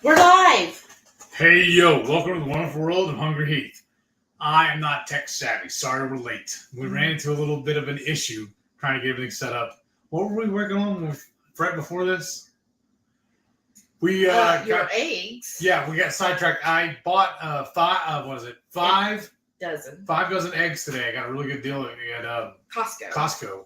We're live! Hey, yo, welcome to the wonderful world of HungryHeath. I am not tech savvy. Sorry we're late. We ran into a little bit of an issue trying to get everything set up. What were we working on right before this? We your eggs. Yeah, we got sidetracked. I bought five dozen eggs today. I got a really good deal at Costco.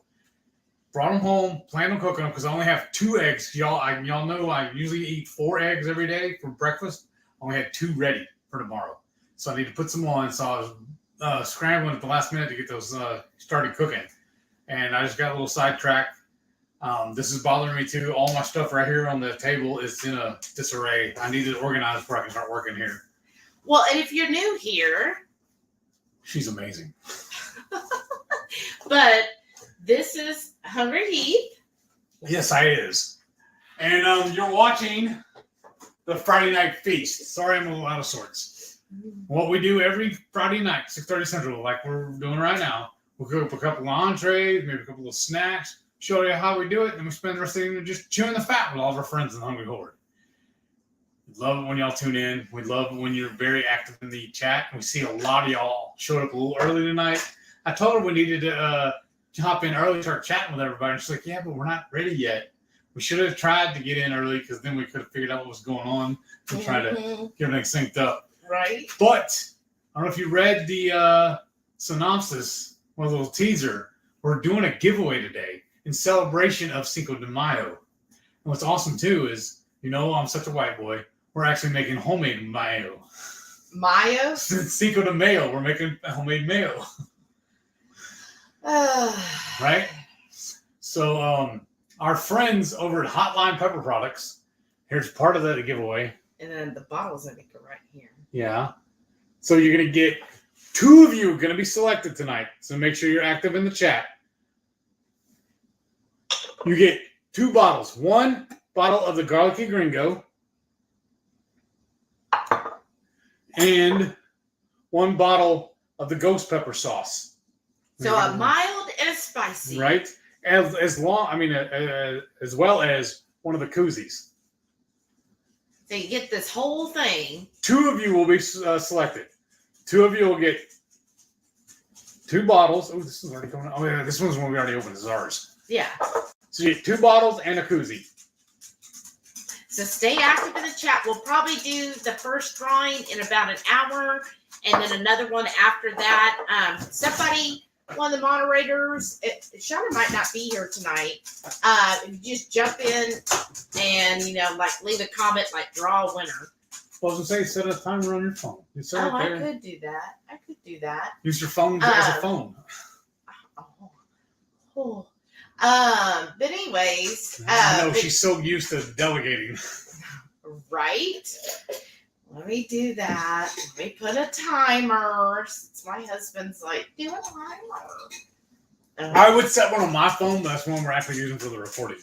Brought them home, planned on cooking them because I only have 2 eggs. Y'all know I usually eat 4 eggs every day for breakfast. I only had 2 ready for tomorrow. So I need to put some on. So I was scrambling at the last minute to get those started cooking. And I just got a little sidetracked. This is bothering me too. All my stuff right here on the table is in a disarray. I need to organize before I can start working here. Well, and if you're new here... She's amazing. But this is HungryHeath. Yes, I is. And you're watching the Friday Night Feast. Sorry, I'm a little out of sorts. What we do every Friday night, 6:30 Central, like we're doing right now, we'll cook up a couple of entrees, maybe a couple of snacks, show you how we do it, and then we spend the rest of the evening just chewing the fat with all of our friends in the HungryHorde. We love it when y'all tune in. We love it when you're very active in the chat. We see a lot of y'all showed up a little early tonight. I told her we needed to hop in early, start chatting with everybody. And she's like, yeah, but we're not ready yet. We should have tried to get in early because then we could have figured out what was going on and try to get everything synced up. Right. But I don't know if you read the synopsis or a little teaser. We're doing a giveaway today in celebration of Cinco De Mayo. And what's awesome too is, you know, I'm such a white boy. We're actually making homemade mayo. Mayo? Cinco de Mayo. We're making homemade mayo. Right? So our friends over at Hotline Pepper Products, here's part of the giveaway. And then the bottles I think are right here. Yeah. So you're going to get 2 of you going to be selected tonight. So make sure you're active in the chat. You get 2 bottles. 1 bottle of the Garlicky Greengo and 1 bottle of the Ghost Pepper sauce. So a mild and a spicy. Right. As well as one of the Koozies. So you get this whole thing. 2 of you will be selected. 2 of you will get 2 bottles. Oh, this is already coming out. Oh, yeah, this one's one we already opened. This is ours. Yeah. So you get 2 bottles and a Koozie. So stay active in the chat. We'll probably do the first drawing in about an hour and then another one after that. Somebody... One of the moderators, Sharon might not be here tonight. If you just jump in and, leave a comment, draw a winner. Well, I was going to say, set a timer on your phone. I could do that. Use your phone as a phone. But anyways. I know, she's so used to delegating. Right? Let me do that. Let me put a timer. Since my husband's do a timer. I would set one on my phone, but that's one we're actually using for the recording.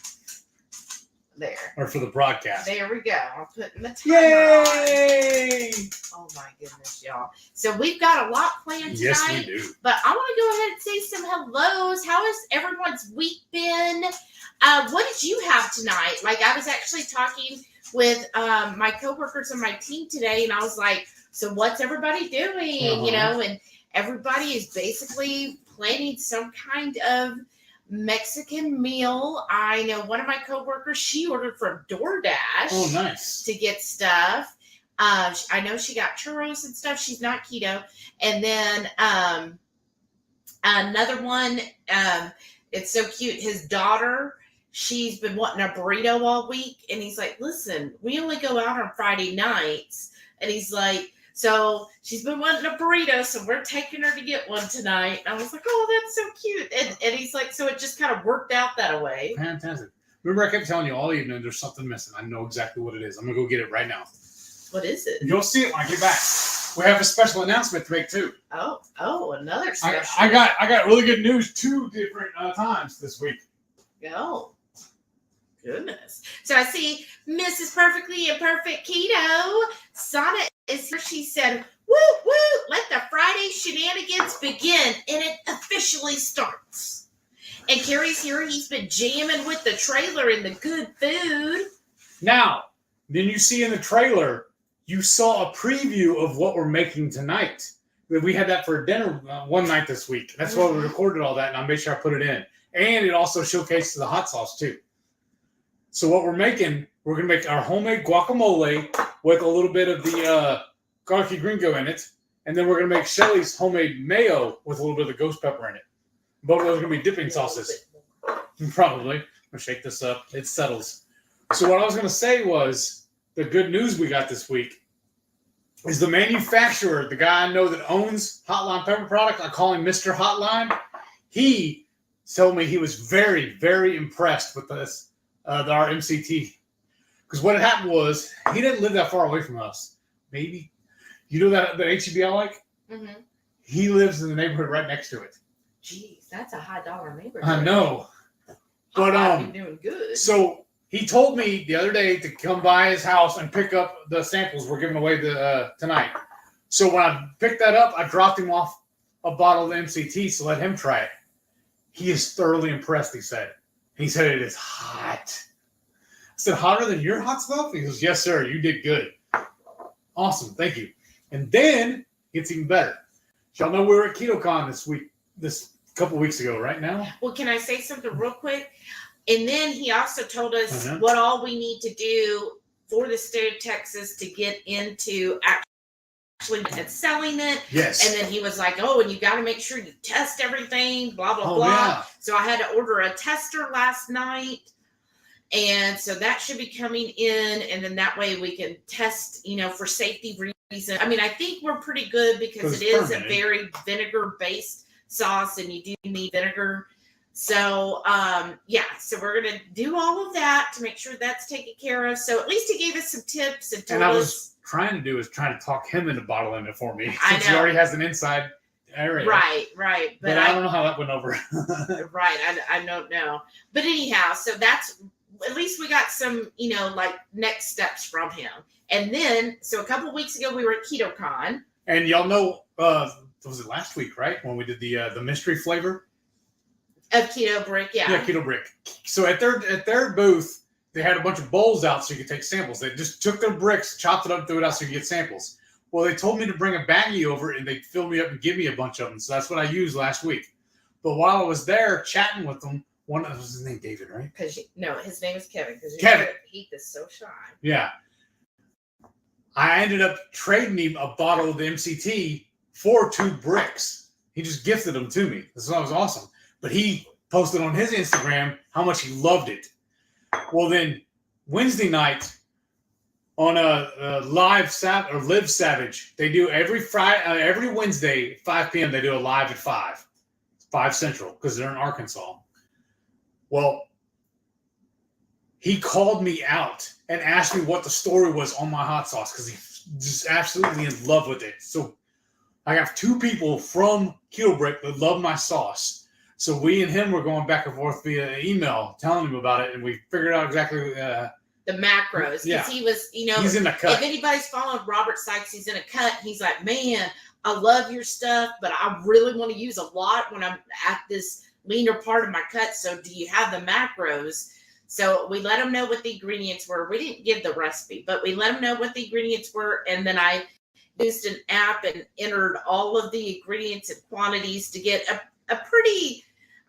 There. Or for the broadcast. There we go. I'm putting the timer Yay! on. Oh my goodness, y'all. So we've got a lot planned tonight. Yes, we do. But I want to go ahead and say some hellos. How has everyone's week been? What did you have tonight? I was actually talking with my coworkers on my team today, and I was like, so what's everybody doing? And everybody is basically planning some kind of Mexican meal. I know one of my coworkers, she ordered from DoorDash. Oh, nice. To get stuff. I know she got churros and stuff. She's not keto. And then another one, it's so cute. His daughter, she's been wanting a burrito all week. And he's like, listen, we only go out on Friday nights. And he's like, so she's been wanting a burrito, so we're taking her to get one tonight. And I was like, oh, that's so cute. And he's like, so it just kind of worked out that way. Fantastic. Remember, I kept telling you all evening there's something missing. I know exactly what it is. I'm going to go get it right now. What is it? You'll see it when I get back. We have a special announcement to make, too. Oh, another special. I got really good news 2 different times this week. Oh. Goodness. So I see Mrs. Perfectly Imperfect Keto. Sana is here. She said, woo, woo, let the Friday shenanigans begin. And it officially starts. And Carrie's here. He's been jamming with the trailer and the good food. Now, Then you see in the trailer, you saw a preview of what we're making tonight. We had that for dinner one night this week. That's why we recorded all that, and I made sure I put it in. And it also showcases the hot sauce, too. So what we're making, we're going to make our homemade guacamole with a little bit of the garlicky gringo in it. And then we're going to make Shelly's homemade mayo with a little bit of the ghost pepper in it. Both of those are going to be dipping sauces. Probably. I'm going to shake this up. It settles. So what I was going to say was, the good news we got this week is the manufacturer, the guy I know that owns Hotline Pepper Product, I call him Mr. Hotline. He told me he was very, very impressed with this, our MCT. Because what had happened was, he didn't live that far away from us. Maybe. You know that the HEB I like? Mm-hmm. He lives in the neighborhood right next to it. Jeez, that's a high dollar neighborhood. I know. But doing good. So he told me the other day to come by his house and pick up the samples we're giving away tonight. So when I picked that up, I dropped him off a bottle of MCT to let him try it. He is thoroughly impressed, he said. He said it is hot. I said, hotter than your hot stuff? He goes, yes, sir. You did good. Awesome. Thank you. And then it's even better. Y'all know we were at KetoCon this couple weeks ago, right now? Well, can I say something real quick? And then he also told us what all we need to do for the state of Texas to get into actually selling it. Yes. And then he was like, oh, and you got to make sure you test everything, blah, blah, blah. Yeah. So I had to order a tester last night. And so that should be coming in. And then that way we can test, for safety reasons. I mean, I think we're pretty good because it is a very vinegar-based sauce and you do need vinegar. So, so we're going to do all of that to make sure that's taken care of. So at least he gave us some tips and told us. Trying to talk him into bottling it for me. I know. He already has an inside area. Right. But I don't know how that went over. Right. I don't know. But anyhow, so that's, at least we got some, next steps from him. And then, so a couple of weeks ago, we were at KetoCon. And y'all know, was it last week, right? When we did the mystery flavor? Of Keto Brick, yeah. Yeah, Keto Brick. So at their booth, they had a bunch of bowls out so you could take samples. They just took their bricks, chopped it up, threw it out so you could get samples. Well, they told me to bring a baggie over and they'd fill me up and give me a bunch of them. So that's what I used last week. But while I was there chatting with them, was his name David, right? No, his name is Kevin. Kevin. Heath is so shy. Yeah. I ended up trading him a bottle of the MCT for 2 bricks. He just gifted them to me. This was awesome. But he posted on his Instagram how much he loved it. Well, then Wednesday night on a Live Savage, they do every Wednesday 5 p.m. They do a live at 5 Central because they're in Arkansas. Well, he called me out and asked me what the story was on my hot sauce because he's just absolutely in love with it. So I have 2 people from Keto Brick that love my sauce. So we and him were going back and forth via email telling him about it, and we figured out exactly the macros. Because he was, he's in a cut. If anybody's following Robert Sykes, he's in a cut. He's like, man, I love your stuff, but I really want to use a lot when I'm at this leaner part of my cut. So do you have the macros? So we let him know what the ingredients were. We didn't give the recipe, but we let him know what the ingredients were. And then I used an app and entered all of the ingredients and quantities to get a pretty,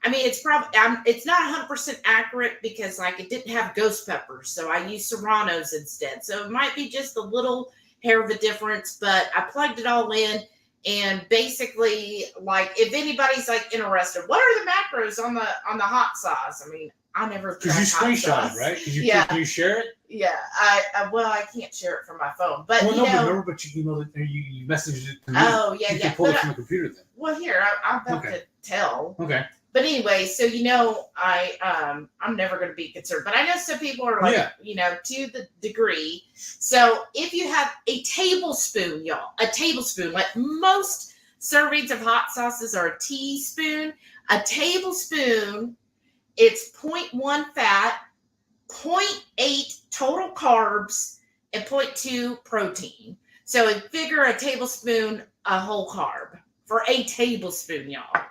it's probably, it's not 100% accurate because it didn't have ghost peppers. So I used serranos instead. So it might be just a little hair of a difference, but I plugged it all in. And basically, if anybody's interested, what are the macros on the hot sauce? I never. Because you screenshot it, right? Can you share it? Yeah, I can't share it from my phone, but but you emailed it, or you messaged it to me. Oh yeah, you can pull it from the computer then. Well, here I'm about to tell. Okay. But anyway, so I'm never going to be concerned, but I know some people are to the degree. So if you have a tablespoon, y'all, most servings of hot sauces are a teaspoon. A tablespoon, it's 0.1 fat, 0.8 total carbs, and 0.2 protein. So figure a tablespoon a whole carb for a tablespoon, y'all.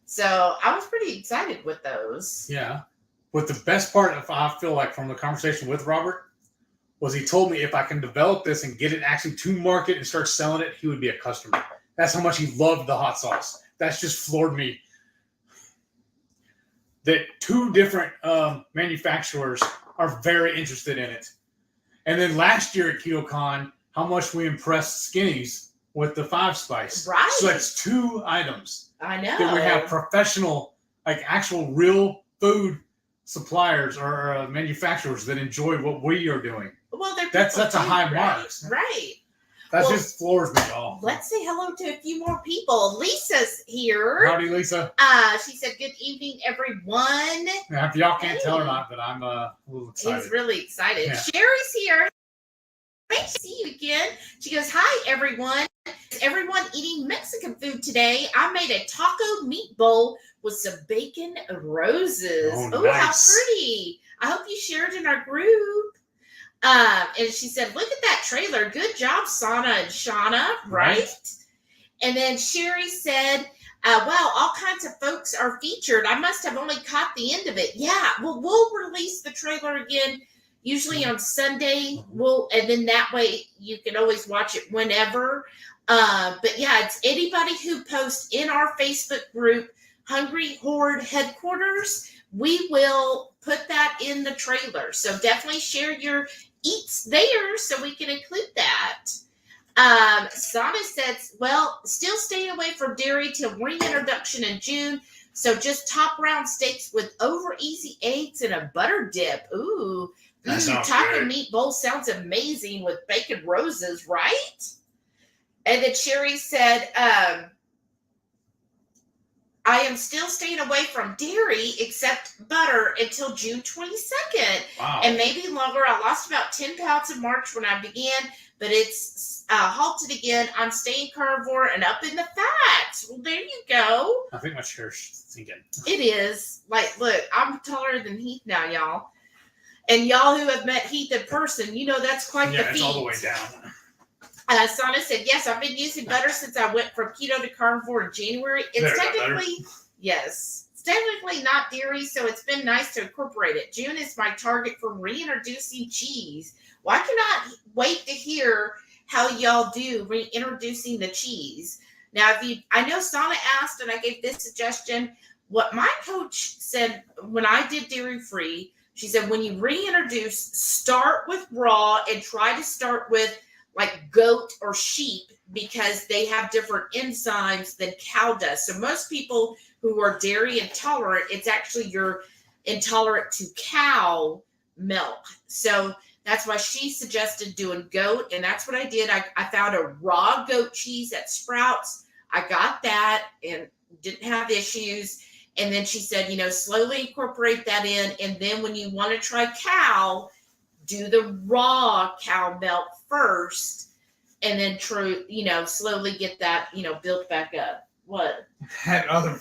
So I was pretty excited with those. Yeah. But the best part, I feel like, from the conversation with Robert was he told me if I can develop this and get it actually to market and start selling it, he would be a customer. That's how much he loved the hot sauce. That's just floored me. That 2 different manufacturers are very interested in it. And then last year at KetoCon, how much we impressed Skinnies with the 5-spice. Right. So that's 2 items. I know. That we have professional, like actual real food suppliers or manufacturers that enjoy what we are doing. Well, that's a high right? mark. Right. That just floors me off. Let's say hello to a few more people. Lisa's here. Howdy, Lisa. She said, good evening, everyone. Now, if y'all can't tell or not, but I'm a little excited. He's really excited. Yeah. Sherry's here. Great to see you again. She goes, hi, everyone. Is everyone eating Mexican food today? I made a taco meat bowl with some bacon roses. Oh, nice. How pretty. I hope you shared in our group. And she said, look at that trailer. Good job, Sana and Shauna, right? And then Sherry said, wow, all kinds of folks are featured. I must have only caught the end of it. Yeah, well, we'll release the trailer again, usually on Sunday. And then that way you can always watch it whenever. But yeah, it's anybody who posts in our Facebook group, HungryHorde Headquarters, we will put that in the trailer. So definitely share your eats there so we can include that. Sana says, well, still staying away from dairy till reintroduction in June. So just top round steaks with over easy eggs and a butter dip. Ooh, taco meat bowl sounds amazing with bacon roses, right? And then Sherry said, I am still staying away from dairy except butter until June 22nd. Wow. And maybe longer. I lost about 10 pounds in March when I began, but it's halted again. I'm staying carnivore and up in the fats. Well, there you go. I think my chair's sinking. It is. Like, look, I'm taller than Heath now, y'all. And y'all who have met Heath in person, you know that's quite the feat. Yeah, it's all the way down. Sana said, yes, I've been using butter since I went from keto to carnivore in January. It's technically not dairy, so it's been nice to incorporate it. June is my target for reintroducing cheese. Well, I cannot wait to hear how y'all do reintroducing the cheese. Now, I know Sana asked, and I gave this suggestion. What my coach said when I did dairy-free, she said, when you reintroduce, start with raw and try to start with like goat or sheep because they have different enzymes than cow does. So most people who are dairy intolerant, it's actually you're intolerant to cow milk. So that's why she suggested doing goat. And that's what I did. I found a raw goat cheese at Sprouts. I got that and didn't have issues. And then she said, slowly incorporate that in. And then when you want to try cow, do the raw cow milk first, and then slowly get that, built back up. What? That other.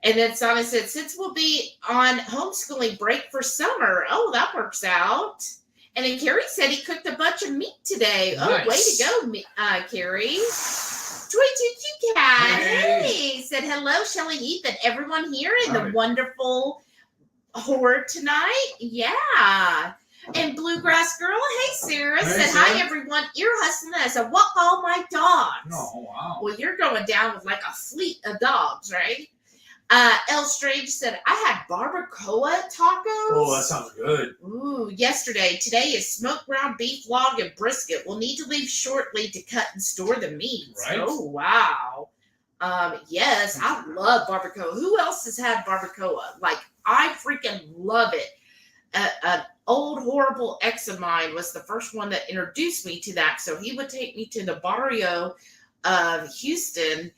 And then Sana said, since we'll be on homeschooling break for summer, that works out. And then Carrie said he cooked a bunch of meat today. Nice. Oh, way to go, Carrie. 22 Cat. Hey. Said hello, Shelly Heath, and everyone here in the wonderful horde tonight. Yeah. And Bluegrass Girl, hey Sara, said hi everyone. Ear hustling as I walk all my dogs. Oh wow. Well, you're going down with like a fleet of dogs, right? L Strange said I had barbacoa tacos. Oh, that sounds good. Ooh, yesterday. Today is smoked ground beef, log, and brisket. We'll need to leave shortly to cut and store the meats. Right. Oh wow. Yes, I love barbacoa. Who else has had barbacoa? Like, I freaking love it. An old horrible ex of mine was the first one that introduced me to that. So he would take me to the barrio of Houston,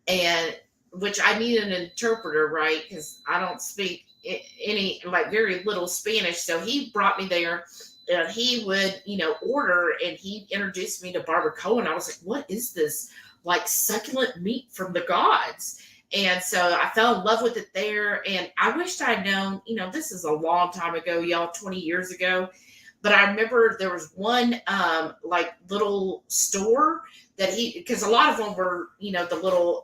and which I need an interpreter, right? Because I don't speak any, like, very little Spanish. So he brought me there, and he would, order, and he introduced me to barbacoa, and I was like, what is this? Like succulent meat from the gods. And so I fell in love with it there. And I wished I'd known, this is a long time ago, y'all, 20 years ago. But I remember there was one like little store that because a lot of them were, the little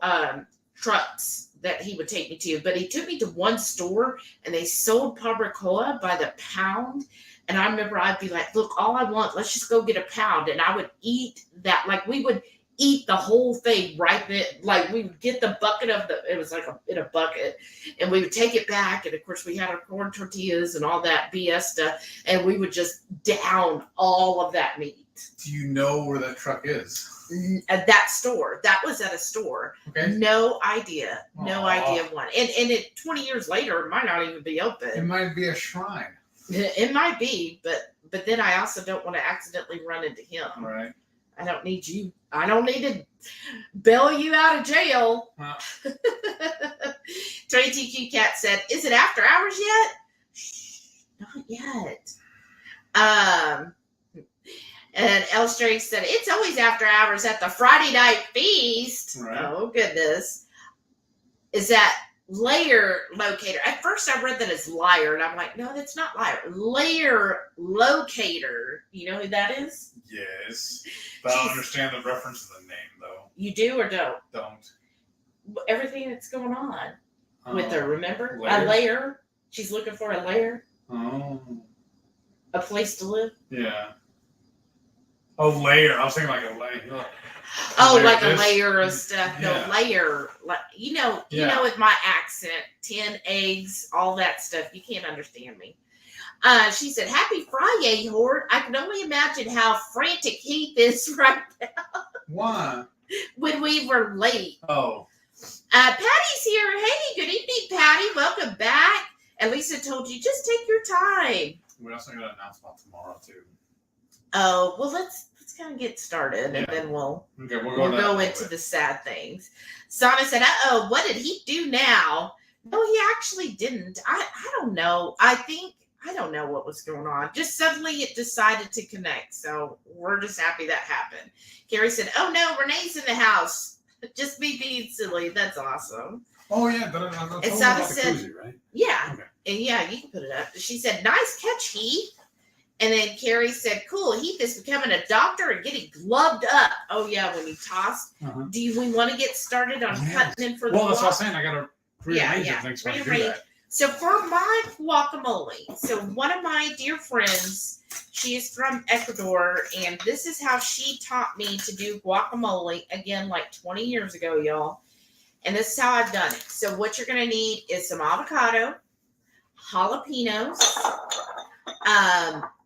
trucks that he would take me to, but he took me to one store and they sold barbacoa by the pound. And I remember I'd be like, look, all I want, let's just go get a pound. And I would eat that. Like we would eat the whole thing right then. Like we would get the bucket it was like in a bucket, and we would take it back. And of course we had our corn tortillas and all that Fiesta, and we would just down all of that meat. Do you know where that truck is? At that store. That was at a store. Okay. No idea. No Aww. idea one. And it 20 years later, it might not even be open. It might be a shrine. It might be, but then I also don't want to accidentally run into him. Right. I don't need you. I don't need to bail you out of jail. Well. 22Q Cat said, "Is it after hours yet?" Shh, not yet. And El Strake said, "It's always after hours at the Friday night feast." Right. Oh goodness. Is that layer locator? At first I read that as liar, and I'm like, no, that's not liar. Layer locator. You know who that is? Yes. But I don't understand the reference to the name, though. You do or don't? Don't. Everything that's going on with her, remember? Layer? A layer. She's looking for a layer. Oh. A place to live. Yeah. A layer. I was thinking like a layer. Oh, like a layer of stuff. Yeah. No, layer. Like you know, with my accent, 10 eggs, all that stuff. You can't understand me. She said, "Happy Friday, Horde. I can only imagine how frantic Heath is right now." Why? When we were late. Oh. Patty's here. Hey, good evening, Patty. Welcome back. And Lisa told you, just take your time. We're also going to announce about tomorrow, too. Oh, well, let's kind of get started, and then we'll go into the sad things. Sana said, "Uh-oh, what did he do now?" No, he actually didn't. I don't know. I don't know what was going on. Just suddenly it decided to connect. So we're just happy that happened. Carrie said, "Oh no, Renee's in the house. Just me being silly." That's awesome. Oh yeah, and Sara said, Koozie, right? Yeah. Okay. And yeah, you can put it up. She said, "Nice catch, Heath." And then Carrie said, "Cool, Heath is becoming a doctor and getting gloved up." Oh yeah, when he tossed. Uh-huh. Do we want to get started on cutting in for the Well, that's what I was saying. I got to rearrange things so I can do that. So for my guacamole, so one of my dear friends, she is from Ecuador, and this is how she taught me to do guacamole, again, like 20 years ago, y'all. And this is how I've done it. So what you're going to need is some avocado, jalapenos,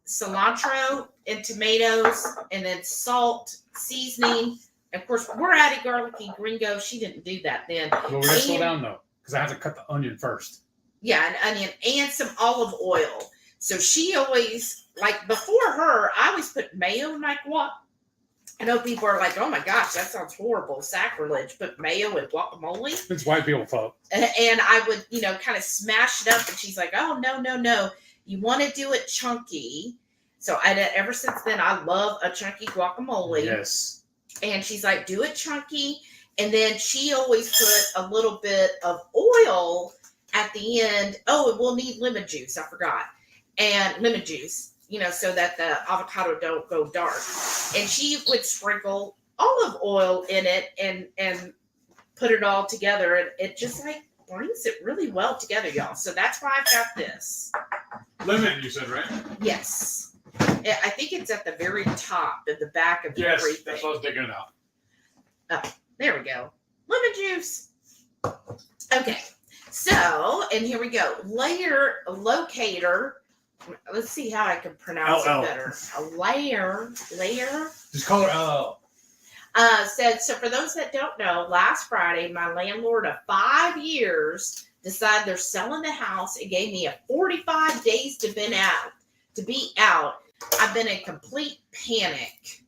cilantro and tomatoes, and then salt, seasoning. And of course, we're adding Garlicky Greengo. She didn't do that then. Well, we're going to slow down, though, because I have to cut the onion first. Yeah, an onion and some olive oil. So she always, like before her, I always put mayo in my guac. I know people are like, "Oh my gosh, that sounds horrible, sacrilege." Put mayo in guacamole. It's white people folk. And I would, kind of smash it up. And she's like, "Oh, no. You want to do it chunky." So ever since then, I love a chunky guacamole. Yes. And she's like, "Do it chunky." And then she always put a little bit of oil at the end. Oh, and we'll need lemon juice. I forgot. And lemon juice, so that the avocado don't go dark. And she would sprinkle olive oil in it and put it all together. And it just like brings it really well together, y'all. So that's why I've got this. Lemon, you said, right? Yes. I think it's at the very top, at the back of everything. Yes, that's what I was digging it out. Oh, there we go. Lemon juice. Okay. So, and here we go. Layer locator. Let's see how I can pronounce it better. A layer. Just call her LL. Said, so for those that don't know, last Friday, my landlord of 5 years decided they're selling the house and gave me a 45 days to be out. I've been in complete panic.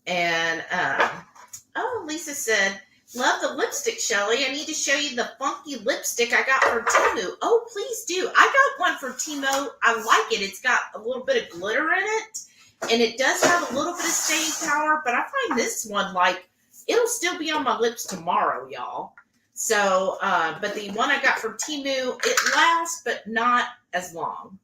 And, Lisa said, "Love the lipstick, Shelly. I need to show you the funky lipstick I got from Temu." Oh, please do. I got one from Temu. I like it. It's got a little bit of glitter in it. And it does have a little bit of staying power. But I find this one, it'll still be on my lips tomorrow, y'all. So, but the one I got from Temu, it lasts, but not as long.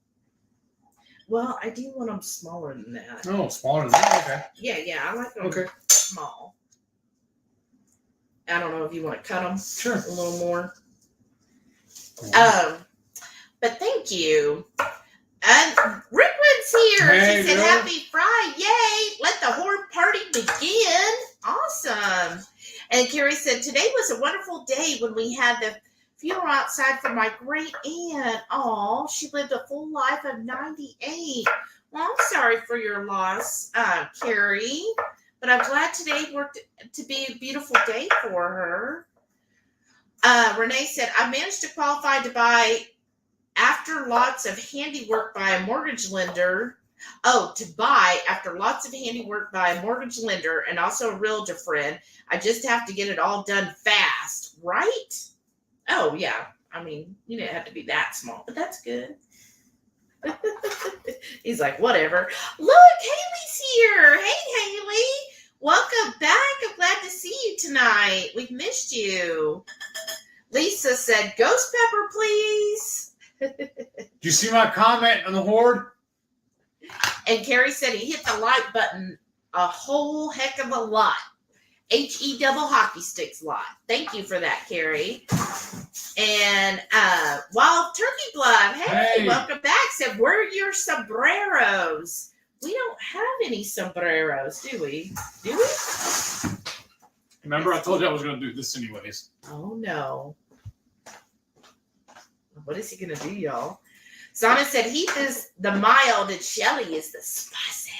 Well, I do want them smaller than that. Oh, smaller than that? Okay. Yeah, I like them small. I don't know if you want to cut them Sure. a little more. But thank you. And Rickman's here. Hey, she said, girl. Happy Friday. Yay. Let the horde party begin. Awesome. And Carrie said, today was a wonderful day when we had the funeral outside for my great aunt. Oh, she lived a full life of 98. Well, I'm sorry for your loss, Carrie. But I'm glad today worked to be a beautiful day for her. Renee said, I managed to qualify to buy after lots of handiwork by a mortgage lender. Oh, to buy after lots of handiwork by a mortgage lender and also a realtor friend. I just have to get it all done fast, right? Oh, yeah. I mean, you didn't have to be that small, but that's good. He's like, whatever. Look, Haley's here. Hey, Haley. Welcome back. I'm glad to see you tonight. We've missed you. Lisa said, Ghost Pepper, please. Did you see my comment on the Horde? And Carrie said he hit the like button a whole heck of a lot. HE double hockey sticks lot. Thank you for that, Carrie. And Wild Turkey Blood, hey, welcome back. Said, where are your sombreros? We don't have any sombreros, do we? Do we? Remember, I told you I was going to do this anyways. Oh, no. What is he going to do, y'all? Sana said Heath is the mild and Shelly is the spicy.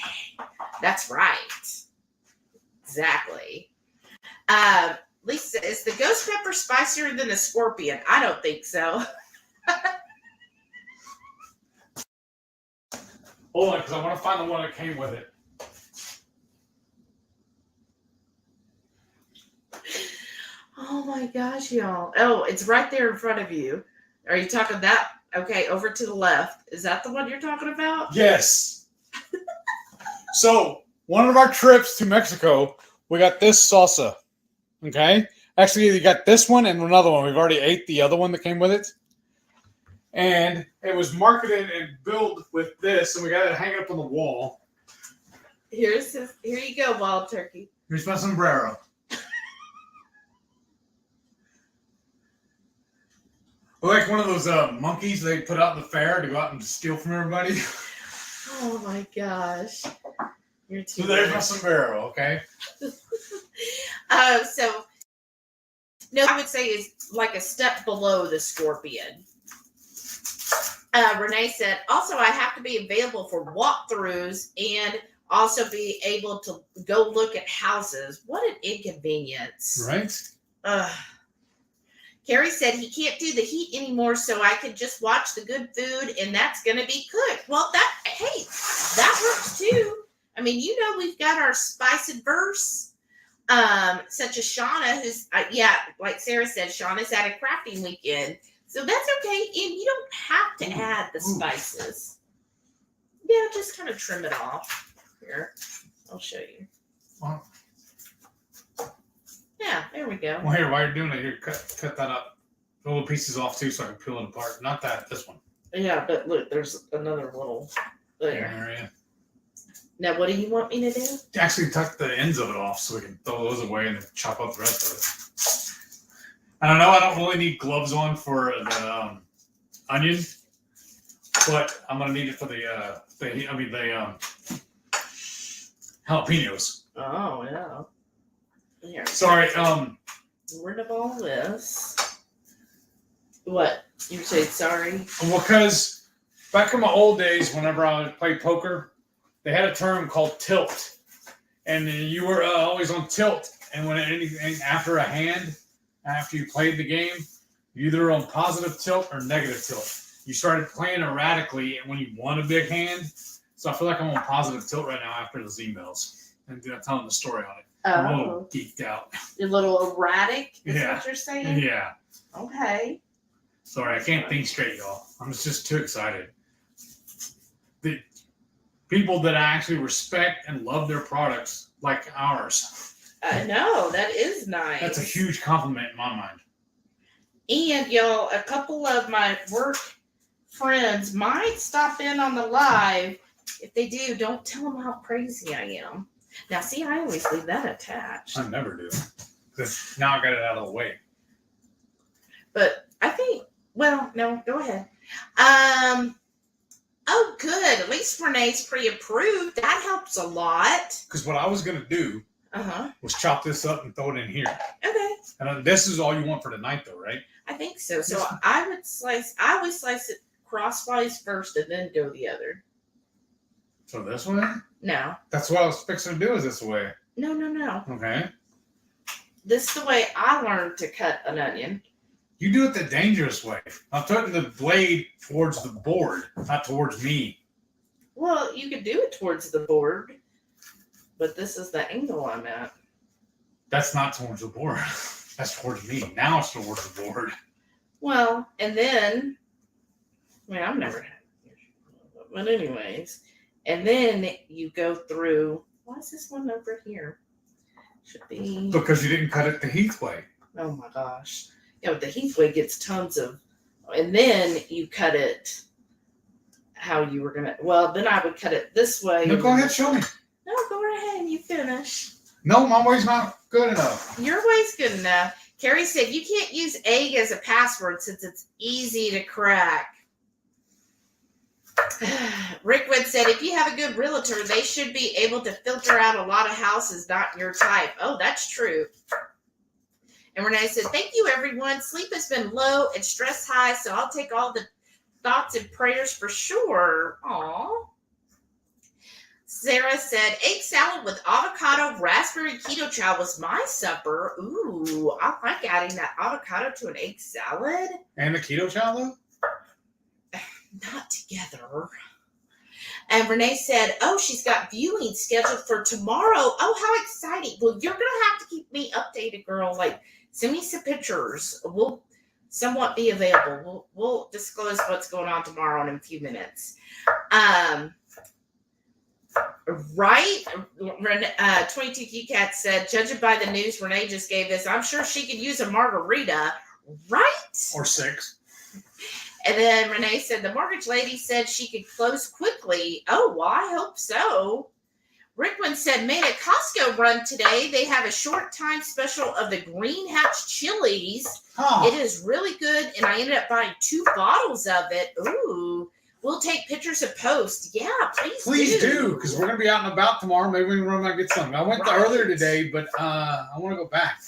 That's right. Exactly. Lisa, is the ghost pepper spicier than the scorpion? I don't think so. Hold on, because I want to find the one that came with it. Oh my gosh, y'all. Oh, it's right there in front of you. Are you talking that? Okay, over to the left. Is that the one you're talking about? Yes. So, one of our trips to Mexico, we got this salsa. Okay? Actually, you got this one and another one. We've already ate the other one that came with it. And it was marketed and billed with this, and we got it hanging up on the wall. Here you go, Wild Turkey. Here's my sombrero. Like one of those monkeys they put out in the fair to go out and steal from everybody. Oh my gosh. You're too So there's my sombrero, okay? So, no, I would say is like a step below the scorpion. Renee said, also, I have to be available for walkthroughs and also be able to go look at houses. What an inconvenience. Right? Carrie said he can't do the heat anymore, so I can just watch the good food, and that's going to be cooked. Well, that works too. I mean, you know, we've got our spiced verse, such as Shauna, who's, like Sarah said, Shauna's at a crafting weekend. So that's okay, and you don't have to add the spices. Yeah, just kind of trim it off. Here, I'll show you. Wow. Yeah, there we go. Well, here, while you're doing it, here, cut that up. The little pieces off too, so I can peel it apart. Not that, this one. Yeah, but look, there's another little there. Area. Now, what do you want me to do? Actually, tuck the ends of it off so we can throw those away and then chop up the rest of it. And I know I don't really need gloves on for the onion, but I'm gonna need it for the jalapenos. Oh yeah. Here. Sorry. Rid of all this. What? You say sorry? Well, because back in my old days, whenever I played poker, they had a term called tilt, and you were always on tilt. And when anything after a hand, after you played the game, you either on positive tilt or negative tilt. You started playing erratically when you won a big hand. So I feel like I'm on positive tilt right now after those emails and telling the story on it. I'm a little geeked out. You're a little erratic, is Yeah. what you're saying? Yeah. Okay. Sorry, I can't think straight, y'all. I'm just too excited. The people that I actually respect and love their products like ours. I know, that is nice. That's a huge compliment in my mind. And y'all, a couple of my work friends might stop in on the live. If they do, don't tell them how crazy I am. Now, see, I always leave that attached. I never do. Because now I got it out of the way. But I think, well, no, go ahead. Oh, good. At least Renee's pre-approved. That helps a lot. Because what I was going to do was chop this up and throw it in here. Okay. And this is all you want for tonight, though, right? I think so. So I always slice it crosswise first and then go the other. So this way? No. That's what I was fixing to do, is this way. No. Okay. This is the way I learned to cut an onion. You do it the dangerous way. I'm putting the blade towards the board, not towards me. Well, you could do it towards the board, but this is the angle I'm at. That's not towards the board. That's towards me. Now it's towards the board. Well, and then, well, I've never had it. But anyways, and then you go through, why is this one over here? Should be. Because you didn't cut it the Heath way. Oh my gosh. Yeah, but the Heath way gets tons of, and then you cut it how you were going to, well, then I would cut it this way. No, go ahead, show me. No, go right ahead and you finish. No, my way's not good enough. Your way's good enough. Carrie said you can't use egg as a password since it's easy to crack. Rickwood said if you have a good realtor, they should be able to filter out a lot of houses not your type. Oh, that's true. And Renee said, thank you, everyone. Sleep has been low and stress high, so I'll take all the thoughts and prayers for sure. Aw. Sara said, egg salad with avocado, raspberry Ketochow was my supper. Ooh, I like adding that avocado to an egg salad. And the Ketochow, though? Not together. And Renee said, oh, she's got viewing scheduled for tomorrow. Oh, how exciting. Well, you're going to have to keep me updated, girl. Like, send me some pictures. We'll somewhat be available. We'll disclose what's going on tomorrow in a few minutes. Right? 22 Cat said, judging by the news Renee just gave us, I'm sure she could use a margarita. Right? Or 6. And then Renee said, the mortgage lady said she could close quickly. Oh, well, I hope so. Rickman said, made a Costco run today. They have a short time special of the green hatch chilies. Oh. It is really good. And I ended up buying 2 bottles of it. Ooh. We'll take pictures and post. Yeah, please do. Because we're going to be out and about tomorrow. Maybe we can run out and get something. I went earlier today, but I want to go back.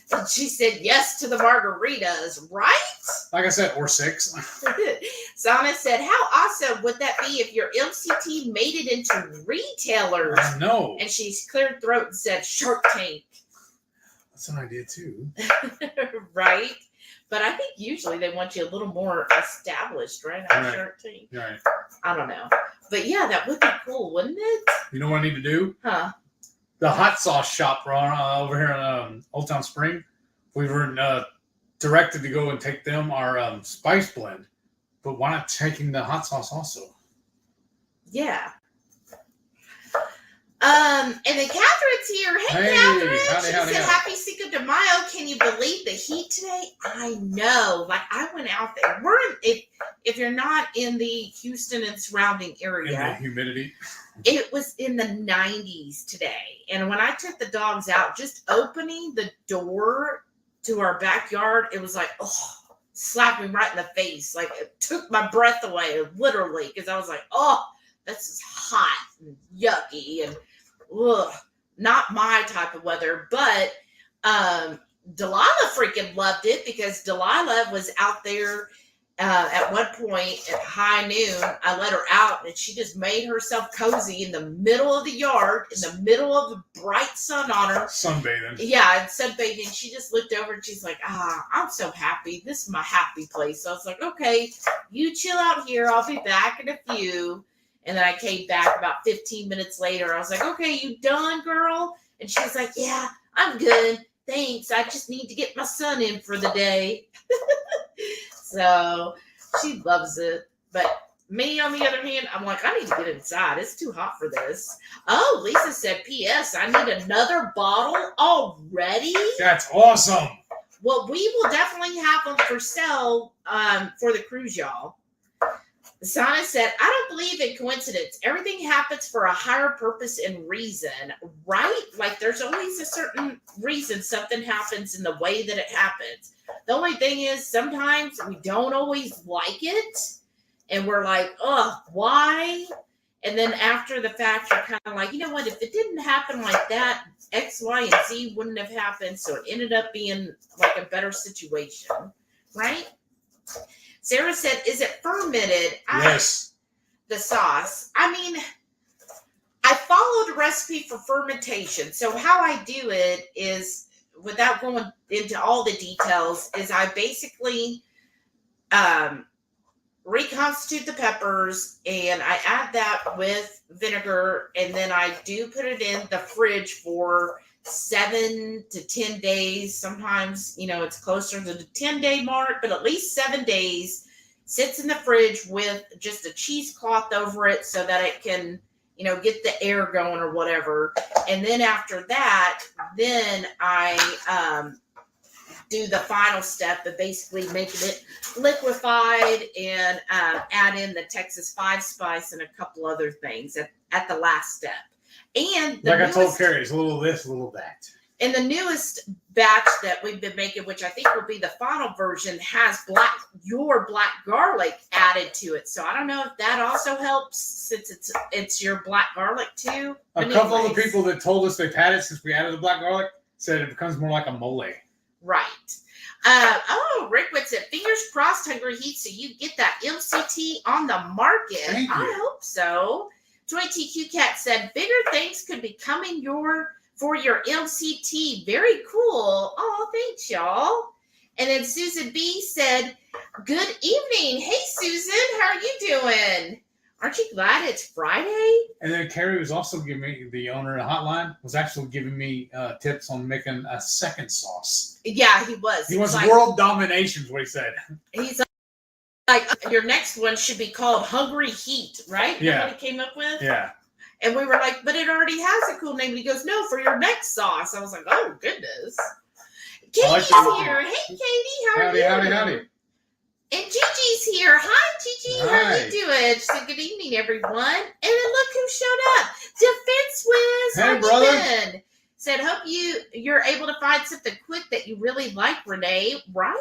And she said yes to the margaritas, right? Like I said, or 6. Sana said, how awesome would that be if your MCT made it into retailers? I know. And she cleared throat and said, Shark Tank. That's an idea, too. Right? But I think usually they want you a little more established, right? On Shark Tank. Right. I don't know. But yeah, that would be cool, wouldn't it? You know what I need to do? Huh? The hot sauce shop over here in Old Town Spring, we were directed to go and take them our spice blend. But why not taking the hot sauce also? Yeah. And then Catherine's here. Hey Catherine. Howdy, she said, happy Cinco De Mayo. Can you believe the heat today? I know. Like, I went out there. If you're not in the Houston and surrounding area. In the humidity. It was in the 90s today. And when I took the dogs out, just opening the door to our backyard, it was like, oh, slapped me right in the face. Like, it took my breath away, literally, because I was like, oh, this is hot and yucky and ugh, not my type of weather. But Delilah freaking loved it because Delilah was out there at one point at high noon. I let her out and she just made herself cozy in the middle of the yard, in the middle of the bright sun on her. Sunbathing. Yeah, and sunbathing. She just looked over and she's like, I'm so happy. This is my happy place. So I was like, okay, you chill out here. I'll be back in a few. And then I came back about 15 minutes later. I was like, okay, you done, girl? And she was like, yeah, I'm good. Thanks. I just need to get my son in for the day. So she loves it. But me, on the other hand, I'm like, I need to get inside. It's too hot for this. Oh, Lisa said, P.S. I need another bottle already. That's awesome. Well, we will definitely have them for sale for the cruise, y'all. Sana said, I don't believe in coincidence. Everything happens for a higher purpose and reason, right? Like there's always a certain reason something happens in the way that it happens. The only thing is sometimes we don't always like it. And we're like, oh, why? And then after the fact, you're kind of like, you know what? If it didn't happen like that, X, Y, and Z wouldn't have happened. So it ended up being like a better situation, right? Sara said, is it fermented? Yes. The sauce. I mean, I followed a recipe for fermentation. So how I do it is, without going into all the details, is I basically reconstitute the peppers and I add that with vinegar, and then I do put it in the fridge for 7 to 10 days. Sometimes, it's closer to the 10-day mark, but at least 7 days. Sits in the fridge with just a cheesecloth over it so that it can, get the air going or whatever. And then after that, then I do the final step of basically making it liquefied and add in the Texas 5 spice and a couple other things at the last step. And I told Carrie, it's a little this, a little that. And the newest batch that we've been making, which I think will be the final version, has your black garlic added to it. So I don't know if that also helps, since it's your black garlic too. A couple of the people that told us they've had it since we added the black garlic said it becomes more like a mole. Right. Rickwood said, fingers crossed, HungryHeath, so you get that MCT on the market. Thank you. I hope so. Toy TQ Cat said, bigger things could be coming for your MCT. Very cool. Oh, thanks, y'all. And then Susan B said, good evening. Hey, Susan, how are you doing? Aren't you glad it's Friday? And then Carrie was also giving me, the owner of Hotline, was actually giving me tips on making a second sauce. Yeah, he was. He wants world domination is what he said. He's like, your next one should be called HungryHeath, right? Yeah. That's what he came up with? Yeah. And we were like, but it already has a cool name. And he goes, no, for your next sauce. I was like, oh, goodness. Katie's here. Hey, Katie, how are you? Howdy. And Gigi's here. Hi, Gigi. Hi. How are you doing? She said, good evening, everyone. And then look who showed up. Defense Wiz. Hey, how brother. you been? Said, hope you're able to find something quick that you really like, Renee. Right?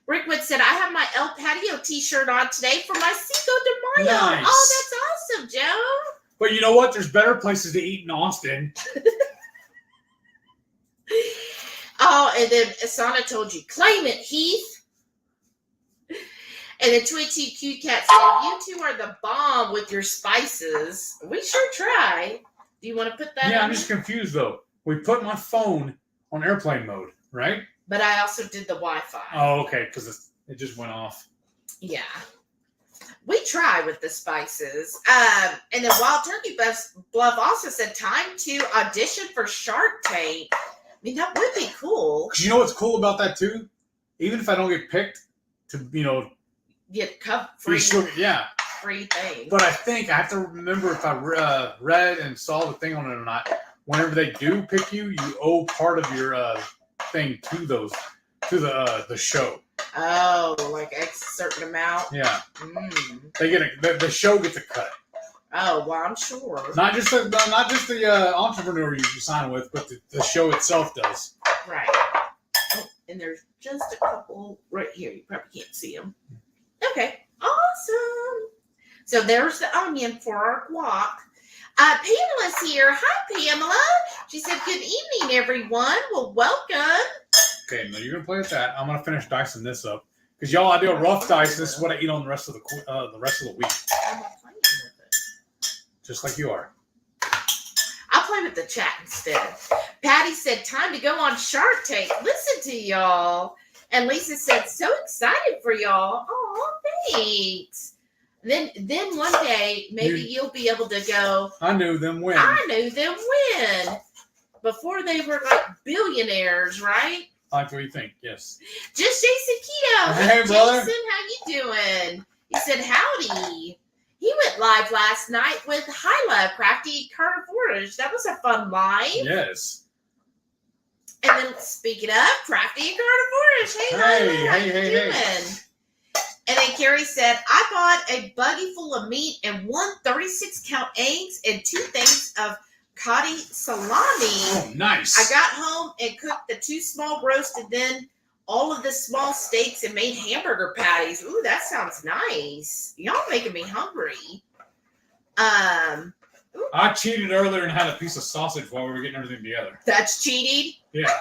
Rickwood said, I have my El Patio t-shirt on today for my Cinco De Mayo. Nice. Oh, that's awesome, Joe. But you know what? There's better places to eat in Austin. Oh, and then Asana told you, claim it, Heath. And then Twitchy Cute Cat said, you two are the bomb with your spices. We sure try. Do you want to put that Yeah, on? I'm just confused, though. We put my phone on airplane mode, right? But I also did the Wi-Fi. Oh, okay, because it just went off. Yeah. We try with the spices. And then Wild Turkey Bluff also said, time to audition for Shark Tank. I mean, that would be cool. You know what's cool about that, too? Even if I don't get picked to, Get free thing. But I think I have to remember if I read and saw the thing on it or not. Whenever they do pick you, you owe part of your thing to the show. Oh, like X certain amount? Yeah. Mm. They get the show gets a cut. Oh, well, I'm sure. Not just the entrepreneur you sign with, but the show itself does. Right. Oh, and there's just a couple right here. You probably can't see them. Okay. Awesome. So there's the onion for our guac. Pamela's here. Hi, Pamela. She said, good evening, everyone. Well, welcome. Okay, now you're going to play with that. I'm going to finish dicing this up. Because, y'all, I do a rough dice. This is what I eat on the rest of the week. I'm not playing with it. Just like you are. I'll play with the chat instead. Patty said, time to go on Shark Tank. Listen to y'all. And Lisa said, so excited for y'all. Oh, thanks. Then one day, maybe you'll be able to go. I knew them when. Before they were like billionaires, right? I like what you think, yes. Just Jason Keto. Hey, brother. Jason, how you doing? He said, howdy. He went live last night with High Love Crafty Carnivores. That was a fun live. Yes. And then speaking of Crafty Carnivores, hey, how you doing? And then Carrie said, I bought a buggy full of meat and 136-count eggs and 2 things of Cotti salami. Oh, nice. I got home and cooked the 2 small roasts and then all of the small steaks and made hamburger patties. Ooh, that sounds nice. Y'all making me hungry. I cheated earlier and had a piece of sausage while we were getting everything together. That's cheating? Yeah.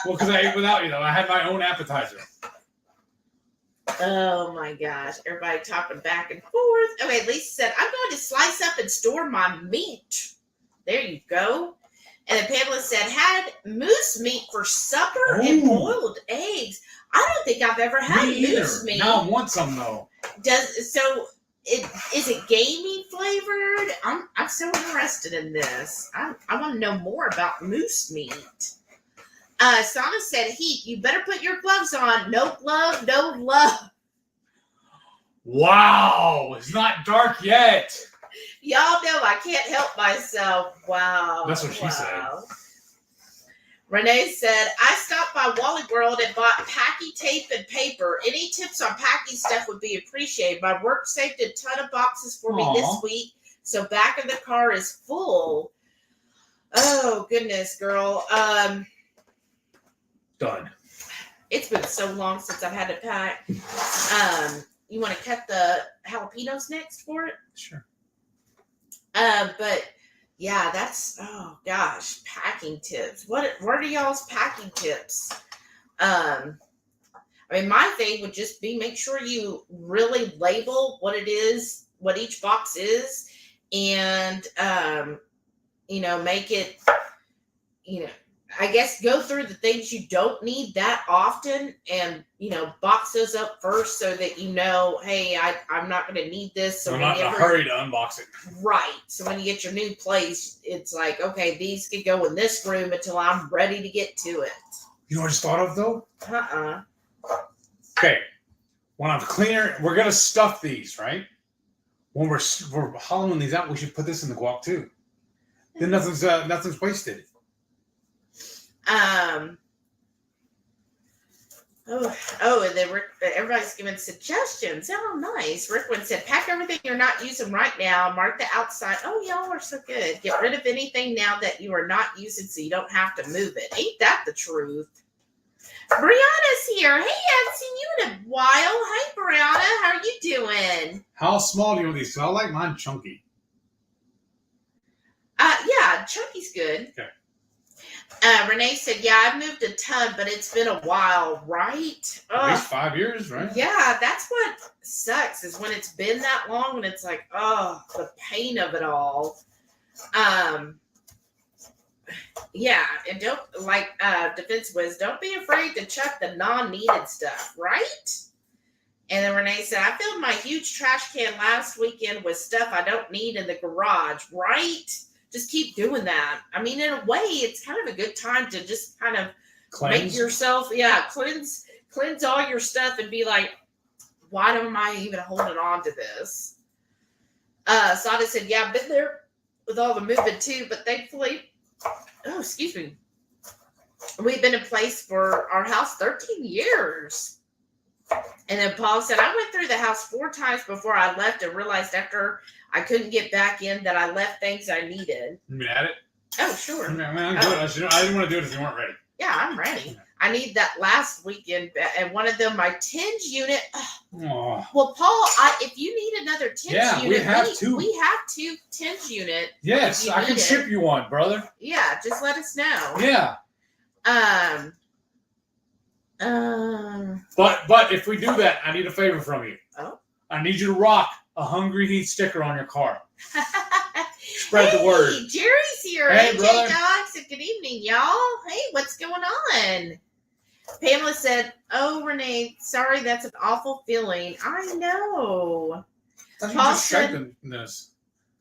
Well, because I ate without you, though. I had my own appetizer. Oh my gosh. Everybody talking back and forth. Okay, Lisa said, I'm going to slice up and store my meat. There you go. And then Pamela said, had moose meat for supper and boiled eggs. I don't think I've ever had moose meat. Now I want some, though. Is it gamey flavored? I'm so interested in this. I want to know more about moose meat. Sana said, Heath, you better put your gloves on. No glove, no love. Wow, it's not dark yet. Y'all know I can't help myself. Wow. That's what she said. Renee said, I stopped by Wally World and bought packing tape and paper. Any tips on packing stuff would be appreciated. My work saved a ton of boxes for me this week, so back of the car is full. Oh, goodness, girl. Done. It's been so long since I've had to pack. You want to cut the jalapenos next for it? Sure. But yeah, that's, oh gosh, packing tips. What are y'all's packing tips? I mean, my thing would just be make sure you really label what it is, what each box is, and make it, I guess go through the things you don't need that often and, box those up first so that hey, I'm not going to need this. So I'm not in a hurry to unbox it. Right. So when you get your new place, it's like, okay, these could go in this room until I'm ready to get to it. You know what I just thought of, though? Okay. When I'm cleaner, we're going to stuff these, right? When we're hollowing these out, we should put this in the guac, too. Then nothing's wasted. And then everybody's giving suggestions. Oh, nice. Rickman said, pack everything you're not using right now. Mark the outside. Oh, y'all are so good. Get rid of anything now that you are not using so you don't have to move it. Ain't that the truth? Brianna's here. Hey, I haven't seen you in a while. Hey, Brianna. How are you doing? How small do you want these? I like mine chunky. Yeah, chunky's good. Okay. Renee said, yeah, I've moved a ton, but it's been a while, right? At least 5 years, right? Yeah, that's what sucks is when it's been that long and it's like, oh, the pain of it all. Yeah, and don't, Defense Wiz, don't be afraid to chuck the non-needed stuff, right? And then Renee said, I filled my huge trash can last weekend with stuff I don't need in the garage, right? Just keep doing that. I mean, in a way, it's kind of a good time to just kind of make yourself, cleanse all your stuff and be like, why am I even holding on to this? Sada said, yeah, I've been there with all the moving too, but thankfully, we've been in place for our house 13 years. And then Paul said, I went through the house 4 times before I left and realized after I couldn't get back in that I left things I needed. You mean at it? Oh, sure. I didn't want to do it if you weren't ready. Yeah, I'm ready. I need that last weekend. And one of them, my tinge unit. Well, Paul, if you need another tinge unit. We have 2. We have 2 tinge units. Yes, I can ship you one, brother. Yeah, just let us know. Yeah. But if we do that, I need a favor from you. Oh. I need you to rock a HungryHeath sticker on your car. Spread the word. Jerry's here. Hey, brother. Dogs. Good evening, y'all. Hey, what's going on? Pamela said, oh, Renee, sorry, that's an awful feeling. I know. I thought you just shaping this.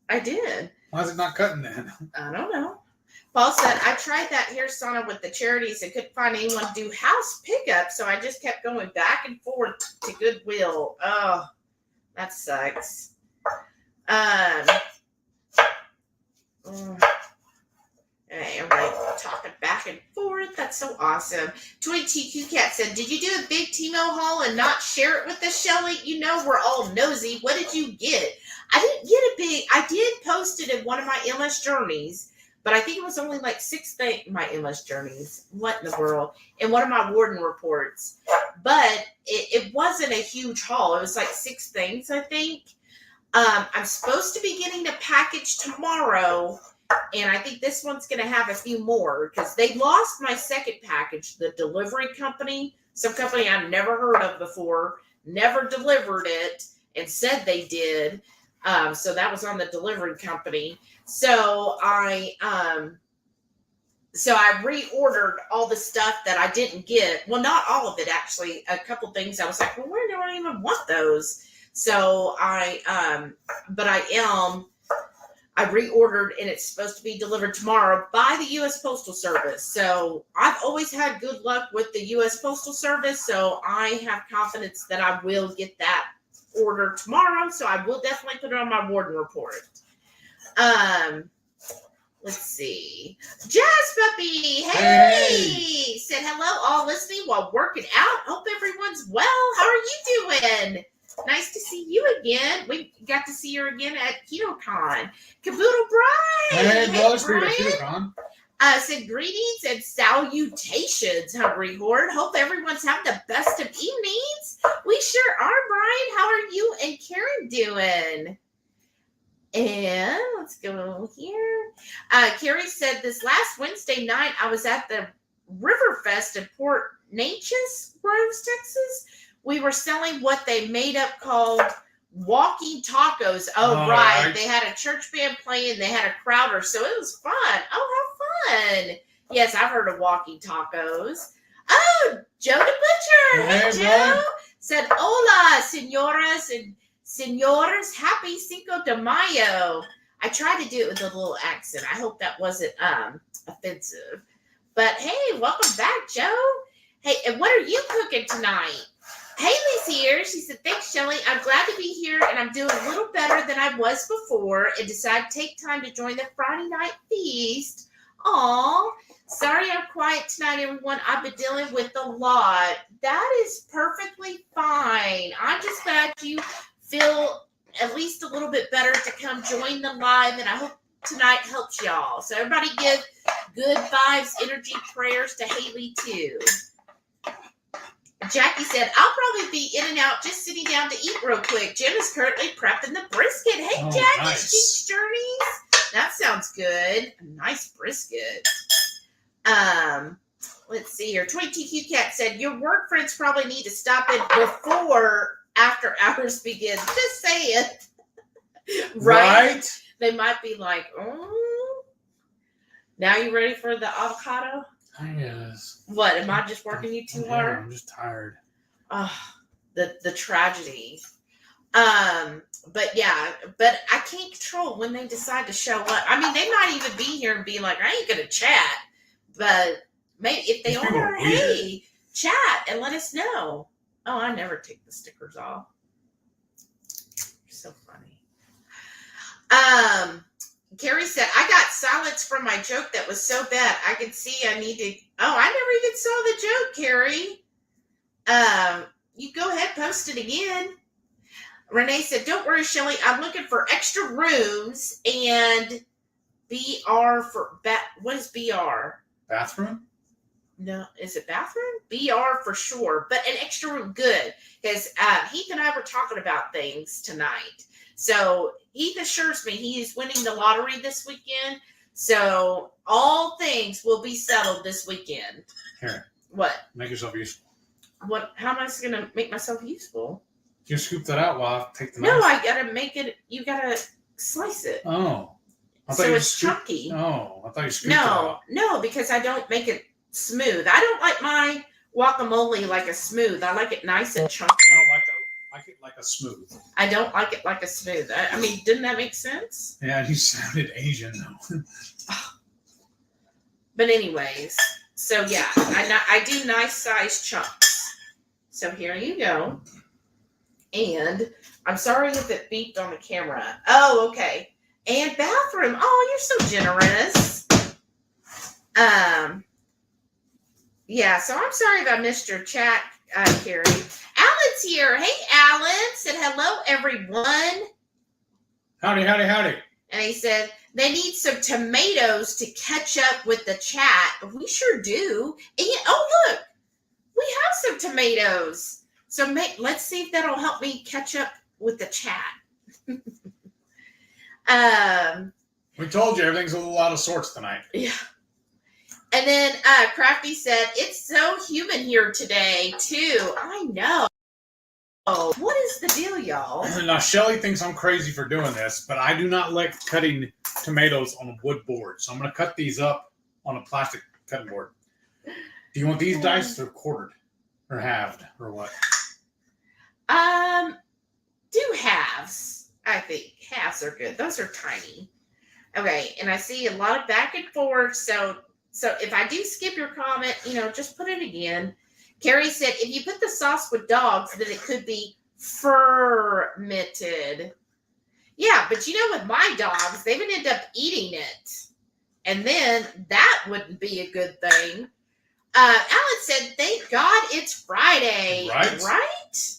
I did. Why is it not cutting then? I don't know. Paul said, I tried that hair sauna with the charities and couldn't find anyone to do house pickup, so I just kept going back and forth to Goodwill. Oh, that sucks. Hey, everybody talking back and forth. report? That's so awesome. 22Q Cat said, did you do a big Timo haul and not share it with us, Shelly? You know we're all nosy. What did you get? I didn't get a big, I did post it in one of my endless journeys, but I think it was only like 6 things, my endless journeys. What in the world? In one of my warden reports. But it wasn't a huge haul. It was like 6 things, I think. I'm supposed to be getting a package tomorrow, and I think this one's going to have a few more because they lost my second package. The delivery company, some company I've never heard of before, never delivered it and said they did. So that was on the delivery company. So I reordered all the stuff that I didn't get. Well, not all of it, actually. A couple things I was like, well, where do I even want those? So I reordered, and it's supposed to be delivered tomorrow by the U.S. Postal Service. So I've always had good luck with the U.S. Postal Service, so I have confidence that I will get that order tomorrow. So I will definitely put it on my warden report. Let's see. Jazz Puppy, hey! Said hello, all listening while working out. Hope everyone's well. How are you doing? Nice to see you again. We got to see her again at KetoCon. Caboodle Brian. Hey, Brian. KetoCon. Said greetings and salutations, HungryHorde. Hope everyone's having the best of evenings. We sure are, Brian. How are you and Karen doing? And let's go here. Carrie said this last Wednesday night I was at the Riverfest in Port Neches, Groves, Texas. We were selling what they made up called walking tacos. Oh, right. They had a church band playing. They had a crowder, so it was fun. Oh, how fun. Yes, I've heard of walking tacos. Oh, Joe the Butcher. Hey, Joe. Said, hola, senoras and senores. Happy Cinco De Mayo. I tried to do it with a little accent. I hope that wasn't offensive. But, hey, welcome back, Joe. Hey, and what are you cooking tonight? Haley's here. She said, thanks, Shelly. I'm glad to be here, and I'm doing a little better than I was before and decided to take time to join the Friday night feast. Aw. Sorry I'm quiet tonight, everyone. I've been dealing with a lot. That is perfectly fine. I'm just glad you feel at least a little bit better to come join the live, and I hope tonight helps y'all. So everybody give good vibes, energy, prayers to Haley, too. Jackie said, I'll probably be in and out just sitting down to eat real quick. Jim is currently prepping the brisket. Hey, Jackie, nice. Beach Journeys. That sounds good. A nice brisket. Let's see here. 22Q Cat said, your work friends probably need to stop in before after hours begins. Just say it. Right? They might be like, oh. Now you ready for the avocado? I guess. What? Am I just working you too hard? I'm just tired. The tragedy. But yeah, but I can't control when they decide to show up. I mean, they might even be here and be like, I ain't gonna chat. But maybe if they are, hey, chat and let us know. Oh, I never take the stickers off. You're so funny. Carrie said, I got silence from my joke that was so bad. I could see I need to. Oh, I never even saw the joke, Carrie. You go ahead, post it again. Renee said, don't worry, Shelly. I'm looking for extra rooms and BR for what is BR? Bathroom? No, is it bathroom? BR for sure, but an extra room, good. Because Heath and I were talking about things tonight. So Heath assures me he is winning the lottery this weekend. So all things will be settled this weekend. Here. What? Make yourself useful. What? How am I going to make myself useful? You scoop that out while I take the knife. No, I got to make it. You got to slice it. Oh. So it's chunky. Oh, I thought you scooped it out. No, because I don't make it smooth. I don't like my guacamole like a smooth. I like it nice and chunky. I don't like it like a smooth. I don't like it like a smooth. I mean, didn't that make sense? Yeah, you sounded Asian though. But anyways, so yeah, I do nice size chunks. So here you go. And I'm sorry if it beeped on the camera. Oh, okay. And bathroom. Oh, you're so generous. Yeah, so I'm sorry if I missed your chat, Carrie. Alan's here. Hey, Alan. Said hello, everyone. Howdy, howdy, howdy. And he said they need some tomatoes to catch up with the chat. We sure do. And look, we have some tomatoes. So let's see if that'll help me catch up with the chat. We told you everything's a little out of sorts tonight. Yeah. And then Crafty said, it's so humid here today, too. I know. What is the deal, y'all? Now, Shelly thinks I'm crazy for doing this, but I do not like cutting tomatoes on a wood board. So I'm going to cut these up on a plastic cutting board. Do you want these diced or quartered? Or halved? Or what? Do halves, I think. Halves are good. Those are tiny. Okay, and I see a lot of back and forth, so if I do skip your comment, just put it again. Carrie said, if you put the sauce with dogs, then it could be fermented. Yeah, but with my dogs, they would end up eating it. And then that wouldn't be a good thing. Alan said, thank God it's Friday. Right?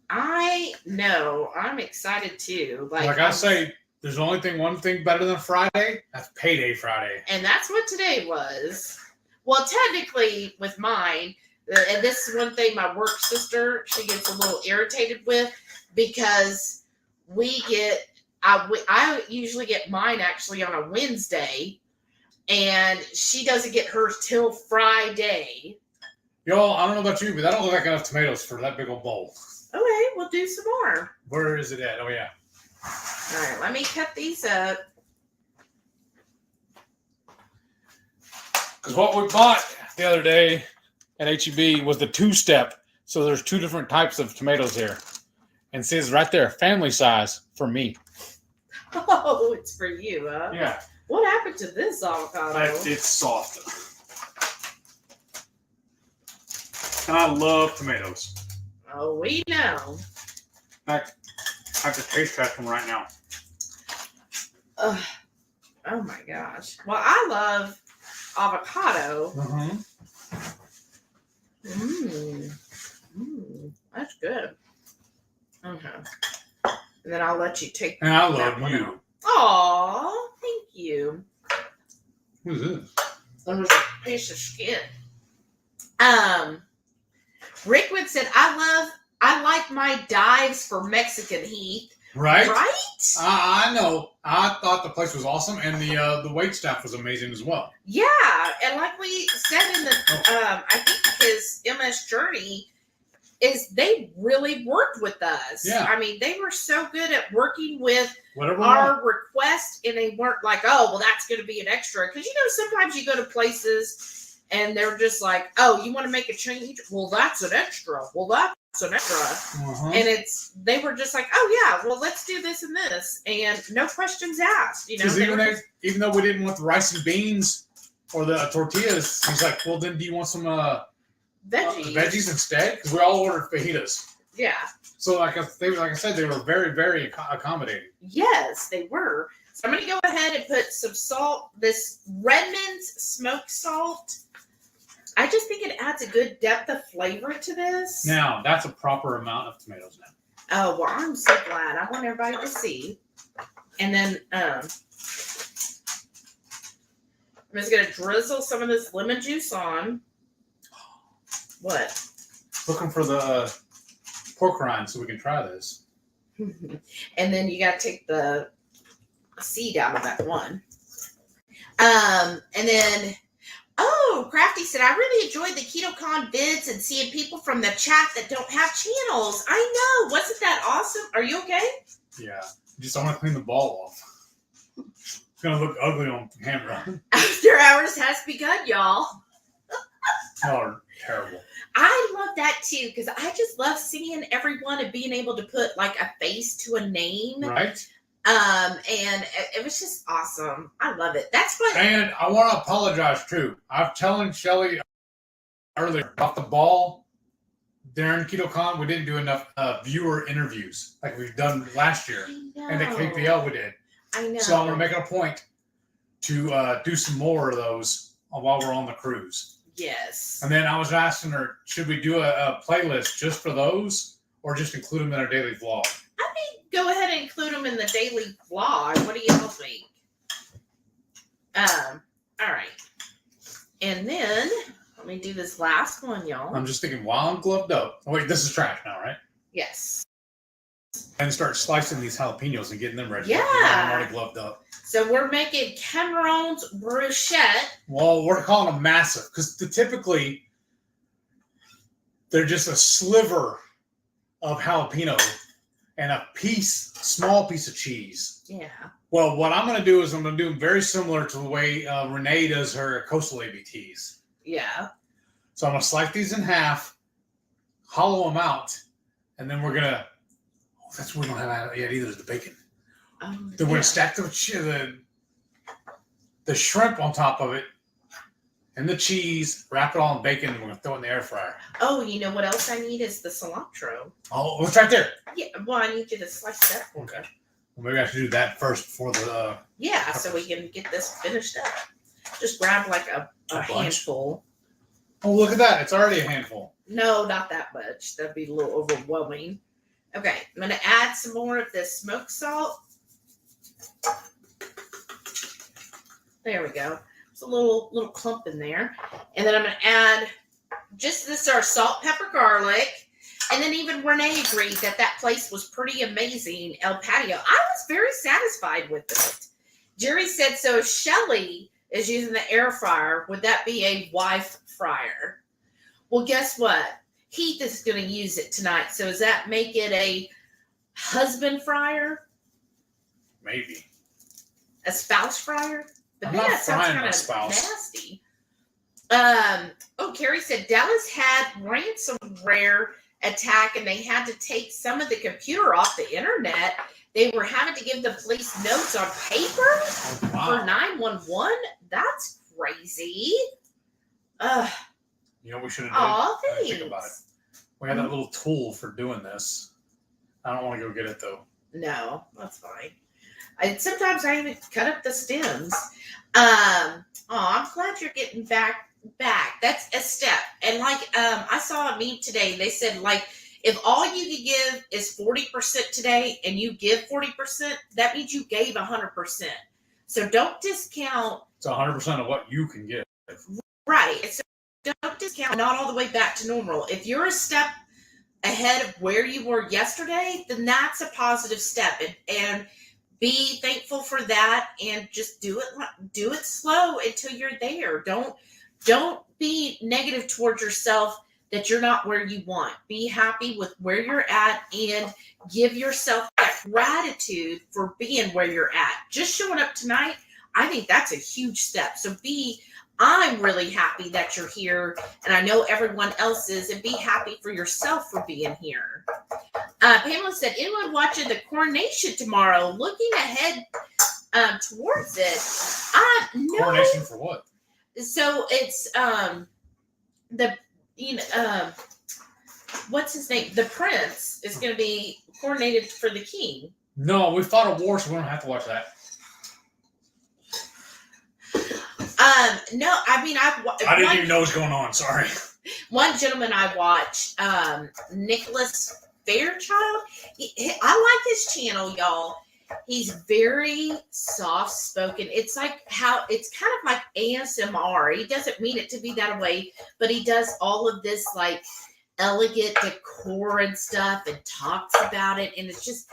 I know. I'm excited too. Like I say, there's only one thing better than Friday. That's payday Friday. And that's what today was. Well, technically, with mine, and this is one thing my work sister, she gets a little irritated with, because I usually get mine actually on a Wednesday, and she doesn't get hers till Friday. Y'all, I don't know about you, but I don't look like enough tomatoes for that big old bowl. Okay, we'll do some more. Where is it at? Oh, yeah. All right, let me cut these up. Because what we bought the other day at HEB was the 2-step. So there's 2 different types of tomatoes here. And it says right there, family size for me. Oh, it's for you, huh? Yeah. What happened to this avocado? It's soft. And I love tomatoes. Oh, we know. I have to taste test them right now. Oh my gosh. Well, I love avocado. That's good. Okay. And then I'll let you take. And I love you. Aw, thank you. Who's this? There's a piece of skin. Rickwood said, I like my dives for Mexican Heath. Right? Right? I know. I thought the place was awesome, and the wait staff was amazing as well. Yeah, and like we said in the, I think his MS journey, is they really worked with us. Yeah. I mean, they were so good at working with Whatever our request, and they weren't like, oh, well, that's going to be an extra. Because, sometimes you go to places, and they're just like, oh, you want to make a change? Well, that's an extra. Well, that's an extra. And they were just like, oh, yeah, well, let's do this and this. And no questions asked. Because even though we didn't want the rice and beans or the tortillas, he's like, well, then do you want some veggies instead? Because we all ordered fajitas. Yeah. So like I said, they were very, very accommodating. Yes, they were. So I'm going to go ahead and put some salt, this Redmond's smoked salt. I just think it adds a good depth of flavor to this. Now, that's a proper amount of tomatoes now. Oh, well, I'm so glad. I want everybody to see. And then I'm just going to drizzle some of this lemon juice on. What? Looking for the pork rind so we can try this. And then you got to take the seed out of that one. And then... Oh, Crafty said, I really enjoyed the KetoCon vids and seeing people from the chat that don't have channels. I know. Wasn't that awesome? Are you okay? Yeah. Just I want to clean the ball off. It's going to look ugly on camera. After hours has begun, y'all. Y'all are terrible. I love that, too, because I just love seeing everyone and being able to put, like, a face to a name. Right? And it was just awesome. I love it. That's what. And I want to apologize too. I'm telling Shelly earlier about the ball during KetoCon. We didn't do enough viewer interviews like we've done last year, and at KPL we did. I know. So I'm gonna make it a point to do some more of those while we're on the cruise. Yes. And then I was asking her, should we do a playlist just for those, or just include them in our daily vlog? I mean, go ahead and include them in the daily vlog. What do y'all think? All right. And then, let me do this last one, y'all. I'm just thinking, while I'm gloved up. Oh, wait, this is trash now, right? Yes. And start slicing these jalapenos and getting them ready. Yeah. I'm already gloved up. So we're making Camarones Brochette. Well, we're calling them massive because typically they're just a sliver of jalapeno and a small piece of cheese. Yeah. Well, what I'm going to do is I'm going to do them very similar to the way Renee does her coastal ABTs. Yeah. So I'm going to slice these in half, hollow them out, and then we're going to, that's what we don't have yet either, is the bacon. Then we're going to stack the shrimp on top of it, and the cheese, wrap it all in bacon, and we're going to throw it in the air fryer. Oh, you know what else I need is the cilantro. Oh, it's right there. Yeah, well, I need you to slice that for me. Okay. Well, maybe I should do that first before the... Yeah, so we can get this finished up. Just grab like a handful. Oh, look at that. It's already a handful. No, not that much. That'd be a little overwhelming. Okay, I'm going to add some more of this smoked salt. There we go. It's a little clump in there. And then I'm going to add just this our salt, pepper, garlic. And then even Renee agreed that place was pretty amazing, El Patio. I was very satisfied with it. Jerry said, so if Shelly is using the air fryer, would that be a wife fryer? Well, guess what? Heath is going to use it tonight. So does that make it a husband fryer? Maybe. A spouse fryer? But I'm then not that sounds frying kind my of spouse. nasty. Carrie said Dallas had ransomware attack and they had to take some of the computer off the internet. They were having to give the police notes on paper for 911. That's crazy. You know what we should have done? Thanks. Think about it. We had that little tool for doing this. I don't want to go get it though. No, that's fine. Sometimes I even cut up the stems. I'm glad you're getting back. That's a step. And like I saw a meme today. They said like if all you can give is 40% today and you give 40%, that means you gave 100%. So don't discount. It's 100% of what you can give. Right. So don't discount not all the way back to normal. If you're a step ahead of where you were yesterday, then that's a positive step. And be thankful for that and just do it slow until you're there. Don't be negative towards yourself that you're not where you want. Be happy with where you're at and give yourself that gratitude for being where you're at. Just showing up tonight, I think that's a huge step. So I'm really happy that you're here, and I know everyone else is, and be happy for yourself for being here. Pamela said, anyone watching the coronation tomorrow, looking ahead towards it? No. Coronation for what? So it's what's his name? The prince is going to be coronated for the king. No, we fought a war, so we don't have to watch that. No, I mean, I didn't even know what's going on. Sorry. One gentleman I watch, Nicholas Fairchild. I like his channel, y'all. He's very soft spoken. It's kind of like ASMR. He doesn't mean it to be that way, but he does all of this like elegant decor and stuff and talks about it. And it's just,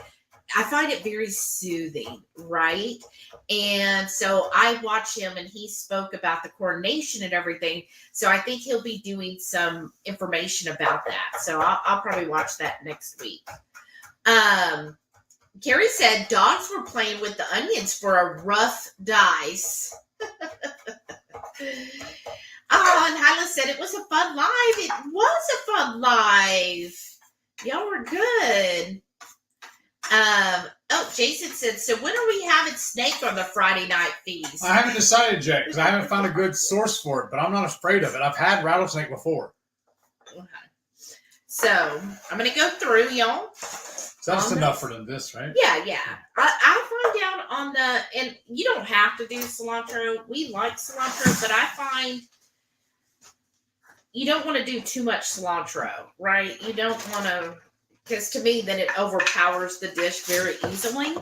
I find it very soothing, right? And so I watch him and he spoke about the coronation and everything. So I think he'll be doing some information about that. So I'll probably watch that next week. Carrie said dogs were playing with the onions for a rough dice. And Hyla said it was a fun live. It was a fun live. Y'all were good. Jason said, so when are we having snake on the Friday night feast? I haven't decided yet because I haven't found a good source for it, but I'm not afraid of it. I've had rattlesnake before. Okay. So I'm going to go through, y'all. So that's enough for this, right? Yeah. I find out on and you don't have to do cilantro. We like cilantro, but I find you don't want to do too much cilantro, right? You don't want to, because to me, then it overpowers the dish very easily.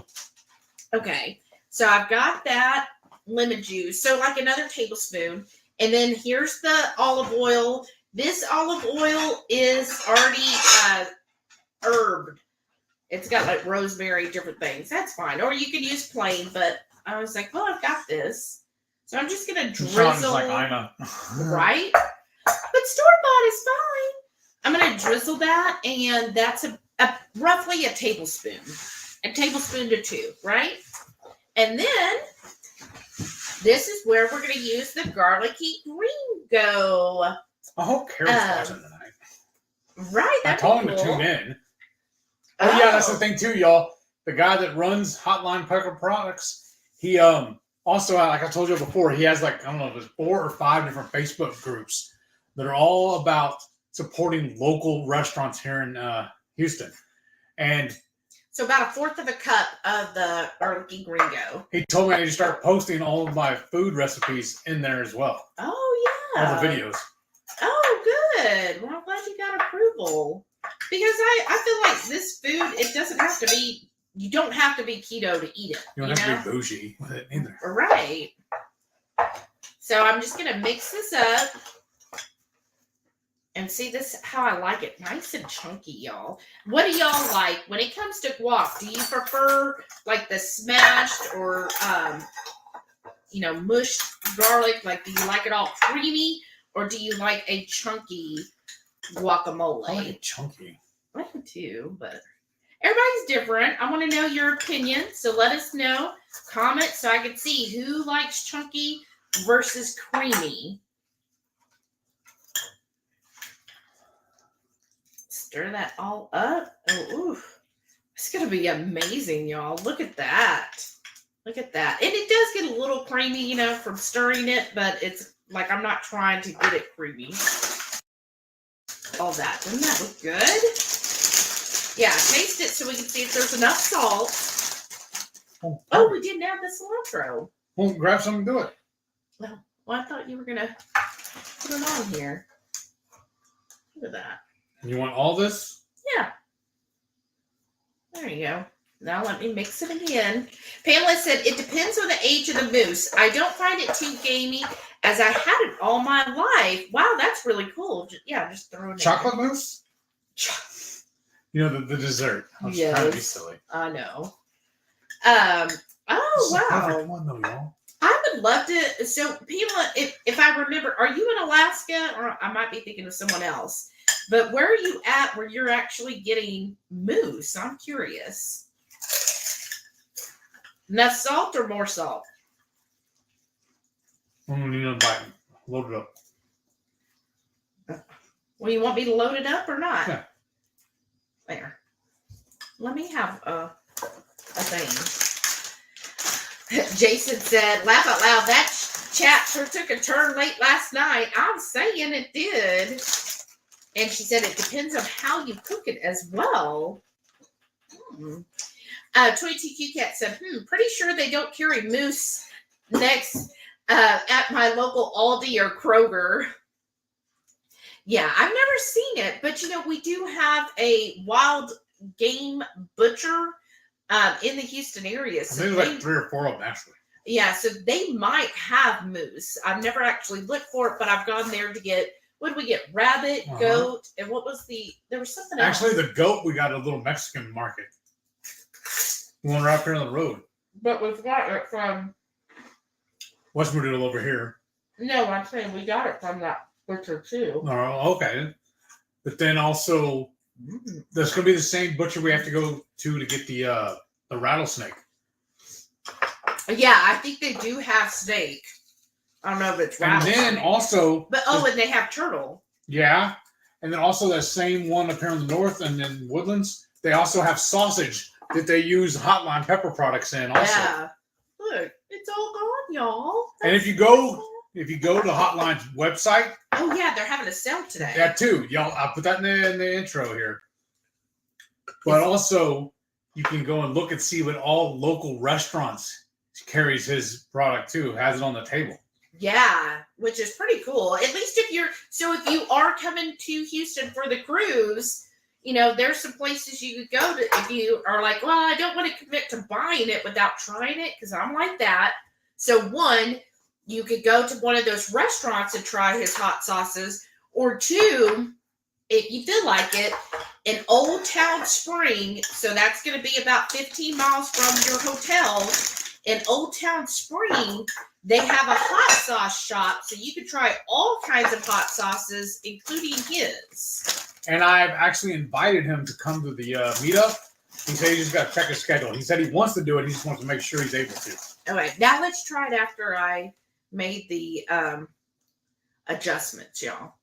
Okay, so I've got that lemon juice. So like another tablespoon. And then here's the olive oil. This olive oil is already herbed. It's got like rosemary, different things. That's fine. Or you could use plain, but I was like, well, I've got this. So I'm just going to drizzle. Like Ina. Right? But store-bought is fine. I'm going to drizzle that, and that's roughly a tablespoon. A tablespoon to 2, right? And then this is where we're going to use the Garlicky Greengo. I hope Karen's watching tonight. Right, I told him to tune in. Oh, yeah, that's the thing too, y'all. The guy that runs Hotline Pepper Products, he also, like I told you before, he has like, I don't know, there's 4 or 5 different Facebook groups that are all about supporting local restaurants here in Houston. And so about 1/4 of a cup of the Garlicky Greengo. He told me I need to start posting all of my food recipes in there as well. Oh, yeah. All the videos. Oh, good. Well, I'm glad you got approval. Because I feel like this food, it doesn't have to be, you don't have to be keto to eat it. You don't have to be bougie with it either. Right. So I'm just going to mix this up. And see this, how I like it. Nice and chunky, y'all. What do y'all like when it comes to guac? Do you prefer like the smashed or, mushed garlic? Like, do you like it all creamy? Or do you like a chunky guacamole? I like it chunky. I do too, but everybody's different. I want to know your opinion. So let us know. Comment so I can see who likes chunky versus creamy. Stir that all up. Oh, ooh. It's going to be amazing, y'all. Look at that. Look at that. And it does get a little creamy, from stirring it, but it's like I'm not trying to get it creamy. All that. Doesn't that look good? Yeah, taste it so we can see if there's enough salt. Oh, we didn't add the cilantro. Well, grab some and do it. Well, I thought you were going to put it on here. Look at that. You want all this? Yeah. There you go. Now let me mix it again. Pamela said, it depends on the age of the mousse. I don't find it too gamey as I had it all my life. Wow, that's really cool. Just throw it Chocolate in. mousse? The dessert. I'm just trying to be silly. I know. This is wow. the perfect one though, y'all. I would love to. So, Pamela, if I remember, are you in Alaska? Or I might be thinking of someone else. But where are you at where you're actually getting mousse? I'm curious. Enough salt or more salt? I'm going to need a bite. Load it up. Well, you want me to load it up or not? Yeah. There. Let me have a thing. Jason said, laugh out loud, that chat sure took a turn late last night. I'm saying it did. And she said it depends on how you cook it as well. 22Q Cat said, pretty sure they don't carry mousse next at my local Aldi or Kroger. Yeah, I've never seen it, but we do have a wild game butcher in the Houston area. So I think there's like 3 or 4 of them actually. Yeah, so they might have mousse. I've never actually looked for it, but I've gone there to get, what did we get? Rabbit, goat, and what was there was something else. Actually, the goat, we got a little Mexican market. One right up here on the road. But we've got it from... Westmoreland over here. No, I'm saying we got it from that butcher too. Oh, okay. But then also, there's going to be the same butcher we have to go to get the rattlesnake. Yeah, I think they do have snake. I don't know if it's rattlesnake. And then also... But, and they have turtle. Yeah. And then also that same one up here in the north and in Woodlands, they also have sausage that they use Hotline Pepper products in also. Yeah. Look, it's all gone, y'all. And if you go to Hotline's website... Oh, yeah, they're having a sale today. That too. Y'all, I'll put that in the intro here. But also, you can go and look and see what all local restaurants carries his product too, has it on the table. Yeah, which is pretty cool. At least if you are coming to Houston for the cruise, there's some places you could go to if you are like, well, I don't want to commit to buying it without trying it, because I'm like that. So one, you could go to one of those restaurants and try his hot sauces, or two, if you feel like it, in Old Town Spring, so that's going to be about 15 miles from your hotel. In Old Town Spring, they have a hot sauce shop, so you can try all kinds of hot sauces, including his. And I've actually invited him to come to the meetup. He said he just got to check his schedule. He said he wants to do it. He just wants to make sure he's able to. All right, now let's try it after I made the adjustments, y'all.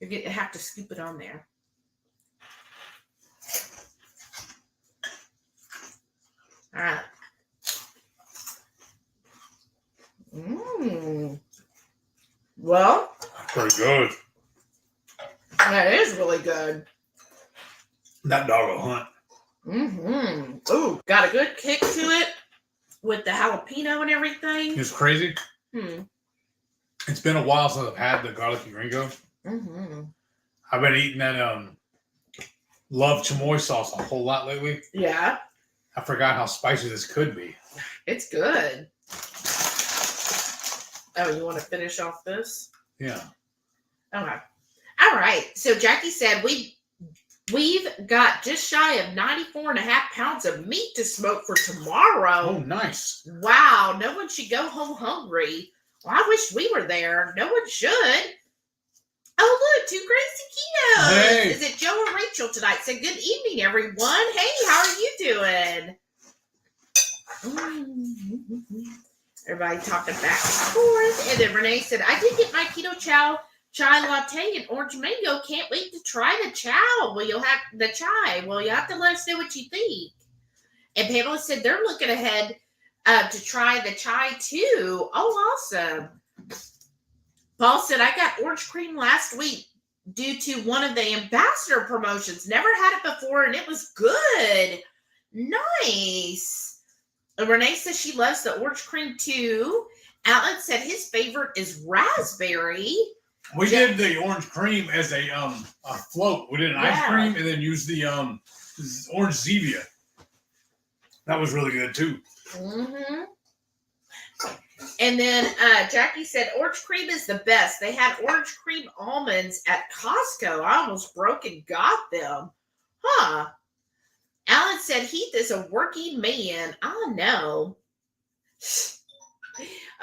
You're going to have to scoop it on there. All right. Well, pretty good. That is really good. That dog will hunt. Ooh, got a good kick to it with the jalapeno and everything. It's crazy. It's been a while since I've had the garlicky gringo. I've been eating that love chamoy sauce a whole lot lately. Yeah. I forgot how spicy this could be. It's good. Oh, you want to finish off this? Yeah. Okay. All right. So Jackie said we've got just shy of 94.5 pounds of meat to smoke for tomorrow. Oh, nice. Wow. No one should go home hungry. Well, I wish we were there. No one should. Oh, look, 2 crazy ketos. Hey. Is it Joe and Rachel tonight? So good evening, everyone. Hey, how are you doing? Everybody talking back and forth. And then Renee said, I did get my Ketochow chai latte and orange mango. Can't wait to try the chow. Well, you'll have to let us know what you think. And Pamela said they're looking ahead to try the chai too. Oh, awesome. Paul said, I got orange cream last week due to one of the ambassador promotions. Never had it before, and it was good. Nice. And Renee says she loves the orange cream too. Alan said his favorite is raspberry. We did the orange cream as a float. We did an ice cream and then used the orange Zevia. That was really good too. And then Jackie said orange cream is the best. They had orange cream almonds at Costco. I almost broke and got them. Huh. Alan said Heath is a working man. I know.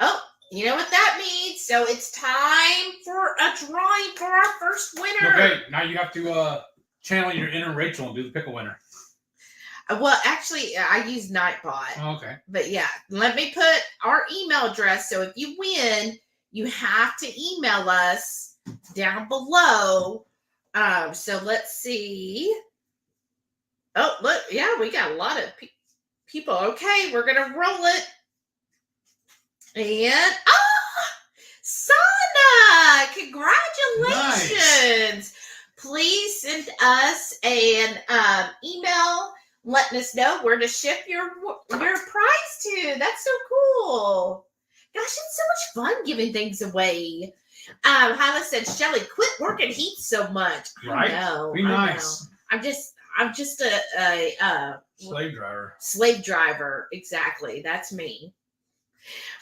Oh, you know what that means. So it's time for a drawing for our first winner. Okay, now you have to channel your inner Rachel and do the pickle winner. Well, actually, I use Nightbot. Oh, okay. But yeah, let me put our email address. So if you win, you have to email us down below. So let's see. Oh, look. Yeah, we got a lot of people. Okay, we're going to roll it. And, Sana! Congratulations! Nice. Please send us an email letting us know where to ship your prize to. That's so cool. Gosh, it's so much fun giving things away. Hyla said, Shelly, quit working Heath so much. Right? I know. Be nice. I'm just a slave driver. Slave driver. Exactly. That's me.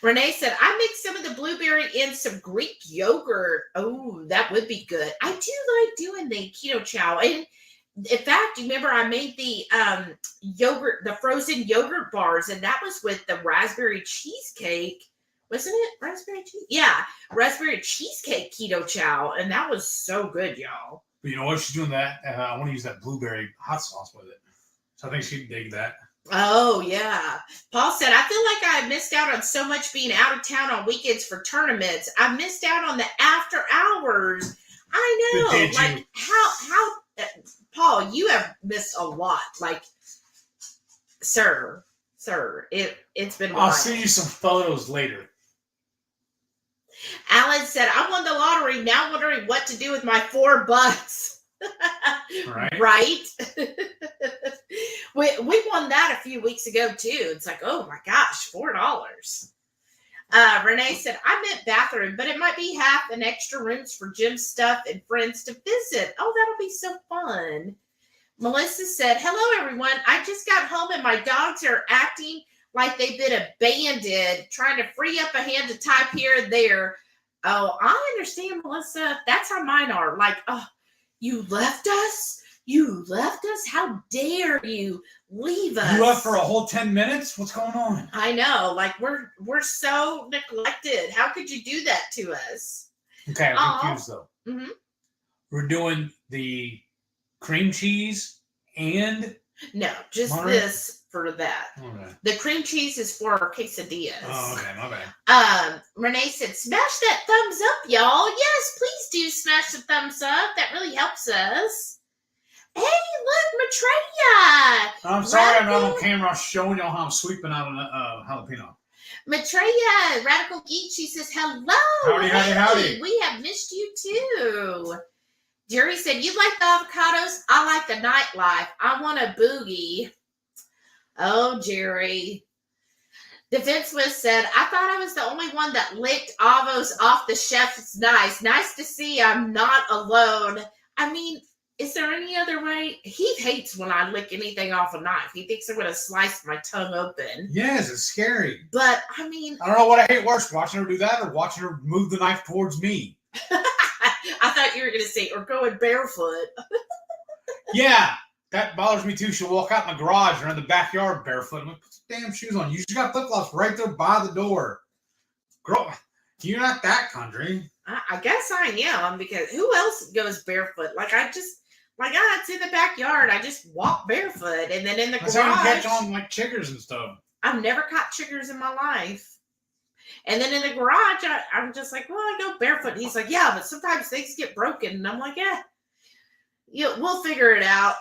Renee said, I mixed some of the blueberry in some Greek yogurt. Oh, that would be good. I do like doing the keto chow. And in fact, you remember I made the yogurt, the frozen yogurt bars, and that was with the raspberry cheesecake. Wasn't it? Raspberry cheese? Yeah. Raspberry cheesecake keto chow. And that was so good, y'all. But you know what? She's doing that. I want to use that blueberry hot sauce with it. So I think she'd dig that. Oh, yeah. Paul said, I feel like I missed out on so much being out of town on weekends for tournaments. I missed out on the after hours. I know. Like, how, Paul, you have missed a lot. Like, sir, it's been wild. I'll send you some photos later. Alan said, I won the lottery. Now wondering what to do with my $4. Right? We won that a few weeks ago too. It's like, oh my gosh, $4. Renee said, I meant bathroom, but it might be half and extra rooms for gym stuff and friends to visit. Oh, that'll be so fun. Melissa said, hello, everyone. I just got home and my dogs are acting like they've been abandoned, trying to free up a hand to type here and there. Oh, I understand, Melissa. That's how mine are. Like, oh, you left us? You left us? How dare you leave us? You left for a whole 10 minutes? What's going on? I know. Like, we're so neglected. How could you do that to us? Okay, I'm confused, though. Mm-hmm. We're doing the cream cheese and... No, just this for that. Okay. The cream cheese is for our quesadillas. Oh, okay, my bad. Renee said, smash that thumbs up, y'all. Yes, please do smash the thumbs up. That really helps us. Hey, look, Maitreya. I'm sorry I'm not on camera showing y'all how I'm sweeping out a jalapeno. Maitreya, Radical Geek, she says, hello. Howdy, howdy, howdy. We have missed you too. Jerry said, you like the avocados? I like the nightlife. I want a boogie. Oh, Jerry. Defenseless said, I thought I was the only one that licked avos off the chef. It's nice. Nice to see I'm not alone. I mean, is there any other way? He hates when I lick anything off a knife. He thinks I'm going to slice my tongue open. Yes, it's scary. But, I mean... I don't know what I hate worse, watching her do that or watching her move the knife towards me. I thought you were going to say, or going barefoot. Yeah, that bothers me too. She'll walk out in the garage or in the backyard barefoot. I'm like, put some damn shoes on. You just got flip-flops right there by the door. Girl, you're not that country. I guess I am, because who else goes barefoot? It's in the backyard. I just walk barefoot. And then in the garage. I catch on like chiggers and stuff. I've never caught chiggers in my life. And then in the garage, I'm just like, well, I go barefoot. And he's like, yeah, but sometimes things get broken. And I'm like, yeah, we'll figure it out.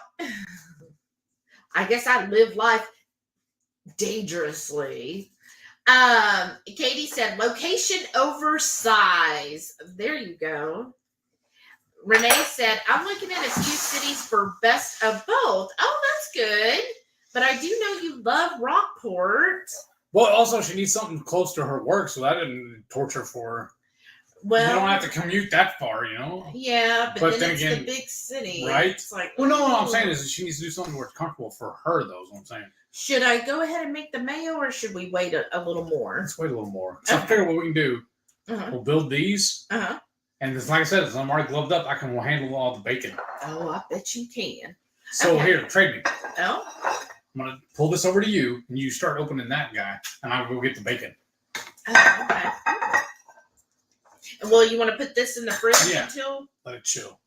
I guess I live life dangerously. Katie said, location over size. There you go. Renee said, I'm looking at a few cities for best of both. Oh, that's good. But I do know you love Rockport. Well, also, she needs something close to her work, so that didn't torture for her. Well, you don't have to commute that far, you know? Yeah, but then it's again, the big city. Right? It's like, well, no, what I'm saying is she needs to do something where it's comfortable for her, though, is what I'm saying. Should I go ahead and make the mayo, or should we wait a little more? Let's wait a little more. So I figure what we can do, we'll build these, and it's, like I said, since I'm already gloved up, I can handle all the bacon. Oh, I bet you can. So here, trade me. Oh? I'm going to pull this over to you, and you start opening that guy, and I'll go get the bacon. Oh, okay. Well, you want to put this in the fridge until? Let it chill.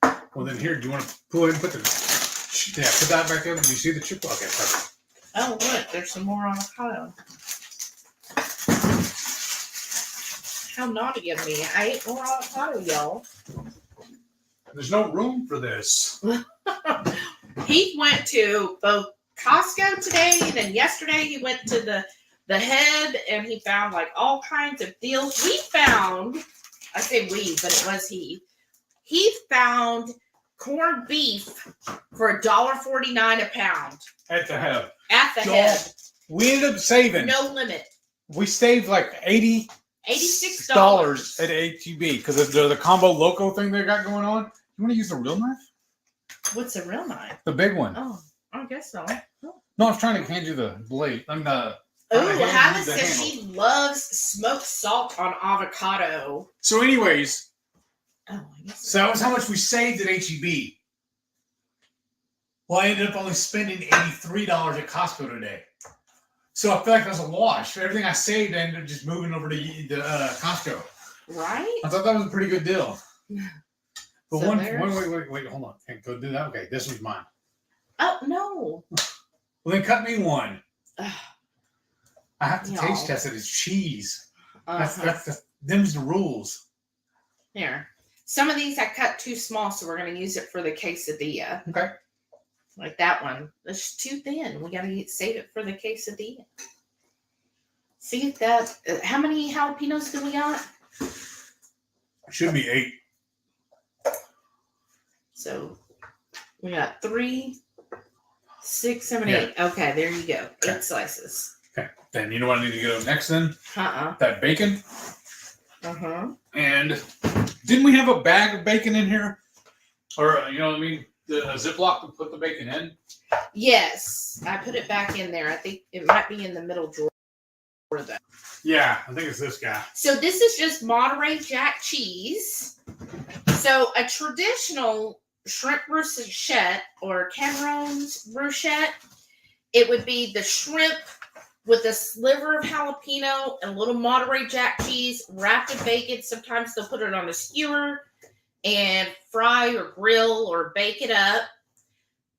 Well, then here, do you want to pull in and put the... Yeah, put that back in. Do you see the chip? Okay, perfect. Oh, look, there's some more avocado. How naughty of me. I ate more avocado, y'all. There's no room for this. He went to both Costco today, and then yesterday he went to the head, and he found like all kinds of deals. We found, I say we, but it was he found corned beef for $1.49 a pound. At the head. At the head. We ended up saving. No limit. We saved like $86 at HEB because of the combo loco thing they got going on. You want to use a real knife? What's a real knife? The big one. Oh, I guess so. No, I was trying to hand you the blade. I'm the. Oh, Hannah says she loves smoked salt on avocado. So, anyways. Oh, I guess so that was how much we saved at HEB. Well, I ended up only spending $83 at Costco today. So I feel like that was a wash. Everything I saved, I ended up just moving over to Costco. Right? I thought that was a pretty good deal. But so wait, hold on. Can't go do that. Okay, this was mine. Oh, no. Well, then cut me one. I have to taste test it. It's cheese. Them's the rules. Here. Some of these I cut too small, so we're going to use it for the quesadilla. Okay. Like that one. It's too thin. We got to save it for the quesadilla. See that? How many jalapenos do we got? Should be 8. So we got 3, 6, 7, 8. Okay, there you go. 8 slices. Okay. Then you know what I need to get next then? That bacon. And didn't we have a bag of bacon in here? Or, you know what I mean? A Ziploc to put the bacon in? Yes. I put it back in there. I think it might be in the middle drawer though. Yeah, I think it's this guy. So this is just Monterey Jack cheese. So a traditional shrimp brochette or Camarones Brochette, it would be the shrimp with a sliver of jalapeno and a little Monterey Jack cheese wrapped in bacon. Sometimes they'll put it on a skewer and fry or grill or bake it up.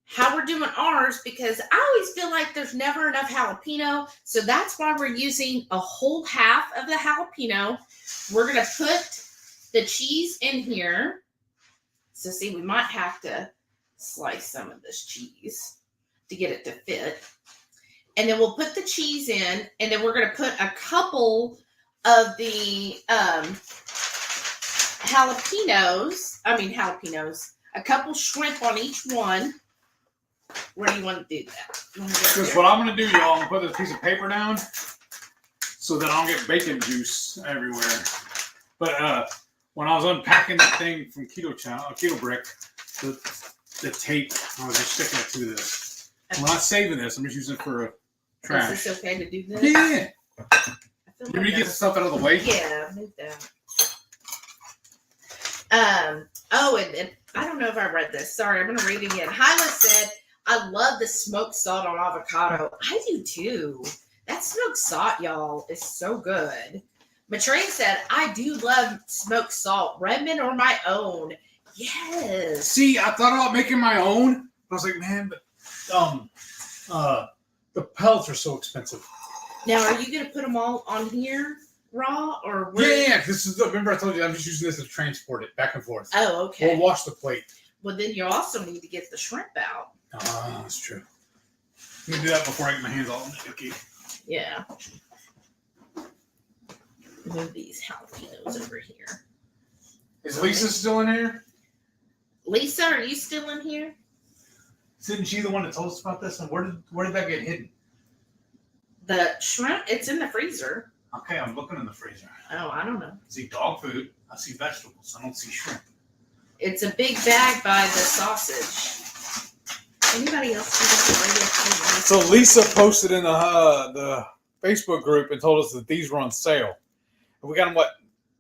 How we're doing ours, because I always feel like there's never enough jalapeno. So that's why we're using a whole half of the jalapeno. We're going to put the cheese in here. So see, we might have to slice some of this cheese to get it to fit. And then we'll put the cheese in, and then we're going to put a couple of the jalapenos, a couple shrimp on each one. Where do you want to do that? Because what I'm going to do, y'all, I'm going to put this piece of paper down so that I don't get bacon juice everywhere. But when I was unpacking that thing from Keto Brick, the tape, I was just sticking it to this. I'm not saving this. I'm just using it for trash. Is this okay to do this? Yeah. You want me to get the stuff out of the way? Yeah, move that. And I don't know if I read this. Sorry, I'm going to read it again. Hyla said, I love the smoked salt on avocado. I do too. That smoked salt, y'all, is so good. Maitreya said, I do love smoked salt, Redmond or my own. Yes. See, I thought about making my own. I was like, man, but the pellets are so expensive. Now, are you going to put them all on here raw or? Yeah. Remember I told you I'm just using this to transport it back and forth. Oh, okay. We'll wash the plate. Well, then you also need to get the shrimp out. Oh, that's true. Let me do that before I get my hands all sticky. Yeah. Move these jalapenos over here. Is Lisa still in here? Lisa, are you still in here? Isn't she the one that told us about this? And where did that get hidden? The shrimp, it's in the freezer. Okay, I'm looking in the freezer. Oh, I don't know. I see dog food. I see vegetables. I don't see shrimp. It's a big bag by the sausage. Anybody else see that? So Lisa posted in the Facebook group and told us that these were on sale. And we got them,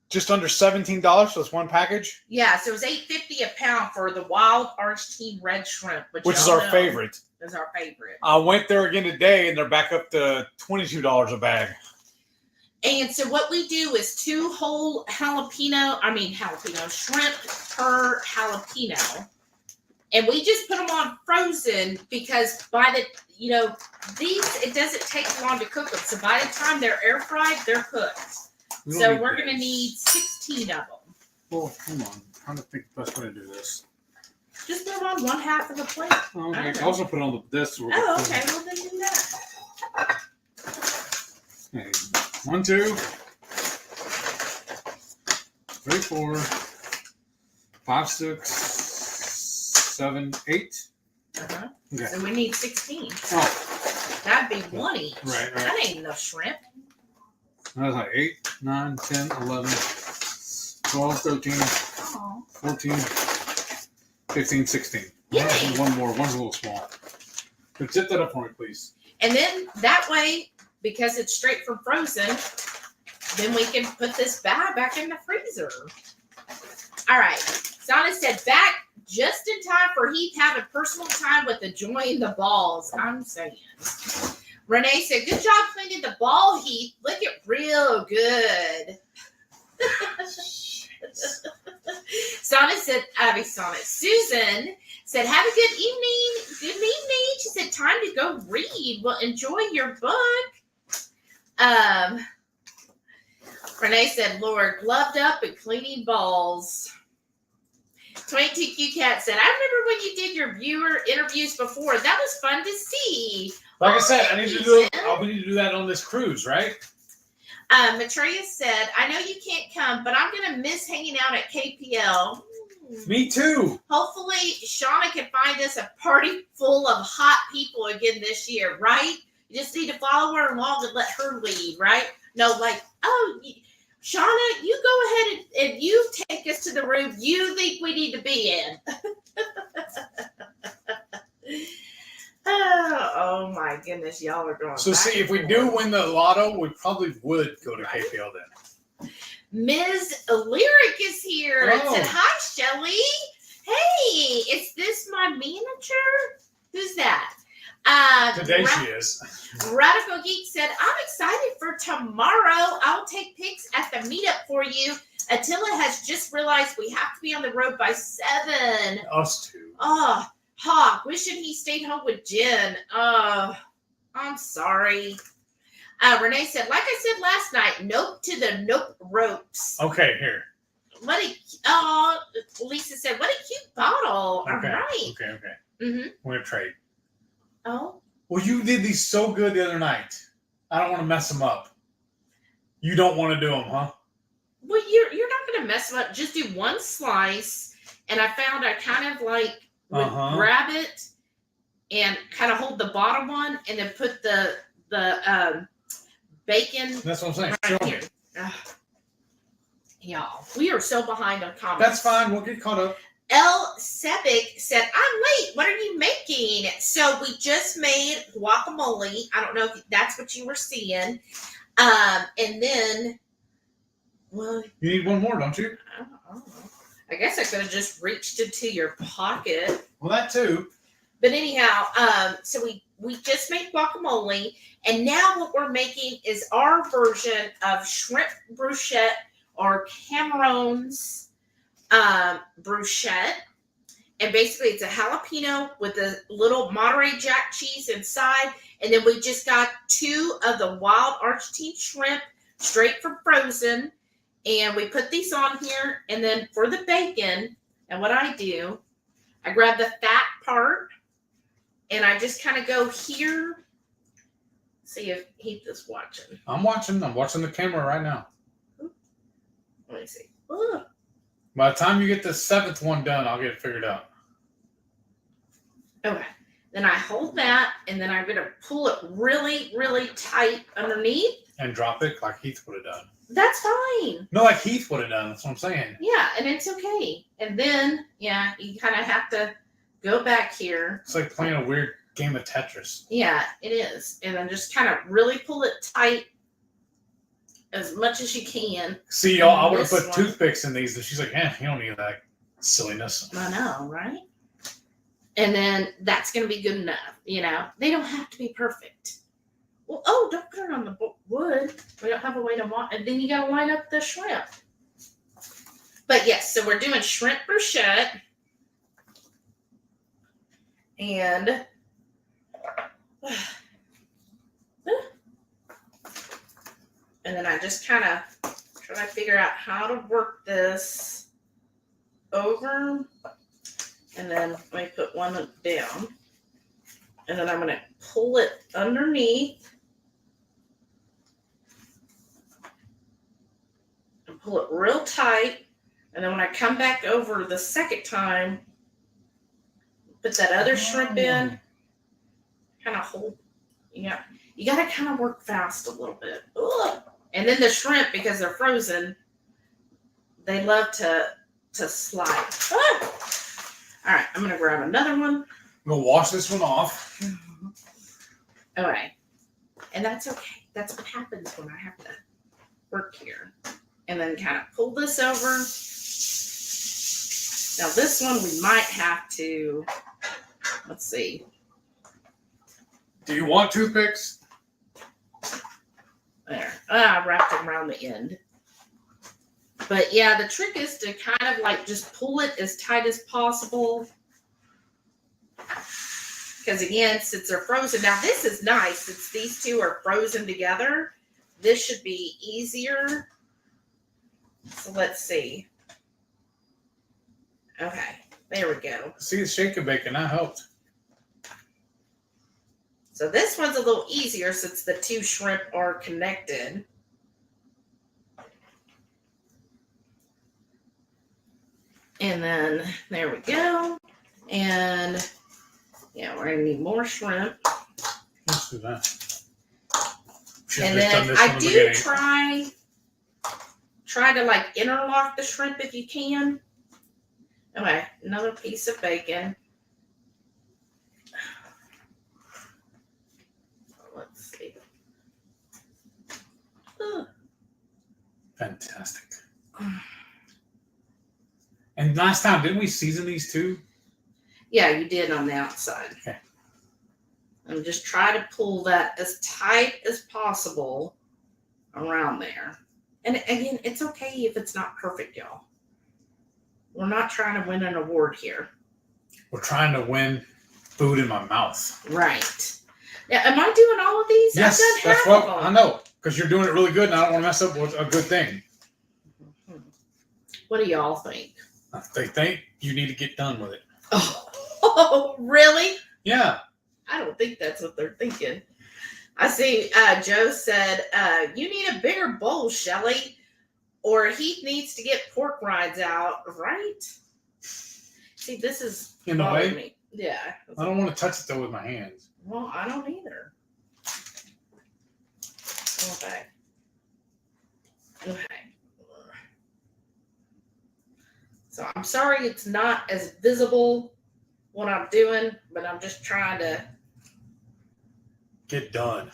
just under $17 for this one package? Yeah, so it was $8.50 a pound for the wild Argentine red shrimp, which is our favorite. Is our favorite. I went there again today, and they're back up to $22 a bag. And so what we do is 2 whole shrimp per jalapeno. And we just put them on frozen because these, it doesn't take long to cook them. So by the time they're air fried, they're cooked. So we're going to need 16 of them. Well, come on. I'm trying to think the best way to do this. Just put them on one half of the plate. Oh, okay. I also put it on this. Oh, okay. Well, then do that. Okay. 1, 2, 3, 4, 5, 6, 7, 8. Uh-huh. Okay. So we need 16. Oh. That'd be 1 each. Right. That ain't enough shrimp. That was like 8, 9, 10, 11, 12, 13, 14, 15, 16. Yay. One more. One's a little small. But zip that up for me, please. And then that way, because it's straight from frozen, then we can put this bag back in the freezer. All right. Sana said back just in time for Heath having personal time with enjoying the balls. I'm saying. Renee said, good job cleaning the ball, Heath. Look it real good. Susan said, have a good evening. Good evening. She said, time to go read. Well, enjoy your book. Renee said, Lord, gloved up and cleaning balls. 22Q Cat said, I remember when you did your viewer interviews before. That was fun to see. Like I said, I need to do that on this cruise, right? Maitreya said, I know you can't come, but I'm going to miss hanging out at KPL. Me too. Hopefully, Shauna can find us a party full of hot people again this year, right? You just need to follow her along and let her lead, right? No, like, oh, Shauna, you go ahead and you take us to the room you think we need to be in. Oh my goodness, y'all are going. So see, if we do win the lotto, we probably would go to KPL then. Ms. Lyric is here. Oh. It said, hi, Shelly. Hey, is this my manager? Who's that? Today she is. Radical Geek said, I'm excited for tomorrow. I'll take pics at the meetup for you. Attila has just realized we have to be on the road by 7. Us too. Oh, Hawk, wishing he stayed home with Jen. Oh, I'm sorry. Renee said, like I said last night, nope to the nope ropes. Okay, here. Lisa said, what a cute bottle. Okay. All right. Okay. Mm-hmm. We're gonna trade. Oh. Well, you did these so good the other night. I don't want to mess them up. You don't want to do them, huh? Well, you're not going to mess them up. Just do one slice. And I found I kind of like would grab it and kind of hold the bottom one and then put the bacon. That's what I'm saying. Right Show here. me. Y'all, we are so behind on comments. That's fine. We'll get caught up. El Sebic said, I'm late. What are you making? So we just made guacamole. I don't know if that's what you were seeing. And then, well, you need one more, don't you? I don't know. I guess I could have just reached into your pocket. Well, that too. But anyhow, so we just made guacamole. And now what we're making is our version of shrimp brochette or Camarones Brochette, and basically it's a jalapeno with a little Monterey Jack cheese inside, and then we just got 2 of the wild Argentine shrimp straight from frozen, and we put these on here. And then for the bacon, and what I do, I grab the fat part and I just kind of go here. See if Heath is watching. I'm watching the camera right now. Let me see. Ugh. By the time you get the 7th one done, I'll get it figured out. Okay. Then I hold that, and then I'm going to pull it really, really tight underneath. And drop it like Heath would have done. That's fine. No, like Heath would have done. That's what I'm saying. Yeah, and it's okay. And then, yeah, you kind of have to go back here. It's like playing a weird game of Tetris. Yeah, it is. And then just kind of really pull it tight as much as you can. See, y'all, I would have put toothpicks in these, and she's like, you don't need that silliness. I know, right? And then that's going to be good enough. You know, they don't have to be perfect. Well, don't put it on the wood. We don't have a way to want, and then you got to line up the shrimp. But yes, so we're doing shrimp brochette. And then I just kind of try to figure out how to work this over. And then let me put one down. And then I'm going to pull it underneath. And pull it real tight. And then when I come back over the second time, put that other shrimp in. Kind of hold. Yeah. You got to kind of work fast a little bit. Ugh. And then the shrimp, because they're frozen, they love to slide. Ah! All right, I'm going to grab another one. I'm going to wash this one off. All right. And that's okay. That's what happens when I have to work here. And then kind of pull this over. Now this one we might have to, let's see. Do you want toothpicks? There. I wrapped them around the end. But yeah, the trick is to kind of like just pull it as tight as possible. Because again, since they're frozen, now this is nice. Since these two are frozen together, this should be easier. So let's see. Okay, there we go. See, the shake and bacon, that helped. So this one's a little easier since the 2 shrimp are connected. And then there we go. And yeah, we're gonna need more shrimp. Let's do that. And then I do try to like interlock the shrimp if you can. Okay, another piece of bacon. Let's see. Fantastic. And last time, didn't we season these too? Yeah, you did on the outside. Okay. And just try to pull that as tight as possible around there. And again, it's okay if it's not perfect, y'all. We're not trying to win an award here. We're trying to win food in my mouth. Right. Now, am I doing all of these? Yes, I've done that's half of what them. I know. Because you're doing it really good, and I don't want to mess up with a good thing. What do y'all think? They think you need to get done with it. Oh, really? Yeah. I don't think that's what they're thinking. I see Joe said, you need a bigger bowl, Shelly, or Heath needs to get pork rinds out, right? See, this is in the way. Me. Yeah. I don't want to touch it though with my hands. Well, I don't either. Okay. So I'm sorry it's not as visible what I'm doing, but I'm just trying to get done.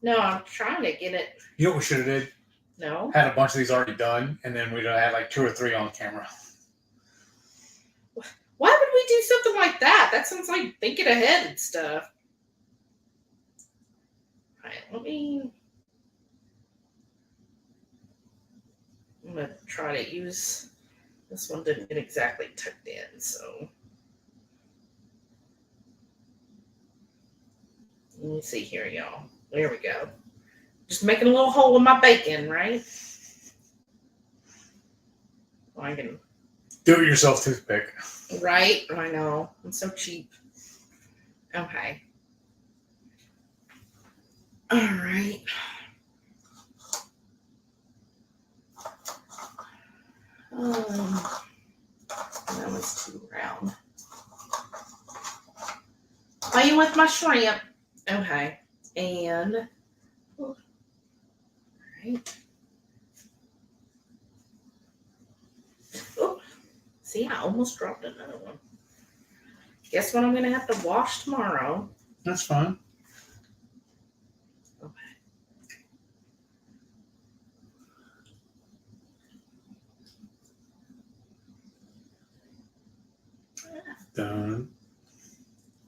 No, I'm trying to get it. You know what we should have did? No. Had a bunch of these already done, and then we'd have had like 2 or 3 on camera. Why would we do something like that? That sounds like thinking ahead and stuff. All right, I'm going to try to use, this one didn't get exactly tucked in, so. Let me see here, y'all. There we go. Just making a little hole in my bacon, right? Well, I can do it yourself toothpick. Right? I know. I'm so cheap. Okay. All right. That was too round. Playing with my shrimp. Okay. And all right. Oh, see, I almost dropped another one. Guess what I'm going to have to wash tomorrow? That's fine. Okay. Done.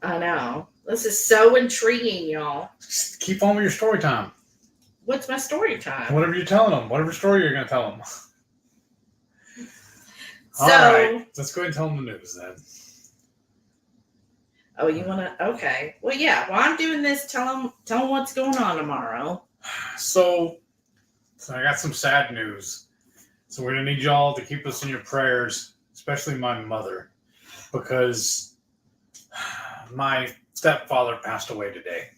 I know. This is so intriguing, y'all. Just keep on with your story time. What's my story time? Whatever you're telling them. Whatever story you're going to tell them. So, all right. Let's go ahead and tell them the news then. Oh, you want to? Okay. Well, yeah. While I'm doing this, tell them what's going on tomorrow. So I got some sad news. So we're going to need y'all to keep us in your prayers, especially my mother, because my stepfather passed away today.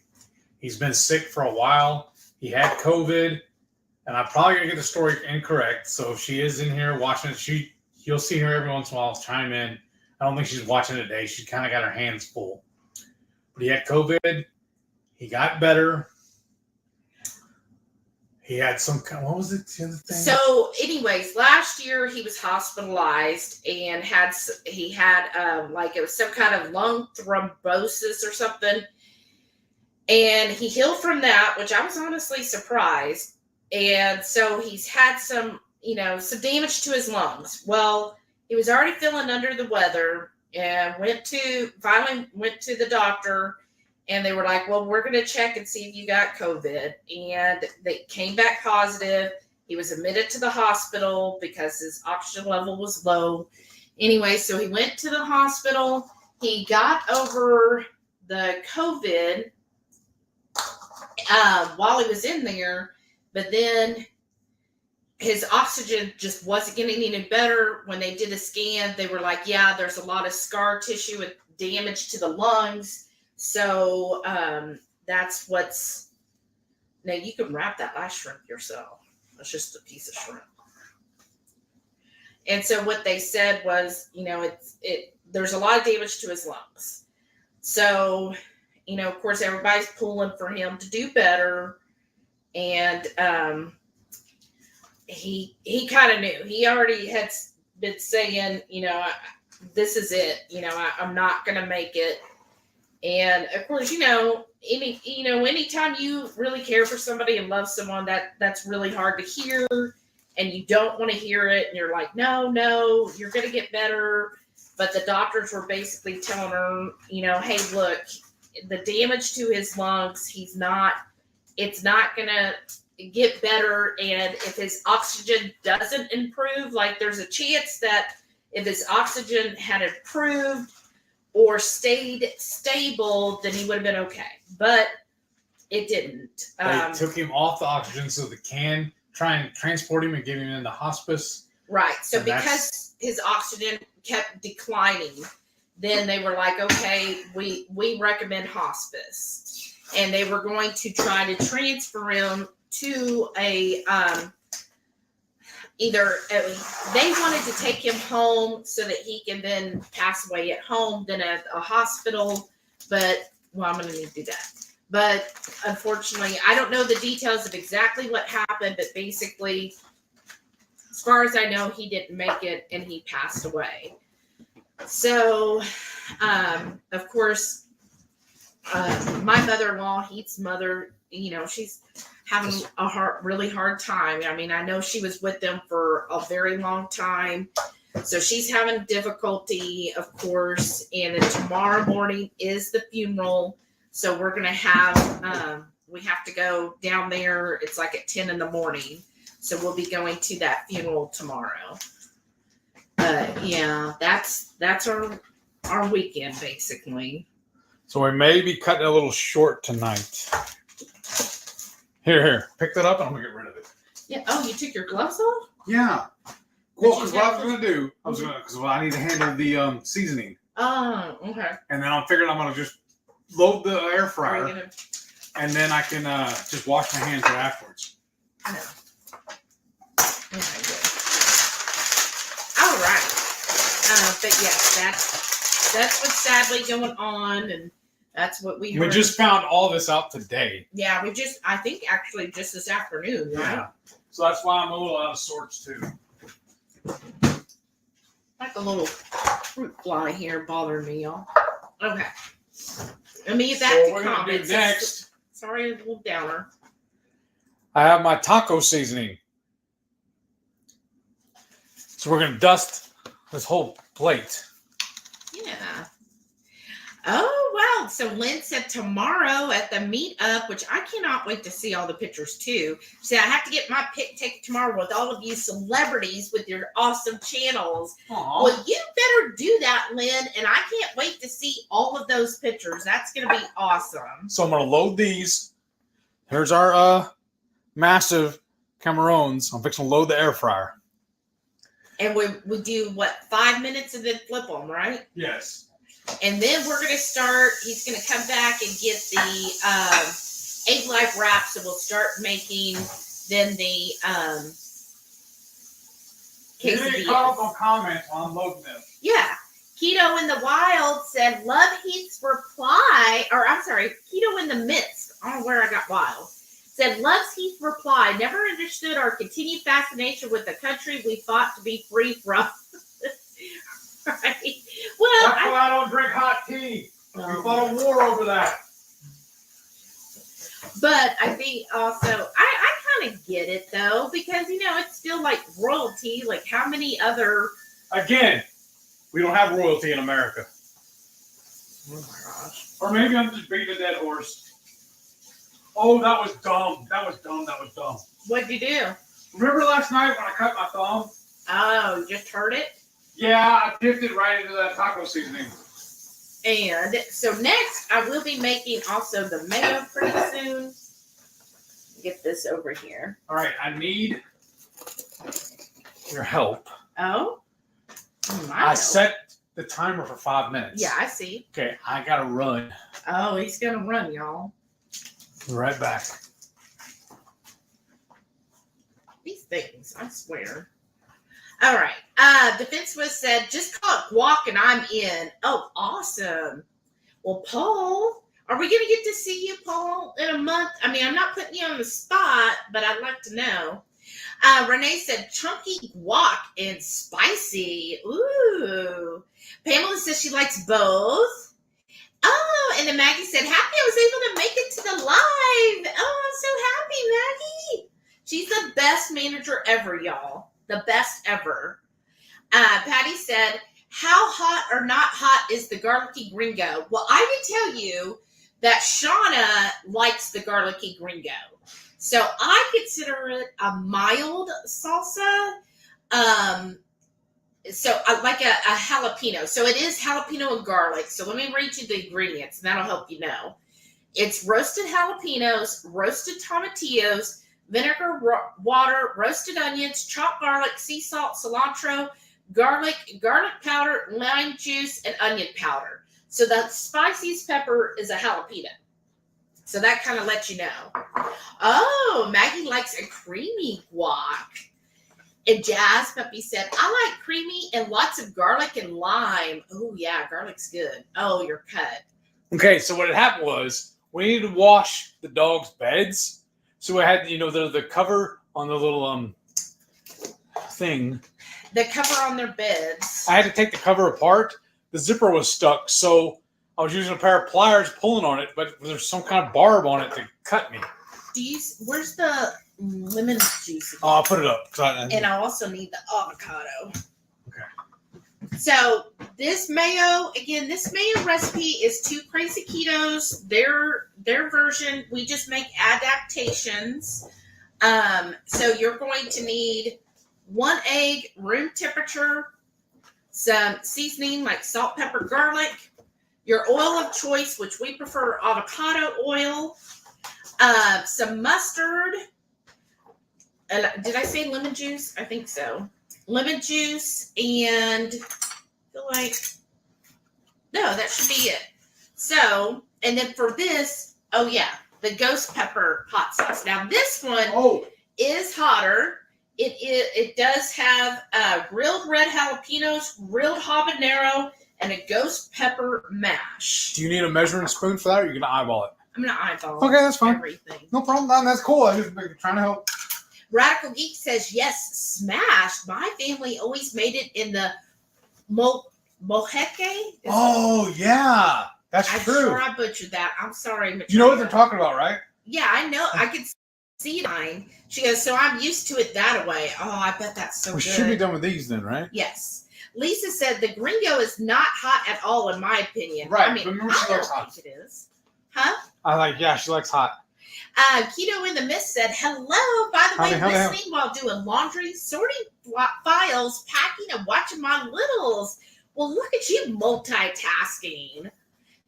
He's been sick for a while. He had COVID, and I'm probably going to get the story incorrect. So if she is in here watching it, you'll see her every once in a while chime in. I don't think she's watching today. She's kind of got her hands full. But he had COVID. He got better. He had some kind. What was it? The other thing? So, anyways, last year he was hospitalized and he had like it was some kind of lung thrombosis or something, and he healed from that, which I was honestly surprised. And so he's had some damage to his lungs. Well, he was already feeling under the weather and finally went to the doctor, and they were like, well, we're going to check and see if you got COVID. And they came back positive. He was admitted to the hospital because his oxygen level was low. Anyway, so he went to the hospital. He got over the COVID while he was in there, but then his oxygen just wasn't getting any better. When they did a scan, they were like, yeah, there's a lot of scar tissue and damage to the lungs. So that's what's... Now, you can wrap that last shrimp yourself. It's just a piece of shrimp. And so what they said was, there's a lot of damage to his lungs. So, of course, everybody's pulling for him to do better. And he kind of knew. He already had been saying, this is it. I'm not going to make it. And of course, anytime you really care for somebody and love someone, that's really hard to hear, and you don't want to hear it. And you're like, no, you're going to get better. But the doctors were basically telling her, hey, look, the damage to his lungs, it's not going to get better. And if his oxygen doesn't improve, like there's a chance that if his oxygen had improved or stayed stable, then he would have been okay. But it didn't. They took him off the oxygen so they can try and transport him and get him into hospice. Right. So because his oxygen kept declining, then they were like, okay, we recommend hospice. And they were going to try to transfer him to a either they wanted to take him home so that he can then pass away at home, then at a hospital. But I'm going to need to do that. But unfortunately, I don't know the details of exactly what happened, but basically, as far as I know, he didn't make it and he passed away. So, of course, my mother-in-law, Heath's mother, she's having a really hard time. I mean, I know she was with them for a very long time. So she's having difficulty, of course. And then tomorrow morning is the funeral. So we're going to have, we have to go down there. It's like at 10 in the morning. So we'll be going to that funeral tomorrow. Yeah, that's our weekend, basically. So we may be cutting a little short tonight. Here. Pick that up and I'm going to get rid of it. Yeah. Oh, you took your gloves off? Yeah. Well, because what I was going to do, because I need to handle the seasoning. Oh, okay. And then I'm figuring I'm going to just load the air fryer. And then I can just wash my hands afterwards. I know. Okay, good. All right. But yes, that's what's sadly going on, and that's what we heard. We just found all this out today. Yeah, I think actually just this afternoon, right? Yeah. So that's why I'm a little out of sorts too. Like a little fruit fly here bothering me, y'all. Okay. Let me get back to comments. Next. Sorry, a little downer. I have my taco seasoning. So we're going to dust this whole plate. Yeah. Oh, wow. So Lynn said tomorrow at the meetup, which I cannot wait to see all the pictures too. She said, I have to get my pic taken tomorrow with all of you celebrities with your awesome channels. Aww. Well, you better do that, Lynn. And I can't wait to see all of those pictures. That's going to be awesome. So I'm going to load these. Here's our massive Camarones. I'm fixing to load the air fryer. And we do, 5 minutes and then flip them, right? Yes. And then we're going to start, he's going to come back and get the egg life wrap. So we'll start making then the quesadillas. You call up on comments while I'm loading them. Yeah. Keto in the Wild said, love Heath's reply, or I'm sorry, Keto in the Midst. I don't know where I got wild. Said, loves Heath's reply. Never understood our continued fascination with the country we fought to be free from. Right. Well, that's why I don't drink hot tea. We fought a war over that. But I think also, I kind of get it though, because it's still like royalty. Like how many other? Again, we don't have royalty in America. Oh my gosh. Or maybe I'm just beating a dead horse. Oh, that was dumb. That was dumb. What'd you do? Remember last night when I cut my thumb? Oh, you just hurt it? Yeah, I dipped it right into that taco seasoning. And so next, I will be making also the mayo pretty soon. Get this over here. All right, I need your help. Oh? I set the timer for 5 minutes. Yeah, I see. Okay, I got to run. Oh, he's going to run, y'all. Be right back. These things, I swear. All right. Defenseless said, just call it guac and I'm in. Oh, awesome. Well, Paul, Are we going to get to see you, Paul, in a month? I mean, I'm not putting you on the spot, but I'd like to know. Renee said chunky guac and spicy. Ooh. Pamela says she likes both. Oh, and then Maggie said, happy I was able to make it to the live. Oh, I'm so happy, Maggie. She's the best manager ever, y'all. The best ever. Patty said, how hot or not hot is the Garlicky Greengo? Well, I can tell you that Shauna likes the Garlicky Greengo. So I consider it a mild salsa. So I like a jalapeno. So it is jalapeno and garlic. So let me read you the ingredients, and that'll help you know. It's roasted jalapenos, roasted tomatillos, vinegar, water, roasted onions, chopped garlic, sea salt, cilantro, garlic powder, lime juice, and onion powder. So the spiciest pepper is a jalapeno. So that kind of lets you know. Oh, Maggie likes a creamy guac. And Jazz Puppy said, I like creamy and lots of garlic and lime. Oh, yeah, garlic's good. Oh, you're cut. Okay, so what had happened was we needed to wash the dogs' beds. So we had, the cover on the little thing. The cover on their beds. I had to take the cover apart. The zipper was stuck, so I was using a pair of pliers pulling on it, but there's some kind of barb on it to cut me. Where's the lemon juice again? Oh, I'll put it up. And I also need the avocado. Okay. So this mayo recipe is Two Crazy Ketos. Their version, we just make adaptations. So you're going to need 1 egg, room temperature, some seasoning like salt, pepper, garlic, your oil of choice, which we prefer avocado oil, some mustard. Did I say lemon juice? I think so. Lemon juice, and I feel like, no, that should be it. So, and then for this, oh yeah, the ghost pepper hot sauce. Now this one is hotter. It does have grilled red jalapenos, grilled habanero, and a ghost pepper mash. Do you need a measuring spoon for that, or are you going to eyeball it? I'm going to eyeball Okay, that's fine. everything. No problem. No, that's cool. I'm just trying to help. Radical Geek says, yes, smashed. My family always made it in the molheke. Oh, yeah. That's I'm true. sure I butchered that. I'm sorry. You know what they're talking about, right? Yeah, I know. I could see mine. She goes, so I'm used to it that way. Oh, I bet that's so good. We should be done with these then, right? Yes. Lisa said the Greengo is not hot at all, in my opinion. Right. I mean, But remember, I she don't likes hot. think it is. Huh? She likes hot. Keto in the Mist said, hello, by the way, Howdy. listening while doing laundry, sorting files, packing, and watching my littles. Well, look at you multitasking.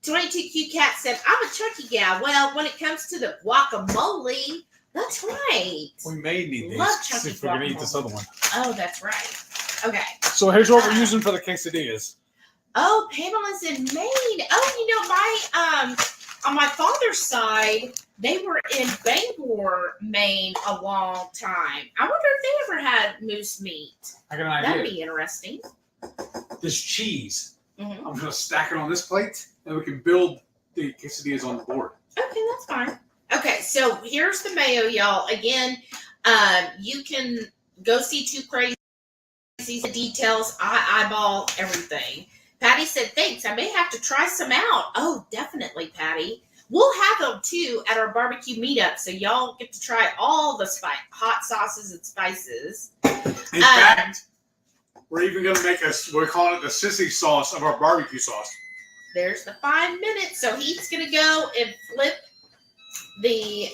22Q Cat said, I'm a chunky gal. Well, when it comes to the guacamole, that's right. We may need these. Love See chunky if we're going to eat guacamole. this other one. Oh, that's right. Okay. So here's what we're using for the quesadillas. Oh, Pamela's in Maine. Oh, on my father's side, they were in Bangor, Maine a long time. I wonder if they ever had moose meat. I got an idea. That'd be interesting. This cheese, Mm-hmm. I'm going to stack it on this plate, and we can build the quesadillas on the board. Okay, that's fine. Okay, so here's the mayo, y'all. Again, you can go see Two Crazy, the details. I eyeball everything. Patty said, thanks. I may have to try some out. Oh, definitely, Patty. We'll have them, too, at our barbecue meetup, so y'all get to try all the hot sauces and spices. In fact, we're even going to make we're calling it the sissy sauce of our barbecue sauce. There's the 5 minutes. So Heath's going to go and flip the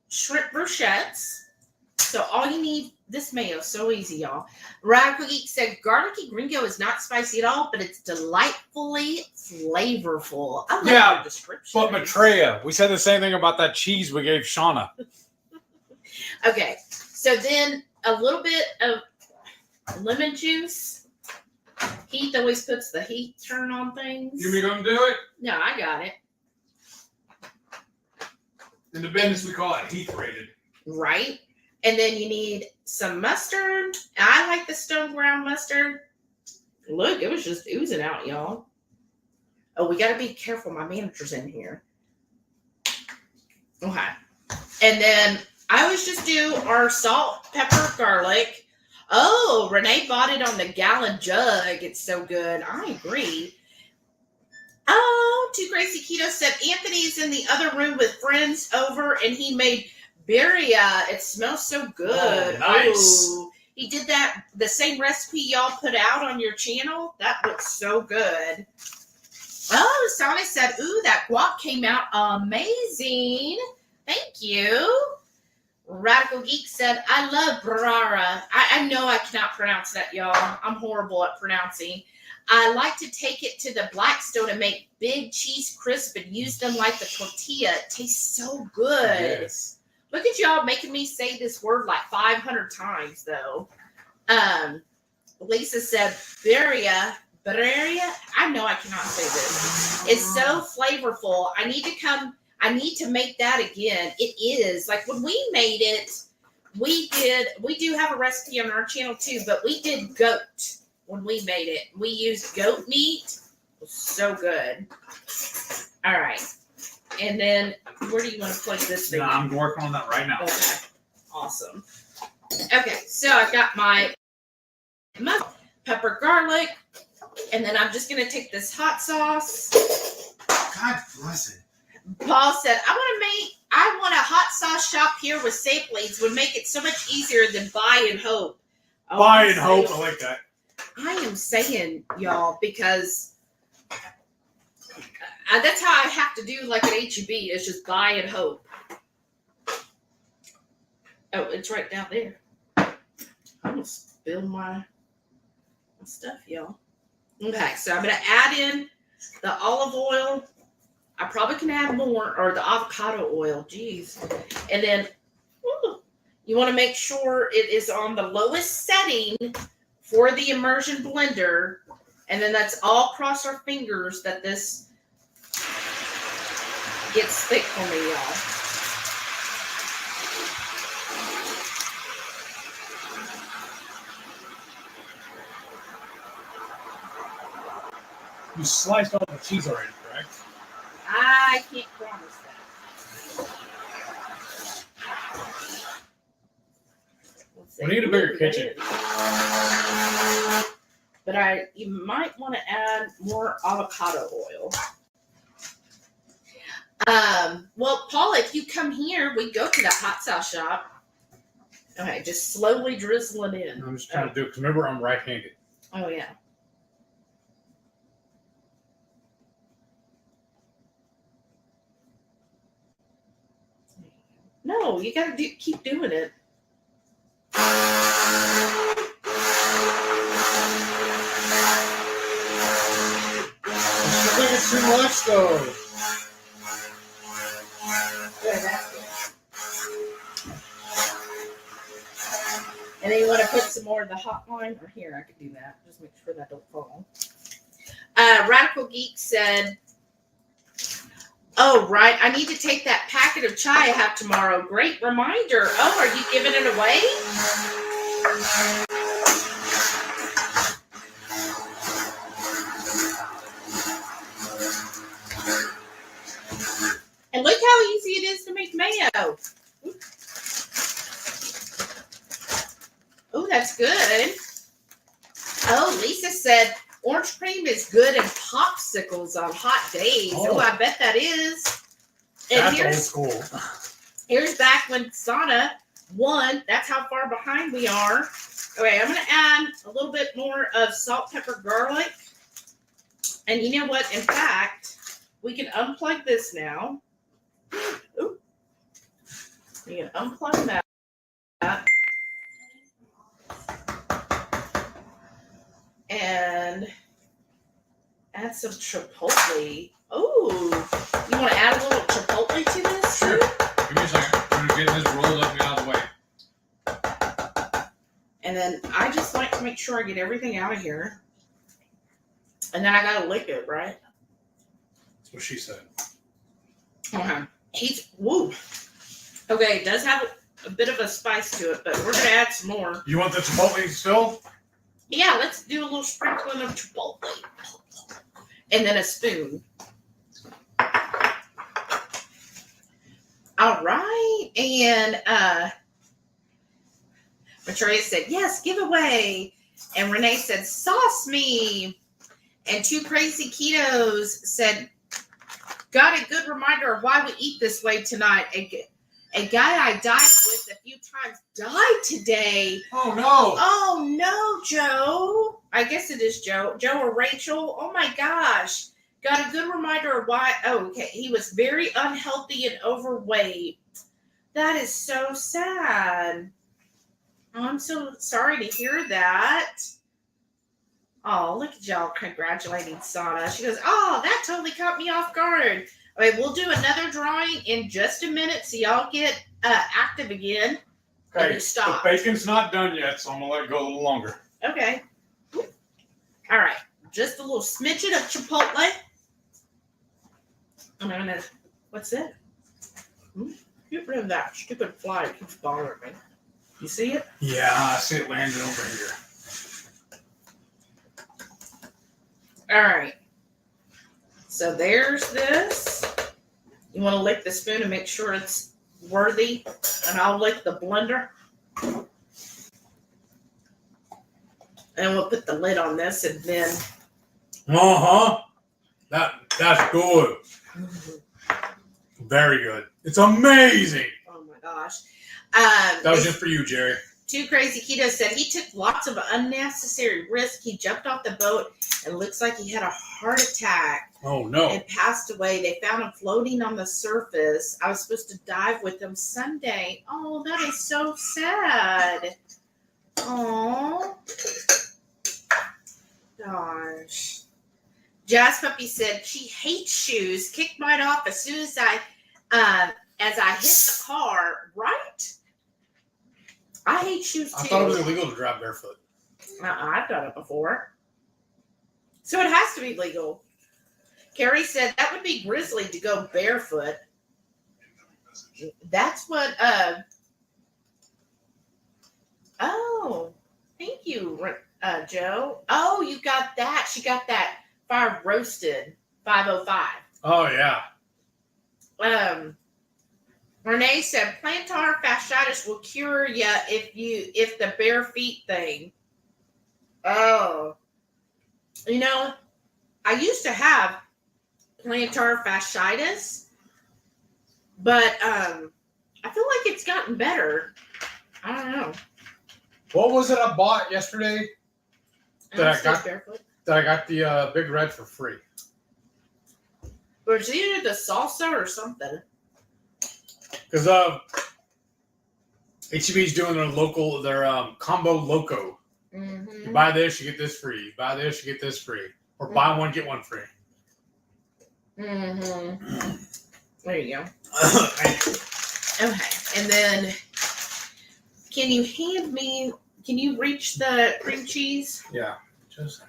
shrimp brochettes. So all you need, this mayo, so easy, y'all. Radical Geek said, Garlicky Greengo is not spicy at all, but it's delightfully flavorful. I love your description. But Maitreya, we said the same thing about that cheese we gave Shauna. Okay, so then a little bit of lemon juice. Heath always puts the heat turn on things. You going to do it? No, I got it. In the business, we call it Heath rated. Right. And then you need some mustard. I like the stone ground mustard. Look, it was just oozing out, y'all. Oh, we got to be careful. My manager's in here. Okay. And then I always just do our salt, pepper, garlic. Oh, Renee bought it on the gallon jug. It's so good. I agree. Oh, Too Crazy Keto said Anthony's in the other room with friends over and he made birria. It smells so good. Oh, nice. Oh, he did that, the same recipe y'all put out on your channel. That looks so good. Oh, Sara said, ooh, that guac came out amazing. Thank you. Radical Geek said, I love Brara. I know I cannot pronounce that, y'all. I'm horrible at pronouncing. I like to take it to the Blackstone and make big cheese crisp and use them like the tortilla. It tastes so good. Yes. Look at y'all making me say this word like 500 times, though. Lisa said, birria. I know I cannot say this. It's so flavorful. I need to make that again. It is. Like when we made it, we do have a recipe on our channel too, but we did goat when we made it. We used goat meat. It was so good. All right. And then where do you want to plug this thing? No, I'm working on that right now. Okay. Awesome. Okay, so I've got my pepper garlic, and then I'm just gonna take this hot sauce. God bless it. Paul said, I want a hot sauce shop here with saplings would make it so much easier than buy and hope. Oh, Buy and hope. I like that. I am saying, y'all, because that's how I have to do like an HEB. It's just buy and hope. Oh, it's right down there. I'm going to spill my stuff, y'all. Okay, so I'm going to add in the olive oil. I probably can add more, or the avocado oil. Jeez. And then you want to make sure it is on the lowest setting for the immersion blender. And then that's all cross our fingers that this gets thick for me, y'all. You sliced all the cheese already, correct? I can't promise that. We need a bigger kitchen. But you might want to add more avocado oil. Well, Paul, if you come here, we go to that hot sauce shop. Okay, just slowly drizzle it in. I'm just trying to do it because remember I'm right-handed. Oh yeah. No, you gotta keep doing it. I think it's too much though. Yeah, that's good. And then you want to put some more of the Hotline, or here, I could do that. Just make sure that don't fall. Radical Geek said, oh, right, I need to take that packet of chai I have tomorrow. Great reminder. Oh, are you giving it away? And look how easy it is to make mayo. Oh, that's good. Oh, Lisa said orange cream is good in popsicles on hot days. Oh, I bet that is. And that's old school. Here's back when Sana won. That's how far behind we are. Okay, I'm going to add a little bit more of salt, pepper, garlic. And you know what? In fact, we can unplug this now. Ooh. You can unplug that. And add some chipotle. Oh, you want to add a little chipotle to this? Sure. Give me a second. I'm going to get this rolled up and out of the way. And then I just like to make sure I get everything out of here. And then I got to lick it, right? That's what she said. Okay. Woo. Okay, it does have a bit of a spice to it, but we're going to add some more. You want the chipotle still? Yeah, let's do a little sprinkling of chipotle. and then a spoon. All right. And Matreya said, yes, giveaway. And Renee said, sauce me. And Two Crazy Ketos said, got a good reminder of why we eat this way tonight. A guy I dined with a few times died today. Oh, no. Oh, no, Joe. I guess it is Joe. Joe or Rachel. Oh, my gosh. Got a good reminder of why. Oh, okay. He was very unhealthy and overweight. That is so sad. Oh, I'm so sorry to hear that. Oh, look at y'all congratulating Sara. She goes, oh, that totally caught me off guard. Okay, we'll do another drawing in just a minute so y'all get active again. Okay, stop. The bacon's not done yet, so I'm going to let it go a little longer. Okay. All right. Just a little smidgen of chipotle. I'm going to, what's that? Get rid of that stupid fly. It keeps bothering me. You see it? Yeah, I see it landing over here. All right. So there's this. You want to lick the spoon and make sure it's worthy. And I'll lick the blender. And we'll put the lid on this and then. Uh-huh. That's good. Very good. It's amazing. Oh my gosh. That was just for you, Jerry. Two Crazy Ketos said he took lots of unnecessary risk. He jumped off the boat and looks like he had a heart attack. Oh, no. And passed away. They found him floating on the surface. I was supposed to dive with him Sunday. Oh, that is so sad. Oh, gosh. Jazz Puppy said she hates shoes. Kicked mine off as soon as I hit the car. Right? I hate shoes too. I thought it was illegal to drive barefoot. I've done it before. So it has to be legal. Carrie said that would be grisly to go barefoot. That's what, oh, thank you, Joe. Oh, you got that. She got that fire roasted 505. Oh, yeah. Renee said plantar fasciitis will cure you if the bare feet thing. Oh, you know, I used to have plantar fasciitis, but I feel like it's gotten better. I don't know. What was it I bought yesterday that I got barefoot. That I got the Big Red for free? Or it's either the salsa or something. Because HEB's doing their combo loco. Mm-hmm. You buy this, you get this free. You buy this, you get this free. Or buy one, get one free. Mm-hmm. There you go. Okay. And then, can you reach the cream cheese? Yeah. Just.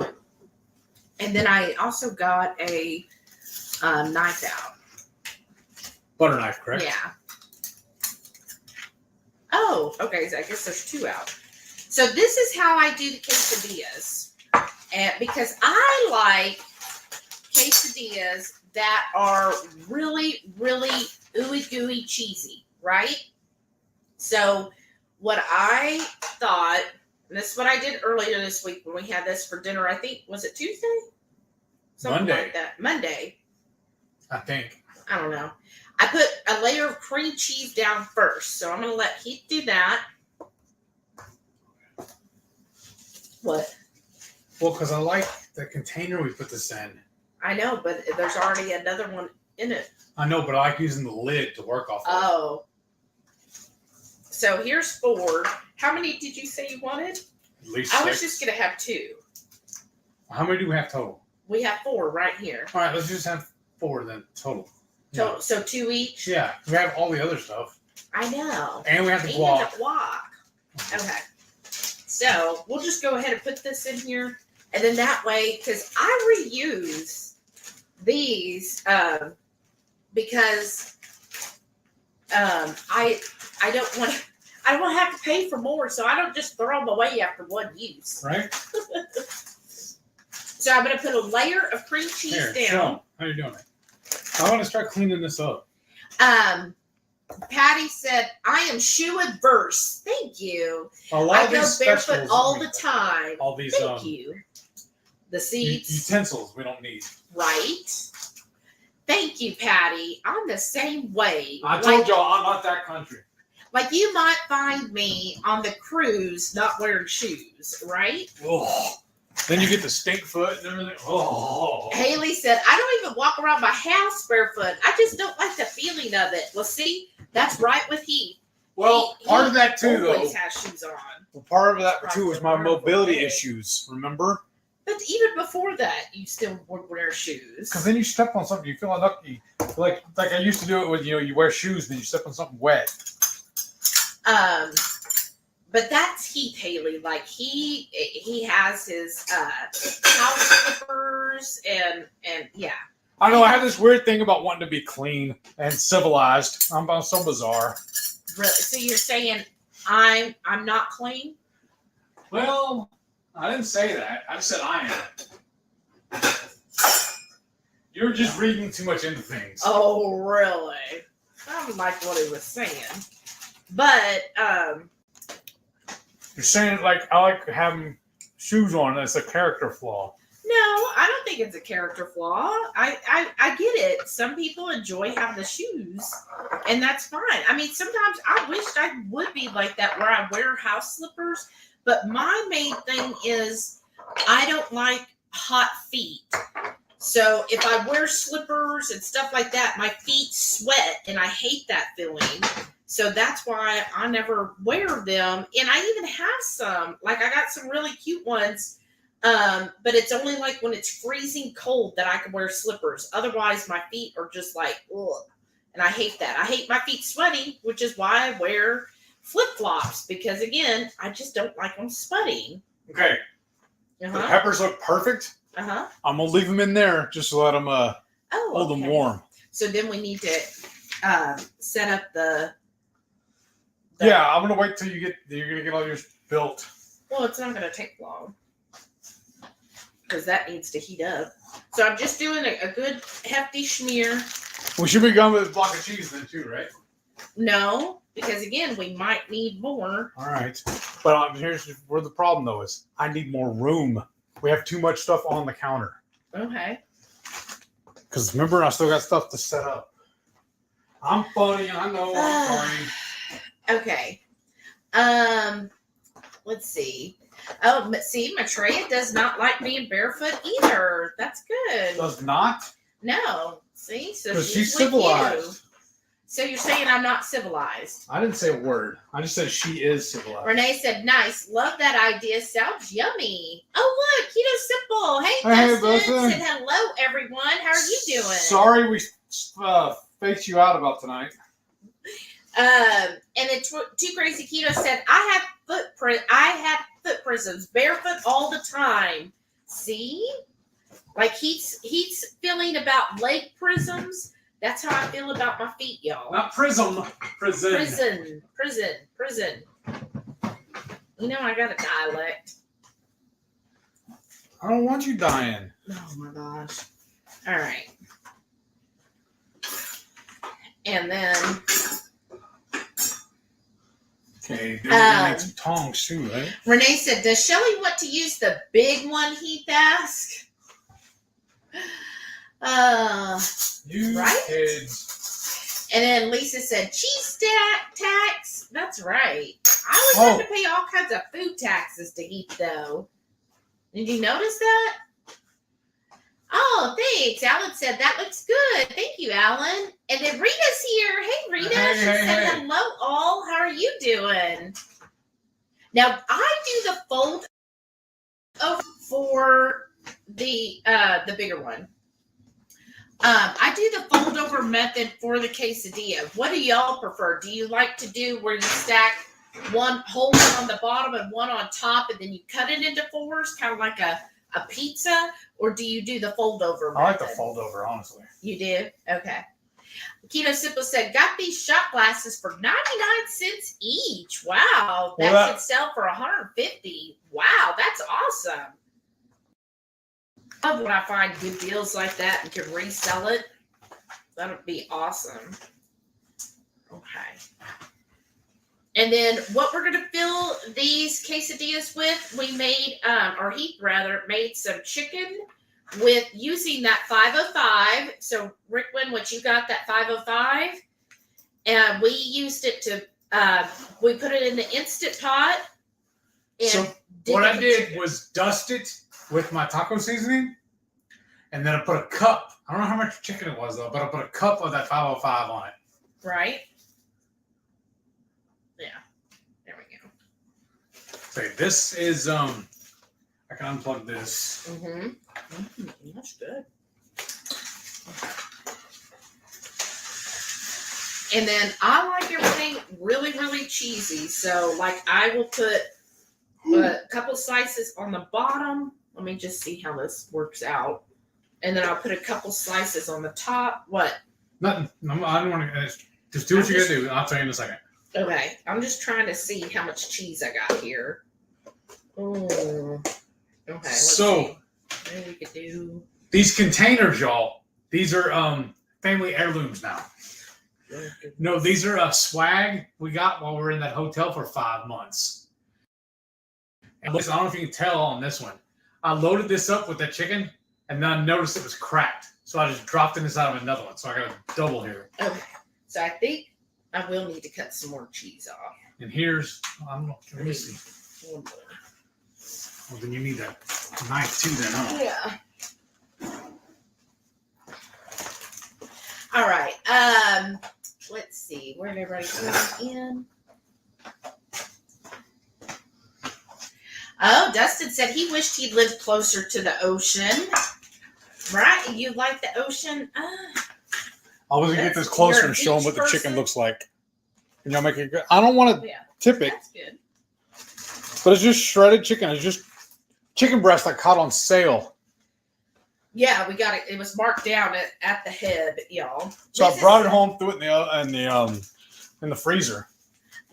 And then I also got a knife out. Butter knife, correct? Yeah. Oh, okay. So I guess there's two out. So this is how I do the quesadillas. And because I like quesadillas that are really, really ooey gooey cheesy, right? So what I thought, and this is what I did earlier this week when we had this for dinner, I think, was it Tuesday? Something Monday. like that. Monday. I think. I don't know. I put a layer of cream cheese down first. So I'm going to let Heath do that. What? Well, because I like the container we put this in. I know, but there's already another one in it. I know, but I like using the lid to work off of. Oh. So here's 4. How many did you say you wanted? At least I was 6. just going to have 2. How many do we have total? We have 4 right here. All right, let's just have 4 then total. Yeah. So 2 each? Yeah, we have all the other stuff. I know. And we have the Even guac. the guac. Okay. So we'll just go ahead and put this in here. And then that way, because I reuse these because I don't want to have to pay for more, so I don't just throw them away after one use. Right? So I'm going to put a layer of cream cheese Here, down. show. How you doing it? I want to start cleaning this up. Patty said, I am shoe adverse. Thank you. A lot I of go these barefoot specials, all the time. all these Thank you. The seeds. utensils we don't need. Right. Thank you, Patty. I'm the same way. I told y'all I'm not that country. Like you might find me on the cruise not wearing shoes, right? Oh. Then you get the stink foot and everything. Oh. Haley said, I don't even walk around my house barefoot. I just don't like the feeling of it. Well, see, that's right with Heath. Well, part of that too, though. Always has shoes on. Well, part of that too was my mobility issues. Remember? But even before that, you still would wear shoes. Because then you step on something, you feel unlucky. Like I used to do it with you wear shoes, then you step on something wet. But that's Heath, Haley. Like he has his house slippers and yeah. I know I have this weird thing about wanting to be clean and civilized. I'm so bizarre. Really? So you're saying I'm not clean? Well, I didn't say that. I just said I am. You're just reading too much into things. Oh, really? I don't like what he was saying. But you're saying like I like having shoes on. That's a character flaw. no, I don't think it's a character flaw. I get it. Some people enjoy having the shoes, and that's fine. I mean, sometimes I wished I would be like that, where I wear house slippers. But my main thing is I don't like hot feet. So if I wear slippers and stuff like that, my feet sweat, and I hate that feeling. So that's why I never wear them. And I even have some. Like I got some really cute ones. But it's only like when it's freezing cold that I can wear slippers. Otherwise, my feet are just like, ugh. And I hate that. I hate my feet sweating, which is why I wear flip-flops. Because again, I just don't like them sweating. Okay. The peppers look perfect. Uh-huh. I'm going to leave them in there just to let them hold them warm. So then we need to set up the yeah, I'm going to wait till you're going to get all yours built. Well, it's not going to take long. Because that needs to heat up. So I'm just doing a good hefty schmear. We should be going with a block of cheese then too, right? No, because again, we might need more. All right. But here's where the problem though is. I need more room. We have too much stuff on the counter. Okay. Because remember, I still got stuff to set up. I'm funny. I know. I'm funny. Okay. Let's see. Oh, but see, Maitreya does not like being barefoot either. That's good. Does not? No. See? So she's with civilized. you. So you're saying I'm not civilized? I didn't say a word. I just said she is civilized. Renee said, nice. Love that idea. Sounds yummy. Oh, look. Keto Simple. Hey, Dustin. Said hello, everyone. How are you doing? Sorry we faked you out about tonight. And then Too Crazy Keto said, I have foot prisms, barefoot all the time. See? Like he's feeling about leg prisms. That's how I feel about my feet, y'all. Not prism. Prison. You know I got a dialect. I don't want you dying. Oh my gosh. All right. And then okay, we need some tongs too, right? Renee said, does Shelly want to use the big one, Heath asked? You right? kids. And then Lisa said, cheese tax. That's right. I would have to pay all kinds of food taxes to Heath, though. Did you notice that? Oh, thanks. Alan said, that looks good. Thank you, Alan. And then Rita's here. Hey, Rita. Hey, She said, hey. hello, all. How are you doing? Now, I do the fold over for the bigger one. I do the fold over method for the quesadilla. What do y'all prefer? Do you like to do where you stack one whole one on the bottom and one on top, and then you cut it into fours, kind of like a pizza? Or do you do the fold over method? I like the fold over, honestly. You do? Okay. Keto Simple said, got these shot glasses for 99 cents each. Wow. That should sell for $150. Wow, that's awesome. love when I find good deals like that and can resell it. That would be awesome. Okay. And then what we're going to fill these quesadillas with, we made, or Heath rather, made some chicken with using that 505. So, Rickwin, what you got, that 505? And we used it to, we put it in the Instant Pot. And so what I did was dust it with my taco seasoning. And then I put a cup. I don't know how much chicken it was, though, but I put a cup of that 505 on it. Right. Yeah. There we go. Okay, this is, I can unplug this. That's good. And then I like everything really, really cheesy. So, like, I will put a couple slices on the bottom. Let me just see how this works out. And then I'll put a couple slices on the top. What? Nothing. I don't want to. Just do what you got to do. I'll tell you in a second. Okay. I'm just trying to see how much cheese I got here. Oh. Okay. Let's see. Maybe we could do these containers, y'all. These are family heirlooms now. No, these are swag we got while we were in that hotel for 5 months. And listen, I don't know if you can tell on this one. I loaded this up with that chicken, and then I noticed it was cracked. So I just dropped it inside of another one. So I got a double here. Okay. So I think I will need to cut some more cheese off. And here's, I don't know, let me see. One more. Well, then you need that knife too then, huh? Yeah. All right. Let's see. Where did everybody come in? Oh, Dustin said he wished he lived closer to the ocean. Right? You like the ocean? I was gonna get this closer and show them what the chicken looks like. Can y'all make it good? I don't want to tip it. That's good. But it's just shredded chicken. It's just chicken breast I caught on sale. Yeah, we got it. It was marked down at the head, y'all. So I brought it home, threw it in the freezer.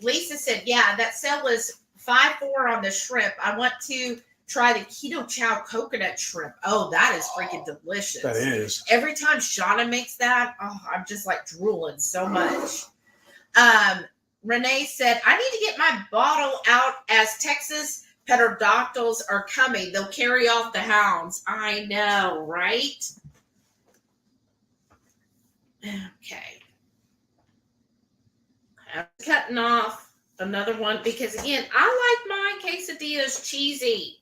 Lisa said, "Yeah, that sale was $5.4 on the shrimp. I want to try the Ketochow coconut shrimp. Oh, that is freaking delicious. That is. Every time Shauna makes that, I'm just like drooling so much." Renee said, "I need to get my bottle out as Texas pterodactyls are coming. They'll carry off the hounds." I know, right? Okay. I'm cutting off another one because, again, I like my quesadillas cheesy.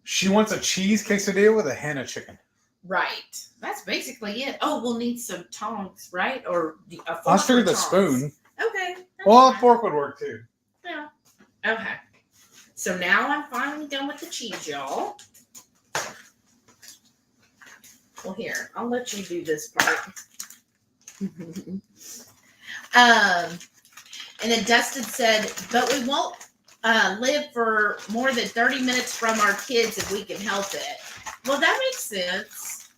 She wants a cheese quesadilla with a henna chicken. Right. That's basically it. Oh, we'll need some tongs, right? Or a fork. I figured the spoon. Okay. Well, a fork would work too. Yeah. Okay. So now I'm finally done with the cheese, y'all. Well, here, I'll let you do this part. And then Dustin said, "But we won't live for more than 30 minutes from our kids if we can help it." Well, that makes sense.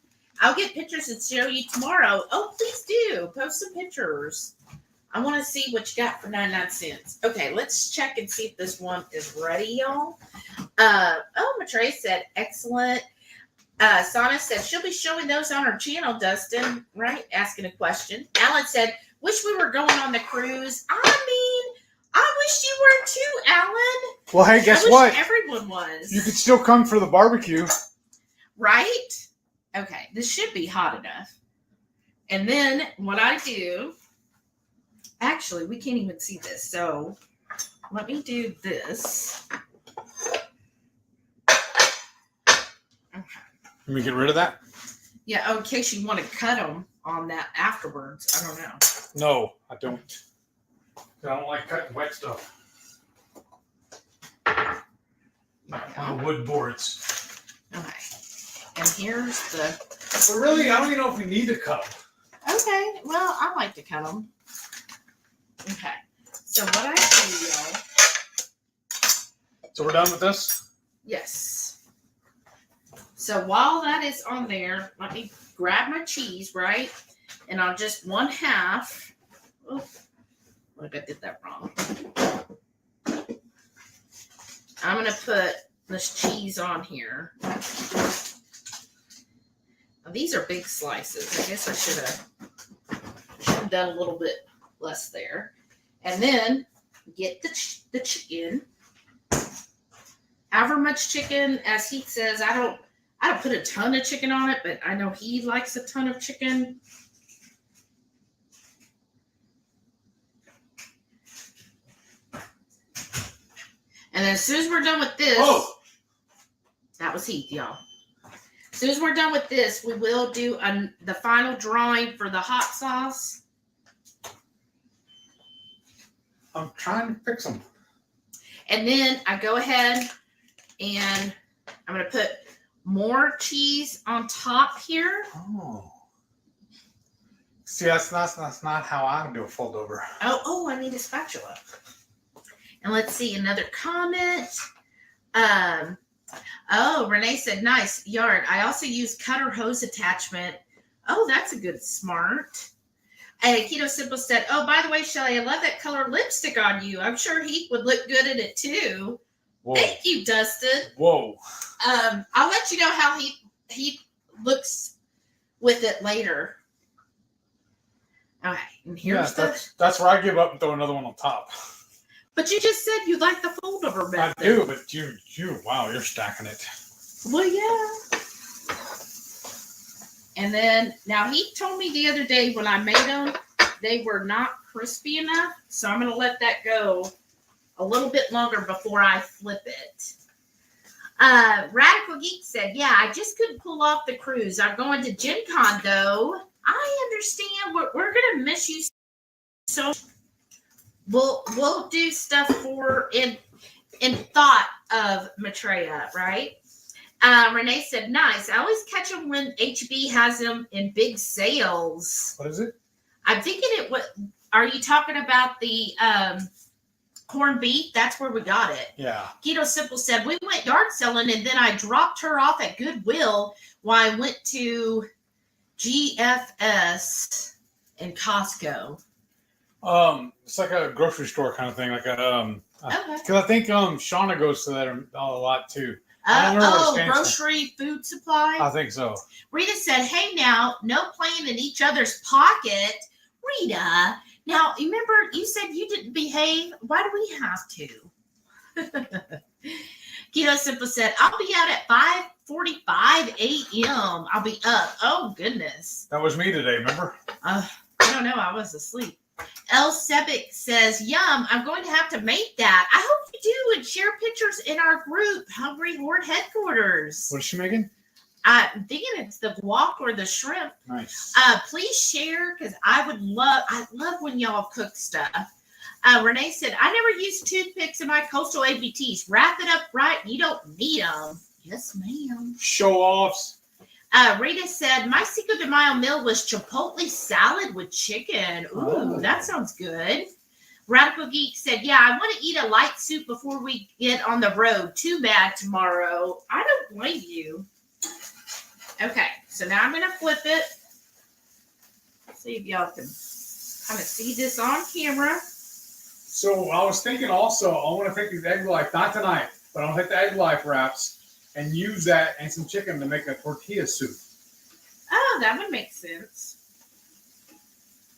I'll get pictures and show you tomorrow. Oh, please do. Post some pictures. I want to see what you got for 99 cents. Okay, let's check and see if this one is ready, y'all. Matre said, "Excellent." Sana said, "She'll be showing those on her channel, Dustin," right? Asking a question. Alan said, "Wish we were going on the cruise." I mean, I wish you were too, Alan. Well, hey, guess what? Everyone was. You could still come for the barbecue. Right? Okay, this should be hot enough. And then what I do, actually, we can't even see this. So let me do this. Okay. Let me get rid of that. Yeah, oh, in case you want to cut them on that afterwards. I don't know. No, I don't. I don't like cutting wet stuff. On wood boards. Okay. And here's the... But really, I don't even know if we need to cut them. Okay. Well, I like to cut them. Okay. So what I do, y'all... So we're done with this? Yes. So while that is on there, let me grab my cheese, right? And I'll just 1/2. Oh, look, I did that wrong. I'm going to put this cheese on here. These are big slices. I guess I should have done a little bit less there. And then get the chicken. However much chicken, as Heath says, I don't put a ton of chicken on it, but I know he likes a ton of chicken. And then as soon as we're done with this, that was Heath, y'all. As soon as we're done with this, we will do the final drawing for the hot sauce. I'm trying to fix them. And then I go ahead and I'm going to put more cheese on top here. Oh. See, that's not how I do a fold over. Oh, I need a spatula. And let's see, another comment. Renee said, nice yard. I also use cutter hose attachment. Oh, that's a good smart. And Keto Simple said, oh, by the way, Shelly, I love that color lipstick on you. I'm sure Heath would look good in it too. Whoa. Thank you, Dustin. Whoa. I'll let you know how he looks with it later. All right, and here's that's where I give up and throw another one on top. But you just said you like the fold over method. I do, but wow, you're stacking it. Well, yeah. And then, now he told me the other day when I made them, they were not crispy enough. So I'm going to let that go a little bit longer before I flip it. Radical Geek said, yeah, I just couldn't pull off the cruise. I'm going to Gen Con, though. I understand. We're going to miss you. So we'll do stuff in thought of Maitreya, right? Renee said, nice. I always catch them when HB has them in big sales. What is it? I'm thinking are you talking about the corned beef? That's where we got it. Yeah. Keto Simple said, we went yard selling and then I dropped her off at Goodwill while I went to GFS and Costco. It's like a grocery store kind of thing. Like okay. Because I think Shauna goes to that a lot too. Grocery food supply? I think so. Rita said, hey now, no playing in each other's pocket. Rita, now remember you said you didn't behave. Why do we have to? Keto Simple said, I'll be out at 5:45 a.m. I'll be up. Oh, goodness. That was me today, remember? I don't know. I was asleep. El Sebic says, yum, I'm going to have to make that. I hope you do and share pictures in our group, HungryHorde Headquarters. What is she making? I'm thinking it's the guac or the shrimp. Nice. Please share because I love when y'all cook stuff. Renee said, I never use toothpicks in my coastal ABTs. Wrap it up right. You don't need them. Yes, ma'am. Show offs. Rita said, my Cinco de Mayo meal was chipotle salad with chicken. Ooh, that sounds good. Radical Geek said, yeah, I want to eat a light soup before we get on the road. Too bad tomorrow. I don't blame you. Okay, so now I'm going to flip it. See if y'all can kind of see this on camera. So I was thinking also, I want to take these egg life, not tonight, but I'll take the egg life wraps and use that and some chicken to make a tortilla soup. Oh, that would make sense.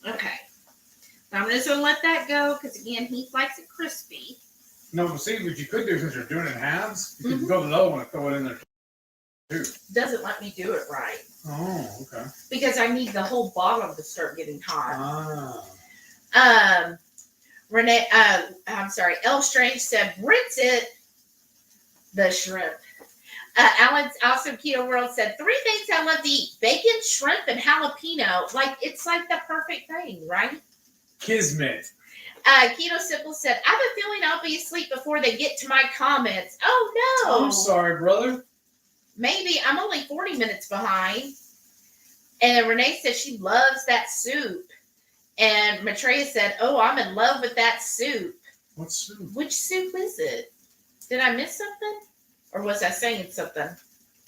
Okay. So I'm just going to let that go because, again, he likes it crispy. No, but see, what you could do since you're doing it in halves, you could go low and throw it in there too. Doesn't let me do it right. Oh, okay. Because I need the whole bottom to start getting hot. Ah. Renee, I'm sorry, El Strange said, rinse it. The shrimp. Alan's Awesome Keto World said, 3 things I love to eat. Bacon, shrimp, and jalapeno. It's like the perfect thing, right? Kismet. Keto Simple said, I have a feeling I'll be asleep before they get to my comments. Oh, no. I'm sorry, brother. Maybe. I'm only 40 minutes behind. And Renee said she loves that soup. And Maitreya said, oh, I'm in love with that soup. What soup? Which soup is it? Did I miss something? Or was I saying something?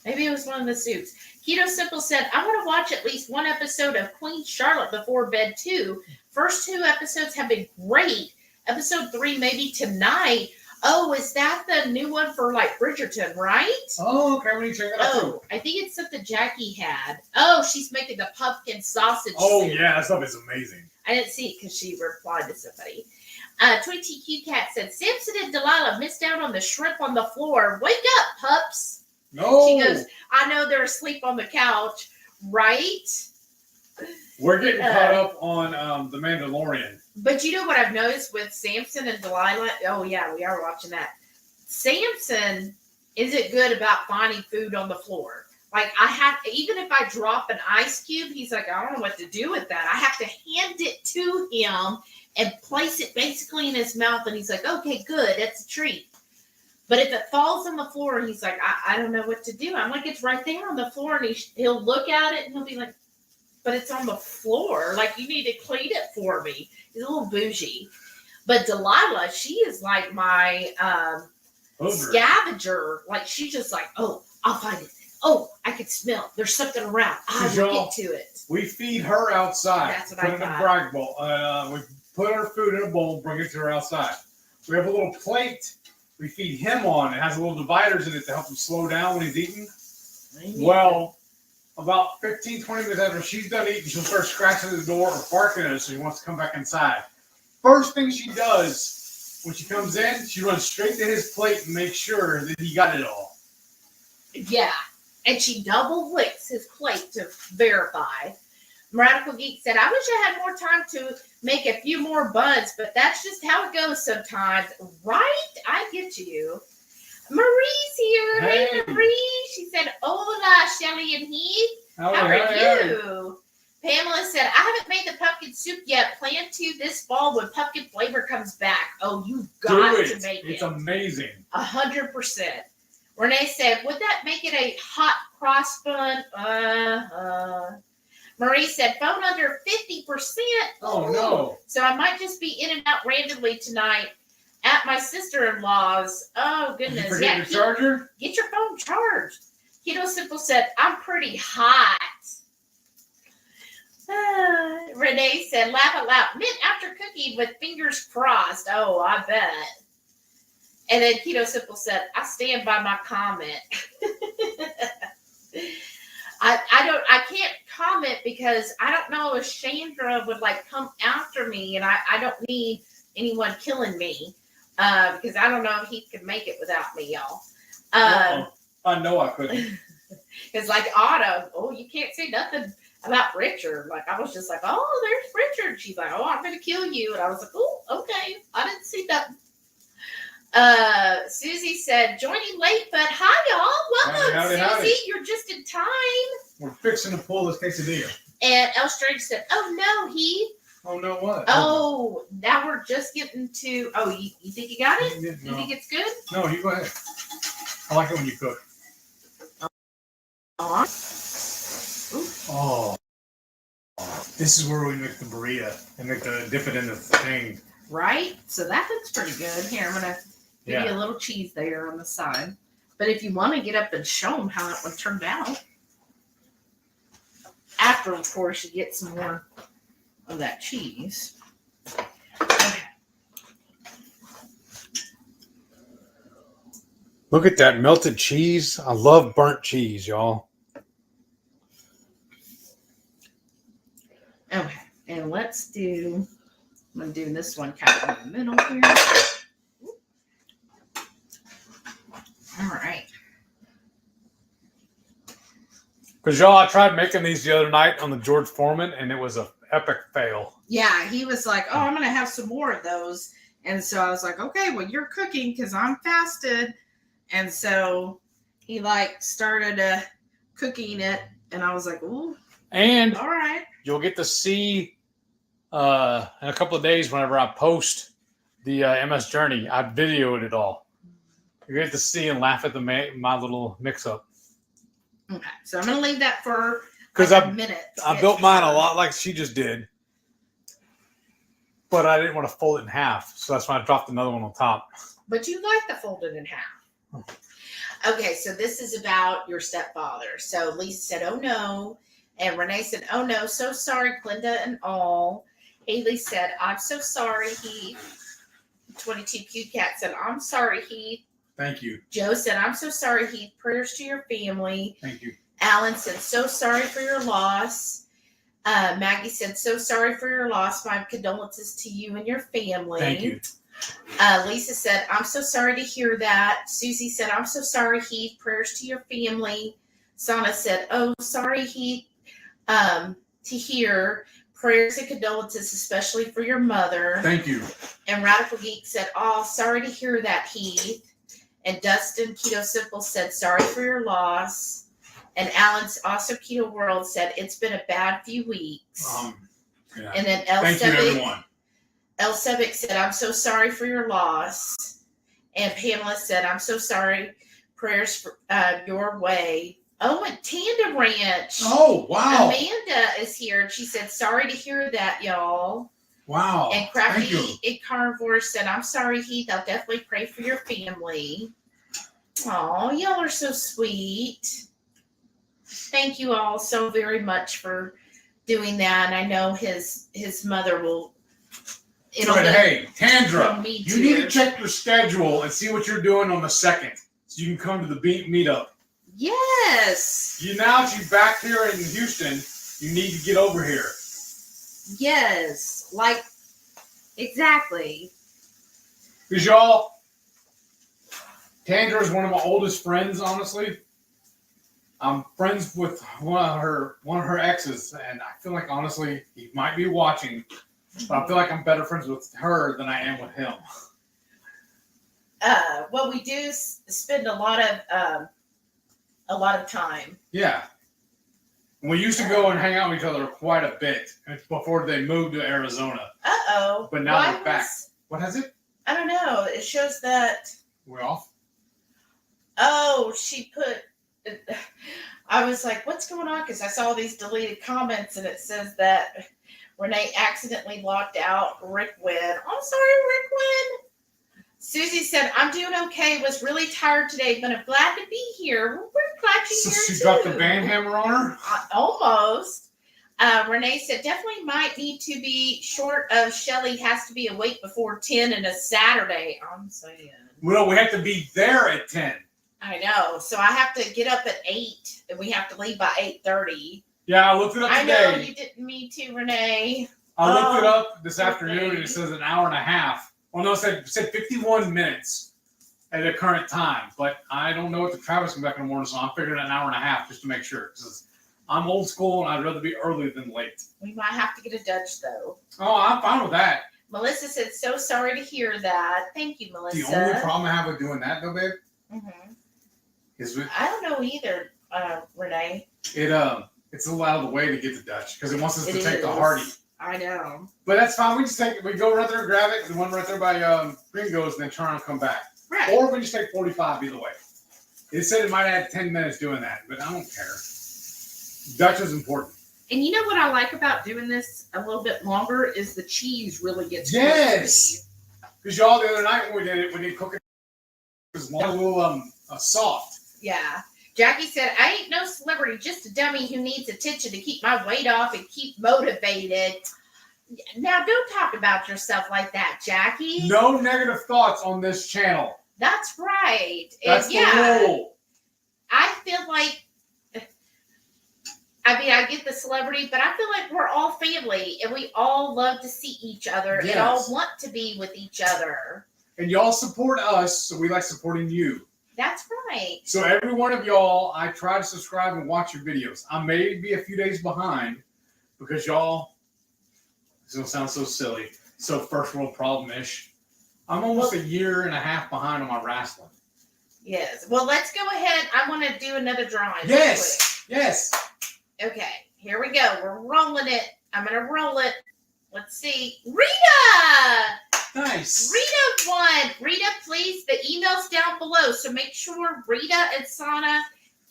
Maybe it was one of the soups. Keto Simple said, I want to watch at least one episode of Queen Charlotte before bed, too. First 2 episodes have been great. Episode 3 maybe tonight. Oh, is that the new one for like Bridgerton, right? Oh, okay. We need to check that out too. Oh, I think it's something Jackie had. Oh, she's making the pumpkin sausage soup. Yeah, that stuff is amazing. I didn't see it because she replied to somebody. 20TQ Cat said, Samson and Delilah missed out on the shrimp on the floor. Wake up, pups. No. She goes, I know they're asleep on the couch, right? We're getting caught up on The Mandalorian. But you know what I've noticed with Samson and Delilah? Oh, yeah, we are watching that. Samson isn't good about finding food on the floor. Like, even if I drop an ice cube, he's like, I don't know what to do with that. I have to hand it to him and place it basically in his mouth. And he's like, okay, good. That's a treat. But if it falls on the floor, he's like, I don't know what to do. I'm like, it's right there on the floor. And he'll look at it and he'll be like, but it's on the floor. Like, you need to clean it for me. He's a little bougie. But Delilah, she is like my scavenger. Like, she's just like, oh, I'll find it. Oh, I can smell. There's something around. I will get to it. We feed her outside. That's what put I in a thought. brag bowl. We put her food in a bowl, bring it to her outside. We have a little plate we feed him on. It has little dividers in it to help him slow down when he's eating. Well, about 15, 20 minutes after she's done eating, she'll start scratching the door or barking at us, so he wants to come back inside. First thing she does when she comes in, she runs straight to his plate and makes sure that he got it all. Yeah. And she double licks his plate to verify. Radical Geek said, I wish I had more time to make a few more buns, but that's just how it goes sometimes. Right? I get you. Marie's here. Hey, Marie. She said, hola, Shelly and Heath. How are you? Pamela said, I haven't made the pumpkin soup yet. Plan to this fall when pumpkin flavor comes back. Oh, you've got to make it. It's amazing. 100%. Renee said, would that make it a hot cross bun? Marie said, phone under 50%. Oh, no. So I might just be in and out randomly tonight at my sister-in-law's. Oh, goodness. Did you forget your charger? Get your phone charged. Keto Simple said, I'm pretty hot. Renee said, laugh out loud. Mint after cooking with fingers crossed. Oh, I bet. And then Keto Simple said, I stand by my comment. I can't comment because I don't know if Chandra would like come after me, and I don't need anyone killing me because I don't know if he could make it without me, y'all. I know I couldn't. It's like Autumn. Oh, you can't say nothing about Richard. Like, I was just like, oh, there's Richard. She's like, oh, I'm going to kill you. And I was like, oh, okay. I didn't see nothing. Susie said, joining late, but hi, y'all. Welcome, Susie. You're just in time. We're fixing to pull this quesadilla. And El Strange said, oh, no, Heath. Oh, no, what? Oh, now we're just getting to, oh, you think you got it? No. You think it's good? No, you go ahead. I like it when you cook. Oh. This is where we make the burrito and dip it in the thing. Right? So that looks pretty good. Here, I'm going to give you a little cheese there on the side. But if you want to get up and show them how that one turned out. After, of course, you get some more of that cheese. Okay. Look at that melted cheese. I love burnt cheese, y'all. Okay. And let's do, I'm going to do this one kind of in the middle here. All right. Because, y'all, I tried making these the other night on the George Foreman, and it was an epic fail. Yeah, he was like, oh, I'm going to have some more of those. And so I was like, okay, well, you're cooking because I'm fasted. And so he, like, started cooking it. And I was like, ooh. And all right. You'll get to see in a couple of days whenever I post the MS Journey. I videoed it all. You get to see and laugh at my little mix-up. Okay, so I'm going to leave that for a minute. I built mine a lot like she just did. But I didn't want to fold it in half. So that's why I dropped another one on top. But you like to fold it in half. Okay, so this is about your stepfather. So Lisa said, oh, no. And Renee said, oh, no, so sorry, Glenda and all. Haley said, I'm so sorry, Heath. 22 Cute Cat said, I'm sorry, Heath. Thank you. Joe said, I'm so sorry, Heath. Prayers to your family. Thank you. Alan said, so sorry for your loss. Maggie said, so sorry for your loss. My condolences to you and your family. Thank you. Lisa said, I'm so sorry to hear that. Susie said, I'm so sorry, Heath. Prayers to your family. Sana said, oh, sorry, Heath, to hear. Prayers and condolences, especially for your mother. Thank you. And Radical Geek said, oh, sorry to hear that, Heath. And Dustin Keto Simple said, sorry for your loss. And Alan's Also Keto World said, it's been a bad few weeks. Yeah. And then Thank you, everyone. El Sevic said, I'm so sorry for your loss. And Pamela said, I'm so sorry. Prayers for your way. Oh, and Tanda Ranch. Oh, wow. Amanda is here. And she said, sorry to hear that, y'all. Wow. And Crafty and Carnivore said, I'm sorry, Heath. I'll definitely pray for your family. Oh, y'all are so sweet. Thank you all so very much for doing that. And I know his mother will. But hey, Tandra, you need to check your schedule and see what you're doing on the 2nd so you can come to the meetup. Yes. Now that you're back here in Houston, you need to get over here. Yes. Like, exactly. Because y'all, Tandra is one of my oldest friends, honestly. I'm friends with one of her exes, and I feel like, honestly, he might be watching, but I feel like I'm better friends with her than I am with him. Well, we do spend a lot of time. Yeah. We used to go and hang out with each other quite a bit before they moved to Arizona. Uh-oh. But now we're back. What has it? I don't know. It shows that. We're off? Oh, she put. I was like, what's going on? Because I saw these deleted comments and it says that Renee accidentally locked out Rick Wynn. I'm sorry, Rick Wynn. Susie said, I'm doing okay. Was really tired today, but I'm glad to be here. We're glad you're here, she too. got the band hammer on her? Almost. Renee said, definitely might need to be short of Shelly has to be awake before 10 and a Saturday. I'm saying. Well, we have to be there at 10. I know. So I have to get up at 8 and we have to leave by 8:30. Yeah, I looked it up today. I know you didn't. Me too, Renee. I looked it up this afternoon and it says an hour and a half. Well, no, it said 51 minutes at the current time, but I don't know what the traffic's coming back in the morning, so I'm figuring an hour and a half just to make sure. Because I'm old school and I'd rather be early than late. We might have to get a Dutch, though. Oh, I'm fine with that. Melissa said, so sorry to hear that. Thank you, Melissa. The only problem I have with doing that, though, babe, is I don't know either, Renee. It's a lot of the way to get the Dutch because it wants us to take the Hardy. I know. But that's fine. We just we go right there and grab it. The one right there by Gringos, and then turn and come back. Right. Or we just take 45 either way. It said it might add 10 minutes doing that, but I don't care. Dutch is important. And you know what I like about doing this a little bit longer is the cheese really gets yes. Because y'all the other night when we did it, we did cook it was a little soft. Yeah. Jackie said, I ain't no celebrity, just a dummy who needs attention to keep my weight off and keep motivated. Now, don't talk about yourself like that, Jackie. No negative thoughts on this channel. That's right. That's the rule. I feel like, I get the celebrity, but I feel like we're all family and we all love to see each other and all want to be with each other. And y'all support us, so we like supporting you. That's right. So every one of y'all, I try to subscribe and watch your videos. I may be a few days behind because y'all, this will sound so silly, so first world problem-ish. I'm almost a year and a half behind on my wrestling. Yes. Well, let's go ahead. I want to do another drawing. Yes. Yes. Okay. Here we go. We're rolling it. I'm going to roll it. Let's see. Rita! Nice. Rita won. Rita, please, the email's down below. So make sure Rita and Sana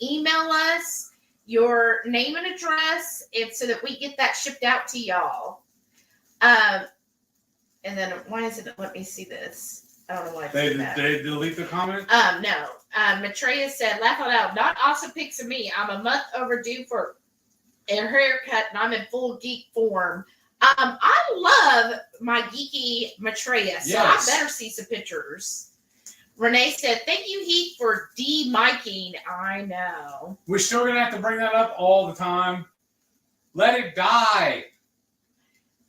email us your name and address and so that we get that shipped out to y'all. And then why is it, let me see this. I don't know why they delete the comment? No. Matreya said, laugh out loud, not awesome pics of me. I'm a month overdue for a haircut and I'm in full geek form. I love my geeky Maitreya, so Yes. I better see some pictures. Renee said, thank you, Heath, for de-miking. I know. We're still going to have to bring that up all the time. Let it die.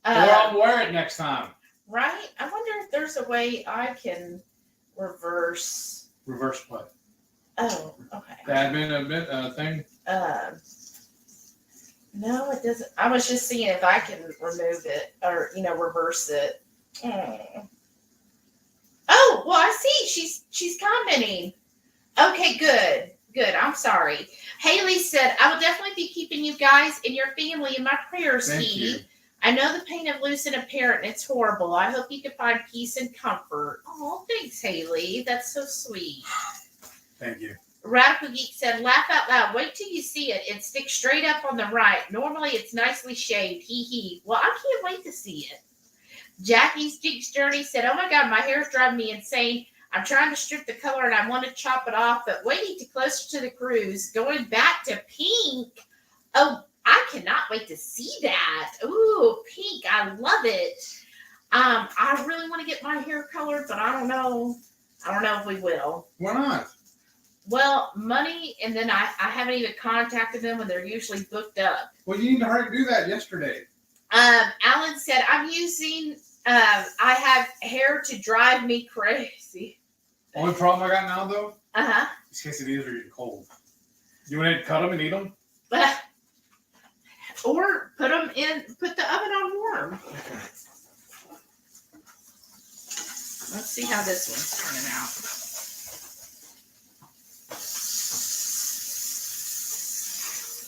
Or I'll wear it next time. Right? I wonder if there's a way I can reverse. Reverse what? Oh, okay. The admin thing? No, it doesn't. I was just seeing if I can remove it or, reverse it. Oh, well, I see. She's commenting. Okay, good. Good. I'm sorry. Haley said, I will definitely be keeping you guys and your family in my prayers, Thank you. Heath. I know the pain of losing a parent, and it's horrible. I hope you can find peace and comfort. Oh, thanks, Haley. That's so sweet. Thank you. Radical Geek said, laugh out loud. Wait till you see it. It sticks straight up on the right. Normally, it's nicely shaved. Hee hee. Well, I can't wait to see it. Jackie's Geek's Journey said, oh my God, my hair's driving me insane. I'm trying to strip the color and I want to chop it off, but waiting to closer to the cruise. Going back to pink. Oh, I cannot wait to see that. Ooh, pink. I love it. I really want to get my hair colored, but I don't know. I don't know if we will. Why not? Well, money, and then I haven't even contacted them when they're usually booked up. Well, you need to hurry to do that yesterday. Alan said, I'm using, I have hair to drive me crazy. Only problem I got now, though, Uh-huh. these quesadillas are getting cold. You want to cut them and eat them? Or put the oven on warm. Okay. Let's see how this one's turning out.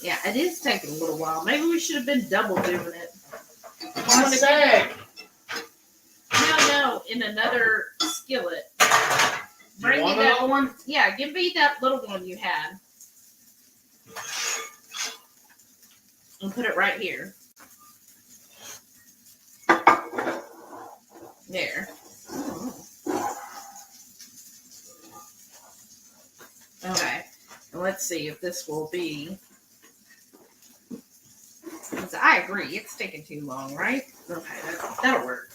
Yeah, it is taking a little while. Maybe we should have been double doing it. I'm sick. No, in another skillet. You want another one? Yeah, give me that little one you had. And put it right here. There. Okay. And let's see if this will be. I agree. It's taking too long, right? Okay, that'll work.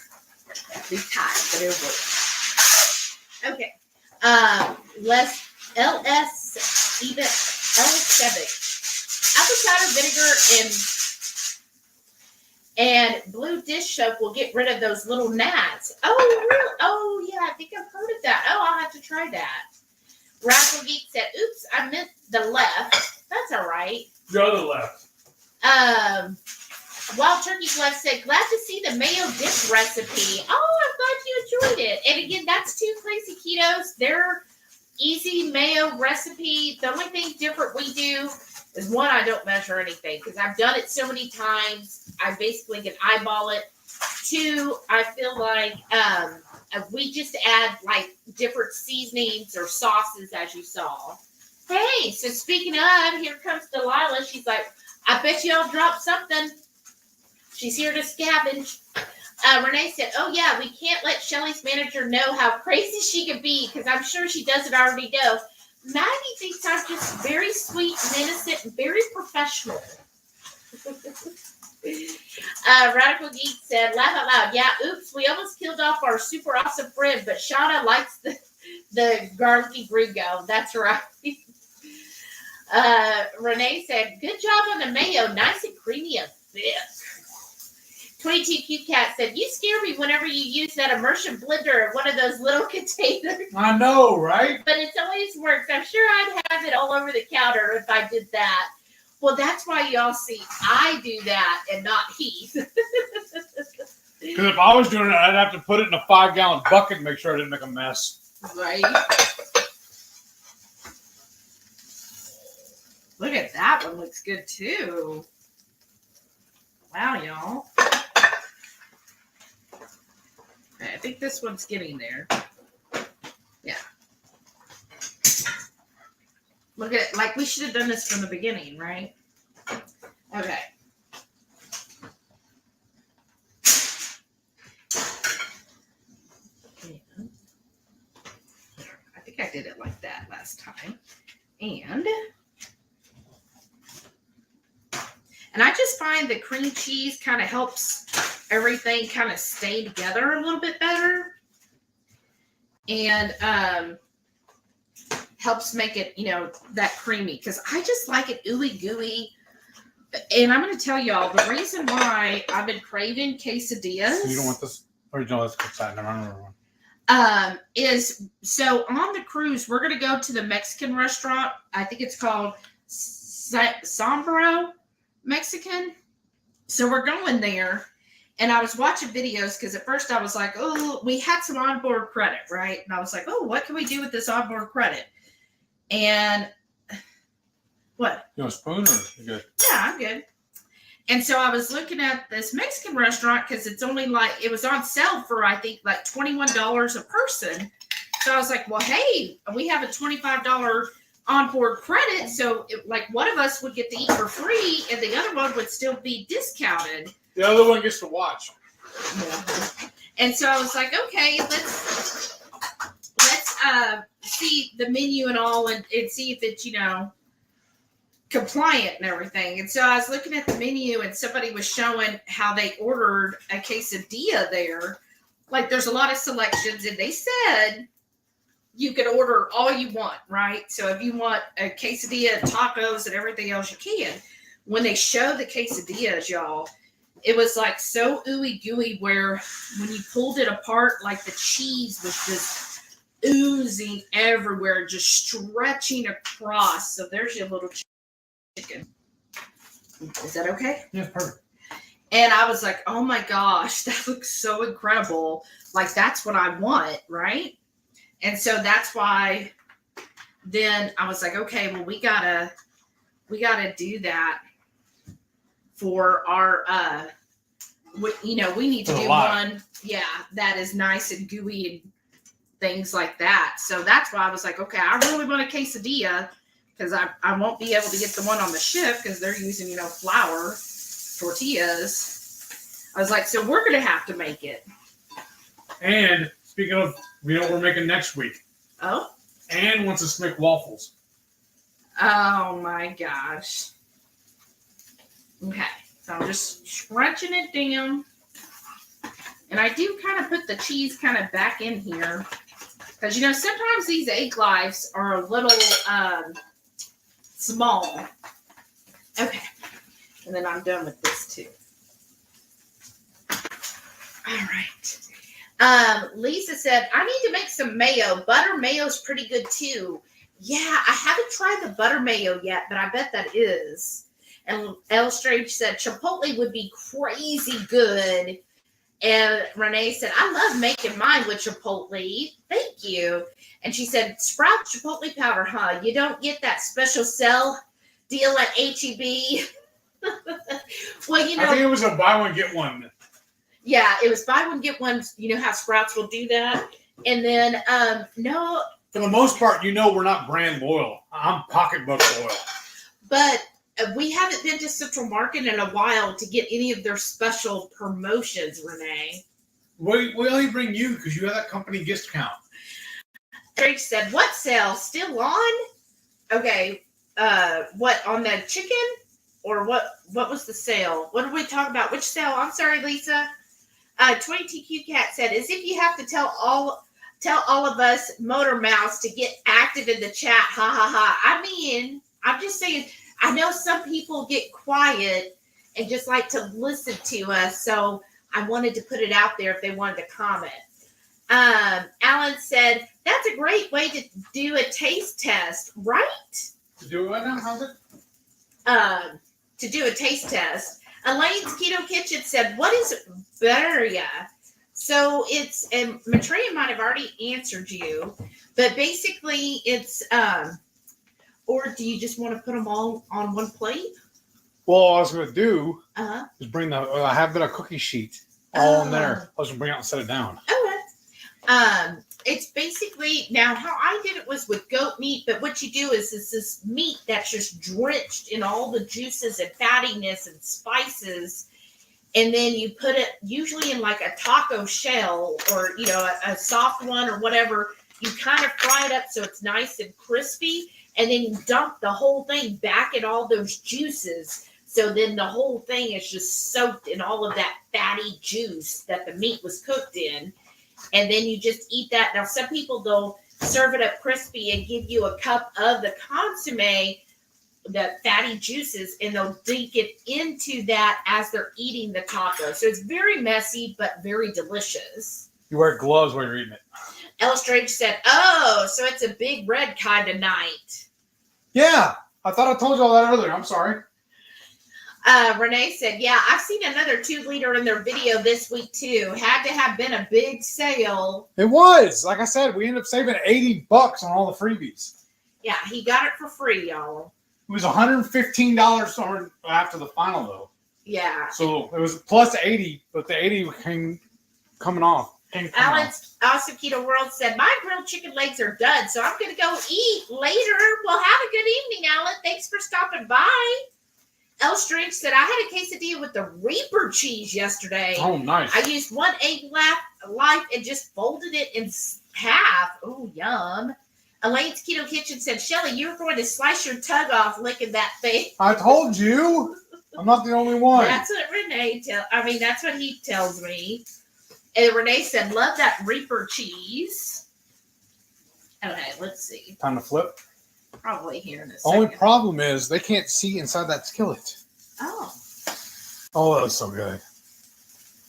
Be tight, but it'll work. Okay. LS7. Apple cider vinegar and blue dish soap will get rid of those little gnats. Oh, really? Oh, yeah, I think I've heard of that. Oh, I'll have to try that. Radical Geek said, oops, I meant the left. That's all right. The other left. Wild Turkey Glove said, glad to see the mayo dip recipe. Oh, I'm glad you enjoyed it. And again, that's two Crazy Ketos. Their easy mayo recipe. The only thing different we do is one, I don't measure anything because I've done it so many times. I basically can eyeball it. Two, I feel like we just add like different seasonings or sauces as you saw. Hey, so speaking of, here comes Delilah. She's like, I bet you I'll drop something. She's here to scavenge. Renee said, oh, yeah, we can't let Shelly's manager know how crazy she can be because I'm sure she doesn't already know. Maggie thinks I'm just very sweet and innocent and very professional. Radical Geek said, laugh out loud. Yeah, oops, we almost killed off our super awesome friend, but Shauna likes the garlicky Greengo. That's right. Renee said, good job on the mayo. Nice and creamy and thick. 22 Cute Cat said, you scare me whenever you use that immersion blender in one of those little containers. I know, right? But it always works. I'm sure I'd have it all over the counter if I did that. Well, that's why y'all see I do that and not Heath. Because if I was doing it, I'd have to put it in a 5-gallon bucket and make sure I didn't make a mess. Right. Look at that one. Looks good, too. Wow, y'all. Okay, I think this one's getting there. Yeah. Look at it. Like, we should have done this from the beginning, right? Okay. I think I did it like that last time. And I just find the cream cheese kind of helps everything kind of stay together a little bit better. And helps make it, that creamy. Because I just like it ooey gooey. And I'm going to tell y'all the reason why I've been craving quesadillas. You don't want this? Or no, let's cook that. Never mind. Is so on the cruise, we're going to go to the Mexican restaurant. I think it's called Sombro Mexican. So we're going there. And I was watching videos because at first I was like, oh, we had some onboard credit, right? And I was like, oh, what can we do with this onboard credit? And what? You want a spoon or you good? Yeah, I'm good. And so I was looking at this Mexican restaurant because it's only it was on sale for, I think, like $21 a person. So I was like, well, hey, we have a $25 onboard credit. So one of us would get to eat for free and the other one would still be discounted. The other one gets to watch. Yeah. And so I was like, okay, let's see the menu and all and see if it's, compliant and everything. And so I was looking at the menu and somebody was showing how they ordered a quesadilla there. Like there's a lot of selections and they said you can order all you want, right? So if you want a quesadilla, tacos and everything else you can. When they show the quesadillas, y'all, it was like so ooey gooey where when you pulled it apart, like the cheese was just oozing everywhere, just stretching across. So there's your little chicken. Is that okay? Yeah, perfect. And I was like, oh my gosh, that looks so incredible. Like that's what I want, right? And so that's why then I was like, okay, well, we gotta do that for our we need to do one that is nice and gooey and things like that. So that's why I was like, okay, I really want a quesadilla because I won't be able to get the one on the ship because they're using flour tortillas. I was like, so we're gonna have to make it. And speaking of, what we're making next week. Oh. Anne wants us to make waffles. Oh my gosh. Okay. So I'm just scrunching it down. And I do kind of put the cheese kind of back in here. Because, sometimes these egg lives are a little small. Okay. And then I'm done with this too. All right. Lisa said, I need to make some mayo. Butter mayo is pretty good too. Yeah, I haven't tried the butter mayo yet, but I bet that is. And L Strange said, Chipotle would be crazy good. And Renee said, I love making mine with Chipotle. Thank you. And she said, Sprout Chipotle powder, huh? You don't get that special sell deal at HEB. Well, I think it was a buy one, get one. Yeah, it was buy one, get one. You know how Sprouts will do that? And then, no. For the most part, we're not brand loyal. I'm pocketbook loyal. But we haven't been to Central Market in a while to get any of their special promotions, Renee. We only bring you because you have that company discount. Drake said, what sale? Still on? Okay. What, on the chicken? Or what was the sale? What did we talk about? Which sale? I'm sorry, Lisa. 20TQ Cat said, as if you have to tell all of us Motor Mouse to get active in the chat. Ha ha ha. I mean, I'm just saying, I know some people get quiet and just like to listen to us. So I wanted to put it out there if they wanted to comment. Alan said, that's a great way to do a taste test, right? To do what now? How's it? To do a taste test. Elaine's Keto Kitchen said, what is Birria? So it's, and Maitreya might have already answered you, but basically it's, or do you just want to put them all on one plate? Well, all I was going to do is bring I have a cookie sheet all in there. I was going to bring it out and set it down. Okay. It's basically, now how I did it was with goat meat, but what you do is it's this meat that's just drenched in all the juices and fattiness and spices. And then you put it usually in like a taco shell or, a soft one or whatever. You kind of fry it up so it's nice and crispy. And then you dump the whole thing back in all those juices. So then the whole thing is just soaked in all of that fatty juice that the meat was cooked in. And then you just eat that. Now, some people, they'll serve it up crispy and give you a cup of the consomme, the fatty juices, and they'll dink it into that as they're eating the taco. So it's very messy, but very delicious. You wear gloves while you're eating it. Ella Strange said, oh, so it's a big red kind of night. Yeah, I thought I told you all that earlier. I'm sorry. Renee said, yeah, I've seen another 2-liter in their video this week too. Had to have been a big sale. It was. Like I said, we ended up saving $80 on all the freebies. Yeah, he got it for free, y'all. It was $115 after the final, though. Yeah. So it was plus 80, but the 80 came coming off. Alex, Awesome Keto World said, my grilled chicken legs are done, so I'm going to go eat later. Well, have a good evening, Alan. Thanks for stopping by. El Strange said, I had a quesadilla with the Reaper cheese yesterday. Oh, nice. I used 1 egg life and just folded it in half. Oh, yum. Elaine's Keto Kitchen said, Shelly, you're going to slice your tongue off licking that thing. I told you. I'm not the only one. That's what that's what he tells me. And Renee said, love that Reaper cheese. Okay, let's see. Time to flip. Probably here in a second. Only problem is they can't see inside that skillet. Oh. Oh, that was so good.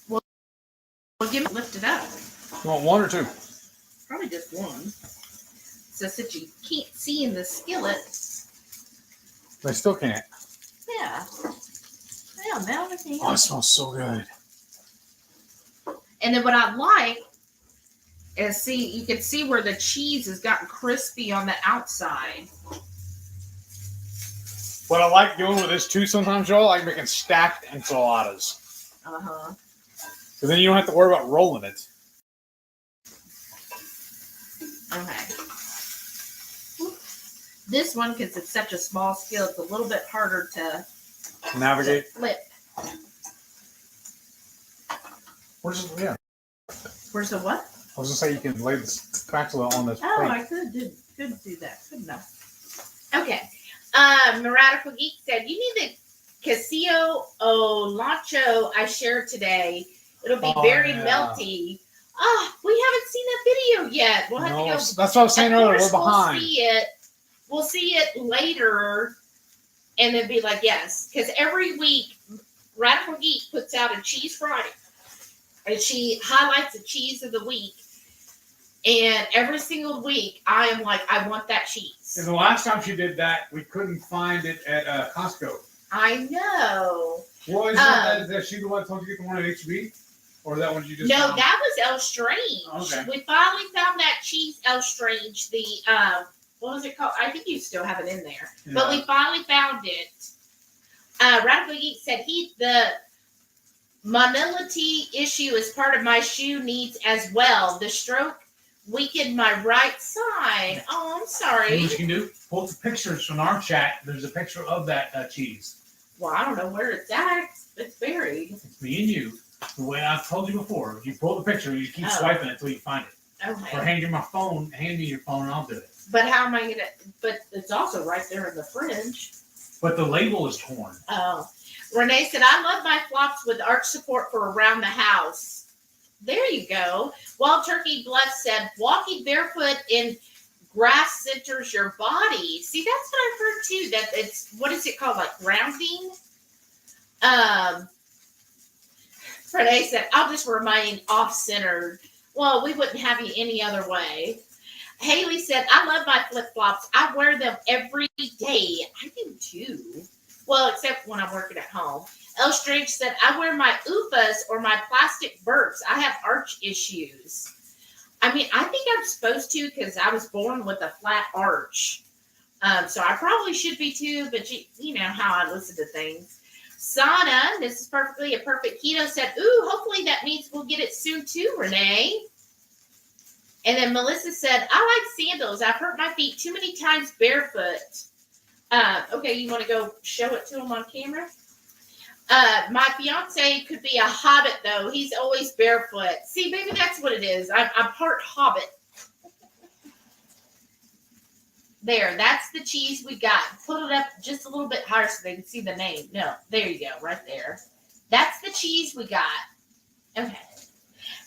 Well, lift it up. You want 1 or 2? Probably just 1. So since you can't see in the skillet. They still can't. Yeah. Yeah, now I can. Oh, it smells so good. And then what I like is you can see where the cheese has gotten crispy on the outside. What I like doing with this too sometimes, y'all, I like making stacked enchiladas. Uh-huh. So then you don't have to worry about rolling it. Okay. This one, because it's such a small skillet, it's a little bit harder to navigate. Flip. Where's the Where's the what? I was gonna say you can lay the spatula on this Oh, plate. I could do that. Good enough. Okay. Miradical Geek said, you need the Quesillo o Lancho I shared today. It'll be very melty. Oh, we haven't seen that video yet. We'll have to go. That's what I was saying earlier. We're behind. We'll see it later and then be like, yes. Because every week, Radical Geek puts out a Cheese Friday. And she highlights the cheese of the week. And every single week, I am like, I want that cheese. And the last time she did that, we couldn't find it at Costco. I know. Well, is she the one that told you to get the one at HB? Or that one you just found? That was El Strange. Okay. We finally found that cheese, El Strange. The, what was it called? I think you still have it in there. Yeah. But we finally found it. Radical Geek said the mobility issue is part of my shoe needs as well. The stroke weakened my right side. Oh, I'm sorry. What you can do? Pull the pictures from our chat. There's a picture of that cheese. Well, I don't know where it's at. It's buried. It's me and you. The way I've told you before. If you pull the picture, you keep swiping it until you find it. Okay. Or hand me your phone and I'll do it. But how am I going to? But it's also right there in the fridge. But the label is torn. Oh. Renee said, I love my flops with arch support for around the house. There you go. Wild Turkey Blood said, walking barefoot in grass centers your body. See, that's what I've heard too, that it's, what is it called? Like grounding? Renee said, I'll just remain off-centered. Well, we wouldn't have you any other way. Haley said, I love my flip-flops. I wear them every day. I do too. Well, except when I'm working at home. El Strange said, I wear my UFAs or my plastic Burks. I have arch issues. I mean, I think I'm supposed to because I was born with a flat arch. So I probably should be too, but you know how I listen to things. Sana, this is perfectly a perfect keto, said, ooh, hopefully that means we'll get it soon too, Renee. And then Melissa said, I like sandals. I've hurt my feet too many times barefoot. Okay, you want to go show it to him on camera? My fiance could be a hobbit, though. He's always barefoot. See, maybe that's what it is. I'm part hobbit. There, that's the cheese we got. Put it up just a little bit higher so they can see the name. No, there you go, right there. That's the cheese we got. Okay.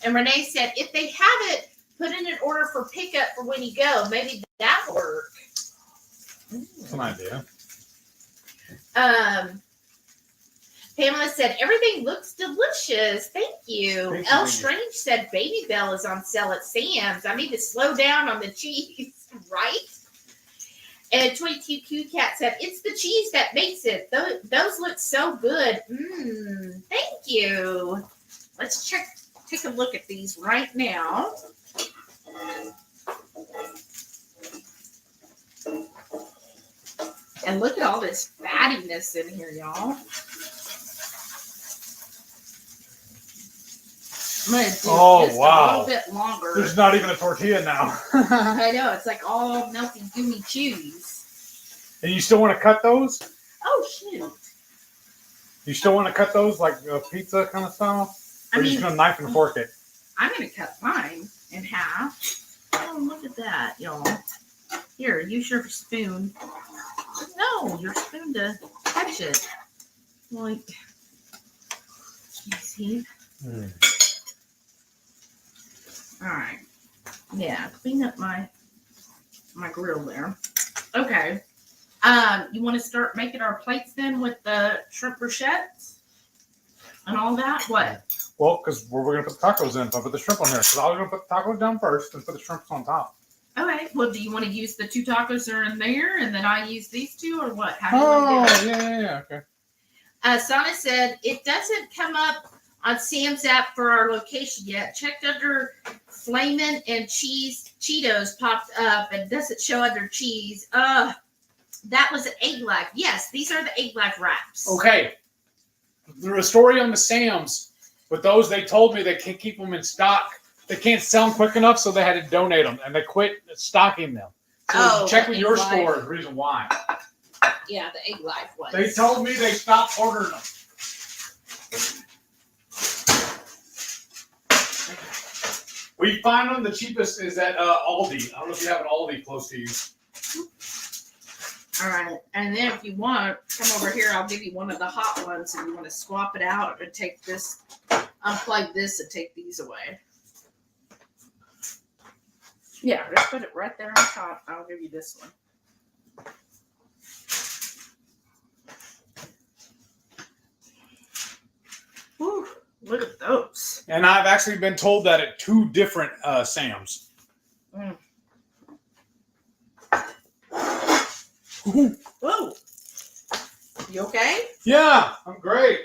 And Renee said, if they have it, put in an order for pickup for when you go. Maybe that'll work. That's an idea. Pamela said, everything looks delicious. Thank you. Thank Elle you. Strange said, Baby Bell is on sale at Sam's. I need to slow down on the cheese, right? And 22Q Cat said, it's the cheese that makes it. Those look so good. Thank you. Let's take a look at these right now. And look at all this fattiness in here, y'all. I'm going to do just a little bit longer. There's not even a tortilla now. I know. It's like all melty, gooey cheese. And you still want to cut those? Oh, shoot. You still want to cut those like pizza kind of style? Or are you just going to knife and fork it? I'm going to cut mine in half. Oh, look at that, y'all. Here, use your spoon. No, your spoon to catch it. Like, you see? All right. Yeah, clean up my grill there. Okay. You want to start making our plates then with the shrimp brochettes and all that? What? Well, because we're going to put the tacos in, so I'll put the shrimp on here. Because I was going to put the tacos down first and put the shrimps on top. Okay. Well, do you want to use the 2 tacos that are in there and then I use these 2 or what? How do you want to do it? Yeah. Okay. Sana said, it doesn't come up on Sam's app for our location yet. Checked under Flamin' and Cheetos popped up and doesn't show under cheese. That was an egg life. Yes, these are the egg life wraps. Okay. There's a story on the Sam's, but those they told me they can't keep them in stock. They can't sell them quick enough, so they had to donate them, and they quit stocking them. So check with your store. The reason why. Yeah, the egg life ones. They told me they stopped ordering them. We find them the cheapest is at Aldi. I don't know if you have an Aldi close to you. All right, and then if you want, come over here. I'll give you one of the hot ones, and you want to swap it out and take this, unplug this, and take these away. Yeah, just put it right there on top. I'll give you this one. Whew, look at those. And I've actually been told that at 2 different Sam's. Whoa. You okay? Yeah, I'm great.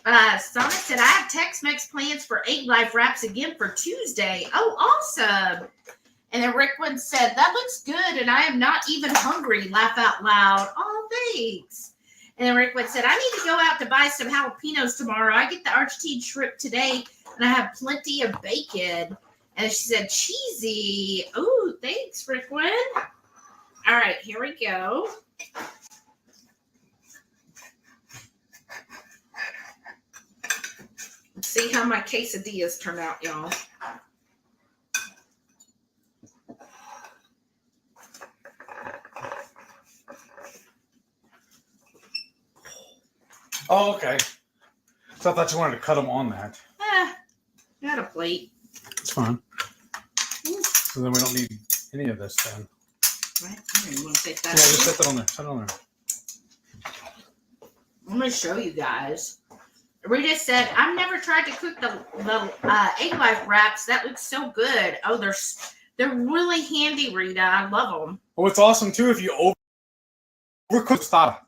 Sonic said, I have Tex-Mex plans for egg life wraps again for Tuesday. Oh, awesome. And then Rickwood said, that looks good, and I am not even hungry. Laugh out loud. Oh, thanks. And then Rickwood said, I need to go out to buy some jalapenos tomorrow. I get the Argentine shrimp today, and I have plenty of bacon. And she said, cheesy. Oh, thanks, Rickwood. All right, here we go. Let's see how my quesadillas turn out, y'all. Oh, okay. So I thought you wanted to cut them on that. Got a plate. It's fine. So then we don't need any of this then. Right. You want to take that? Yeah, just set that on there. Set it on there. I'm going to show you guys. Rita said, I've never tried to cook the egg life wraps. That looks so good. Oh, they're really handy, Rita. I love them. Oh, it's awesome too if you overcook stuff.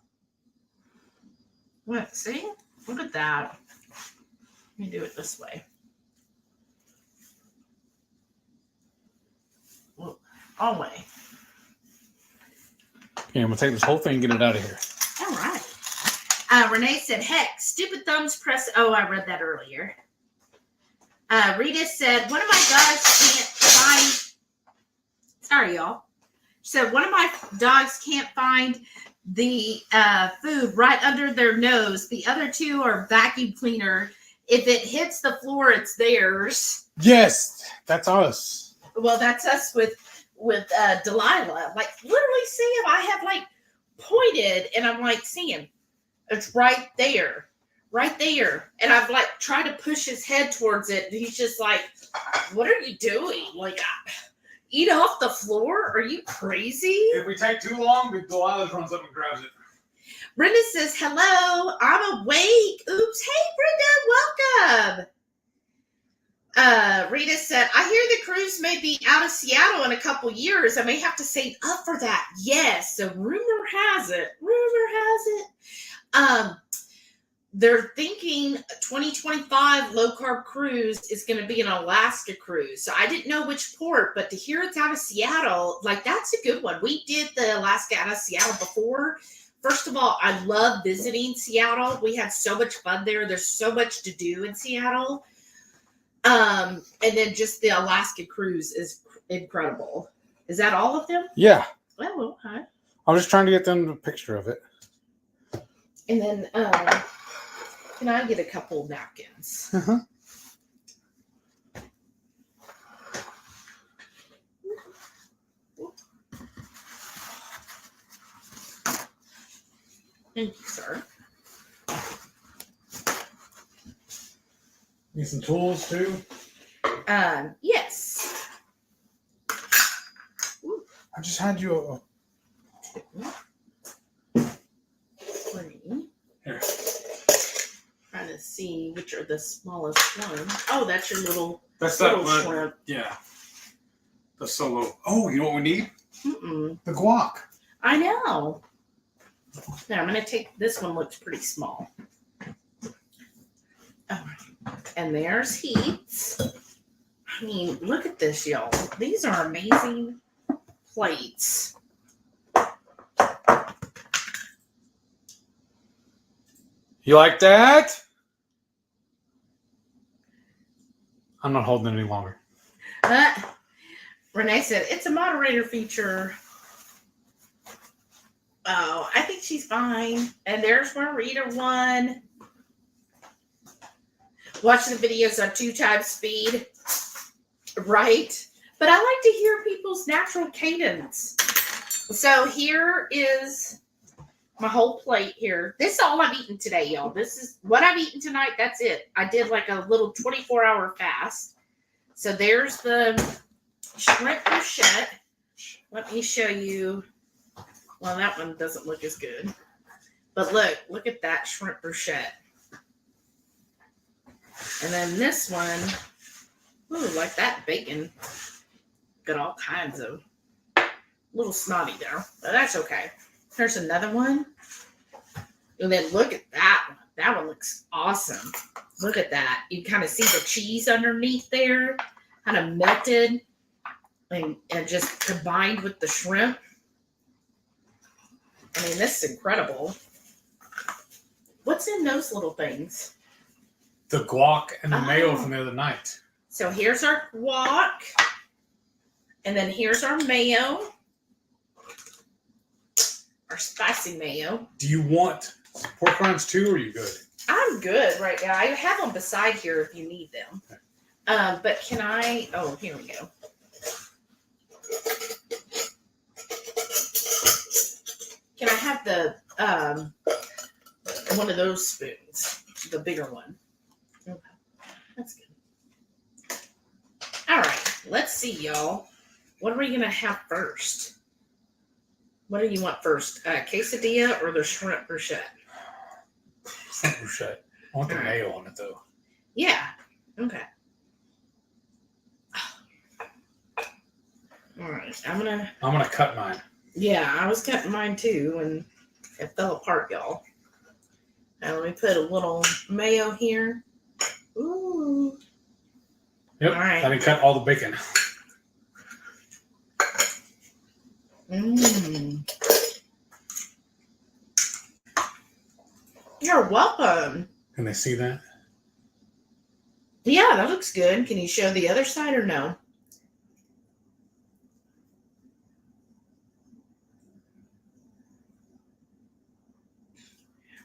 What? See? Look at that. Let me do it this way. Look, all the way. Okay, I'm gonna take this whole thing and get it out of here. All right. Renee said, heck, stupid thumbs press. Oh, I read that earlier. Rita said, one of my dogs can't find. Sorry, y'all. She said, one of my dogs can't find the food right under their nose. The other 2 are vacuum cleaner. If it hits the floor, it's theirs. Yes, that's us. Well, that's us with Delilah. Like, literally, Sam, I have like pointed and I'm like, Sam, it's right there. Right there. And I've like tried to push his head towards it. And he's just like, what are you doing? Like, eat off the floor? Are you crazy? If we take too long, Delilah runs up and grabs it. Brenda says, hello, I'm awake. Oops. Hey, Brenda, welcome. Rita said, I hear the cruise may be out of Seattle in a couple years. I may have to save up for that. Yes. So rumor has it. They're thinking 2025 low carb cruise is going to be an Alaska cruise. So I didn't know which port, but to hear it's out of Seattle, like that's a good one. We did the Alaska out of Seattle before. First of all, I love visiting Seattle. We had so much fun there. There's so much to do in Seattle. And then just the Alaska cruise is incredible. Is that all of them? Yeah. Oh, okay. I was just trying to get them a picture of it. And then, can I get a couple napkins? Uh-huh. Thank you, sir. Need some tools too? Yes. Ooh. I just had you a... 20. Here. Trying to see which are the smallest one. Oh, that's your little. That's little that one. shrimp. Yeah. The solo. Oh, you know what we need? Mm-mm. The guac. I know. Now I'm gonna take this one. Looks pretty small. All right. And there's Heath's. I mean, look at this, y'all. These are amazing plates. You like that? I'm not holding it any longer. Renee said, it's a moderator feature. Oh, I think she's fine. And there's Marita one. Watch the videos on 2 times speed. Right? But I like to hear people's natural cadence. So here is my whole plate here. This is all I'm eating today, y'all. This is what I'm eating tonight. That's it. I did like a little 24-hour fast. So there's the shrimp brochette. Let me show you. Well, that one doesn't look as good. But look at that shrimp brochette. And then this one, ooh, like that bacon. Got all kinds of little snotty there. But that's okay. There's another one. And then look at that one. That one looks awesome. Look at that. You kind of see the cheese underneath there. Kind of melted and just combined with the shrimp. I mean, this is incredible. What's in those little things? The guac and the mayo from the other night. So here's our guac. And then here's our mayo. Our spicy mayo. Do you want pork rinds too, or are you good? I'm good right now. I have them beside here if you need them. Okay. But can I? Oh, here we go. Can I have the one of those spoons, the bigger one? Okay, that's good. All right, let's see, y'all. What are we gonna have first? What do you want first? Quesadilla or the shrimp brochette? Shrimp brochette. I want the mayo on it though. Yeah. Okay. All right. I'm gonna cut mine. Yeah, I was cutting mine too, and it fell apart, y'all. Now let me put a little mayo here. Ooh. Yep. All right. I didn't cut all the bacon. You're welcome. Can they see that? Yeah, that looks good. Can you show the other side or no?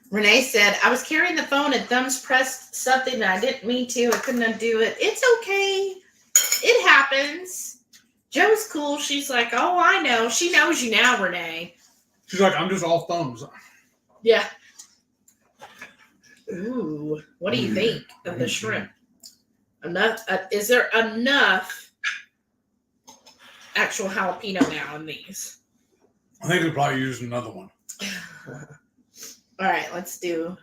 Renee said, I was carrying the phone and thumbs pressed something that I didn't mean to. I couldn't undo it. It's okay. It happens. Joe's cool. She's like, oh, I know. She knows you now, Renee. She's like, I'm just all thumbs. Yeah. Ooh, what do you think of the shrimp? Enough? Is there enough actual jalapeno now in these? I think we'll probably use another one. All right, let's do.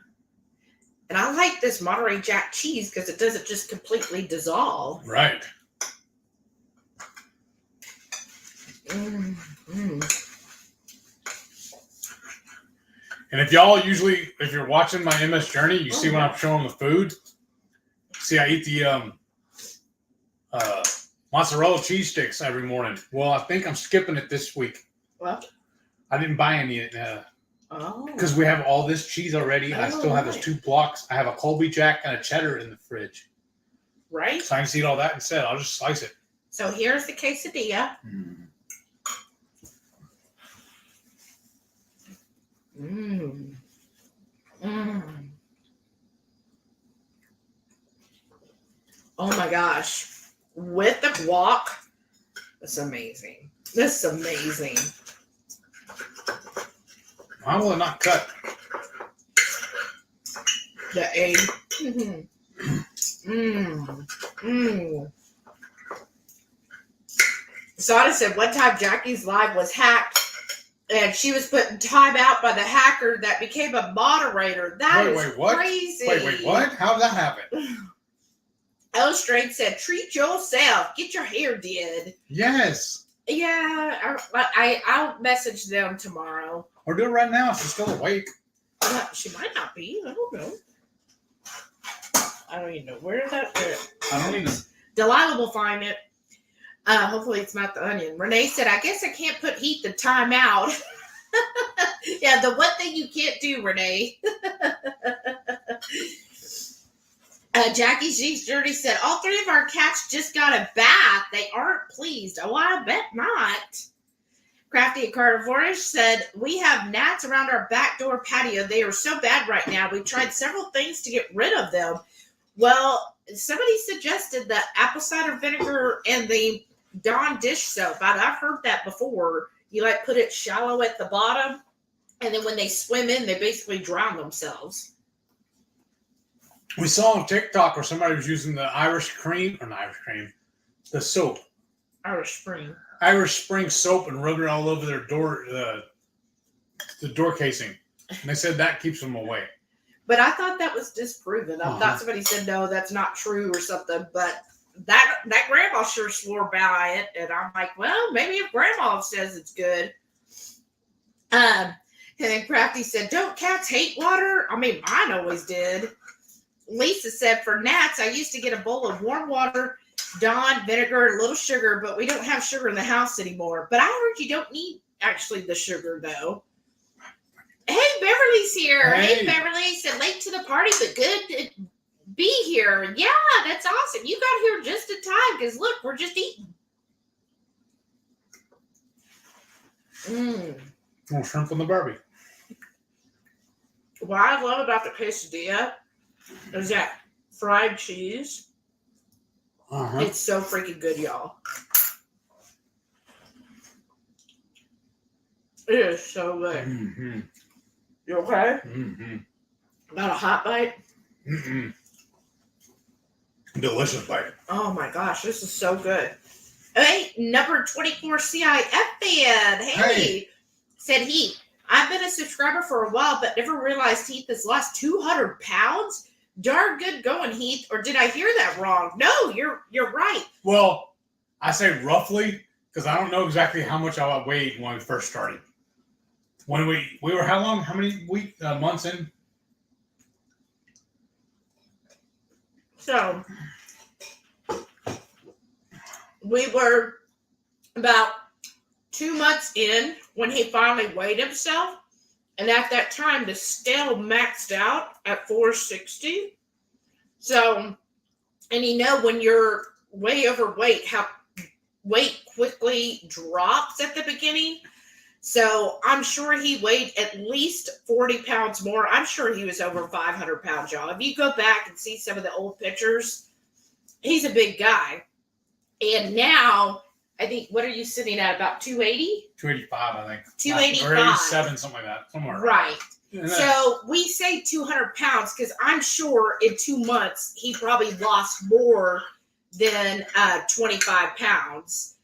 And I like this Monterey Jack cheese because it doesn't just completely dissolve. Right. Mm-hmm. And if y'all usually, if you're watching my MS Journey, you see when I'm showing the food. See, I eat the mozzarella cheese sticks every morning. Well, I think I'm skipping it this week. Well, I didn't buy any because we have all this cheese already. I still have those 2 blocks. I have a Colby Jack and a cheddar in the fridge. Right. So I can eat all that instead. I'll just slice it. So here's the quesadilla. Mmm. Mmm. Oh my gosh. With the guac, that's amazing. This is amazing. Why will it not cut? The egg. Mmm. Mmm. Sara said one time Jackie's live was hacked and she was put in timeout by the hacker that became a moderator. That is what? Crazy. Wait, what? How did that happen? Illustrate said, treat yourself. Get your hair did. Yes. Yeah, I'll message them tomorrow. Or do it right now. She's still awake. She might not be. I don't know. I don't even know. Where is that? I don't even know. Delilah will find it. Hopefully it's not the onion. Renee said, I guess I can't put Heath in timeout. Yeah, the one thing you can't do, Renee. Jackie G's Journey said, all 3 of our cats just got a bath. They aren't pleased. Oh, I bet not. Crafty and Carnivorish said, we have gnats around our back door patio. They are so bad right now. We've tried several things to get rid of them. Well, somebody suggested the apple cider vinegar and the Dawn dish soap. I've heard that before. You put it shallow at the bottom, and then when they swim in, they basically drown themselves. We saw on TikTok where somebody was using the the soap. Irish Spring soap and rubbing it all over their door, the door casing. And they said that keeps them away. But I thought that was disproven. I thought somebody said, no, that's not true or something. But that grandma sure swore by it. And I'm like, well, maybe if grandma says it's good. And then Crafty said, don't cats hate water? I mean, mine always did. Lisa said, for gnats, I used to get a bowl of warm water, Dawn, vinegar, and a little sugar, but we don't have sugar in the house anymore. But I heard you don't need actually the sugar, though. Hey, Beverly's here. Hey, Beverly. Said late to the party, but good to be here. Yeah, that's awesome. You got here just in time because, look, we're just eating. Little shrimp on the Barbie. What I love about the quesadilla is that fried cheese. It's so freaking good, y'all. It is so good. Mm-hmm. You okay? Mm-hmm. Got a hot bite? Mm-hmm. Delicious bite. Oh my gosh, this is so good. Hey, number 24 CIF fan. Hey. Said Heath, I've been a subscriber for a while, but never realized Heath has lost 200 pounds. Darn good going, Heath. Or did I hear that wrong? No, you're right. Well, I say roughly because I don't know exactly how much I weighed when we first started. When we were how long? How many months in? So we were about 2 months in when he finally weighed himself. And at that time, the scale maxed out at 460. So, and when you're way overweight, how weight quickly drops at the beginning. So I'm sure he weighed at least 40 pounds more. I'm sure he was over 500 pounds, y'all. If you go back and see some of the old pictures, he's a big guy. And now I think, what are you sitting at? About 280? 285, I think. 285. Or 87, something like that. Somewhere. Right. Yeah, so we say 200 pounds because I'm sure in 2 months he probably lost more than 25 pounds.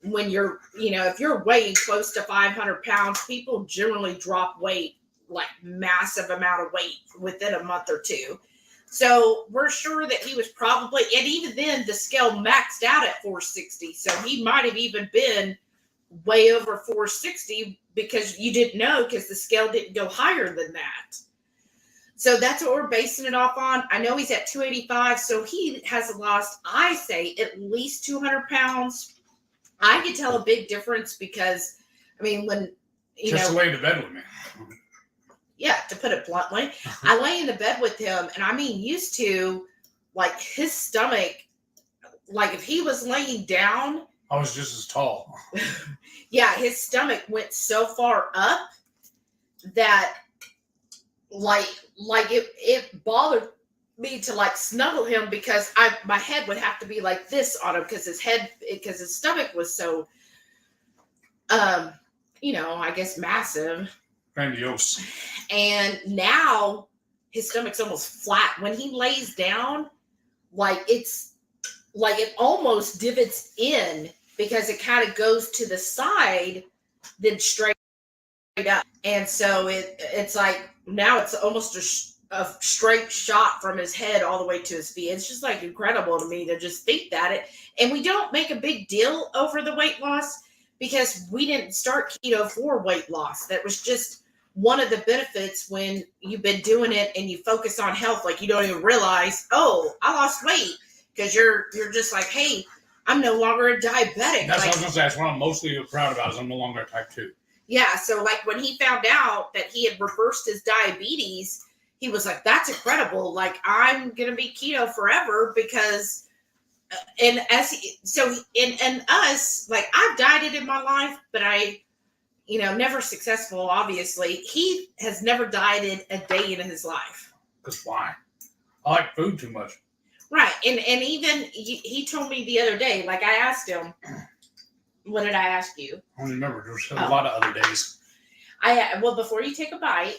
When you're, if you're weighing close to 500 pounds, people generally drop weight, like massive amount of weight within a month or two. So we're sure that he was probably, and even then the scale maxed out at 460. So he might have even been way over 460 because you didn't know because the scale didn't go higher than that. So that's what we're basing it off on. I know he's at 285, so he has lost, I say, at least 200 pounds. I could tell a big difference because, when, just lay in bed with me. Yeah, to put it bluntly, I lay in the bed with him, and used to, like, his stomach, like, if he was laying down. I was just as tall. Yeah, his stomach went so far up that, like it bothered me to, like, snuggle him because my head would have to be like this on him because his stomach was so, I guess massive. Grandiose. And now his stomach's almost flat. When he lays down, like it almost divots in because it kind of goes to the side, then straight up. And so it's like now it's almost a straight shot from his head all the way to his feet. It's just like incredible to me to just think that and we don't make a big deal over the weight loss because we didn't start keto for weight loss. That was just one of the benefits when you've been doing it and you focus on health. Like you don't even realize, oh, I lost weight because you're just like, hey, I'm no longer a diabetic. That's what I was going to say. That's what I'm mostly proud about is I'm no longer a type 2. Yeah. So like when he found out that he had reversed his diabetes, he was like, that's incredible. Like I'm going to be keto forever because and us, like I've dieted in my life, but never successful, obviously. He has never dieted a day in his life. Because why? I like food too much. Right. And even he told me the other day, like I asked him, what did I ask you? I don't remember. There was a lot of other days. Before you take a bite,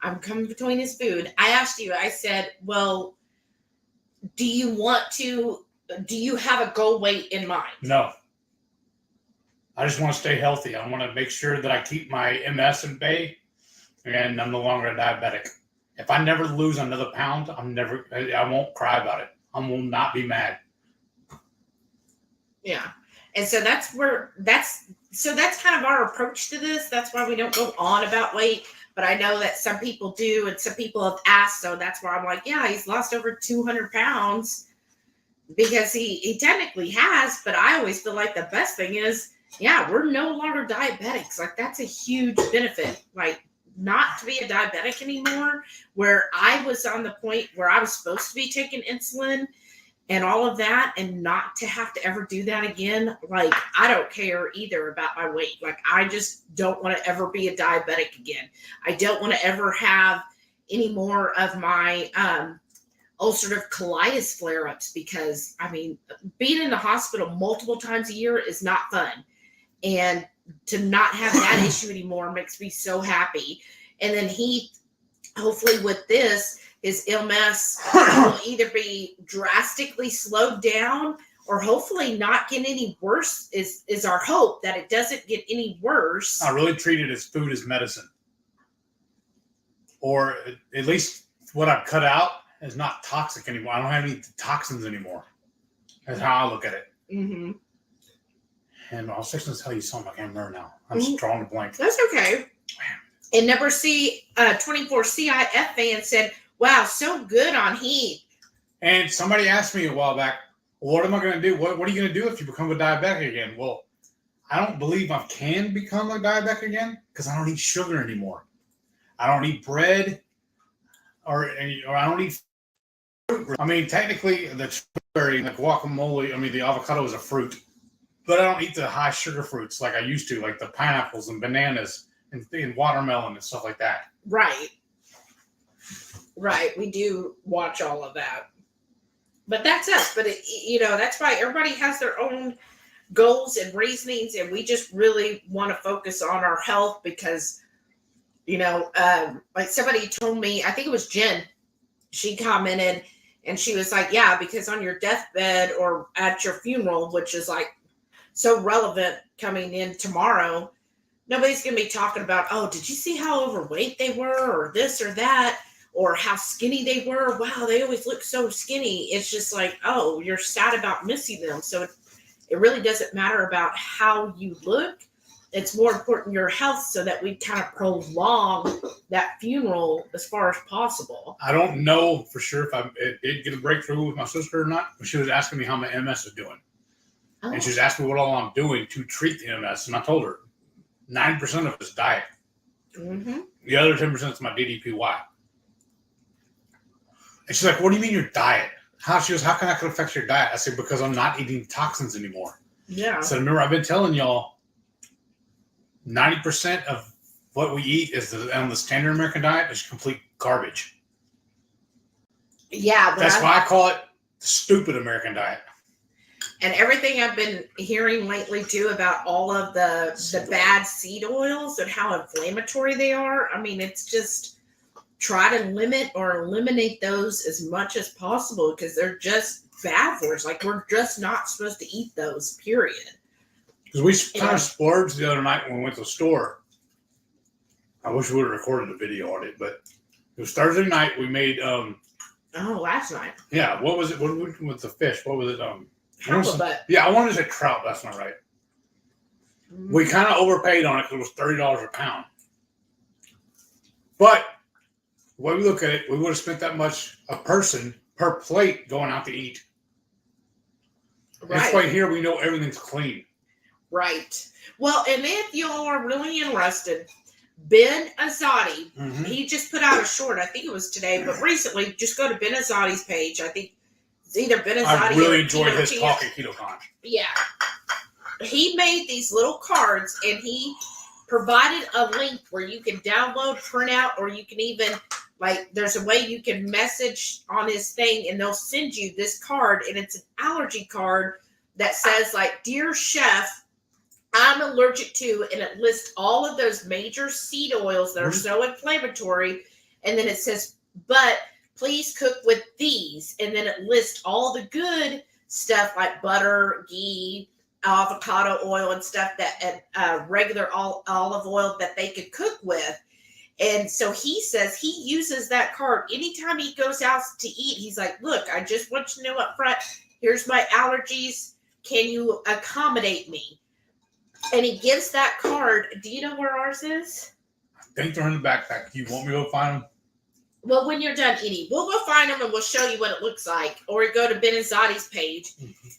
I'm coming between his food. I asked you, I said, well, do you have a goal weight in mind? No. I just want to stay healthy. I want to make sure that I keep my MS in bay and I'm no longer a diabetic. If I never lose another pound, I won't cry about it. I will not be mad. Yeah. And so that's kind of our approach to this. That's why we don't go on about weight, but I know that some people do and some people have asked. So that's why I'm like, yeah, he's lost over 200 pounds because he technically has, but I always feel like the best thing is, yeah, we're no longer diabetics. Like that's a huge benefit. Like not to be a diabetic anymore, where I was on the point where I was supposed to be taking insulin and all of that and not to have to ever do that again. Like I don't care either about my weight. Like I just don't want to ever be a diabetic again. I don't want to ever have any more of my ulcerative colitis flare-ups because being in the hospital multiple times a year is not fun. And to not have that issue anymore makes me so happy. And then he, hopefully with this, his MS will either be drastically slowed down or hopefully not get any worse is our hope that it doesn't get any worse. I really treated his food as medicine. Or at least what I've cut out is not toxic anymore. I don't have any toxins anymore. That's how I look at it. Mm-hmm. And I was fixing to tell you something. I can't remember now. I'm just drawing a blank. That's okay. And number 24 CIF fan said, wow, so good on Heath. And somebody asked me a while back, what am I going to do? What are you going to do if you become a diabetic again? Well, I don't believe I can become a diabetic again because I don't eat sugar anymore. I don't eat bread or I don't eat fruit. Technically, the strawberry, the guacamole, the avocado is a fruit. But I don't eat the high sugar fruits like I used to, like the pineapples and bananas and watermelon and stuff like that. Right. Right. We do watch all of that. But that's us. But, that's why everybody has their own goals and reasonings, and we just really want to focus on our health because, like somebody told me, I think it was Jen, she commented and she was like, yeah, because on your deathbed or at your funeral, which is like so relevant coming in tomorrow, nobody's going to be talking about, oh, did you see how overweight they were or this or that, or how skinny they were? Wow, they always look so skinny. It's just like, oh, you're sad about missing them. So it really doesn't matter about how you look. It's more important your health so that we kind of prolong that funeral as far as possible. I don't know for sure if I did get a breakthrough with my sister or not, but she was asking me how my MS is doing. Oh. And she was asking me what all I'm doing to treat the MS. And I told her 9% of it is diet. Mm-hmm. The other 10% is my DDPY. And she's like, what do you mean your diet? She goes, how can that affect your diet? I said, because I'm not eating toxins anymore. Yeah. So remember, I've been telling y'all, 90% of what we eat is on the standard American diet is complete garbage. Yeah. That's why I call it the stupid American diet. And everything I've been hearing lately, too, about all of the bad seed oils and how inflammatory they are. I mean, it's just try to limit or eliminate those as much as possible because they're just bad for us. Like, we're just not supposed to eat those, period. Because we kind of splurged the other night when we went to the store. I wish we would have recorded a video on it, but it was Thursday night. We made last night. Yeah, what was it? What did we do with the fish? What was it? Halibut. Yeah, I wanted to say trout. That's not right. Mm-hmm. We kind of overpaid on it because it was $30 a pound. But the way we look at it, we would have spent that much a person per plate going out to eat. Right. That's why here we know everything's clean. Right. Well, and if y'all are really interested, Ben Azadi, mm-hmm. he just put out a short. I think it was today, but recently, just go to Ben Azadi's page. I think it's either Ben Azadi I really or enjoyed his talk at KetoCon. Yeah. He made these little cards, and he provided a link where you can download, print out, or you can even, there's a way you can message on his thing, and they'll send you this card, and it's an allergy card that says, Dear Chef, I'm allergic to, and it lists all of those major seed oils that are so inflammatory. And then it says, but please cook with these. And then it lists all the good stuff like butter, ghee, avocado oil and stuff that regular olive oil that they could cook with. And so he says he uses that card anytime he goes out to eat. He's like, look, I just want you to know up front, here's my allergies. Can you accommodate me? And he gives that card. Do you know where ours is? I think they're in the backpack. You want me to go find them? Well, when you're done eating, we'll go find them and we'll show you what it looks like. Or go to Ben Azadi's page. Mm-hmm.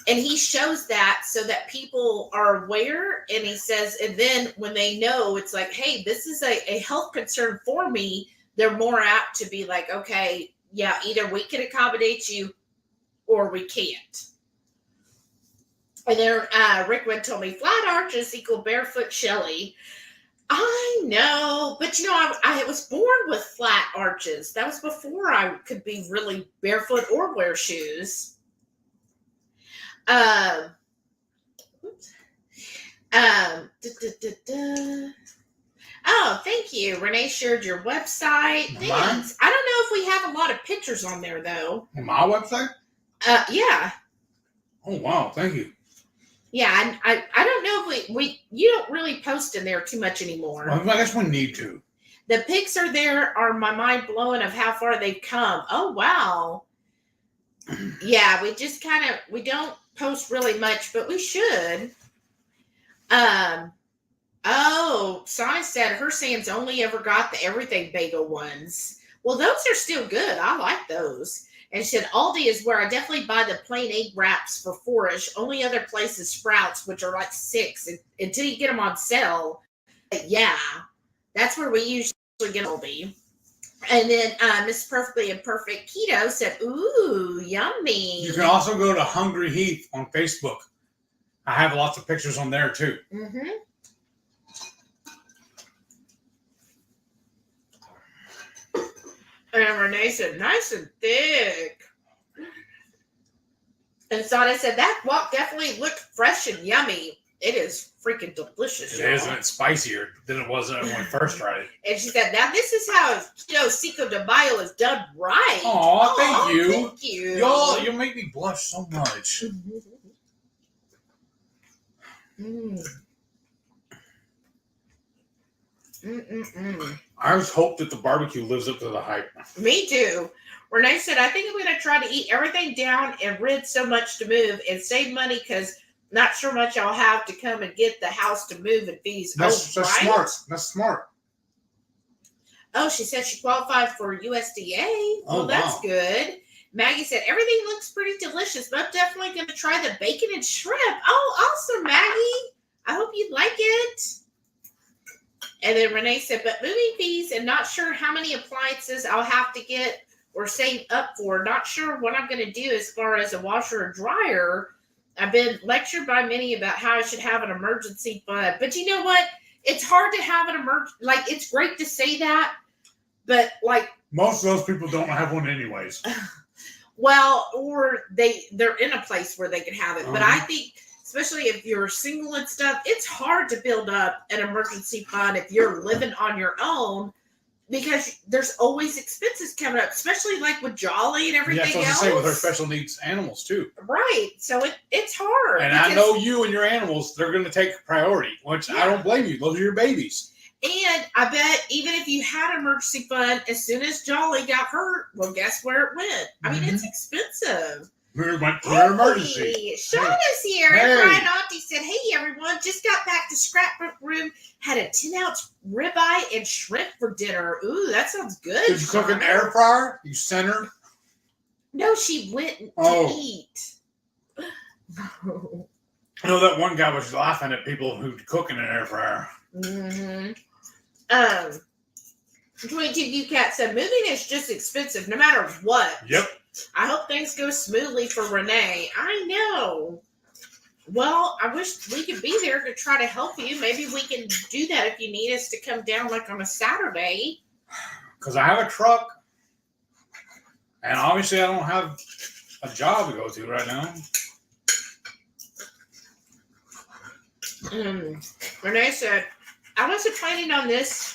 And he shows that so that people are aware. And he says, and then when they know, it's like, hey, this is a health concern for me. They're more apt to be like, okay, yeah, either we can accommodate you or we can't. And then Rickwood told me flat arches equal barefoot Shelly. I know, but I was born with flat arches. That was before I could be really barefoot or wear shoes. Oh, thank you. Renee shared your website. Thanks. I don't know if we have a lot of pictures on there though. On my website? Yeah. Oh wow, thank you. Yeah, I don't know if we you don't really post in there too much anymore. Well, I guess we need to. The pics are my mind blowing of how far they've come. Oh wow. Yeah, we just we don't post really much, but we should. Sai said her Sam's only ever got the everything bagel ones. Well, those are still good. I like those. And she said, Aldi is where I definitely buy the plain egg wraps for $4-ish. Only other place is Sprouts, which are like $6 until you get them on sale. But yeah, that's where we usually get Aldi. And then Miss Perfectly Imperfect Keto said, ooh, yummy. You can also go to HungryHeath on Facebook. I have lots of pictures on there too. Mm-hmm. And Renee said, nice and thick. And Sana said, that wok definitely looked fresh and yummy. It is freaking delicious. It is, and it's spicier than it was when we first tried it. And she said, now this is how Cinco De Mayo is done right. Aw, thank you. Thank you. Y'all, you make me blush so much. I just hope that the barbecue lives up to the hype. Me too. Renee said, I think I'm going to try to eat everything down and rid so much to move and save money because not sure much I'll have to come and get the house to move and fees. That's smart. That's smart. Oh, she said she qualified for USDA. Well, that's wow. good. Maggie said, everything looks pretty delicious, but I'm definitely going to try the bacon and shrimp. Oh, awesome, Maggie. I hope you like it. And then Renee said, but moving fees and not sure how many appliances I'll have to get or save up for. Not sure what I'm going to do as far as a washer or dryer. I've been lectured by many about how I should have an emergency fund. But you know what? It's hard to have an emergency. Like, it's great to say that, but like most of those people don't have one anyways. Well, or they're in a place where they can have it. But I think, especially if you're single and stuff, it's hard to build up an emergency fund if you're living on your own because there's always expenses coming up, especially like with Jolly and everything else. Say with our special needs animals too. Right. So it's hard. And I know you and your animals, they're going to take priority, which I don't blame you. Those are your babies. And I bet even if you had an emergency fund, as soon as Jolly got hurt, well, guess where it went? I mean, it's expensive. We went for an emergency. Sean is here. And Brian Auntie said, hey, everyone, just got back to Scrapbook Room. Had a 10-ounce ribeye and shrimp for dinner. Ooh, that sounds good. Did you cook an air fryer? You sent her? No, she went to eat. I know that one guy was laughing at people who cook in an air fryer. 22 Cat said, moving is just expensive no matter what. Yep. I hope things go smoothly for Renee. I know. Well, I wish we could be there to try to help you. Maybe we can do that if you need us to come down like on a Saturday. Because I have a truck. And obviously I don't have a job to go to right now. Renee said, I wasn't planning on this.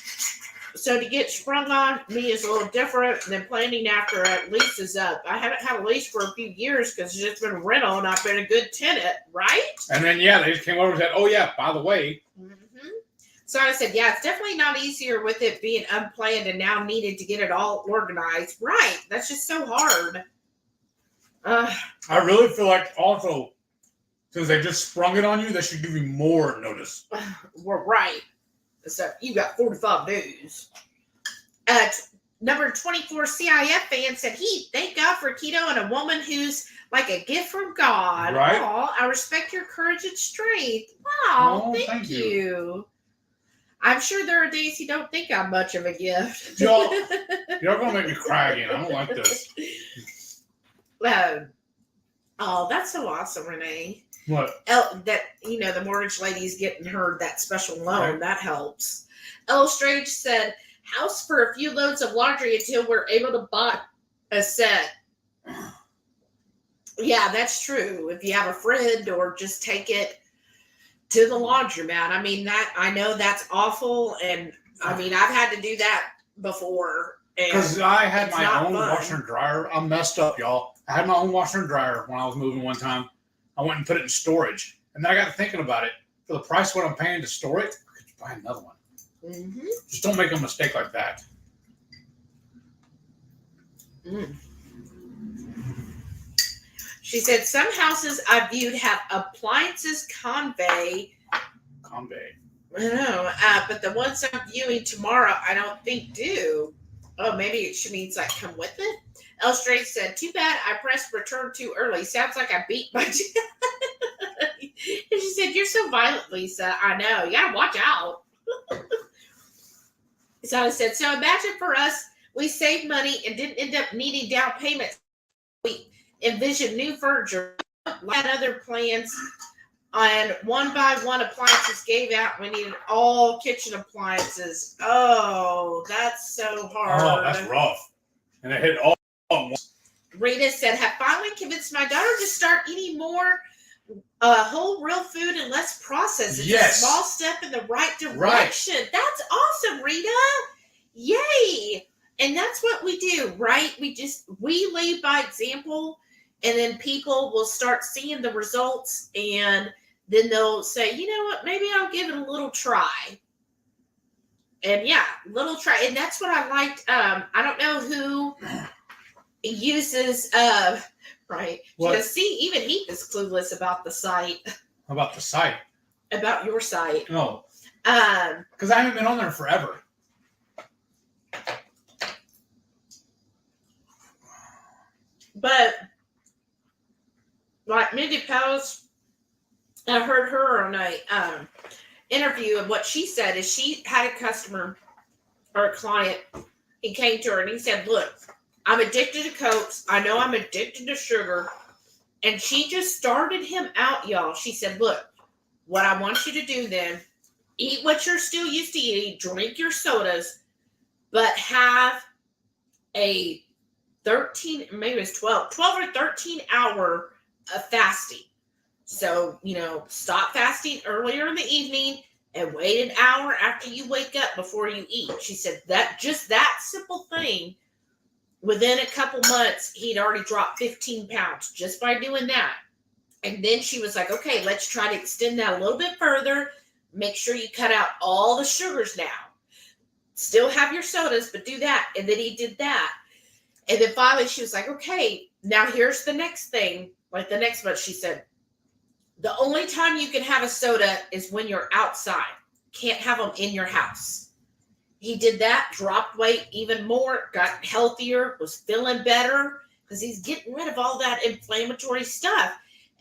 So to get sprung on me is a little different than planning after a lease is up. I haven't had a lease for a few years because it's just been rental and I've been a good tenant, right? And then, they just came over and said, oh, yeah, by the way. So I said, yeah, it's definitely not easier with it being unplanned and now needed to get it all organized. Right. That's just so hard. I really feel like also, since they just sprung it on you, they should give you more notice. We're right. So you got 45 days. Number 24 CIF fan said, thank God for keto and a woman who's like a gift from God. Right. Aw, I respect your courage and strength. Wow, thank you. I'm sure there are days you don't think I'm much of a gift. You're going to make me cry again. I don't like this. Oh, that's so awesome, Renee. What? The mortgage lady's getting her that special loan. Right. That helps. L. Strange said, house for a few loads of laundry until we're able to buy a set. Yeah, that's true. If you have a friend or just take it to the laundromat. I mean, I know that's awful. And I mean, I've had to do that before. Because I had my own washer and dryer. I'm messed up, y'all. I had my own washer and dryer when I was moving one time. I went and put it in storage. And then I got to thinking about it. For the price of what I'm paying to store it, could you buy another one? Mm-hmm. Just don't make a mistake like that. She said, some houses I viewed have appliances convey. Convey. I don't know. But the ones I'm viewing tomorrow, I don't think do. Oh, maybe she means like come with it? El Straight said, too bad I pressed return too early. Sounds like I beat my... And she said, you're so violent, Lisa. I know. You gotta watch out. So I said, so imagine for us, we saved money and didn't end up needing down payments. We envisioned new furniture, had other plans, and one by one appliances gave out. We needed all kitchen appliances. Oh, that's so hard. Oh, that's rough. And it hit all at once. Rita said, have finally convinced my daughter to start eating more whole, real food and less processed. It's a small step in the right direction. Right. That's awesome, Rita. Yay. And that's what we do, right? We lead by example, and then people will start seeing the results, and then they'll say, you know what, maybe I'll give it a little try. And yeah, little try. And that's what I liked. I don't know who uses, right. Because see, even Heath is clueless about the site. About the site? About your site. No. Because I haven't been on there forever. But like Mindy Pals, I heard her on a interview, and what she said is she had a customer or a client. He came to her and he said, look, I'm addicted to Cokes. I know I'm addicted to sugar. And she just started him out, y'all. She said, look, what I want you to do then, eat what you're still used to eating, drink your sodas, but have a 13, maybe it's 12 or 13 hour of fasting. So, stop fasting earlier in the evening and wait an hour after you wake up before you eat. She said that simple thing, within a couple months, he'd already dropped 15 pounds just by doing that. And then she was like, okay, let's try to extend that a little bit further. Make sure you cut out all the sugars now. Still have your sodas, but do that. And then he did that. And then finally she was like, okay, now here's the next thing. Like the next month, she said, the only time you can have a soda is when you're outside. Can't have them in your house. He did that, dropped weight even more, got healthier, was feeling better because he's getting rid of all that inflammatory stuff.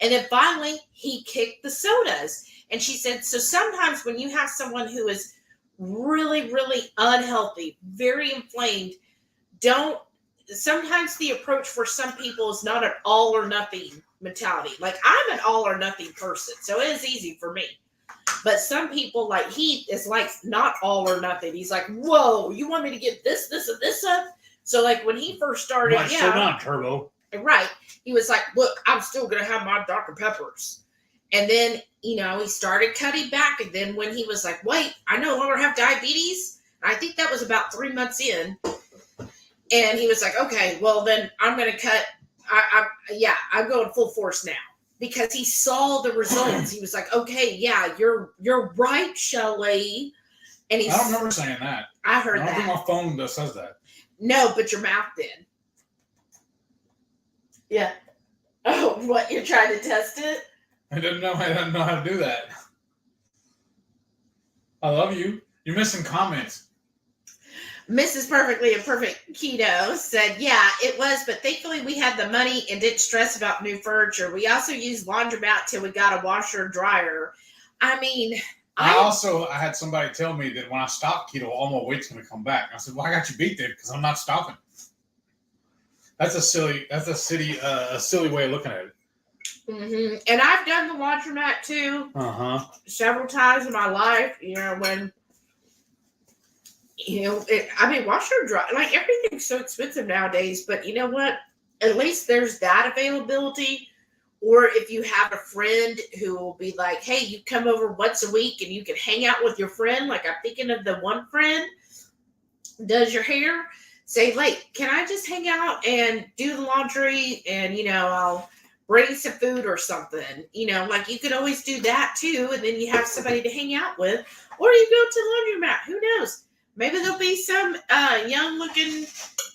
And then finally, he kicked the sodas. And she said, so sometimes when you have someone who is really, really unhealthy, very inflamed, sometimes the approach for some people is not an all or nothing mentality. Like I'm an all or nothing person, so it is easy for me. But some people, like Heath, is like not all or nothing. He's like, whoa, you want me to get this, and this up? So like when he first started, Slow down, Turbo. Right. He was like, look, I'm still going to have my Dr. Peppers. And then, he started cutting back. And then when he was like, wait, I no longer have diabetes. I think that was about 3 months in. And he was like, okay, well then I'm going to cut. I'm going full force now. Because he saw the results. He was like, okay, yeah, you're right, Shelley. And I don't remember saying that. I heard that. I don't think my phone says that. No, but your mouth did. Yeah. Oh, what? You're trying to test it? I didn't know how to do that. I love you. You're missing comments. Mrs. Perfectly Imperfect Keto said, yeah, it was, but thankfully we had the money and didn't stress about new furniture. We also used laundromat till we got a washer and dryer. I mean, I had somebody tell me that when I stop keto, all my weight's going to come back. I said, well, I got you beat there because I'm not stopping. That's a silly way of looking at it. Mm-hmm. And I've done the laundromat too. Several times in my life, when washer and dry, like everything's so expensive nowadays, but you know what? At least there's that availability. Or if you have a friend who will be like, hey, you come over once a week and you can hang out with your friend. Like I'm thinking of the one friend does your hair. Say, like, can I just hang out and do the laundry and, I'll bring some food or something. Like you could always do that too. And then you have somebody to hang out with. Or you go to the laundromat. Who knows? Maybe there'll be some young looking,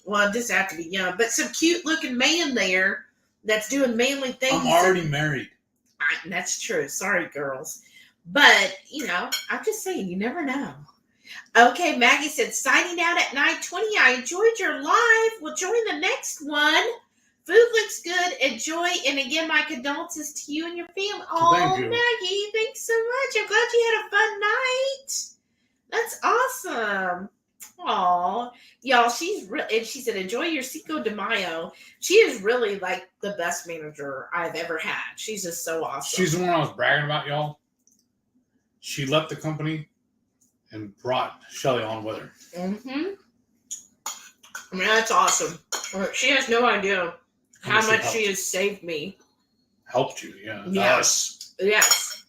well, it doesn't have to be young, but some cute looking man there that's doing manly things. I'm already married. That's true. Sorry, girls. But, I'm just saying, you never know. Okay, Maggie said, signing out at 9:20. I enjoyed your live. We'll join the next one. Food looks good. Enjoy. And again, my condolences to you and your family. Oh, thank you. Maggie, thanks so much. I'm glad you had a fun night. That's awesome. Aw, y'all, and she said, enjoy your Cinco de Mayo. She is really like the best manager I've ever had. She's just so awesome. She's the one I was bragging about, y'all. She left the company and brought Shelly on with her. Mm-hmm. I mean, that's awesome. She has no idea how much she has saved me. Helped you, yeah. Yes. Yes.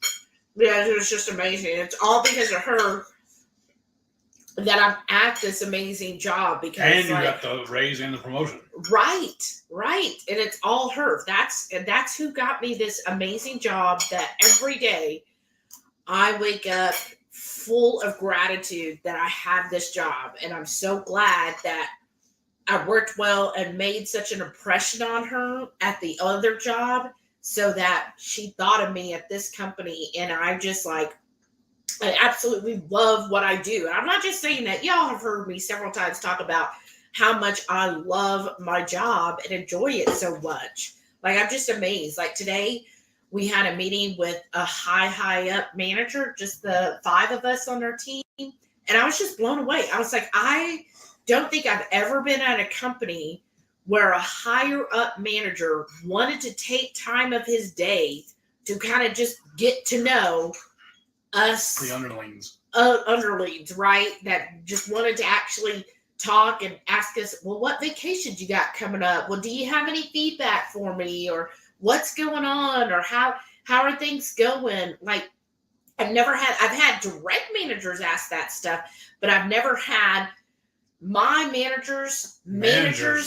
Yeah, it was just amazing. It's all because of her that I'm at this amazing job. Because and you got the raise and the promotion. Right. And it's all her. That's who got me this amazing job that every day I wake up full of gratitude that I have this job. And I'm so glad that I worked well and made such an impression on her at the other job so that she thought of me at this company. And I just I absolutely love what I do. And I'm not just saying that. Y'all have heard me several times talk about how much I love my job and enjoy it so much. I'm just amazed. Today we had a meeting with a high up manager, just the 5 of us on our team. And I was just blown away. I was like, I don't think I've ever been at a company where a higher up manager wanted to take time of his day to kind of just get to know us. The underlings. Underlings, right? That just wanted to actually talk and ask us, well, what vacations you got coming up? Well, do you have any feedback for me? Or what's going on? Or how are things going? I've had direct managers ask that stuff, but I've never had my manager's manager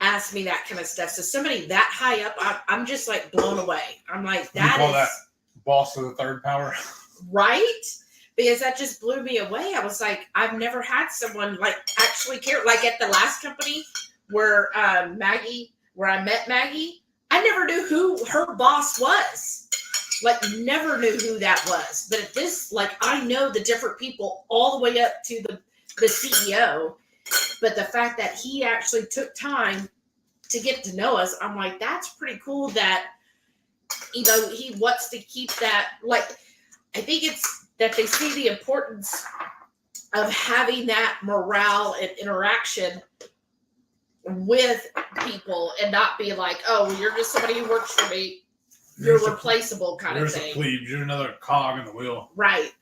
ask me that kind of stuff. So somebody that high up, I'm just blown away. I'm like, that you call that boss of the third power. Right? Because that just blew me away. I was like, I've never had someone actually care. At the last company where I met Maggie, I never knew who her boss was. Never knew who that was. But at this, I know the different people all the way up to the CEO. But the fact that he actually took time to get to know us, I'm like, that's pretty cool that, he wants to keep that. I think it's that they see the importance of having that morale and interaction with people and not be like, oh, you're just somebody who works for me. You're replaceable kind of thing. You're a plebe. You're another cog in the wheel. Right.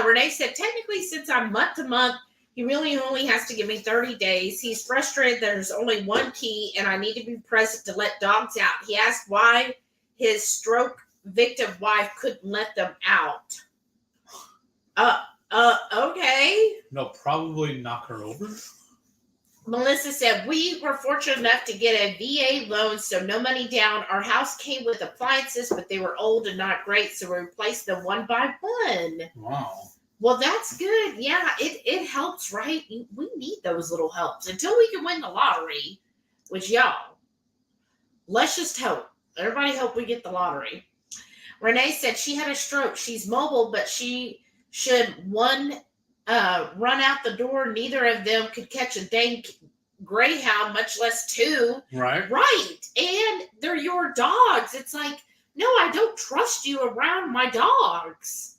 Renee said, technically, since I'm month to month, he really only has to give me 30 days. He's frustrated there's only one key and I need to be present to let dogs out. He asked why his stroke victim wife couldn't let them out. Okay. They'll probably knock her over. Melissa said, we were fortunate enough to get a VA loan, so no money down. Our house came with appliances, but they were old and not great, so we replaced them one by one. Wow. Well, that's good. Yeah, it helps, right? We need those little helps until we can win the lottery, which, y'all, let's just hope. Everybody hope we get the lottery. Renee said she had a stroke. She's mobile, but she should run out the door. Neither of them could catch a dang greyhound, much less 2. Right. Right. And they're your dogs. It's like, no, I don't trust you around my dogs.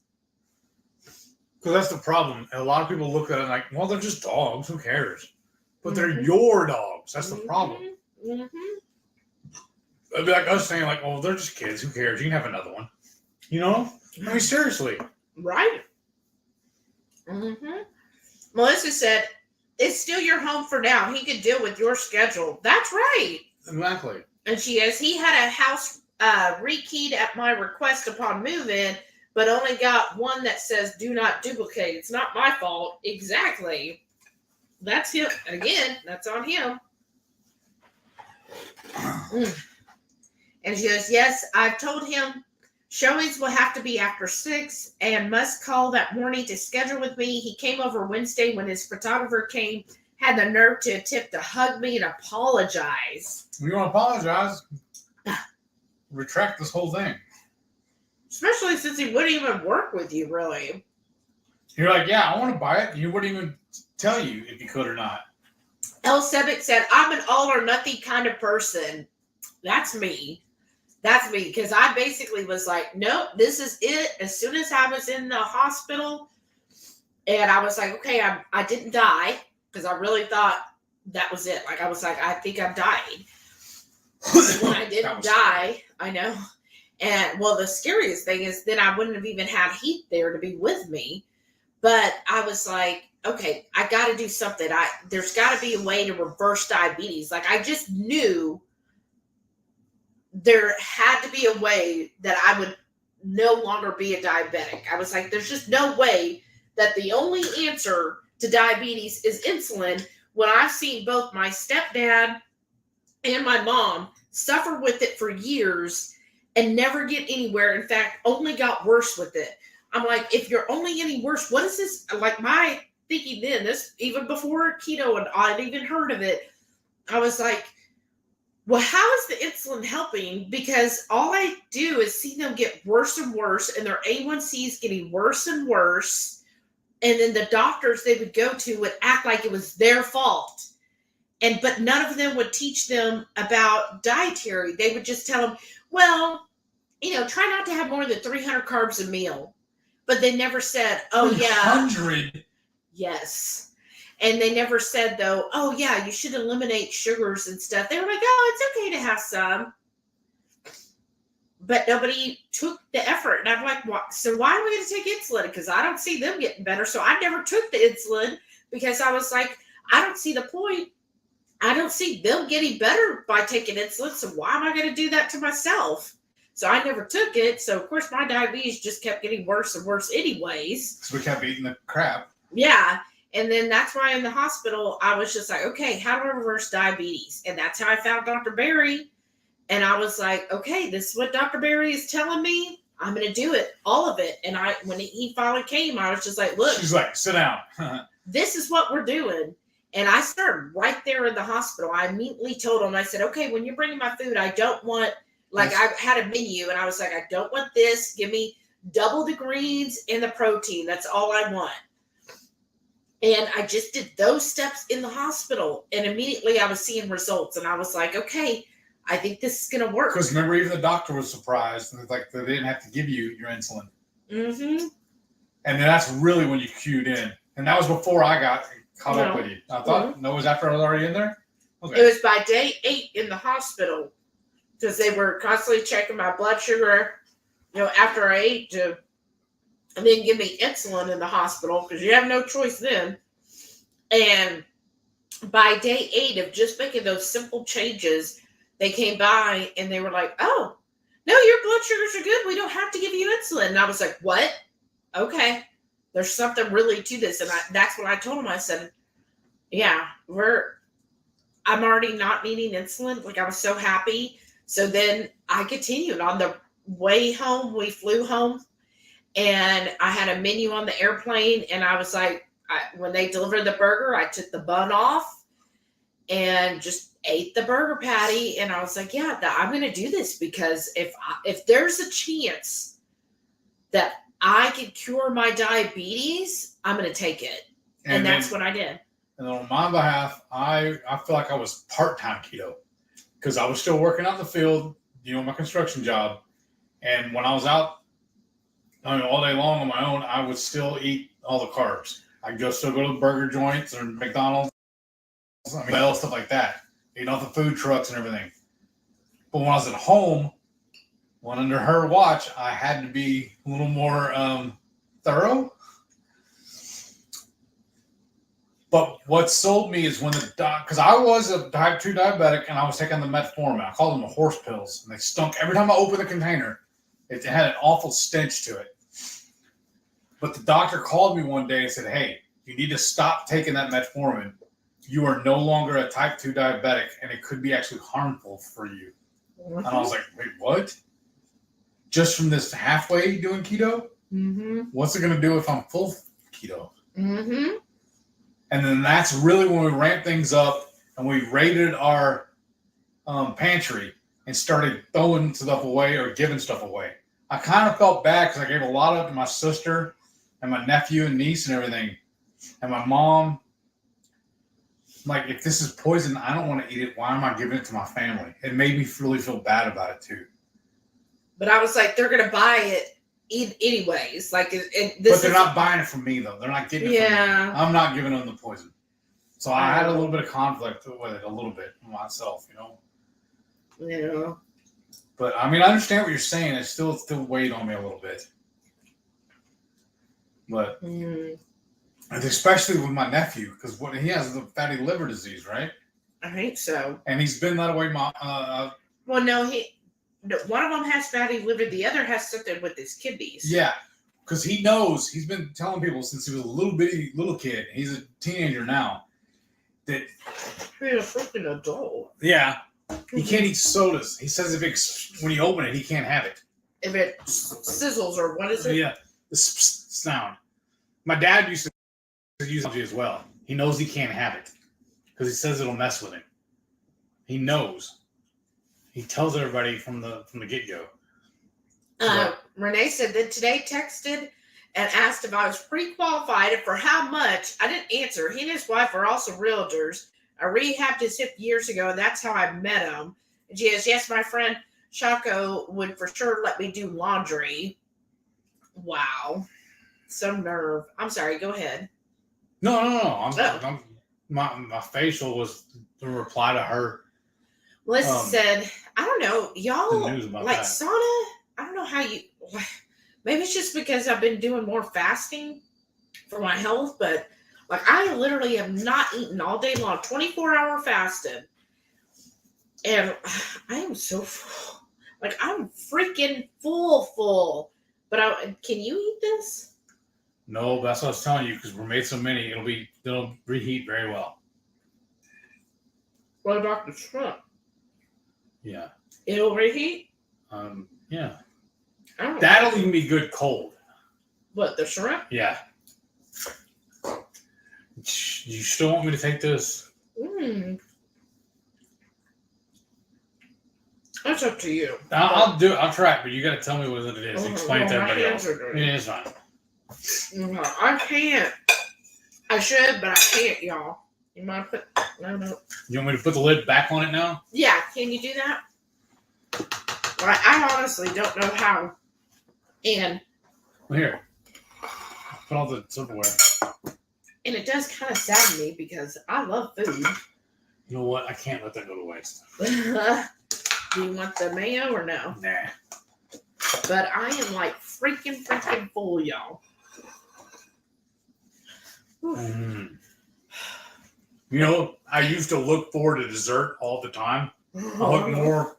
Because that's the problem. And a lot of people look at it like, well, they're just dogs. Who cares? But they're your dogs. That's the problem. Mm-hmm. It'd be like us saying, well, they're just kids. Who cares? You can have another one. I mean, seriously. Right. Mm-hmm. Melissa said, it's still your home for now. He could deal with your schedule. That's right. Exactly. And she has, he had a house rekeyed at my request upon move-in, but only got one that says do not duplicate. It's not my fault. Exactly. That's him. Again, that's on him. And she goes, yes, I've told him showings will have to be after 6 and must call that morning to schedule with me. He came over Wednesday when his photographer came, had the nerve to attempt to hug me and apologize. You want to apologize? Retract this whole thing. Especially since he wouldn't even work with you, really. You're like, yeah, I want to buy it. And he wouldn't even tell you if he could or not. El Sebic said, I'm an all or nothing kind of person. That's me. That's me. Because I basically was like, nope, this is it. As soon as I was in the hospital and I was like, okay, I didn't die. Because I really thought that was it. I was like, I think I've died. When I didn't die, I know. And well, the scariest thing is then I wouldn't have even had Heath there to be with me. But I was like, okay, I got to do something. There's got to be a way to reverse diabetes. Like, I just knew there had to be a way that I would no longer be a diabetic. I was like, there's just no way that the only answer to diabetes is insulin, when I've seen both my stepdad and my mom suffer with it for years and never get anywhere. In fact, only got worse with it. I'm like, if you're only getting worse, what is this? Like, my thinking then, this even before keto and I'd even heard of it, I was like, well, how is the insulin helping? Because all I do is see them get worse and worse, and their A1C is getting worse and worse. And then the doctors they would go to would act like it was their fault. But none of them would teach them about dietary. They would just tell them, well, try not to have more than 300 carbs a meal. But they never said, oh, yeah. 300? Yes. And they never said, though, oh, yeah, you should eliminate sugars and stuff. They were like, oh, it's okay to have some. But nobody took the effort. And I'm like, what? So why are we going to take insulin? Because I don't see them getting better. So I never took the insulin because I was like, I don't see the point. I don't see them getting better by taking insulin. So why am I going to do that to myself? So I never took it. So, of course, my diabetes just kept getting worse and worse anyways. So we kept eating the crap. Yeah. And then that's why in the hospital, I was just like, okay, how do I reverse diabetes? And that's how I found Dr. Berry. And I was like, okay, this is what Dr. Berry is telling me. I'm going to do it, all of it. And when he finally came, I was just like, look. She's like, sit down. This is what we're doing. And I started right there in the hospital. I immediately told him, I said, okay, when you're bringing my food, I don't want, like, I had a menu. And I was like, I don't want this. Give me double the greens and the protein. That's all I want. And I just did those steps in the hospital. And immediately I was seeing results. And I was like, okay, I think this is going to work. Because remember, even the doctor was surprised. Like, they didn't have to give you your insulin. Mm-hmm. And then that's really when you cued in. And that was before I got caught up with you. I thought, no, it was after I was already in there? Okay. It was by day 8 in the hospital. Because they were constantly checking my blood sugar, after I ate and then give me insulin in the hospital because you have no choice then. And by day 8 of just making those simple changes, they came by and they were like, oh, no, your blood sugars are good. We don't have to give you insulin. And I was like, what? Okay. There's something really to this. And that's what I told them. I said, yeah, I'm already not needing insulin. Like, I was so happy. So then I continued on the way home. We flew home. And I had a menu on the airplane, and I was like, when they delivered the burger, I took the bun off and just ate the burger patty. And I was like, yeah, I'm going to do this because if there's a chance that I can cure my diabetes, I'm going to take it. And that's what I did. And on my behalf, I feel like I was part-time keto because I was still working out in the field, my construction job. And when I was out, all day long on my own, I would still eat all the carbs. I'd still go to the burger joints or McDonald's, stuff like that. Eating off the food trucks and everything. But when I was at home, when under her watch, I had to be a little more thorough. But what sold me is when because I was a type 2 diabetic and I was taking the metformin. I called them the horse pills, and they stunk every time I opened the container. It had an awful stench to it. But the doctor called me one day and said, hey, you need to stop taking that metformin. You are no longer a type 2 diabetic, and it could be actually harmful for you. Mm-hmm. And I was like, wait, what? Just from this halfway doing keto? Mm-hmm. What's it going to do if I'm full keto? Mm-hmm. And then that's really when we ramped things up and we raided our pantry and started throwing stuff away or giving stuff away. I kind of felt bad because I gave a lot of it to my sister and my nephew and niece and everything. And my mom, like, if this is poison, I don't want to eat it. Why am I giving it to my family? It made me really feel bad about it, too. But I was like, they're going to buy it anyways. Like, but they're not buying it from me, though. They're not getting it from me. I'm not giving them the poison. So I had a little bit of conflict with it, a little bit myself, Yeah. But I mean, I understand what you're saying. It still weighed on me a little bit. But And especially with my nephew, because what he has the fatty liver disease, right? I think so. And he's been that way. Well, no, one of them has fatty liver. The other has something with his kidneys. Yeah, because he knows. He's been telling people since he was a little kid. He's a teenager now. That he's a freaking adult. Yeah, he can't eat sodas. He says when you open it, he can't have it. If it sizzles or what is it? Yeah, the sound. My dad used to use it as well. He knows he can't have it because he says it'll mess with him. He knows. He tells everybody from the get-go. Renee said that today texted and asked if I was pre-qualified and for how much. I didn't answer. He and his wife are also realtors. I rehabbed his hip years ago, and that's how I met him. And she goes, yes, my friend Shaco would for sure let me do laundry. Wow. Some nerve. I'm sorry. Go ahead. No. My facial was the reply to her. Melissa said, I don't know, y'all like that. sauna. I don't know how you. Maybe it's just because I've been doing more fasting for my health, but like I literally have not eaten all day long, 24-hour fasted, and I am so full. Like I'm freaking full. But can you eat this? No, that's what I was telling you because we're made so many. It'll reheat very well. What about the shrimp? Yeah. It'll reheat? Yeah. Oh. That'll even be good cold. What, the shrimp? Yeah. You still want me to take this? That's up to you. I'll do it. I'll try it, but you got to tell me what it is. Explain it to everybody else. Yeah, it's fine. I can't. I should, but I can't, y'all. You might put... No. You want me to put the lid back on it now? Yeah, can you do that? I honestly don't know how. And... Well, here. Put all the silverware. And it does kind of sadden me because I love food. You know what? I can't let that go to waste. Do you want the mayo or no? Nah. But I am like freaking full, y'all. You know, I used to look forward to dessert all the time. I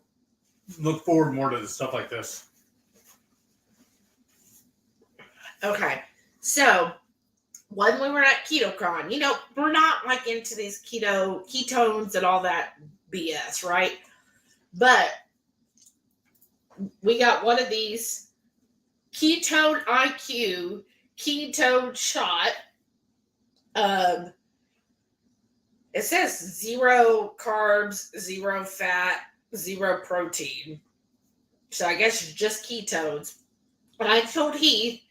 look forward more to the stuff like this. Okay, so when we were at KetoCon, you know, we're not like into these ketones and all that BS, right? But we got one of these Ketone IQ keto shot. It says 0 carbs, 0 fat, 0 protein. So I guess just ketones. And I told Heath,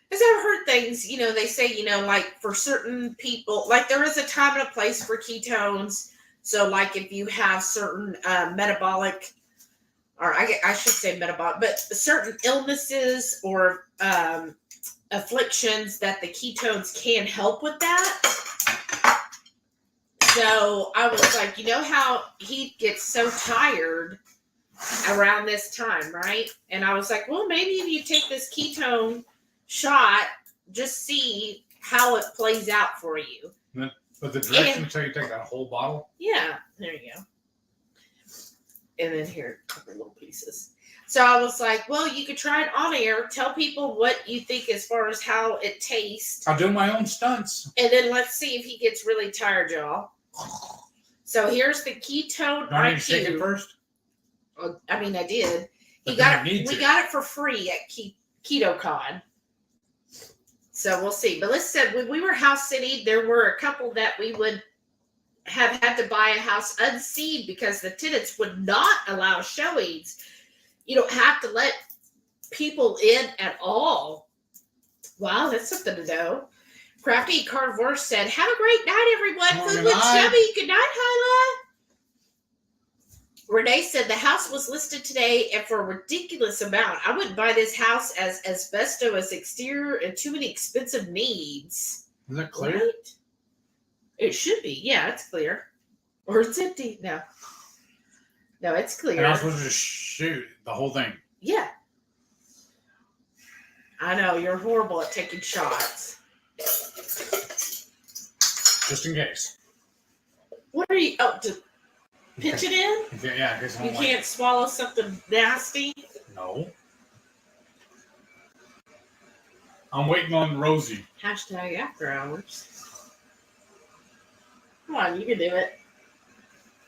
because I've heard things, you know, they say, you know, like for certain people, like there is a time and a place for ketones. So like if you have certain metabolic, or I should say metabolic, but certain illnesses or afflictions that the ketones can help with that. So I was like, you know how he gets so tired around this time, right? And I was like, well, maybe if you take this ketone shot, just see how it plays out for you. But the directions tell you take that whole bottle? Yeah, there you go. And then here, a couple little pieces. So I was like, well, you could try it on air. Tell people what you think as far as how it tastes. I'll do my own stunts. And then let's see if he gets really tired, y'all. So here's the ketone Do I need to shake it first? I mean, I did. We We got it for free at KetoCon. So we'll see. But let's say when we were house sitting, there were a couple that we would have had to buy a house unseen because the tenants would not allow showings. You don't have to let people in at all. Wow, that's something to know. Crafty Carnivore said, have a great night, everyone. Food looks yummy. Good night, Hyla. Renee said the house was listed today and for a ridiculous amount. I wouldn't buy this house as asbestos exterior and too many expensive needs. Is that clear? Right? It should be. Yeah, it's clear. Or it's empty. No, it's clear. And I was supposed to just shoot the whole thing. Yeah. I know. You're horrible at taking shots. just in case. What are you? Oh, to pitch it in? Okay, yeah, in case I You don't can't swallow something nasty? No. I'm waiting on Rosie. Hashtag after hours. Come on, you can do it.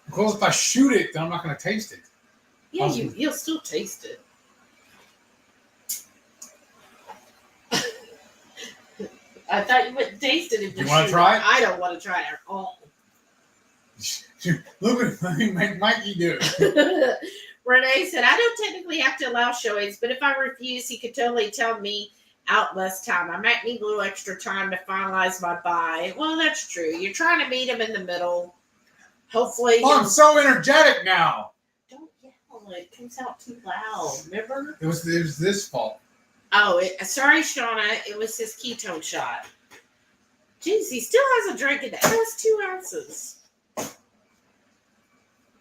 Because if I shoot it, then I'm not going to taste it. Yeah, you'll still taste it. I thought you wouldn't taste it if you want to try it? I don't want to try it at all. Look at me, make Mikey do it. Renee said, I don't technically have to allow showings, but if I refuse, he could totally tell me out less time. I might need a little extra time to finalize my buy. Well, that's true. You're trying to meet him in the middle. Hopefully. Oh, I'm so energetic now. Don't yell. It comes out too loud. Remember? It was this fault. Oh, sorry, Shauna. It was his ketone shot. Jeez, he still hasn't drank it. That was 2 ounces.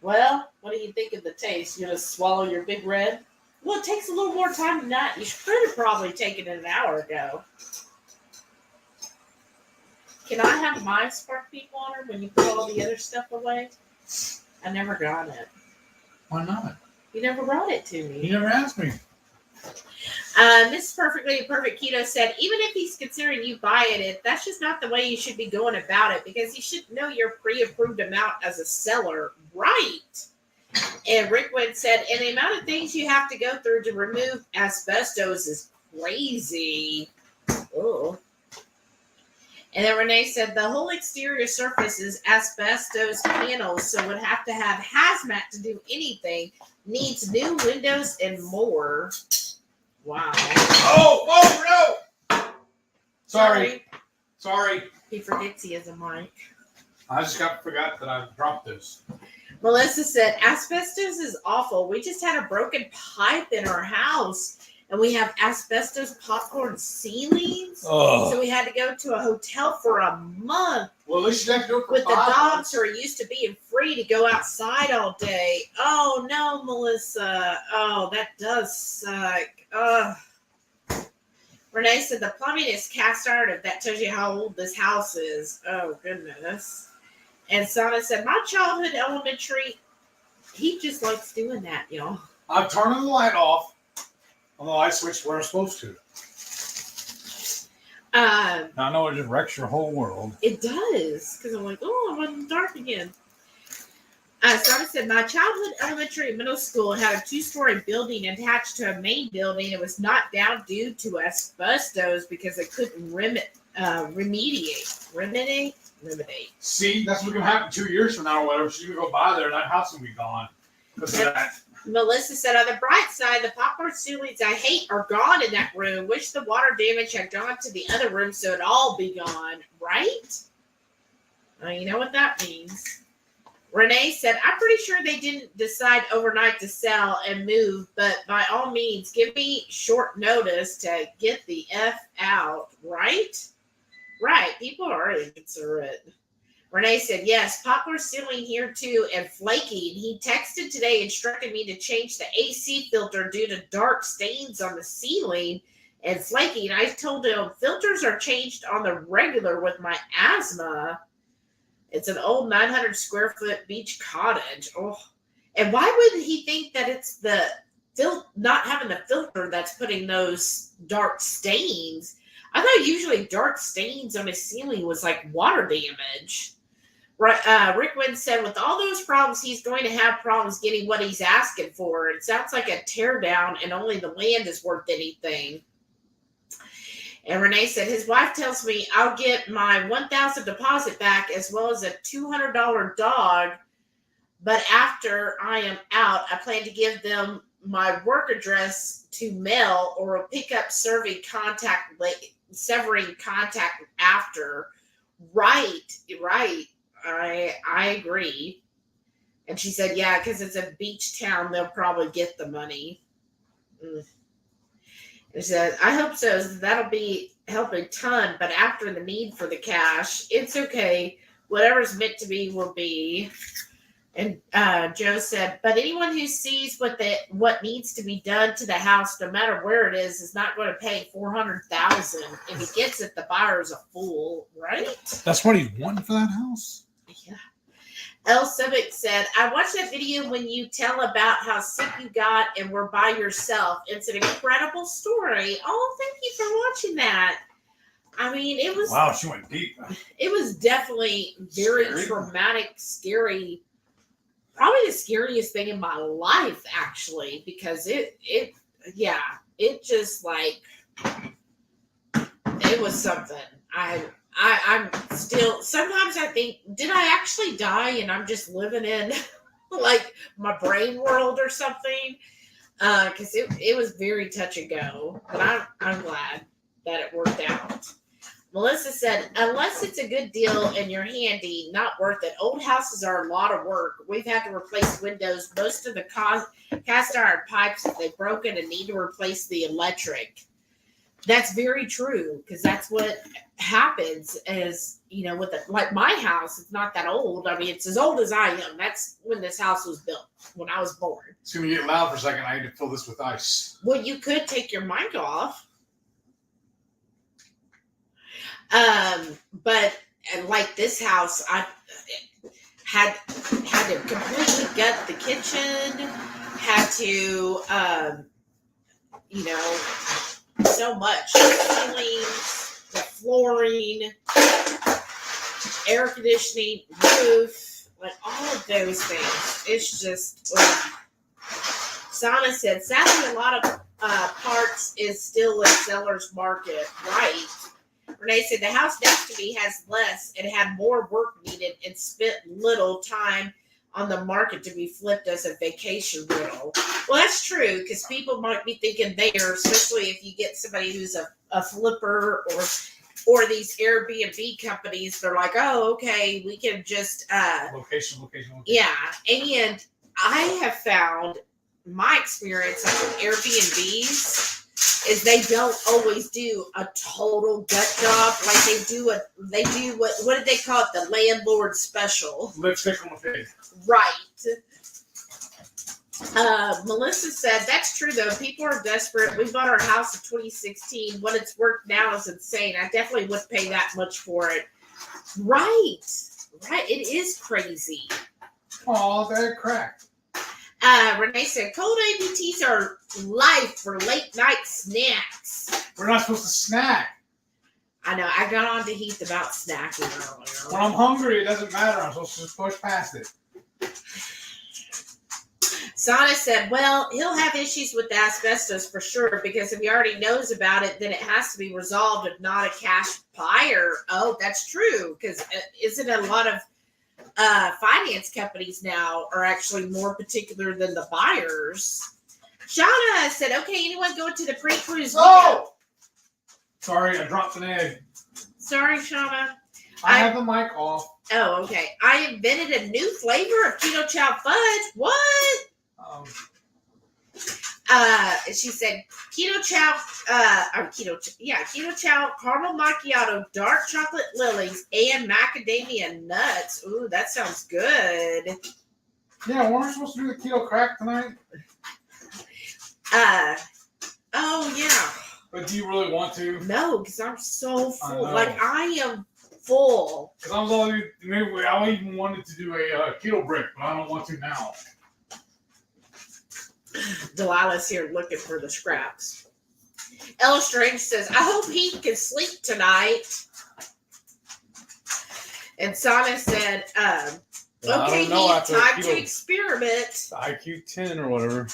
Well, what do you think of the taste? You gonna swallow your big red? Well, it takes a little more time than that. You should have probably taken it an hour ago. Can I have my sparkling water when you put all the other stuff away? I never got it. Why not? You never brought it to me. You never asked me. Mrs. Perfectly Perfect Keto said, even if he's considering you buying it, that's just not the way you should be going about it because you should know your pre-approved amount as a seller. Right. And Rickwood said, and the amount of things you have to go through to remove asbestos is crazy. Oh. And then Renee said, the whole exterior surface is asbestos panels, so would have to have hazmat to do anything. Needs new windows and more. Wow. Oh, no! Sorry. He forgets he has a mic. I just forgot that I dropped this. Melissa said, asbestos is awful. We just had a broken pipe in our house, and we have asbestos popcorn ceilings. Oh. So we had to go to a hotel for a month. Well, at least you have to do it for with the 5 dogs months. who are used to being free to go outside all day. Oh, no, Melissa. Oh, that does suck. Ugh. Renee said, the plumbing is cast iron if that tells you how old this house is. Oh, goodness. And Sana said, my childhood elementary, he just likes doing that, y'all. I'm turning the light off on the light switch where I'm supposed to. I know it just wrecks your whole world. It does. Because I'm like, oh, I'm in the dark again. Sana said, my childhood elementary and middle school had a 2-story building attached to a main building. It was knocked down due to asbestos because it couldn't remediate. See, that's what's going to happen 2 years from now or whatever. She's going to go by there and that house will be gone. Because of that. Melissa said, on the bright side, the popcorn ceilings I hate are gone in that room. Wish the water damage had gone to the other room so it'd all be gone. Right? You know what that means. Renee said, I'm pretty sure they didn't decide overnight to sell and move, but by all means, give me short notice to get the F out. Right? Right. People are inconsiderate. Renee said, yes, popcorn ceiling here too and flaking. He texted today instructing me to change the AC filter due to dark stains on the ceiling and flaking. I told him filters are changed on the regular with my asthma. It's an old 900 square foot beach cottage. Oh, and why would he think that it's the not having the filter that's putting those dark stains? I thought usually dark stains on a ceiling was like water damage. Rick Wynn said, with all those problems, he's going to have problems getting what he's asking for. It sounds like a teardown and only the land is worth anything. And Renee said, his wife tells me I'll get my $1,000 deposit back as well as a $200 dog. But after I am out, I plan to give them my work address to mail or a pickup severing contact after. Right. I agree. And she said, yeah, because it's a beach town, they'll probably get the money. And she said, I hope so. That'll be help a ton, but after the need for the cash, it's okay. Whatever's meant to be will be. And Joe said, but anyone who sees what needs to be done to the house, no matter where it is not going to pay $400,000. If he gets it, the buyer's a fool, right? That's what he wanted for that house. Yeah. El Civic said, I watched that video when you tell about how sick you got and were by yourself. It's an incredible story. Oh, thank you for watching that. I mean, it was... Wow, she went deep. It was definitely very traumatic, scary. Probably the scariest thing in my life, actually, because it just like, it was something. I'm still, sometimes I think, did I actually die and I'm just living in like my brain world or something? Because it was very touch and go, but I'm glad that it worked out. Melissa said, unless it's a good deal and you're handy, not worth it. Old houses are a lot of work. We've had to replace windows. Most of the cast iron pipes, if they've broken and need to replace the electric. That's very true, because that's what happens is, with like my house, it's not that old. I mean, it's as old as I am. That's when this house was built, when I was born. It's going to get loud for a second. I need to fill this with ice. Well, you could take your mic off. But like this house, I had to completely gut the kitchen, had to, so much. The ceilings, the flooring, air conditioning, roof, like all of those things. It's just, Sana said, sadly, a lot of parts is still a seller's market, right? Renee said, the house next to me has less and had more work needed and spent little time on the market to be flipped as a vacation rental. Well, that's true, because people might be thinking there, especially if you get somebody who's a flipper or these Airbnb companies, they're like, oh, okay, we can just... Location. Yeah, and I have found my experience with Airbnbs is they don't always do a total gut job. Like they do what did they call it? The landlord special. Lipstick on the pig. Right. Melissa said, that's true though. People are desperate. We bought our house in 2016. What it's worth now is insane. I definitely wouldn't pay that much for it. Right. It is crazy. Oh, they're cracked. Renee said, cold ABTs are life for late night snacks. We're not supposed to snack. I know. I got on to Heath about snacking earlier. When I'm hungry, it doesn't matter. I'm supposed to just push past it. Sana said, well, he'll have issues with the asbestos for sure, because if he already knows about it, then it has to be resolved, if not a cash buyer. Oh, that's true, because isn't a lot of finance companies now are actually more particular than the buyers. Shauna said, okay, anyone going to the pre-cruise? Oh! Sorry, I dropped an egg. Sorry, Shauna. I have the mic off. Oh, okay. I invented a new flavor of Ketochow fudge. What? She said Ketochow, Ketochow caramel macchiato, dark chocolate lilies, and macadamia nuts. Ooh, that sounds good. Yeah, weren't we supposed to do the Keto Krack'd tonight? Oh yeah. But do you really want to? No, because I'm so full. I am full. Because I even wanted to do a keto brick, but I don't want to now. Delilah's here looking for the scraps. Ella Strange says, I hope he can sleep tonight. And Sana said, okay, Heath, time to experiment. The IQ 10 or whatever.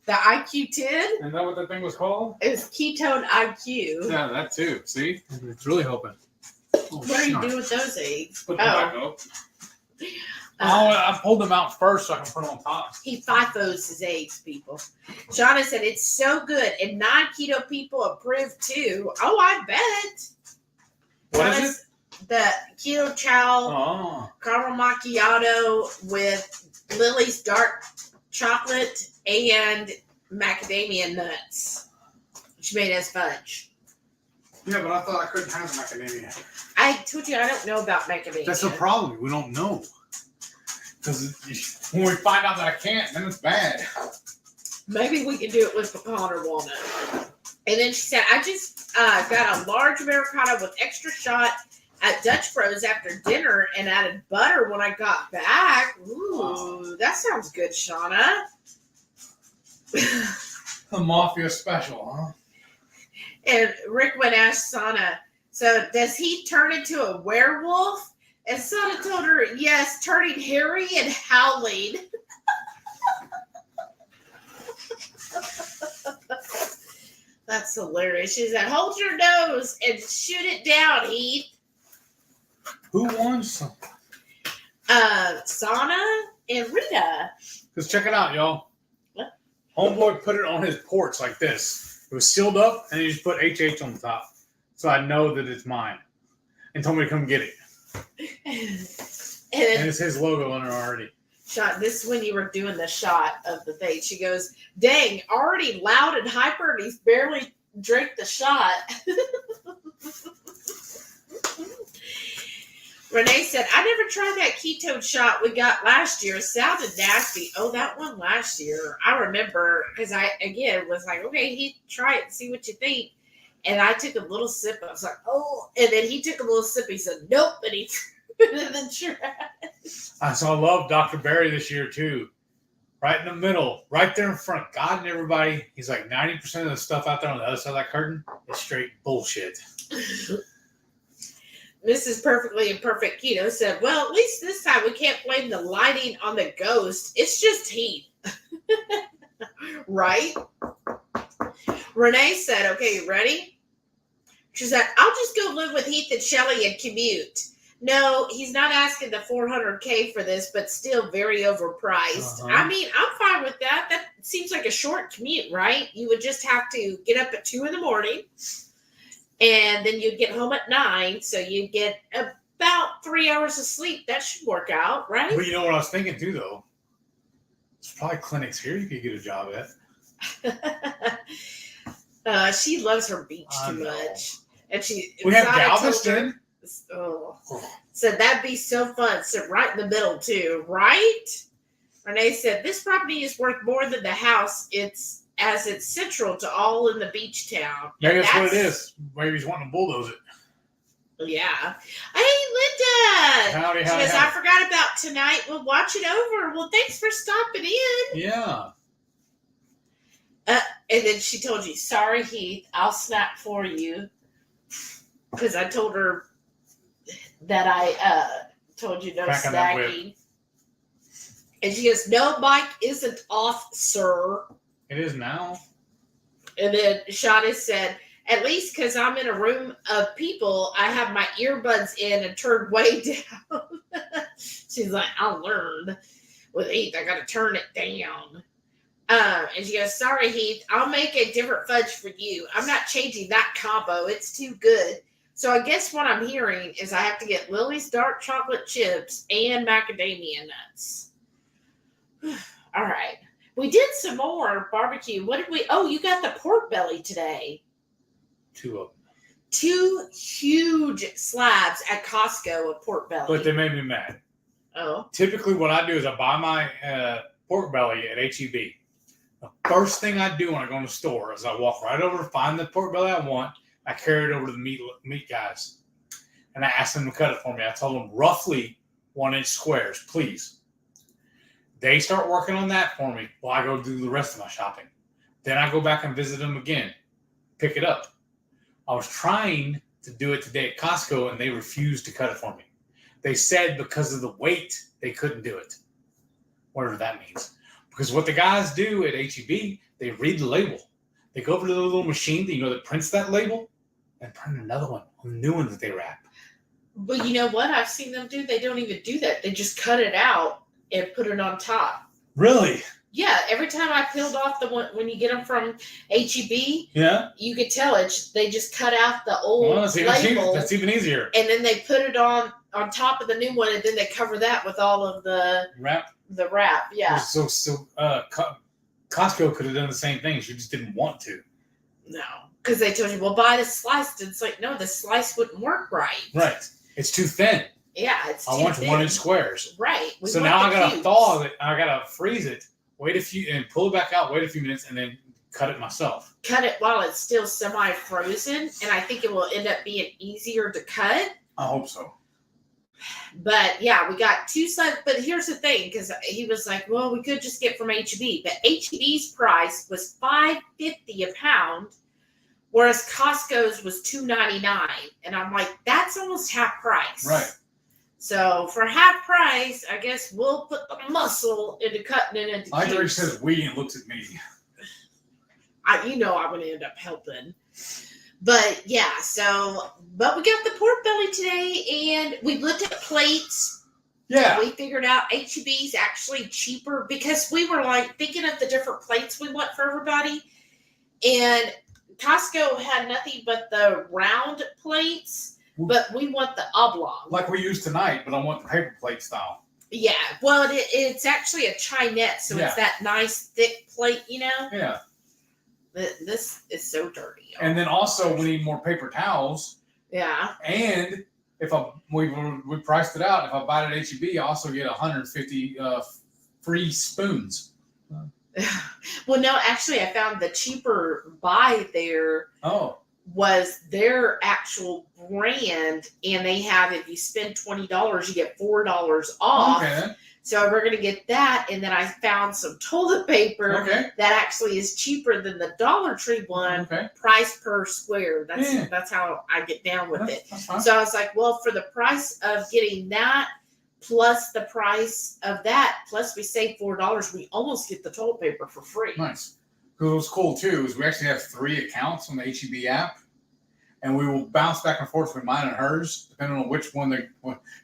The IQ 10? Isn't that what that thing was called? It's ketone IQ. Yeah, that too. See? It's really helping. What are you doing with those eggs? Put them back up. I pulled them out first so I can put them on top. He FIFOs his eggs, people. Shauna said, it's so good. And non-keto people approve too. Oh, I bet. What is it? The Ketochow caramel macchiato with Lily's dark chocolate and macadamia nuts. She made as fudge. Yeah, but I thought I couldn't have macadamia. I told you I don't know about macadamia. That's the problem. We don't know. Because when we find out that I can't, then it's bad. Maybe we can do it with pecan or walnut. And then she said, I just got a large Americano with extra shot at Dutch Bros after dinner and added butter when I got back. Ooh, that sounds good, Shauna. A mafia special, huh? And Rick would ask Sana, so does he turn into a werewolf? And Sana told her, yes, turning hairy and howling. That's hilarious. She said, hold your nose and shoot it down, Heath. Who won some? Sana and Rita. Because check it out, y'all. What? Homeboy put it on his porch like this. It was sealed up, and he just put HH on the top. So I know that it's mine. And told me to come get it. And it's his logo on it already. Shot. This is when you were doing the shot of the thing. She goes, dang, already loud and hyper, and he's barely drank the shot. Renee said, I never tried that keto shot we got last year. It sounded nasty. Oh, that one last year. I remember because I, again, was like, okay, he try it and see what you think. And I took a little sip. I was like, oh. And then he took a little sip. He said, nope. And he threw it in the trash. So I love Dr. Barry this year, too. Right in the middle, right there in front. God and everybody. He's like 90% of the stuff out there on the other side of that curtain is straight bullshit. Mrs. Perfectly Imperfect Keto said, well, at least this time we can't blame the lighting on the ghost. It's just heat. Right? Renee said, okay, you ready? She said, I'll just go live with Heath and Shelly and commute. No, he's not asking the $400K for this, but still very overpriced. I mean, I'm fine with that. That seems like a short commute, right? You would just have to get up at 2 a.m. and then you'd get home at 9. So you get about 3 hours of sleep. That should work out, right? Well, you know what I was thinking too, though? There's probably clinics here you could get a job at. She loves her beach too much. And we have Galveston. Said that'd be so fun. Sit right in the middle too, right? Renee said this property is worth more than the house. It's central to all in the beach town. Maybe that's what it is. Maybe he's wanting to bulldoze it. Yeah. Hey, Linda. Howdy. She goes, I forgot about tonight. We'll watch it over. Well, thanks for stopping in. Yeah. And then she told you, sorry, Heath, I'll snap for you. Because I told her that I told you no snacking. And she goes, no, mic isn't off, sir. It is now. And then Shauna said, at least because I'm in a room of people, I have my earbuds in and turned way down. She's like, I learned with Heath, I got to turn it down. And she goes, sorry, Heath, I'll make a different fudge for you. I'm not changing that combo. It's too good. So I guess what I'm hearing is I have to get Lily's dark chocolate chips and macadamia nuts. All right. We did some more barbecue. What did we? Oh, you got the pork belly today. 2 of them. 2 huge slabs at Costco of pork belly. But they made me mad. Oh. Typically what I do is I buy my pork belly at HEB. The first thing I do when I go in the store is I walk right over, find the pork belly I want. I carry it over to the meat guys. And I ask them to cut it for me. I told them roughly 1-inch squares, please. They start working on that for me while I go do the rest of my shopping. Then I go back and visit them again, pick it up. I was trying to do it today at Costco, and they refused to cut it for me. They said because of the weight, they couldn't do it. Whatever that means. Because what the guys do at HEB, they read the label. They go over to the little machine that prints that label and print another one, a new one that they wrap. But you know what I've seen them do? They don't even do that. They just cut it out and put it on top. Really? Yeah. Every time I peeled off the one, when you get them from HEB, yeah, you could tell they just cut out the old label. That's even easier. And then they put it on top of the new one, and then they cover that with all of the wrap. The wrap, yeah. So Costco could have done the same thing. She just didn't want to. No, because they told you, well, buy the slice. And it's like, no, the slice wouldn't work right. Right. It's too thin. Yeah, it's I too want big. 1-inch squares. Right. So now I gotta thaw it. I gotta freeze it. Wait a few and pull it back out. Wait a few minutes and then cut it myself. Cut it while it's still semi-frozen, and I think it will end up being easier to cut. I hope so. But yeah, we got 2 slices. But here's the thing, because he was like, "Well, we could just get from HEB," but HEB's price was $5.50 a pound, whereas Costco's was $2.99, and I'm like, that's almost half price. Right. So for half price, I guess we'll put the muscle into cutting it into I think he cubes. says we and looks at me. I'm going to end up helping. But yeah, but we got the pork belly today, and we looked at plates. Yeah. We figured out HEB's actually cheaper because we were like thinking of the different plates we want for everybody. And Costco had nothing but the round plates, but we want the oblong. Like we used tonight, but I want the paper plate style. Yeah. Well, it's actually a chinette, so it's that nice thick plate, Yeah. This is so dirty. And then also we need more paper towels. Yeah. And if we priced it out, if I buy it at HEB, I also get 150 free spoons. Well, no, actually, I found the cheaper buy there. Oh. Was their actual brand, and they have, if you spend $20, you get $4 off. Okay. So we're going to get that, and then I found some toilet paper that actually is cheaper than the Dollar Tree one, price per square. That's how I get down with it. So I was like, well, for the price of getting that, plus the price of that, plus we save $4, we almost get the toilet paper for free. Nice. Because what's cool, too, is we actually have 3 accounts on the HEB app, and we will bounce back and forth between mine and hers, depending on which one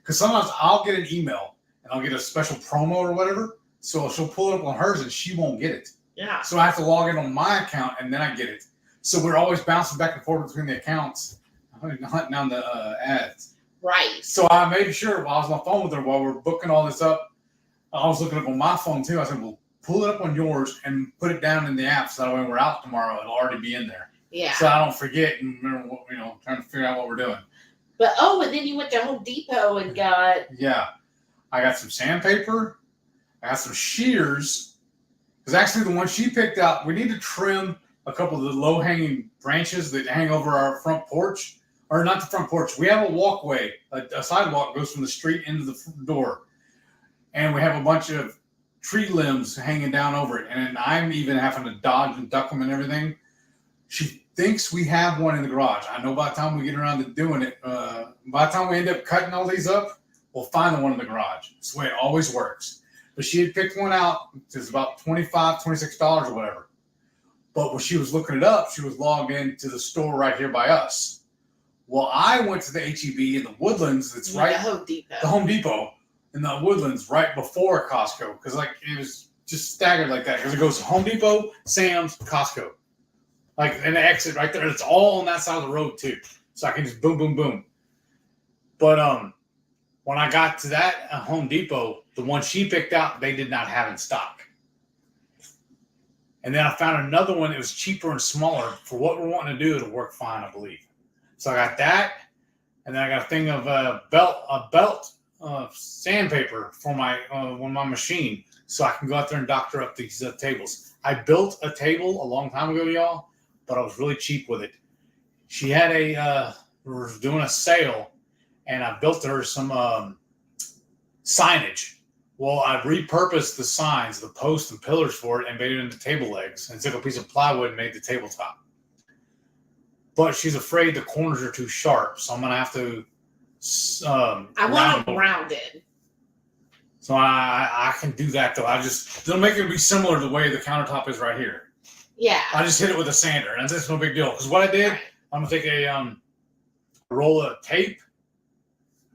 because sometimes I'll get an email, and I'll get a special promo or whatever, so she'll pull it up on hers, and she won't get it. Yeah. So I have to log in on my account, and then I get it. So we're always bouncing back and forth between the accounts, hunting down the ads. Right. So I made sure while I was on the phone with her, while we were booking all this up, I was looking up on my phone, too. I said, well, pull it up on yours and put it down in the app so that when we're out tomorrow, it'll already be in there. Yeah. So I don't forget and remember what, trying to figure out what we're doing. But, and then you went to Home Depot and got... Yeah. I got some sandpaper. I got some shears. Because actually the one she picked out, we need to trim a couple of the low-hanging branches that hang over our front porch. Or not the front porch. We have a walkway. A sidewalk goes from the street into the door. And we have a bunch of tree limbs hanging down over it. And I'm even having to dodge and duck them and everything. She thinks we have one in the garage. I know by the time we get around to doing it, by the time we end up cutting all these up, we'll find the one in the garage. It's the way it always works. But she had picked one out. It's about $25, $26 or whatever. But when she was looking it up, she was logged into the store right here by us. Well, I went to the HEB in the Woodlands. It's right. The Home Depot in the Woodlands right before Costco. Because it was just staggered like that. Because it goes Home Depot, Sam's, Costco. And the exit right there. It's all on that side of the road too. So I can just boom, boom, boom. But when I got to that Home Depot, the one she picked out, they did not have in stock. And then I found another one that was cheaper and smaller for what we're wanting to do. It'll work fine, I believe. So I got that, and then I got a thing of a belt sandpaper for my machine, so I can go out there and doctor up these tables. I built a table a long time ago, y'all, but I was really cheap with it. She had we were doing a sale, and I built her some signage. Well, I repurposed the signs, the posts and pillars for it, and made it into table legs, and took a piece of plywood and made the tabletop. But she's afraid the corners are too sharp, so I'm going to have to I want them rounded. So I can do that, though. They'll make it be similar to the way the countertop is right here. Yeah. I just hit it with a sander, and that's no big deal. Because what I did, I'm going to take a roll of tape,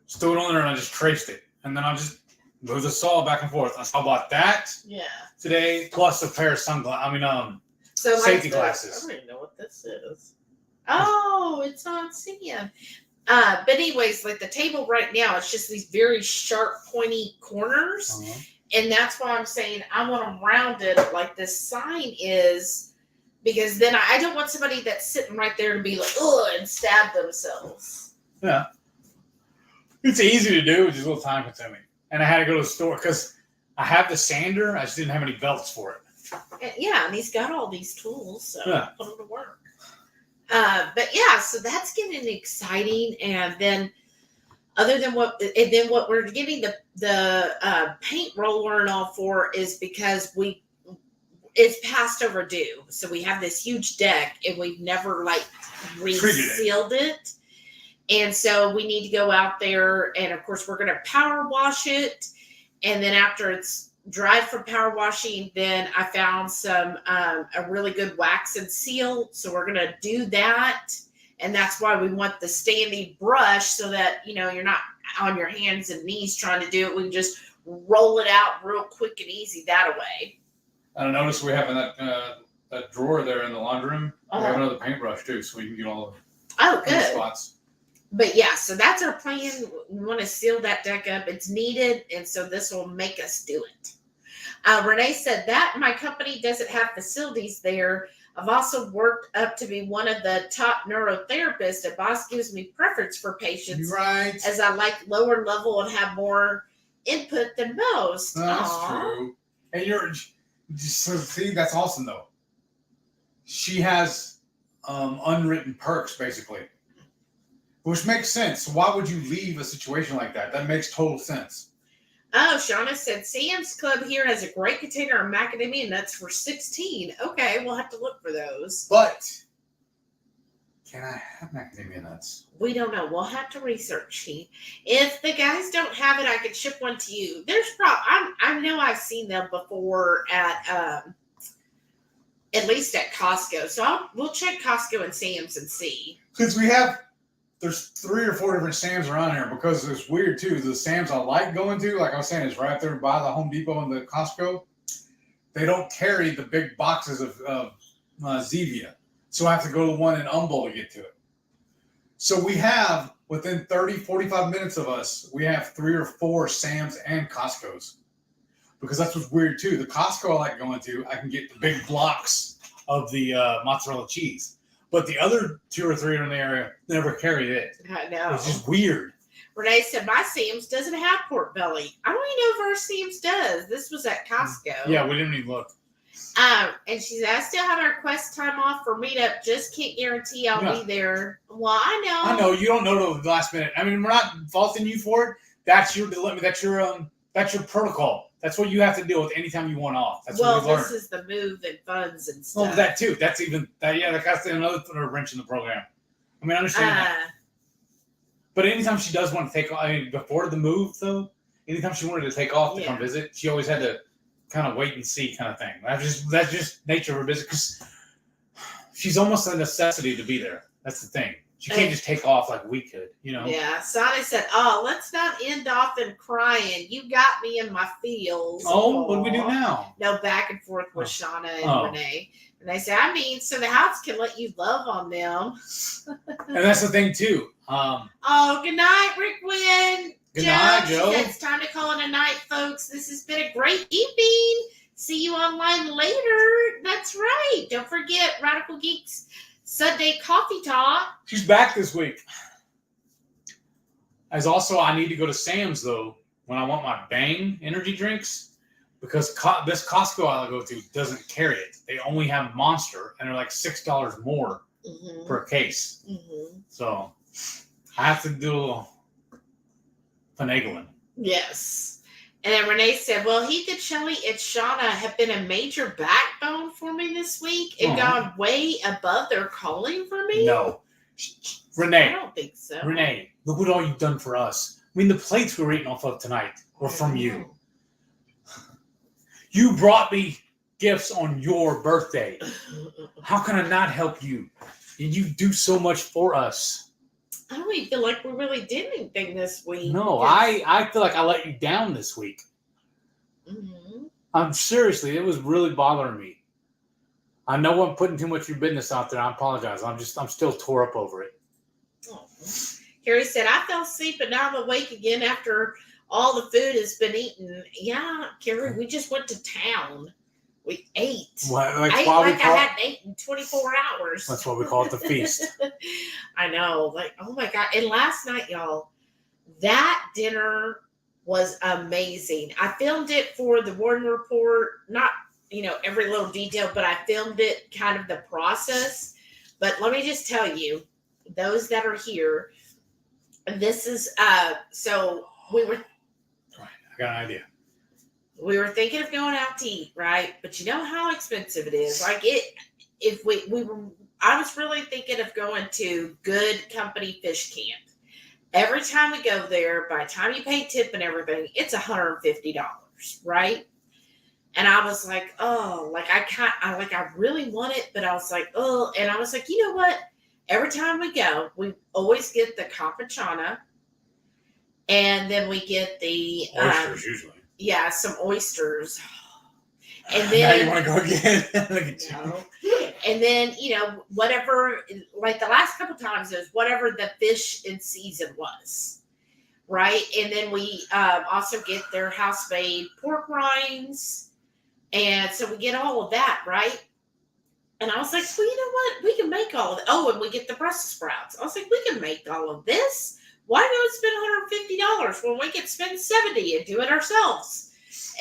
throw it on there, and I just traced it. And then I just move the saw back and forth. I bought that today, plus a pair of safety glasses. I don't even know what this is. Oh, it's on Simeon. But anyways, the table right now, it's just these very sharp, pointy corners. Uh-huh. And that's why I'm saying I want them rounded like this sign is, because then I don't want somebody that's sitting right there to be like, ugh, and stab themselves. Yeah. It's easy to do, it's just a little time consuming. And I had to go to the store because I have the sander, I just didn't have any belts for it. Yeah, and he's got all these tools, so put them to work. But yeah, so that's getting exciting. And then what we're getting the paint roller and all for is because it's past overdue. So we have this huge deck and we've never resealed it. And so we need to go out there and of course we're going to power wash it. And then after it's dried from power washing, then I found some, a really good wax and seal. So we're going to do that. And that's why we want the standing brush so that, you're not on your hands and knees trying to do it. We can just roll it out real quick and easy that way. And I noticed we have in that drawer there in the laundry room, we have another paintbrush too, so we can get all the spots. But yeah, so that's our plan. We want to seal that deck up. It's needed, and so this will make us do it. Renee said that my company doesn't have facilities there. I've also worked up to be one of the top neurotherapists. A boss gives me preference for patients, right? As I like lower level and have more input than most. That's true. And see, that's awesome though. She has unwritten perks basically, which makes sense. Why would you leave a situation like that? That makes total sense. Oh, Shauna said, Sam's Club here has a great container of macadamia nuts for $16. Okay, we'll have to look for those. But can I have macadamia nuts? We don't know. We'll have to research. If the guys don't have it, I could ship one to you. There's I know I've seen them before at least at Costco. So we'll check Costco and Sam's and see. Because there's 3 or 4 different Sam's around here because it's weird too. The Sam's I like going to, like I was saying, is right there by the Home Depot and the Costco. They don't carry the big boxes of Zevia. So I have to go to the one in Humble to get to it. So we have, within 30, 45 minutes of us, we have 3 or 4 Sam's and Costco's. Because that's what's weird too. The Costco I like going to, I can get the big blocks of the mozzarella cheese. But the other 2 or 3 in the area never carry it. I know. It's just weird. Renee said, my Sam's doesn't have pork belly. I don't even know if our Sam's does. This was at Costco. Yeah, we didn't even look. And she said, I still have our quest time off for meetup. Just can't guarantee I'll be there. Well, I know. I know. You don't know till the last minute. I mean, we're not faulting you for it. That's your dilemma. That's your protocol. That's what you have to deal with anytime you want off. That's what we learned. This is the move and funds and stuff. Well, that too. That's even that. Yeah, that's another wrench in the program. I mean, I understand that. But anytime she does want to take off, I mean, before the move though, anytime she wanted to take off to come visit, she always had to kind of wait and see kind of thing. That's just nature of her business because she's almost a necessity to be there. That's the thing. She can't just take off like we could, Yeah, Sonny said, let's not end off in crying. You got me in my feels. Oh, what do we do now? No, back and forth with Shauna and Renee. And they say, so the house can let you love on them. And that's the thing, too. Good night, Rick Wynn. Good night, Joe. It's time to call it a night, folks. This has been a great evening. See you online later. That's right. Don't forget, Radical Geeks Sunday Coffee Talk. She's back this week. As also, I need to go to Sam's, though, when I want my Bang energy drinks, because this Costco I go to doesn't carry it. They only have Monster, and they're like $6 more per case. Mm-hmm. So I have to do a little finagling. Yes. And then Renee said, Heath and Shelley and Shauna have been a major backbone for me this week and gone way above their calling for me. No. Renee. I don't think so. Renee, look what all you've done for us. I mean, the plates we were eating off of tonight were from you. You brought me gifts on your birthday. How can I not help you? And you do so much for us. I don't even feel like we really did anything this week. No, I feel like I let you down this week. Mm-hmm. Seriously, it was really bothering me. I know I'm putting too much of your business out there. I apologize. I'm still tore up over it. Oh. Carrie said, I fell asleep, but now I'm awake again after all the food has been eaten. Yeah, Carrie, we just went to town. We ate. Well, I hadn't eaten in 24 hours. That's why we call it the feast. I know. Oh my God. And last night, y'all, That dinner was amazing. I filmed it for the Warden Report, not, every little detail, but I filmed it kind of the process. But let me just tell you, those that are here, this is, so we were, I got an idea. We were thinking of going out to eat, right? But you know how expensive it is. Like I was really thinking of going to Good Company Fish Camp. Every time we go there, by the time you pay tip and everything, it's $150, right? And I was like, oh, I really want it, but I was like, oh, and I was like, you know what? Every time we go, we always get the campechana, and then we get the oysters usually. Yeah, some oysters. And Now then you want to go again? Look at you. no. And then, whatever, like the last couple times, it was whatever the fish in season was, right? And then we also get their house-made pork rinds. And so we get all of that, right? And I was like, well, you know what? We can make all of it. Oh, and we get the Brussels sprouts. I was like, we can make all of this. Why do we spend $150 when we can spend $70 and do it ourselves?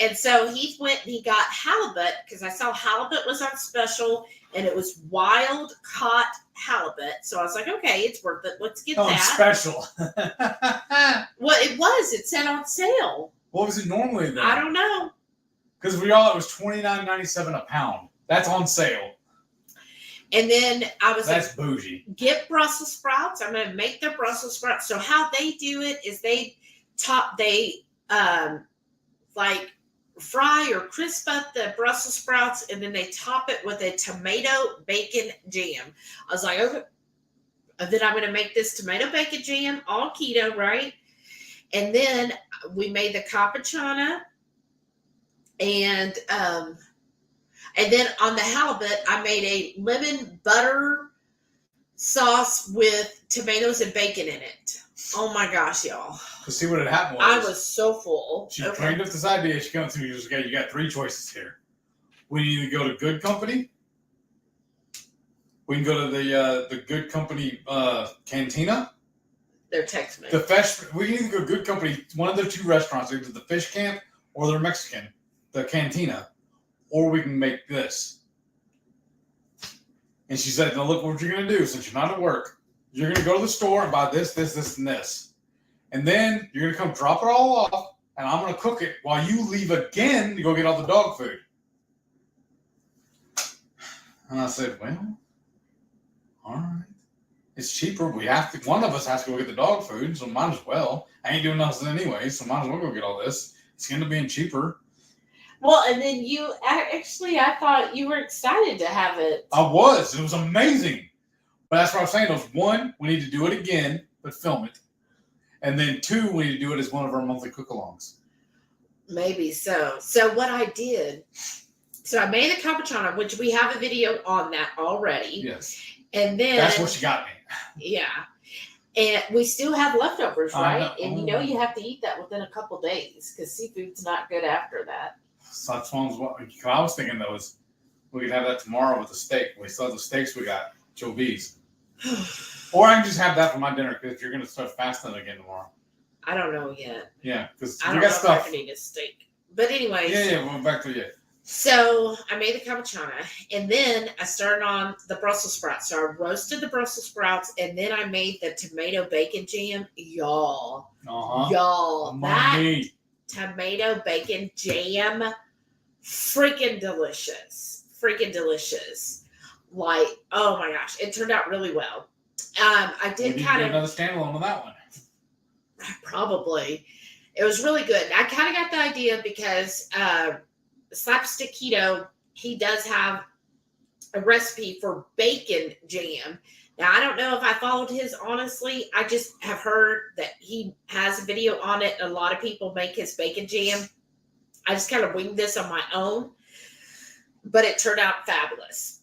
And so he went and he got halibut, because I saw halibut was on special, and it was wild caught halibut. So I was like, okay, it's worth it. Let's get that. Special. Well, it was. It said on sale. What was it normally then? I don't know. Because it was $29.97 a pound. That's on sale. And then I was That's bougie. Get Brussels sprouts. I'm going to make their Brussels sprouts. So how they do it is they fry or crisp up the Brussels sprouts, and then they top it with a tomato bacon jam. I was like, okay. And then I'm going to make this tomato bacon jam, all keto, right? And then we made the campechana, and then on the halibut, I made a lemon butter sauce with tomatoes and bacon in it. Oh my gosh, y'all. To see what had happened I was so full. She trained up this idea. She comes to me. You got three choices here. We can either go to Good Company. We can go to the Good Company cantina. They're Tex-Mex. We can either go Good Company, one of their two restaurants, either the fish camp or they're Mexican, the cantina, or we can make this. And she said, now look what you're going to do. Since you're not at work, you're going to go to the store and buy this, this, this, and this. And then you're going to come drop it all off, and I'm going to cook it while you leave again to go get all the dog food. And I said, well, all right. It's cheaper. One of us has to go get the dog food, so might as well. I ain't doing nothing anyway, so might as well go get all this. It's going to be cheaper. Well, and then I thought you were excited to have it. I was. It was amazing. But that's what I was saying. Was one, we need to do it again, but film it. And then two, we need to do it as one of our monthly cook-alongs. Maybe so. So what I did, I made the campechana, which we have a video on that already. Yes. And then that's what she got me. Yeah. And we still have leftovers, right? And you have to eat that within a couple days because seafood's not good after that. So that's what I was thinking, though, is we could have that tomorrow with the steak. We still have the steaks we got, chovis. Or I can just have that for my dinner, because if you're going to start fasting again tomorrow. I don't know yet. Yeah, because we got know stuff. If I can eat a steak. But anyway. Yeah, we're back to you. So I made the campechana, and then I started on the Brussels sprouts. So I roasted the Brussels sprouts, and then I made the tomato bacon jam. Y'all. That tomato bacon jam, freaking delicious. Like, oh my gosh, it turned out really well. I did kind of another standalone on that one. Probably. It was really good. I kind of got the idea because Slapstick Keto, he does have a recipe for bacon jam. Now, I don't know if I followed his, honestly. I just have heard that he has a video on it. A lot of people make his bacon jam. I just kind of winged this on my own, but it turned out fabulous.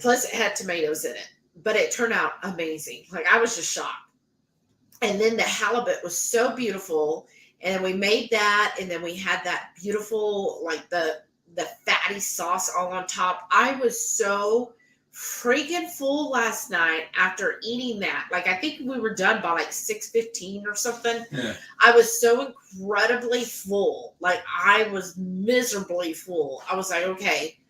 Plus, it had tomatoes in it, but it turned out amazing. Like, I was just shocked. And then the halibut was so beautiful. And we made that, and then we had that beautiful, like the fatty sauce all on top. I was so freaking full last night after eating that. Like, I think we were done by like 6:15 or something. Yeah. I was so incredibly full. Like, I was miserably full. I was like, okay,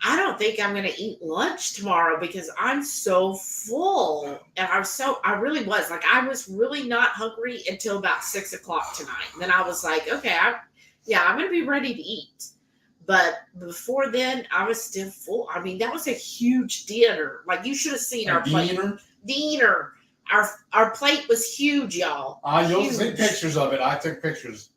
I don't think I'm going to eat lunch tomorrow because I'm so full. And I really was. Like, I was really not hungry until about 6 o'clock tonight. And then I was like, okay, I'm going to be ready to eat. But before then, I was still full. I mean, that was a huge dinner. Like, you should have seen our plate. Dinner. Our plate was huge, y'all. You'll see pictures of it. I took pictures.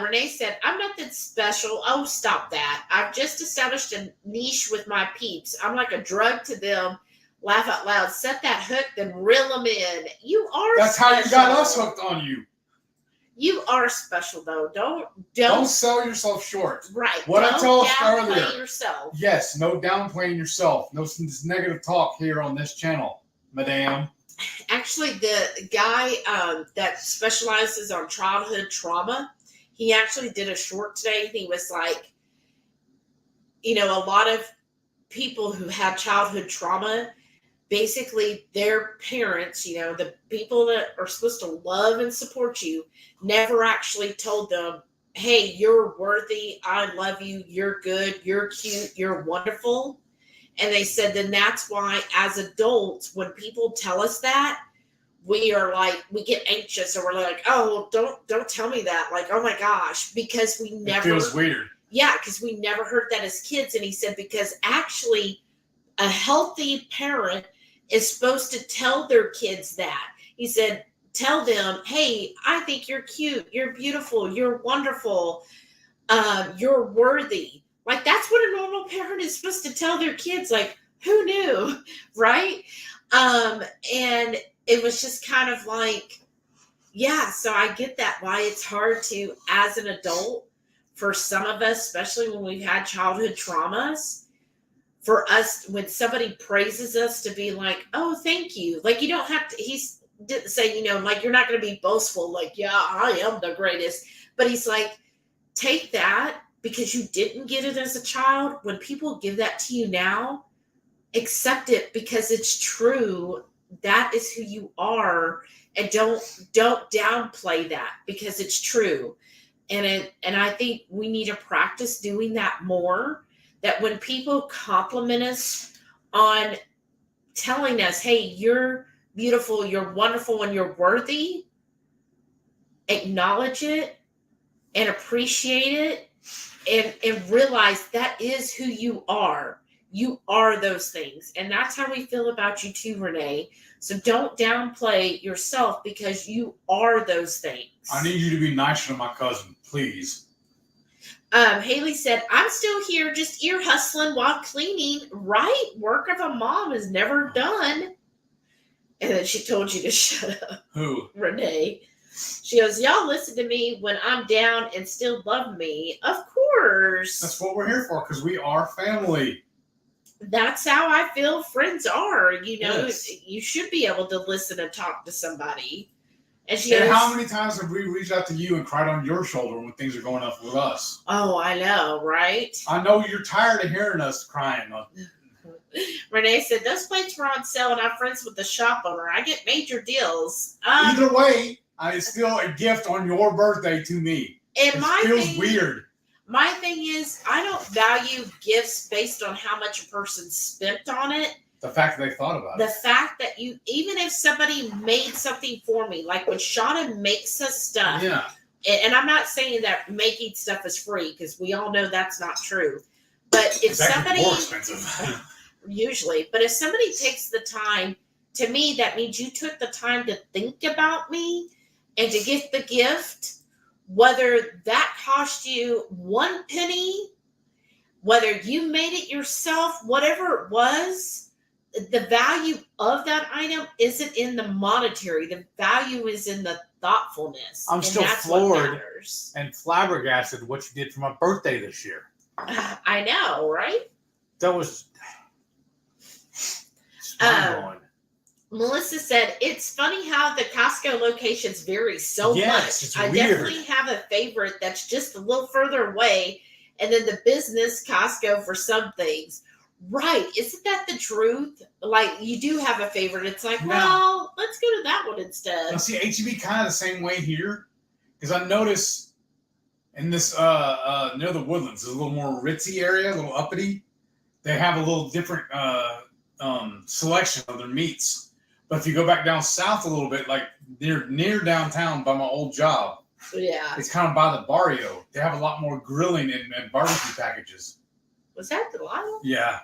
Renee said, I'm nothing special. Oh, stop that. I've just established a niche with my peeps. I'm like a drug to them. Laugh out loud. Set that hook, then reel them in. You are That's special. how you got us hooked on you. You are special, though. Don't sell yourself short. Right. What I told us earlier. Yourself. Yes, no downplaying yourself. No negative talk here on this channel, madame. Actually, the guy that specializes on childhood trauma, he actually did a short today. And he was like, a lot of people who have childhood trauma, basically their parents, the people that are supposed to love and support you, never actually told them, hey, you're worthy, I love you, you're good, you're cute, you're wonderful. And they said, then that's why as adults, when people tell us that, we are like, we get anxious, or we're like, oh, don't tell me that. Like, oh my gosh, because we never. It feels weird. Yeah, because we never heard that as kids. And he said, because actually a healthy parent is supposed to tell their kids that. He said, tell them, hey, I think you're cute, you're beautiful, you're wonderful, you're worthy. Like, that's what a normal parent is supposed to tell their kids. Like, who knew, right? And it was just kind of like, yeah, so I get that, why it's hard to, as an adult, for some of us, especially when we've had childhood traumas, for us, when somebody praises us, to be like, oh, thank you. Like, you don't have to, he didn't say, like, you're not going to be boastful, like, yeah, I am the greatest. But he's like, take that, because you didn't get it as a child. When people give that to you now, accept it, because it's true. That is who you are. And don't downplay that, because it's true. And I think we need to practice doing that more, that when people compliment us on telling us, hey, you're beautiful, you're wonderful, and you're worthy, acknowledge it and appreciate it, and realize that is who you are. You are those things. And that's how we feel about you too, Renee. So don't downplay yourself, because you are those things. I need you to be nicer to my cousin, please. Haley said, I'm still here, just ear hustling while cleaning. Right? Work of a mom is never done. And then she told you to shut up. Who? Renee. She goes, y'all listen to me when I'm down and still love me. Of course. That's what we're here for, because we are family. That's how I feel friends are. Yes. You should be able to listen and talk to somebody. And how many times have we reached out to you and cried on your shoulder when things are going up with us? Oh, I know, right? I know you're tired of hearing us crying. Renee said, those plates were on sale and I'm friends with the shop owner. I get major deals. Either way, it's still a gift on your birthday to me. And it feels weird. My thing is, I don't value gifts based on how much a person spent on it. The fact that they thought about it. The fact that even if somebody made something for me, like when Shauna makes us stuff. Yeah. And I'm not saying that making stuff is free, because we all know that's not true. But if somebody, more expensive. Usually, but if somebody takes the time, to me, that means you took the time to think about me and to get the gift, whether that cost you 1 penny, whether you made it yourself, whatever it was. The value of that item isn't in the monetary. The value is in the thoughtfulness. I'm still floored and flabbergasted what you did for my birthday this year. I know, right? That was mind-blowing. Melissa said, it's funny how the Costco locations vary so much. It's I weird. definitely have a favorite that's just a little further away, and then the business Costco for some things. Right. Isn't that the truth? Like, you do have a favorite. It's like, No. well, let's go to that one instead. Now, see, HEB kind of the same way here. Because I noticed in this, near the Woodlands, is a little more ritzy area, a little uppity. They have a little different selection of their meats. But if you go back down south a little bit, like near downtown by my old job, Yeah. it's kind of by the barrio. They have a lot more grilling and barbecue packages. Was that Delilah? Yeah.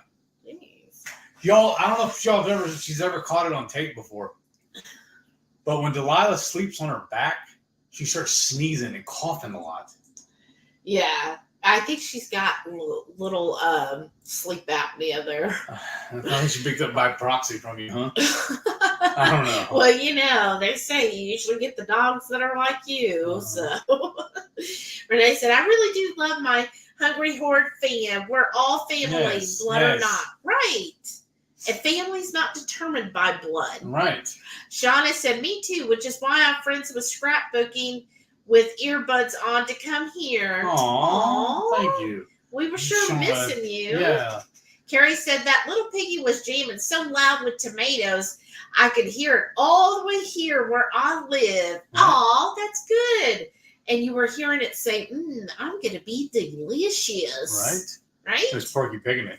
Jeez. Y'all, I don't know if she's ever caught it on tape before. But when Delilah sleeps on her back, she starts sneezing and coughing a lot. Yeah. I think she's got little sleep apnea there. I thought she picked up by proxy from you, huh? I don't know. Well, you know, they say you usually get the dogs that are like you. So Renee said, I really do love my HungryHorde fam. We're all family, Yes, blood or yes. not. Right. And family's not determined by blood. Right. Shauna said, me too, which is why I'm friends with scrapbooking with earbuds on to come here. Aww. Thank you. We were sure Shauna, missing you. Yeah. Carrie said that little piggy was jamming so loud with tomatoes, I could hear it all the way here where I live. Aw, that's good. And you were hearing it say, I'm going to be delicious. Right? There's Porky Pig in it.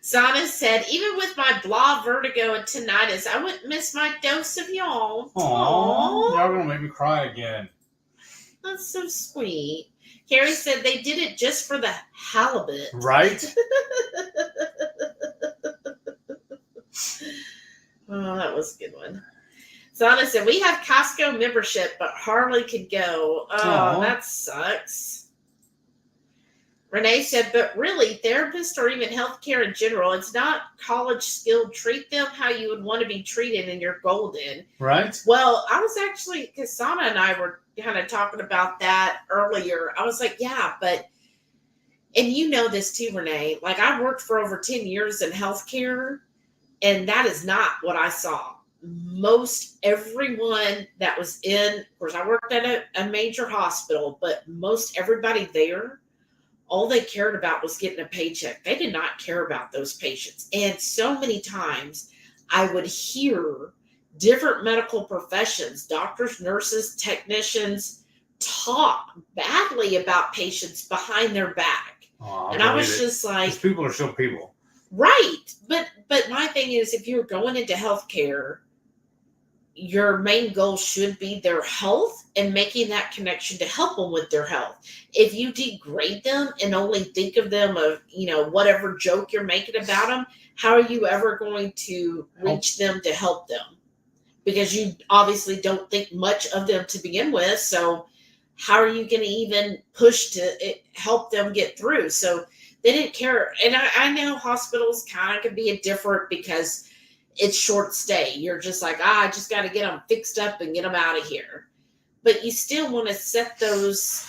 Sana said, even with my blah vertigo and tinnitus, I wouldn't miss my dose of y'all. Aww. Y'all going to make me cry again. That's so sweet. Carrie said they did it just for the halibut. Right? Oh, that was a good one. Sana said, we have Costco membership, but hardly could go. Oh, Aww. That sucks. Renee said, but really, therapists or even healthcare in general, it's not college skilled. Treat them how you would want to be treated and you're golden. Right? Well, I was actually, because Sana and I were kind of talking about that earlier. I was like, yeah, but, and you know this too, Renee, like I worked for over 10 years in healthcare, and that is not what I saw. Most everyone that was in, of course, I worked at a major hospital, but most everybody there, all they cared about was getting a paycheck. They did not care about those patients. And so many times I would hear different medical professions, doctors, nurses, technicians, talk badly about patients behind their back. And I was just like, these people are still people. Right. But my thing is, if you're going into healthcare, your main goal should be their health and making that connection to help them with their health. If you degrade them and only think of them of, whatever joke you're making about them, how are you ever going to reach them to help them? Because you obviously don't think much of them to begin with. So how are you going to even push to help them get through? So they didn't care. And I know hospitals kind of can be different because it's short stay. You're just like, I just got to get them fixed up and get them out of here. But you still want to set those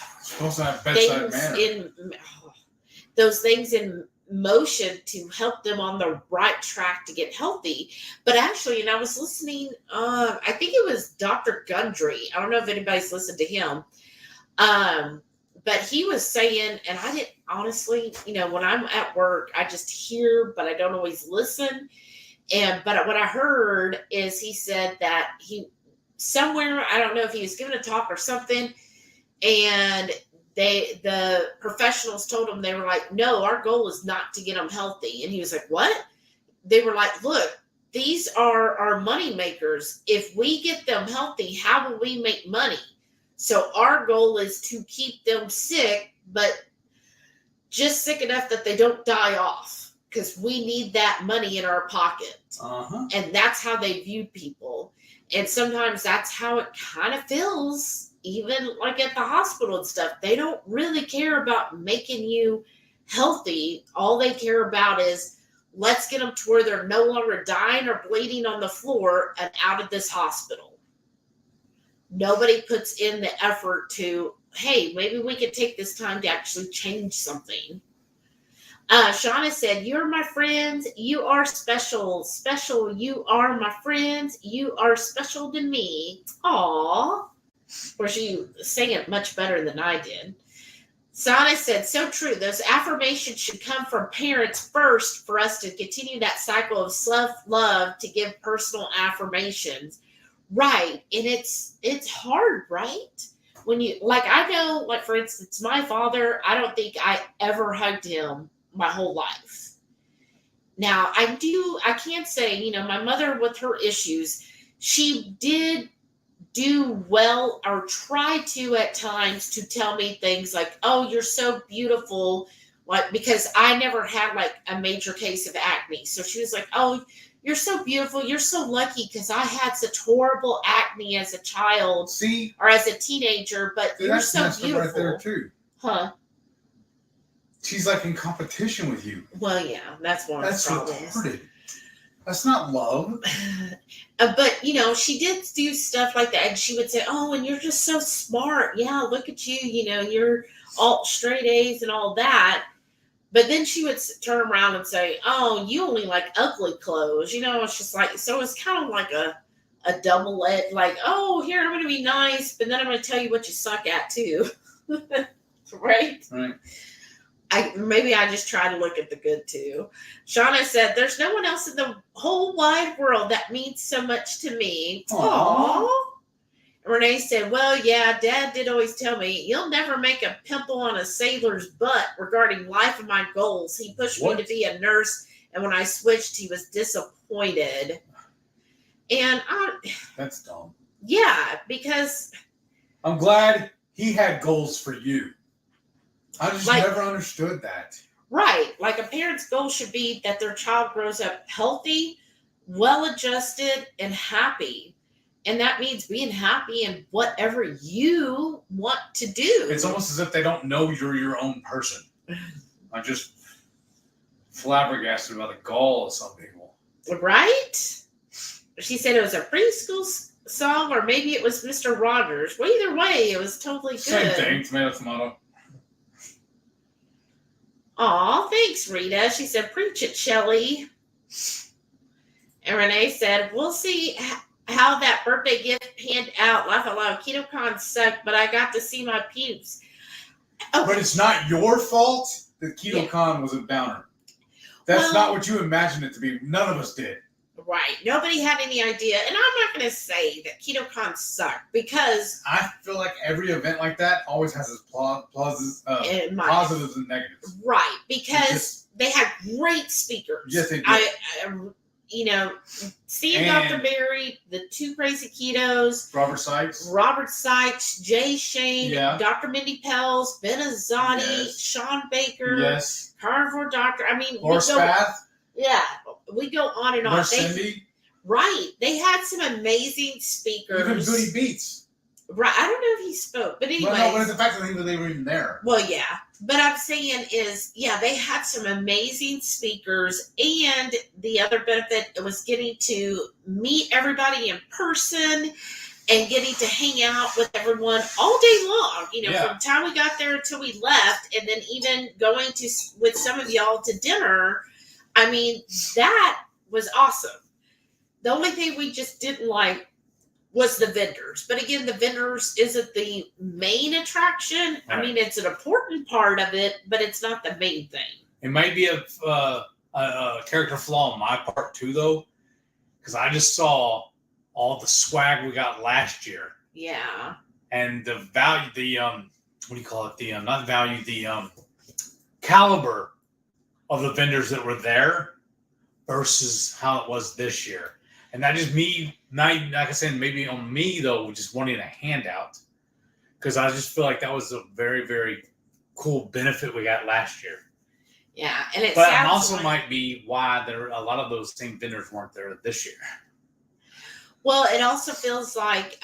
things in motion to help them on the right track to get healthy. But actually, I was listening, I think it was Dr. Gundry. I don't know if anybody's listened to him. But he was saying, and I didn't honestly, when I'm at work, I just hear, but I don't always listen. But what I heard is he said that somewhere, I don't know if he was giving a talk or something, and the professionals told him, they were like, no, our goal is not to get them healthy. And he was like, what? They were like, look, these are our money makers. If we get them healthy, how will we make money? So our goal is to keep them sick, but just sick enough that they don't die off, because we need that money in our pocket. And that's how they view people. And sometimes that's how it kind of feels, even like at the hospital and stuff. They don't really care about making you healthy. All they care about is, let's get them to where they're no longer dying or bleeding on the floor and out of this hospital. Nobody puts in the effort to, hey, maybe we could take this time to actually change something. Shauna said, you're my friends. You are special. Special. You are my friends. You are special to me. Aw. Of course, you sang it much better than I did. Sana said, so true. Those affirmations should come from parents first for us to continue that cycle of self-love to give personal affirmations. Right. And it's hard, right? When you, like, I know, like, for instance, my father, I don't think I ever hugged him my whole life. Now, I can't say, my mother with her issues, she did do well or try to at times to tell me things like, oh, you're so beautiful, like, because I never had like a major case of acne. So she was like, oh, you're so beautiful, you're so lucky because I had such horrible acne as a child. See, or as a teenager, but you're so beautiful. Right there too. Huh? She's like in competition with you. Well, yeah, that's one of the problems. Retarded. That's not love. But, she did do stuff like that. And she would say, oh, and you're just so smart. Yeah, look at you. You're all straight A's and all that. But then she would turn around and say, oh, you only like ugly clothes. It's just like, so it's kind of like a double edged, like, oh, here, I'm going to be nice, but then I'm going to tell you what you suck at, too. Right? Right. Maybe I just try to look at the good too. Shauna said, there's no one else in the whole wide world that means so much to me. Aww. Renee said, well, yeah, Dad did always tell me, you'll never make a pimple on a sailor's butt regarding life of my goals. He pushed me to be a nurse, and when I switched, he was disappointed. And that's dumb. Yeah, because I'm glad he had goals for you. I just never understood that. Right. Like a parent's goal should be that their child grows up healthy, well-adjusted, and happy. And that means being happy in whatever you want to do. It's almost as if they don't know you're your own person. I'm just flabbergasted about the gall of some people. Right? She said it was a preschool song, or maybe it was Mr. Rogers. Well, either way, it was totally good. Same thing. Tomato. Aw, thanks, Rita. She said, preach it, Shelly. And Renee said, we'll see how that birthday gift panned out. Laugh out loud. KetoCon sucked, but I got to see my peeps. Oh. But it's not your fault that KetoCon was a downer. That's not what you imagined it to be. None of us did. Right. Nobody had any idea. And I'm not going to say that KetoCon sucked because I feel like every event like that always has its positives and negatives. Right. Because they had great speakers. Yes, they did. Seeing Dr. Barry, the two crazy ketos, Robert Sykes, Jay Shane, Dr. Mindy Pels, Ben Azadi, Sean Baker, Carnivore Doctor. I mean, Laura Spath. Yeah, we go on and on. Cindy. Right. They had some amazing speakers. Even Goody Beats. Right. I don't know if he spoke, but anyway. Well, no, but it's the fact that they were even there. Well, yeah. But I'm saying is, they had some amazing speakers, and the other benefit was getting to meet everybody in person and getting to hang out with everyone all day long, from the time we got there until we left, and then even going with some of y'all to dinner. I mean, that was awesome. The only thing we just didn't like was the vendors. But again, the vendors isn't the main attraction. Right. I mean, it's an important part of it, but it's not the main thing. It might be a character flaw on my part too, though, because I just saw all the swag we got last year. Yeah. And the value, the caliber of the vendors that were there versus how it was this year. And that just me, like I said, maybe on me, though, just wanting a handout. Because I just feel like that was a very, very cool benefit we got last year. Yeah. And it also might be why a lot of those same vendors weren't there this year. Well, it also feels like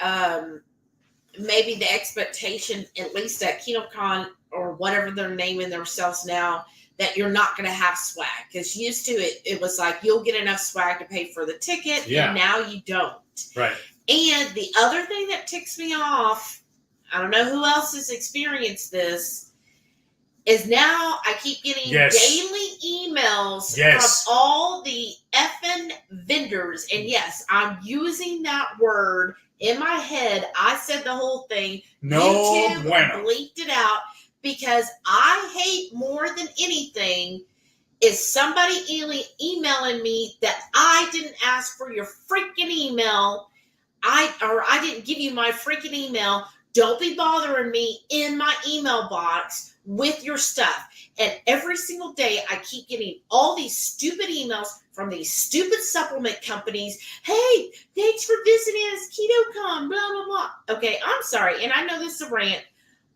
maybe the expectation, at least at KetoCon or whatever they're naming themselves now, that you're not going to have swag. Because used to it was like you'll get enough swag to pay for the ticket, and now you don't. Right. And the other thing that ticks me off, I don't know who else has experienced this, is now I keep getting daily emails from all the effing vendors. And yes, I'm using that word in my head. I said the whole thing. No YouTube bueno. bleeped it out. because I hate more than anything is somebody emailing me that I didn't ask for your freaking email. I didn't give you my freaking email. Don't be bothering me in my email box with your stuff. And every single day I keep getting all these stupid emails from these stupid supplement companies. Hey, thanks for visiting us, KetoCon, blah, blah, blah. Okay, I'm sorry. And I know this is a rant.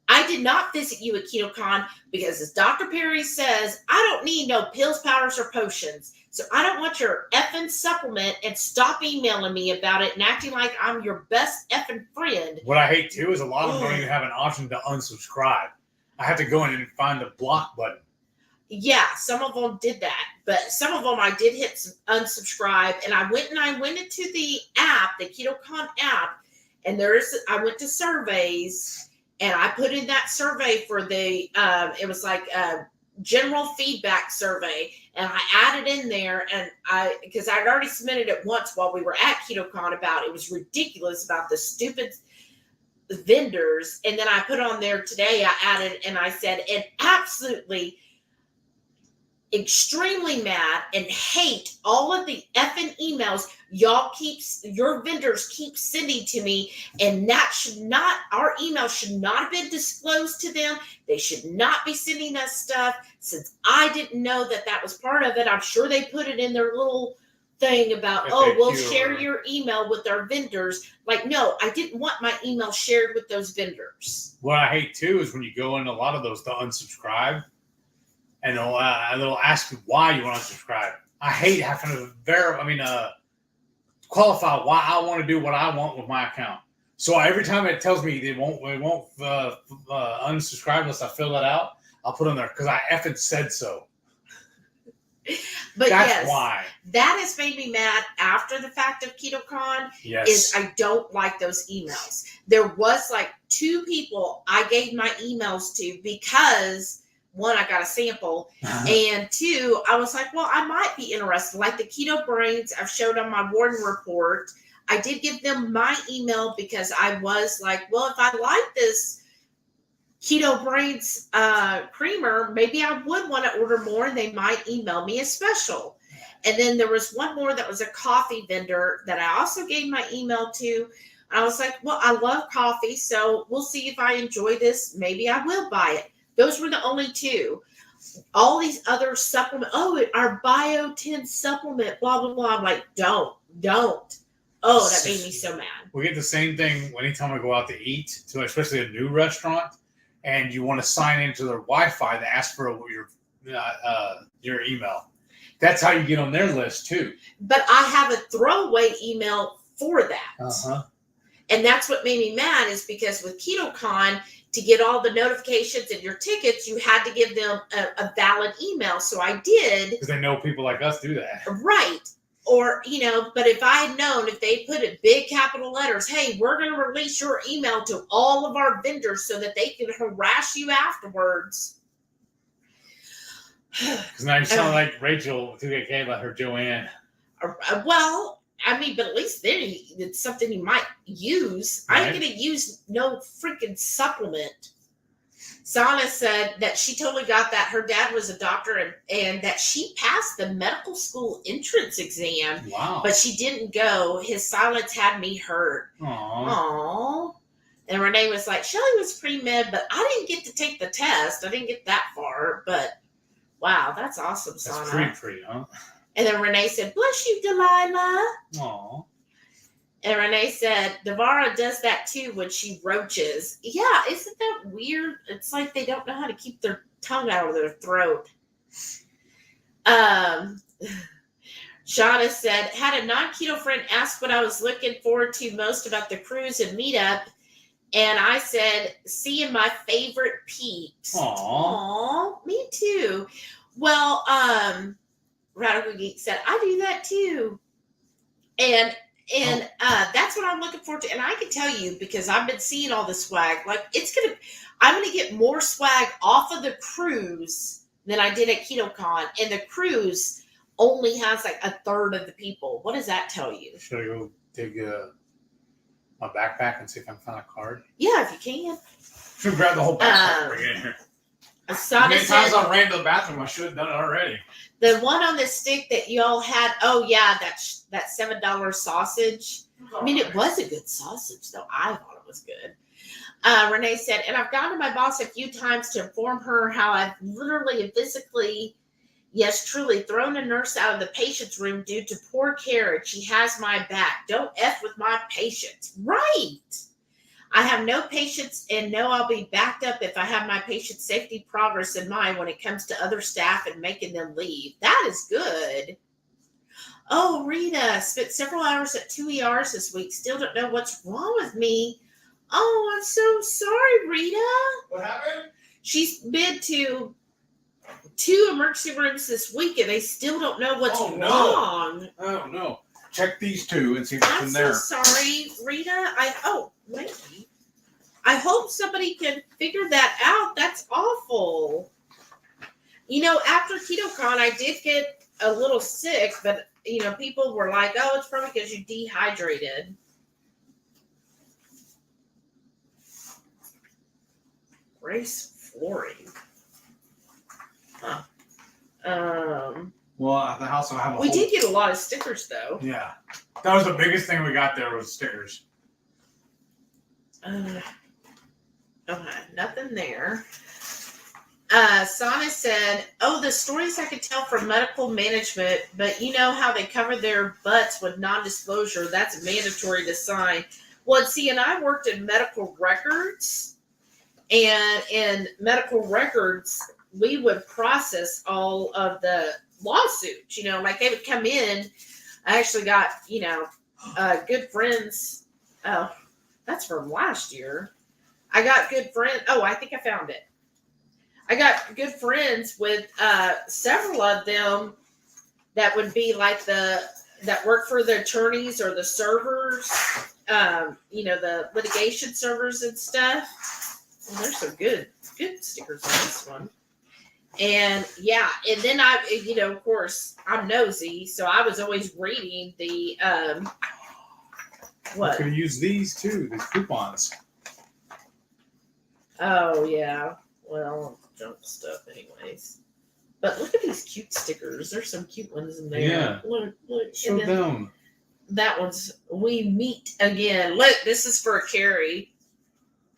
I did not visit you at KetoCon because, as Dr. Perry says, I don't need no pills, powders, or potions. So I don't want your effing supplement, and stop emailing me about it and acting like I'm your best effing friend. What I hate too is a lot of them don't even have an option to unsubscribe. I have to go in and find the block button. Yeah, some of them did that, but some of them I did hit unsubscribe, and I went into the app, the KetoCon app, and I went to surveys. And I put in that survey for the, it was like a general feedback survey. And I added in there, and because I'd already submitted it once while we were at KetoCon about it was ridiculous about the stupid vendors. And then I put on there today, I added, and I said, and absolutely extremely mad and hate all of the effing emails your vendors keep sending to me, and our email should not have been disclosed to them. They should not be sending us stuff since I didn't know that was part of it. I'm sure they put it in their little thing about, we'll share your email with our vendors. Like, no, I didn't want my email shared with those vendors. What I hate too is when you go in a lot of those to unsubscribe, and they'll ask you why you want to unsubscribe. I hate having to qualify why I want to do what I want with my account. So every time it tells me they won't unsubscribe unless I fill that out, I'll put on there because I effing said so. But that's why. That has made me mad after the fact of KetoCon. Yes. Is I don't like those emails. There was like 2 people I gave my emails to because, 1, I got a sample, and 2, I was like, well, I might be interested. Like the Keto Brains I've showed on my Warden report, I did give them my email because I was like, well, if I like this Keto Brains creamer, maybe I would want to order more, and they might email me a special. And then there was one more that was a coffee vendor that I also gave my email to. I was like, well, I love coffee, so we'll see if I enjoy this. Maybe I will buy it. Those were the only 2. All these other supplements. Oh, our biotin supplement, blah, blah, blah. I'm like, don't. Oh, that made me so mad. We get the same thing anytime we go out to eat, to especially a new restaurant, and you want to sign into their Wi-Fi. They ask for your email. That's how you get on their list too. But I have a throwaway email for that. Uh-huh. And that's what made me mad, is because with KetoCon, to get all the notifications and your tickets, you had to give them a valid email. So I did. Because they know people like us do that. Right. Or, but if I had known, if they put in big capital letters, hey, we're going to release your email to all of our vendors so that they can harass you afterwards. Because now you sound like Rachel 2KK about her Joanne. Well, but at least then it's something you might use. Right. I ain't going to use no freaking supplement. Sana said that she totally got that. Her dad was a doctor and that she passed the medical school entrance exam. Wow. But she didn't go. His silence had me hurt. Aww. And Renee was like, Shelly was pre-med, but I didn't get to take the test. I didn't get that far. But wow, that's awesome, Sana. That's pre, huh? And then Renee said, bless you, Delilah. Aww. And Renee said, Devara does that too when she roaches. Yeah, isn't that weird? It's like they don't know how to keep their tongue out of their throat. Shauna said, had a non-keto friend ask what I was looking forward to most about the cruise and meetup. And I said, seeing my favorite peeps. Aww, me too. Well, Radical Geek said, I do that too. And that's what I'm looking forward to. And I can tell you, because I've been seeing all the swag, like I'm going to get more swag off of the cruise than I did at KetoCon. And the cruise only has like 1/3 of the people. What does that tell you? Should I go dig my backpack and see if I can find a card? Yeah, if you can. Should grab the whole backpack and bring it in here. Sana Many said, times I ran to the bathroom, I should have done it already. the one on the stick that y'all had, oh yeah, that $7 sausage. I mean, it was a good sausage, though. I thought it was good. Renee said, and I've gone to my boss a few times to inform her how I've literally and physically, yes, truly, thrown a nurse out of the patient's room due to poor care, and she has my back. Don't F with my patients. Right. I have no patience and know I'll be backed up if I have my patient's safety progress in mind when it comes to other staff and making them leave. That is good. Oh, Rita, spent several hours at 2 ERs this week. Still don't know what's wrong with me. Oh, I'm so sorry, Rita. What happened? She's been to 2 emergency rooms this week and they still don't know what's wrong. Oh, no. Check these 2 and see what's I'm in so there. sorry, Rita. Maybe. I hope somebody can figure that out. That's awful. You know, after KetoCon, I did get a little sick, but, you know, people were like, oh, it's probably because you dehydrated. Grace flooring. Huh. Well, at the house, I have a We whole... did get a lot of stickers, though. Yeah. That was the biggest thing we got there was stickers. Okay, nothing there. Sana said, oh, the stories I could tell from medical management, but you know how they cover their butts with non-disclosure. That's mandatory to sign. Well, see, and I worked in medical records, and in medical records, we would process all of the lawsuits. You know, like they would come in. I actually got, you know, good friends. Oh, that's from last year. I got good friends. Oh, I think I found it. I got good friends with several of them that would be like that work for the attorneys or the servers, you know, the litigation servers and stuff. Well, there's some good stickers on this one. And yeah, and then you know, of course, I'm nosy, so I was always reading the what? I could have used these too, these coupons. Oh yeah, well, junk stuff, anyways. But look at these cute stickers. There's some cute ones in there. Yeah. Look. Show them. That one's we meet again. Look, this is for Carrie.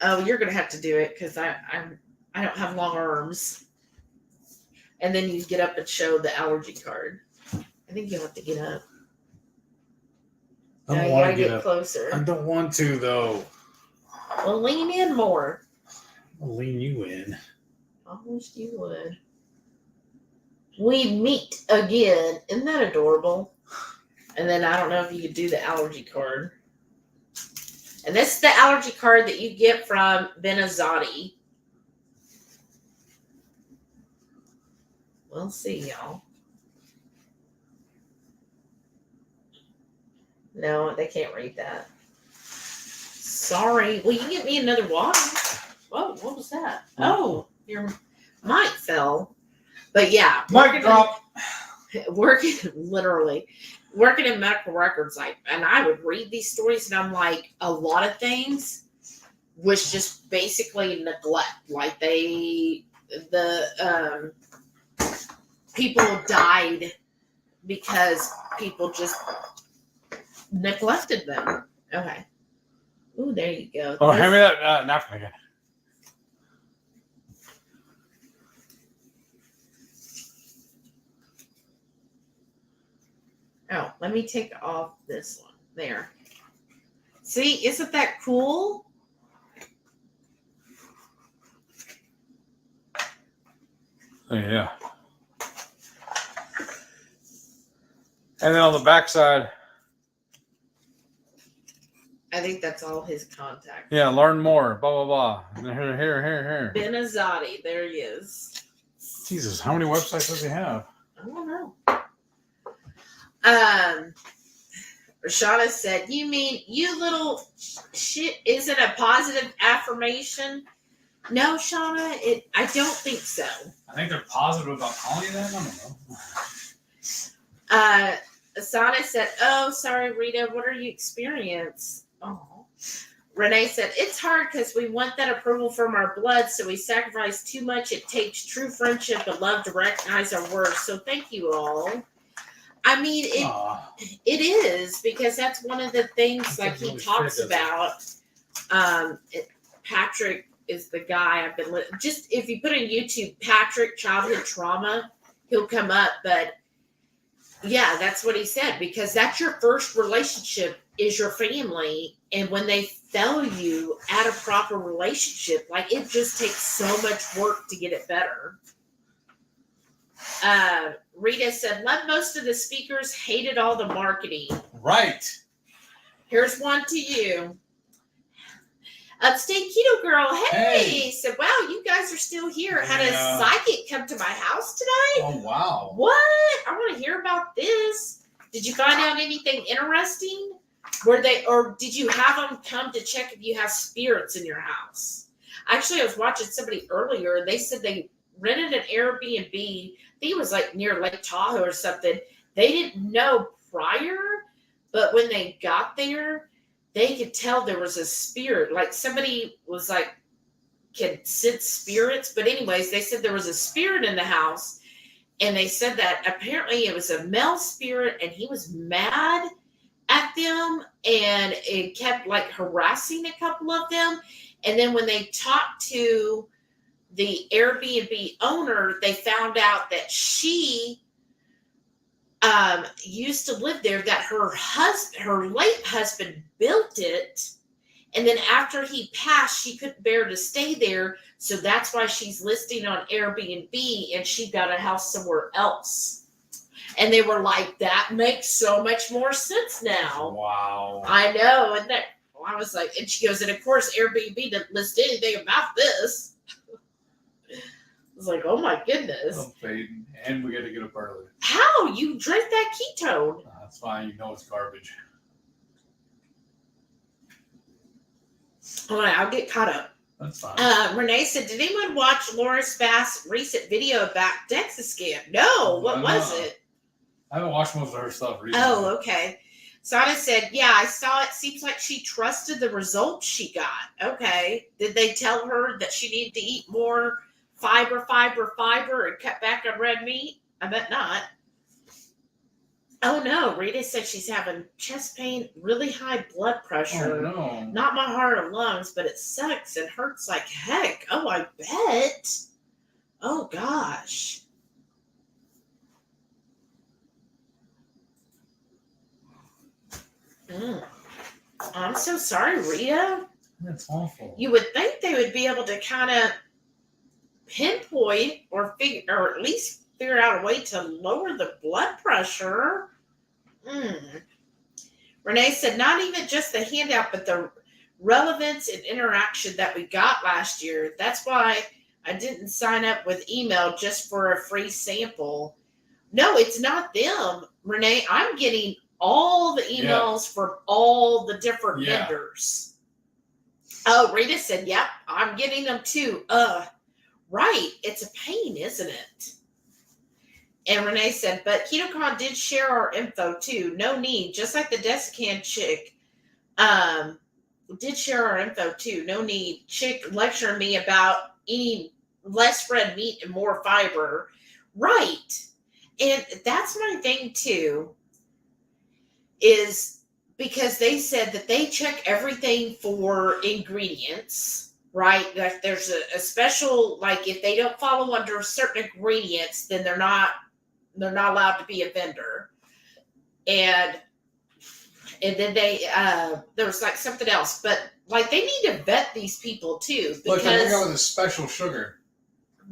Oh, you're gonna have to do it because I don't have long arms. And then you get up and show the allergy card. I think you'll have to get up. I Now don't you want gotta to get get up. closer. I don't want to though. Well, lean in more. I'll lean you in. I wish you would. We meet again. Isn't that adorable? And then I don't know if you could do the allergy card. And this is the allergy card that you get from Benazati. We'll see, y'all. No, they can't read that. Sorry. Well, you can get me another water. Whoa, what was that? Oh, your mic fell. But yeah. Mic drop. Working in medical records, and I would read these stories and I'm like, a lot of things was just basically neglect. Like people died because people just neglected them. Okay. Ooh, there you go. Oh, hand me that napkin again. Oh, let me take off this one. There. See, isn't that cool? Oh, yeah. And then on the back side. I think that's all his contact. Yeah, learn more. Blah, blah, blah. Here. Benazati. There he is. Jesus, how many websites does he have? I don't know. Rashana said, you mean you little shit isn't a positive affirmation? No, Shauna, I don't think so. I think they're positive about calling you that. I don't know. Asana said, oh, sorry, Rita, what are you experiencing? Oh. Renee said, it's hard because we want that approval from our blood, so we sacrifice too much. It takes true friendship and love to recognize our worth. So thank you all. I mean, it is, because that's one of the things like he talks about. Patrick is the guy I've been just if you put in YouTube Patrick childhood trauma, he'll come up. But yeah, that's what he said, because that's your first relationship is your family, and when they fail you at a proper relationship, like it just takes so much work to get it better. Rita said, love most of the speakers, hated all the marketing. Right. Here's one to you. Upstate Keto Girl, hey. Said, wow, you guys are still here. Had a psychic come to my house tonight. Oh, wow. What? I want to hear about this. Did you find out anything interesting? Or did you have them come to check if you have spirits in your house? Actually, I was watching somebody earlier, and they said they rented an Airbnb. I think it was like near Lake Tahoe or something. They didn't know prior, but when they got there, they could tell there was a spirit. Like somebody was like, can sense spirits. But anyways, they said there was a spirit in the house. And they said that apparently it was a male spirit and he was mad at them. And it kept like harassing a couple of them. And then when they talked to the Airbnb owner, they found out that she used to live there, that her late husband built it, and then after he passed, she couldn't bear to stay there, so that's why she's listing on Airbnb, and she got a house somewhere else. And they were like, that makes so much more sense now. Wow. I know. And that I was like, and she goes, and of course Airbnb didn't list anything about this. I was like, oh my goodness. I'm fading, and we got to get up early. How? You drink that ketone? That's fine. You know it's garbage. All right, I'll get caught up. That's fine. Renee said, did anyone watch Laura Spass' recent video about DEXA scan? No. What was it? I haven't watched most of her stuff recently. Oh, okay. Sana said, yeah, I saw it. Seems like she trusted the results she got. Okay. Did they tell her that she needed to eat more fiber, and cut back on red meat? I bet not. Oh no, Rita said she's having chest pain, really high blood pressure. Oh no. Not my heart or lungs, but it sucks and hurts like heck. Oh, I bet. Oh gosh. I'm so sorry, Rita. That's awful. You would think they would be able to kind of pinpoint or at least figure out a way to lower the blood pressure. Renee said, not even just the handout, but the relevance and interaction that we got last year. That's why I didn't sign up with email just for a free sample. No, it's not them, Renee. I'm getting all the emails from all the different vendors. Oh, Rita said, yep, I'm getting them too. Right. It's a pain, isn't it? And Renee said, but KetoCon did share our info too. No need. Just like the Desican chick did share our info too. No need. Chick lecturing me about eating less red meat and more fiber. Right. And that's my thing too, is because they said that they check everything for ingredients, right? That there's a special, like if they don't follow under certain ingredients, then they're not allowed to be a vendor. And then they there was like something else, but like they need to vet these people too, because they go with a special sugar.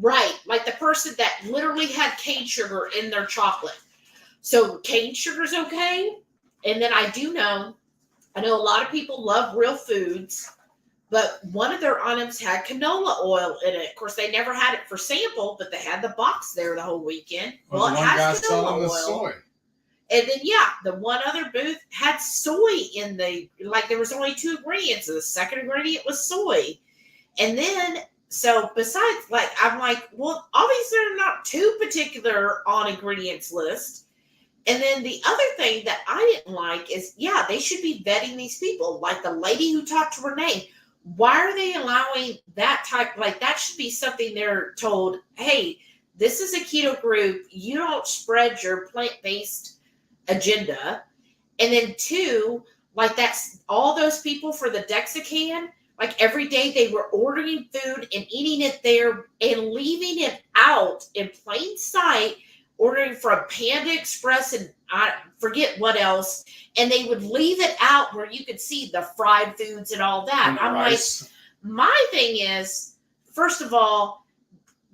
Right, like the person that literally had cane sugar in their chocolate. So cane sugar's okay. And then I know a lot of people love real foods, but one of their items had canola oil in it. Of course, they never had it for sample, but they had the box there the whole weekend. Well, it has canola oil. Soy. And then, the one other booth had soy in there was only 2 ingredients. And the second ingredient was soy. And then, so besides, I'm like, well, obviously they're not too particular on ingredients list. And then the other thing that I didn't like is, yeah, they should be vetting these people. Like the lady who talked to Renee, why are they allowing that type? Like that should be something they're told, hey, this is a keto group. You don't spread your plant-based agenda. And then 2, like that's all those people for the Dexican, like every day they were ordering food and eating it there and leaving it out in plain sight, ordering from Panda Express and I forget what else. And they would leave it out where you could see the fried foods and all that. And I'm rice. like, my thing is, first of all,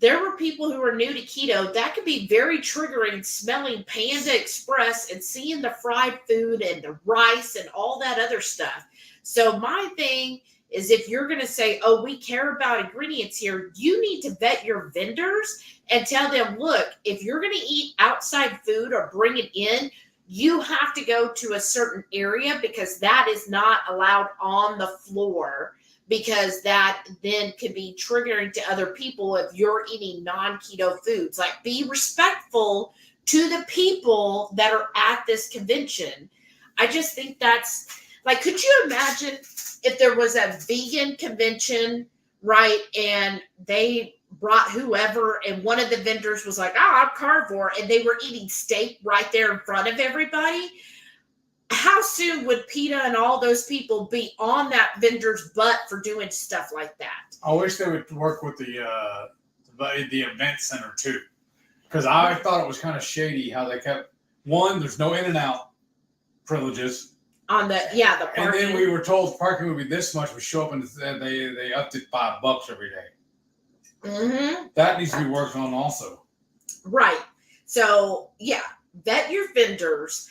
there were people who were new to keto. That could be very triggering, smelling Panda Express and seeing the fried food and the rice and all that other stuff. So my thing is, if you're going to say, oh, we care about ingredients here, you need to vet your vendors and tell them, look, if you're going to eat outside food or bring it in, you have to go to a certain area because that is not allowed on the floor, because that then could be triggering to other people if you're eating non-keto foods. Like, be respectful to the people that are at this convention. I just think that's, like, could you imagine if there was a vegan convention, right, and they brought whoever, and one of the vendors was like, oh, I'm carnivore, and they were eating steak right there in front of everybody? How soon would PETA and all those people be on that vendor's butt for doing stuff like that? I wish they would work with the event center too, because I thought it was kind of shady how they kept, one, there's no in and out privileges. On the the parking. And then we were told parking would be this much. We show up and they upped it $5 every day. Mm-hmm. That needs to be worked on also. Right. So yeah, vet your vendors.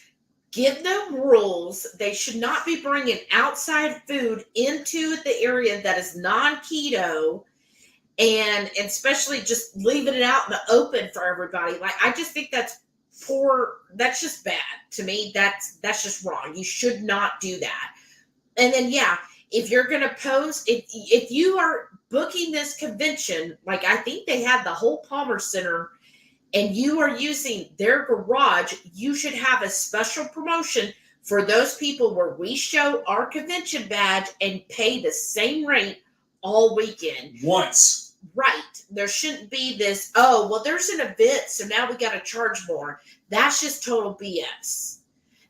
Give them rules. They should not be bringing outside food into the area that is non-keto, and especially just leaving it out in the open for everybody. Like, I just think that's poor. That's just bad to me. That's just wrong. You should not do that. And then, yeah, if you're going to post, if you are booking this convention, like I think they had the whole Palmer Center, and you are using their garage, you should have a special promotion for those people where we show our convention badge and pay the same rate all weekend. Once. Right. There shouldn't be this, oh, well, there's an event, so now we got to charge more. That's just total BS.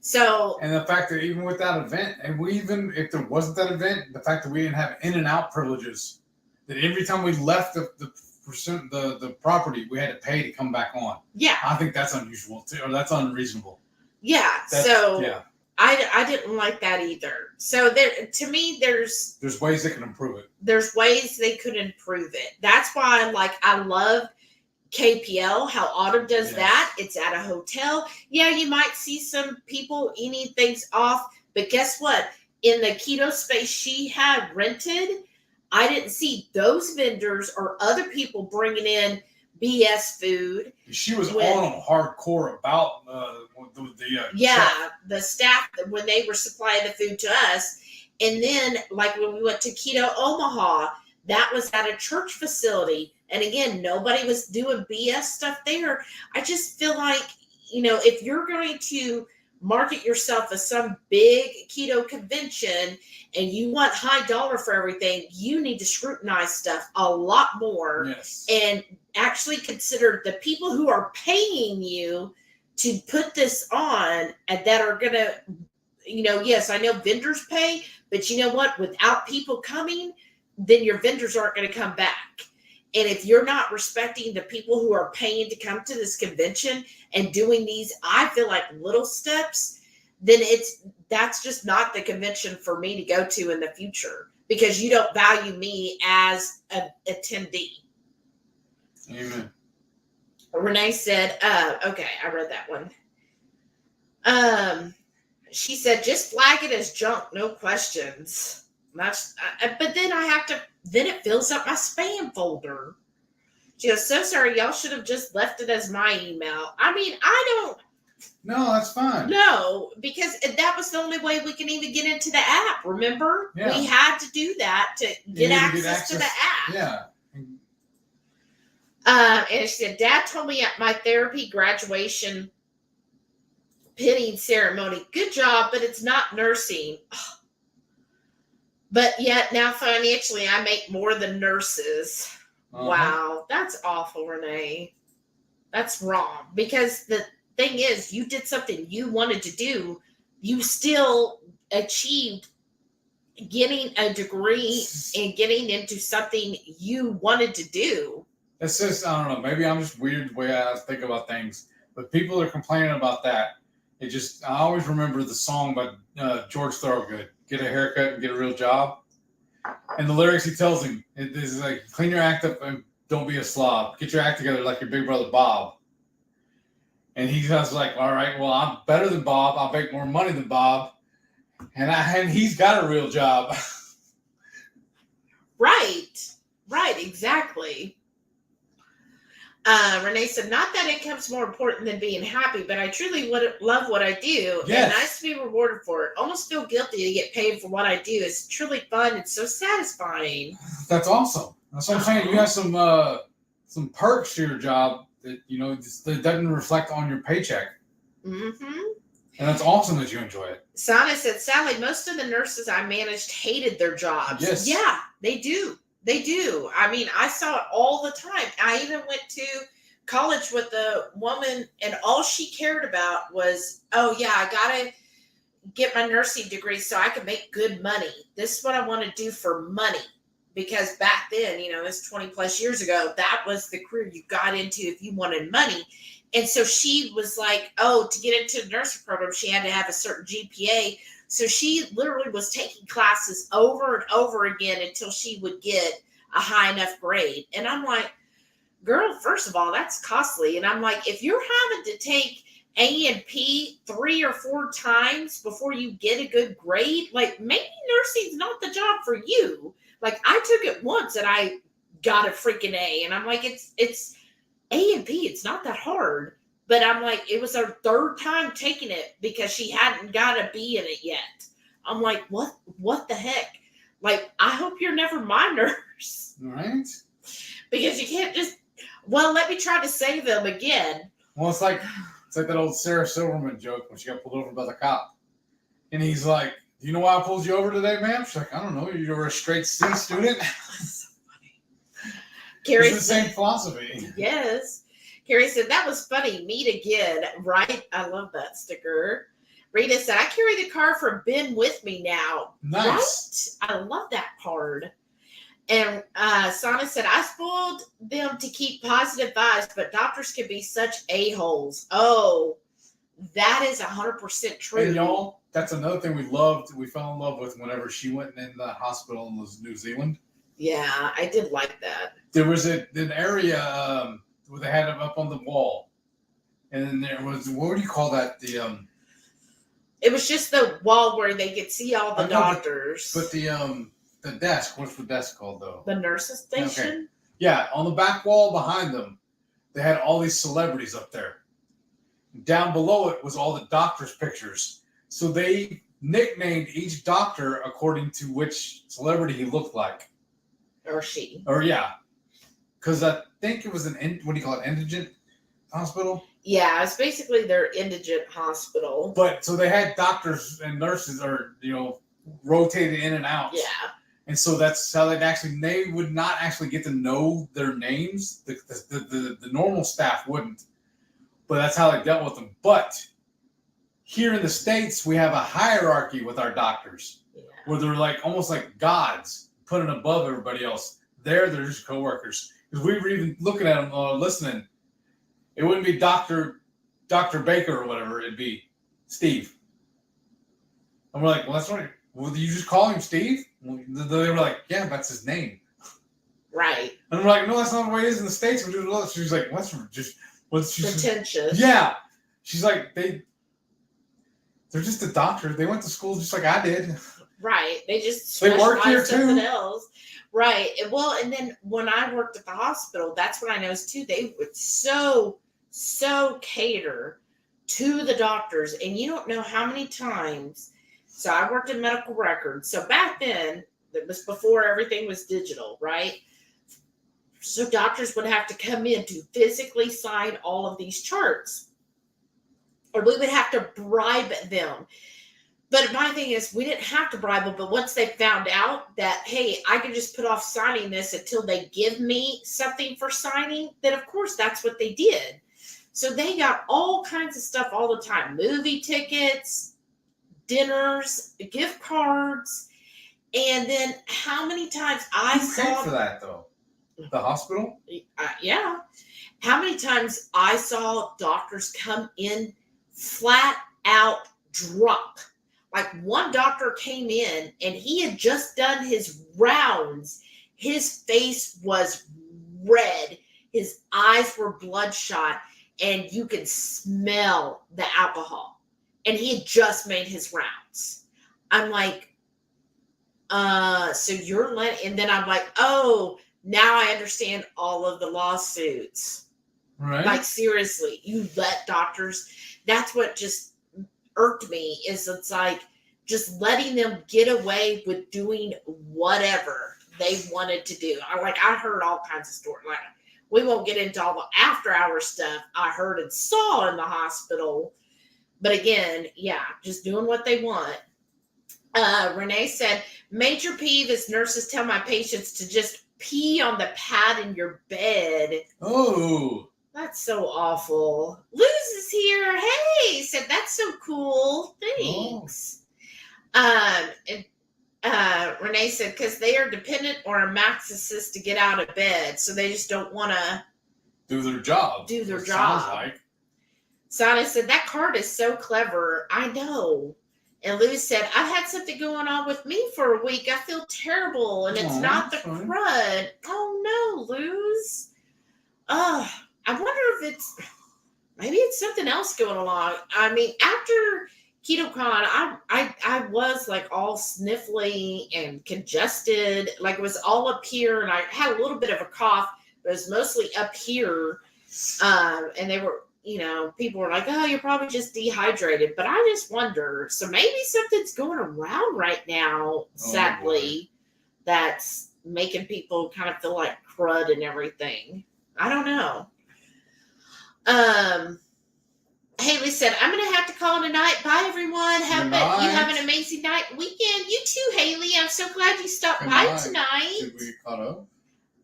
So. And the fact that even with that event, and we even, if there wasn't that event, the fact that we didn't have in and out privileges, that every time we left the property, we had to pay to come back on. Yeah. I think that's unusual too, or that's unreasonable. Yeah. Yeah. I didn't like that either. So to me, there's ways they can improve it. There's ways they could improve it. That's why, I love KPL, how Autumn does that. It's at a hotel. Yeah, you might see some people eating things off, but guess what? In the keto space she had rented, I didn't see those vendors or other people bringing in BS food. She was on them hardcore about the staff when they were supplying the food to us. And then, like, when we went to Keto Omaha, that was at a church facility. And again, nobody was doing BS stuff there. I just feel like, if you're going to market yourself as some big keto convention and you want high dollar for everything, you need to scrutinize stuff a lot more. Yes. And actually consider the people who are paying you to put this on and that are going to, yes, I know vendors pay, but you know what? Without people coming, then your vendors aren't going to come back. And if you're not respecting the people who are paying to come to this convention and doing these, I feel like, little steps, then that's just not the convention for me to go to in the future, because you don't value me as an attendee. Amen. Renee said, okay, I read that one. She said, just flag it as junk, no questions. But then then it fills up my spam folder. She goes, so sorry, y'all should have just left it as my email. I mean, No, that's fine. No, because that was the only way we can even get into the app, remember? Yeah. We had to do that to get access to the app. Yeah. And she said, Dad told me at my therapy graduation pinning ceremony. Good job, but it's not nursing. But yet now financially I make more than nurses. Wow, that's awful, Renee. That's wrong. Because the thing is, you did something you wanted to do. You still achieved getting a degree and getting into something you wanted to do. It's just, I don't know, maybe I'm just weird the way I think about things. But people are complaining about that. I always remember the song by George Thorogood, Get a Haircut and Get a Real Job. And the lyrics he tells him, it is like, clean your act up and don't be a slob. Get your act together like your big brother Bob. And he was like, all right, well, I'm better than Bob. I'll make more money than Bob. And he's got a real job. Right, exactly. Renee said, not that income's more important than being happy, but I truly love what I do. Yes. And nice to be rewarded for it. Almost feel guilty to get paid for what I do. It's truly fun. It's so satisfying. That's awesome. That's what I'm saying. You have some perks to your job that, that doesn't reflect on your paycheck. Mm-hmm. And that's awesome that you enjoy it. Sana said, Sally, most of the nurses I managed hated their jobs. Yes. Yeah, they do. They do. I mean, I saw it all the time. I even went to college with a woman, and all she cared about was, oh, yeah, I got to get my nursing degree so I can make good money. This is what I want to do for money. Because back then, this 20 plus years ago, that was the career you got into if you wanted money. And so she was like, oh, to get into the nursing program, she had to have a certain GPA. So she literally was taking classes over and over again until she would get a high enough grade. And I'm like, girl, first of all, that's costly. And I'm like, if you're having to take A&P 3 or 4 times before you get a good grade, like maybe nursing's not the job for you. Like I took it once and I got a freaking A. And I'm like, it's A&P. It's not that hard. But I'm like, it was her 3rd time taking it because she hadn't got a B in it yet. I'm like, what the heck? Like, I hope you're never my nurse. Right? Because you can't just, well, let me try to save them again. Well, it's like that old Sarah Silverman joke when she got pulled over by the cop. And he's like, do you know why I pulled you over today, ma'am? She's like, I don't know. You were a straight C student. So funny. Carrie It's the same philosophy. Yes. Carrie said, that was funny. Meet again. Right? I love that sticker. Rita said, I carry the car from Ben with me now. Nice. Right? I love that part. And Sana said, I spoiled them to keep positive vibes, but doctors can be such a-holes. Oh, that is 100% true. And y'all, that's another thing we fell in love with whenever she went in the hospital in New Zealand. Yeah, I did like that. There was an area where they had them up on the wall. And then there was, what do you call that? It was just the wall where they could see all the doctors. But the desk, what's the desk called though? The nurses station? Okay. Yeah, on the back wall behind them, they had all these celebrities up there. Down below it was all the doctors' pictures. So they nicknamed each doctor according to which celebrity he looked like. Or she. Or yeah. Because I think it was indigent hospital? Yeah, it's basically their indigent hospital. But so they had doctors and nurses rotated in and out. Yeah. And so that's how they would not actually get to know their names. The normal staff wouldn't. But that's how they dealt with them. But here in the States, we have a hierarchy with our doctors. Yeah. Where they're like almost like gods, putting above everybody else. They're just coworkers. Because we were even looking at them, listening. It wouldn't be Dr. Baker or whatever. It'd be Steve. And we're like, well, that's right. Well, you just call him Steve? They were like, yeah, that's his name. Right. And we're like, no, that's not the way it is in the States. She's like, what's pretentious? Yeah. She's like, they're just a doctor. They went to school just like I did. Right. They just they work here something too. Else. Right. Well, and then when I worked at the hospital, that's when I noticed too, they would so cater to the doctors. And you don't know how many times. So I worked in medical records. So back then, it was before everything was digital, right? So doctors would have to come in to physically sign all of these charts. or we would have to bribe them. But my thing is, we didn't have to bribe them, but once they found out that, hey, I can just put off signing this until they give me something for signing, then of course that's what they did. So they got all kinds of stuff all the time. Movie tickets, dinners, gift cards, and then how many times I Who paid saw... for that, though? The hospital? Yeah. How many times I saw doctors come in flat out drunk. Like one doctor came in and he had just done his rounds. His face was red. His eyes were bloodshot and you could smell the alcohol. And he had just made his rounds. I'm like, so you're letting, and then I'm like, oh, now I understand all of the lawsuits. Right. Like seriously, you let doctors, that's what just irked me, is it's like just letting them get away with doing whatever they wanted to do. I heard all kinds of stories. Like, we won't get into all the after hour stuff I heard and saw in the hospital. But again, yeah, just doing what they want. Renee said, major peeve is nurses tell my patients to just pee on the pad in your bed. Oh. That's so awful. Luz is here. Hey, said that's so cool. Thanks. Renee said, because they are dependent or a max assist to get out of bed, so they just don't want to do their job. Sounds like. Sana said, that card is so clever. I know. And Luz said, I've had something going on with me for a week. I feel terrible, and it's not the crud. Oh, no, Luz. I wonder if maybe it's something else going along. I mean, after KetoCon, I was like all sniffly and congested. Like it was all up here, and I had a little bit of a cough, but it was mostly up here. And they were, people were like, oh, you're probably just dehydrated. But I just wonder, so maybe something's going around right now, sadly, that's making people kind of feel like crud and everything. I don't know. Haley said, I'm going to have to call it a night. Bye, everyone. You have an amazing night weekend. You too, Haley. I'm so glad you stopped by tonight. Did we get caught up?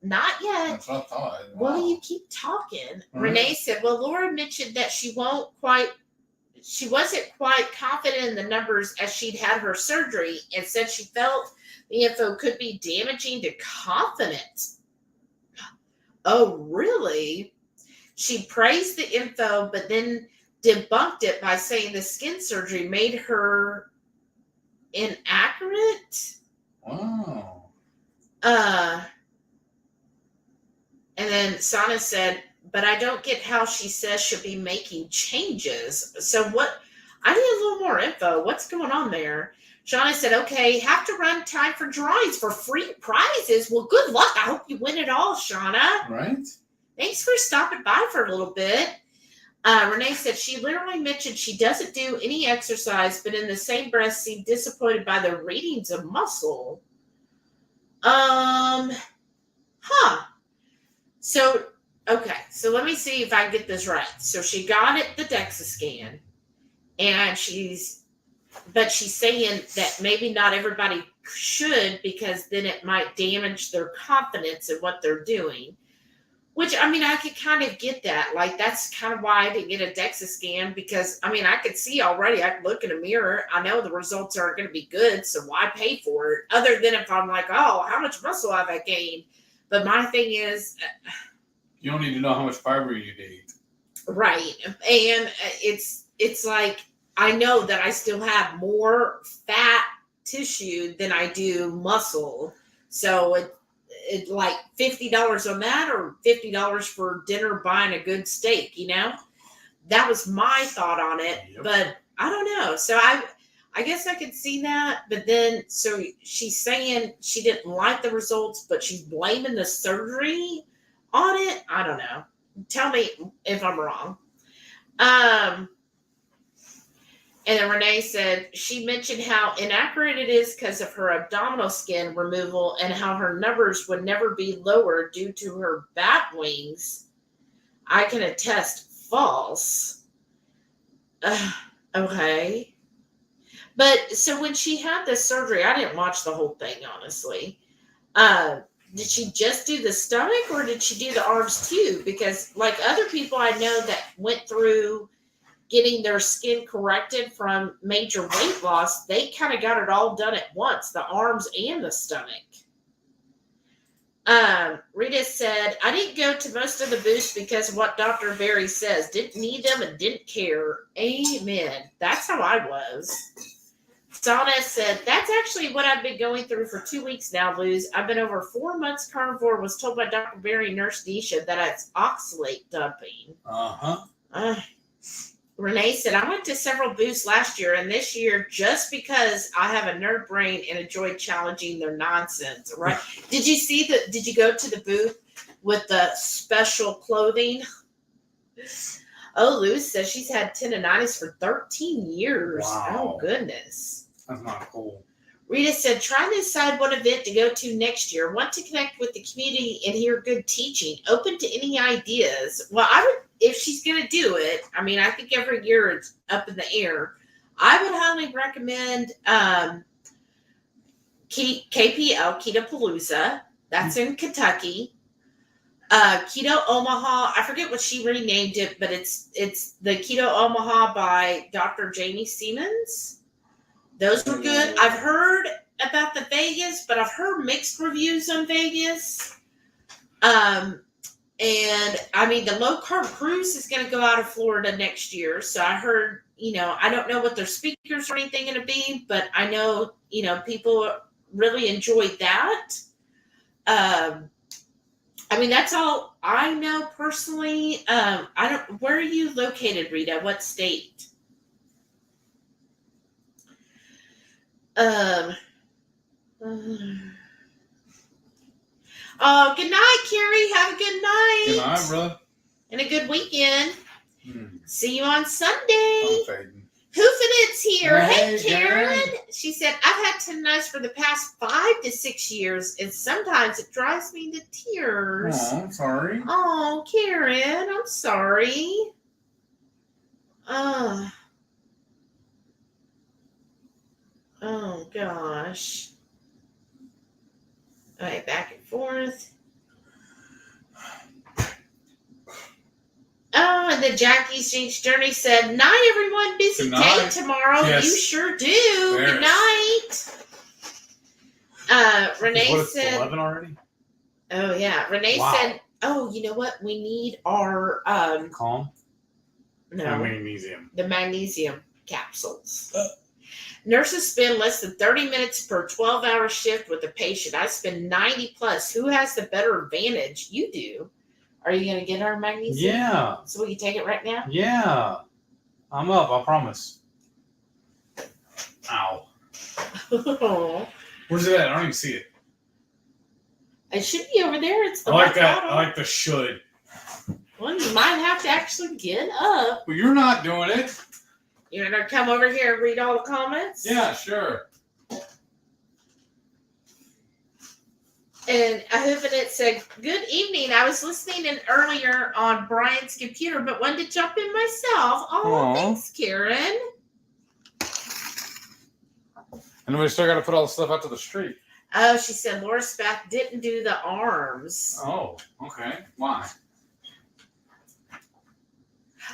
Not yet. That's what I thought. Wow. Well, you keep talking. Renee said, well, Laura mentioned that she wasn't quite confident in the numbers as she'd had her surgery and said she felt the info could be damaging to confidence. Oh, really? She praised the info, but then debunked it by saying the skin surgery made her inaccurate. Wow. And then Sana said, but I don't get how she says she'll be making changes. So what? I need a little more info. What's going on there? Shauna said, okay, have to run time for drawings for free prizes. Well, good luck. I hope you win it all, Shauna. Right. Thanks for stopping by for a little bit. Renee said she literally mentioned she doesn't do any exercise, but in the same breath seemed disappointed by the readings of muscle. So, okay. So let me see if I get this right. So she got it, the DEXA scan, and she's saying that maybe not everybody should because then it might damage their confidence in what they're doing. Which, I mean, I could kind of get that. Like, that's kind of why I didn't get a DEXA scan because, I mean, I could see already. I could look in a mirror. I know the results aren't going to be good, so why pay for it? Other than if I'm like, oh, how much muscle have I gained? But my thing is... you don't need to know how much fiber you need. Right. And it's like, I know that I still have more fat tissue than I do muscle. So it like $50 on that or $50 for dinner buying a good steak, that was my thought on it. Yep. But I don't know. So I guess I could see that. But then, so she's saying she didn't like the results, but she's blaming the surgery on it. I don't know. Tell me if I'm wrong. And then Renee said she mentioned how inaccurate it is because of her abdominal skin removal and how her numbers would never be lower due to her bat wings. I can attest false. Okay. But so when she had the surgery, I didn't watch the whole thing, honestly. Did she just do the stomach or did she do the arms too? Because like other people I know that went through getting their skin corrected from major weight loss, they kind of got it all done at once, the arms and the stomach. Rita said, I didn't go to most of the booths because of what Dr. Berry says. Didn't need them and didn't care. Amen. That's how I was. Sana said, that's actually what I've been going through for 2 weeks now, Luz. I've been over 4 months carnivore, was told by Dr. Berry, Nurse Nisha, that it's oxalate dumping. Renee said, I went to several booths last year and this year just because I have a nerd brain and enjoy challenging their nonsense, right? Did you go to the booth with the special clothing? Oh, Luz says she's had tendonitis for 13 years. Wow. Oh, goodness. That's not cool. Rita said, trying to decide what event to go to next year. Want to connect with the community and hear good teaching. Open to any ideas. Well, I would, if she's going to do it, I mean, I think every year it's up in the air. I would highly recommend KPL, Keto Palooza. That's in Kentucky. Keto Omaha. I forget what she renamed it, but it's the Keto Omaha by Dr. Jamie Siemens. Those were good. I've heard about the Vegas, but I've heard mixed reviews on Vegas. And I mean, the low carb cruise is going to go out of Florida next year. So I heard, I don't know what their speakers or anything going to be, but I know, people really enjoyed that. I mean, that's all I know personally. Where are you located, Rita? What state? Oh, good night, Carrie. Have a good night. Good night, brother. And a good weekend. See you on Sunday. I'm fading. Hoofinit's here. Hey, Hey, Karen. She said, I've had tendonitis for the past 5 to 6 years, and sometimes it drives me to tears. Oh, I'm sorry. Oh, Karen, I'm sorry. Oh, gosh. All right, back and forth. Oh, and then Jackie's Jinx Journey said, night, everyone. Busy day tomorrow. Yes. You sure do. Yes. Good night. Renee said, 11 already? Oh, yeah. Renee said, oh, you know what? We need our, Calm? no, Magnesium. the magnesium capsules. Nurses spend less than 30 minutes per 12-hour shift with a patient. I spend 90 plus. Who has the better advantage? You do. Are you going to get our magnesium? Yeah. So we can take it right now? Yeah. I'm up, I promise. Ow. Where's it at? I don't even see it. It should be over there. It's the I like white that. bottle. I like the should. Well, you might have to actually get up. Well, you're not doing it. You're going to come over here and read all the comments? Yeah, sure. And Ahuvin said, good evening. I was listening in earlier on Brian's computer, but wanted to jump in myself. Oh, thanks, Karen. And we still got to put all the stuff out to the street. Oh, she said Laura Spath didn't do the arms. Oh, okay. Why?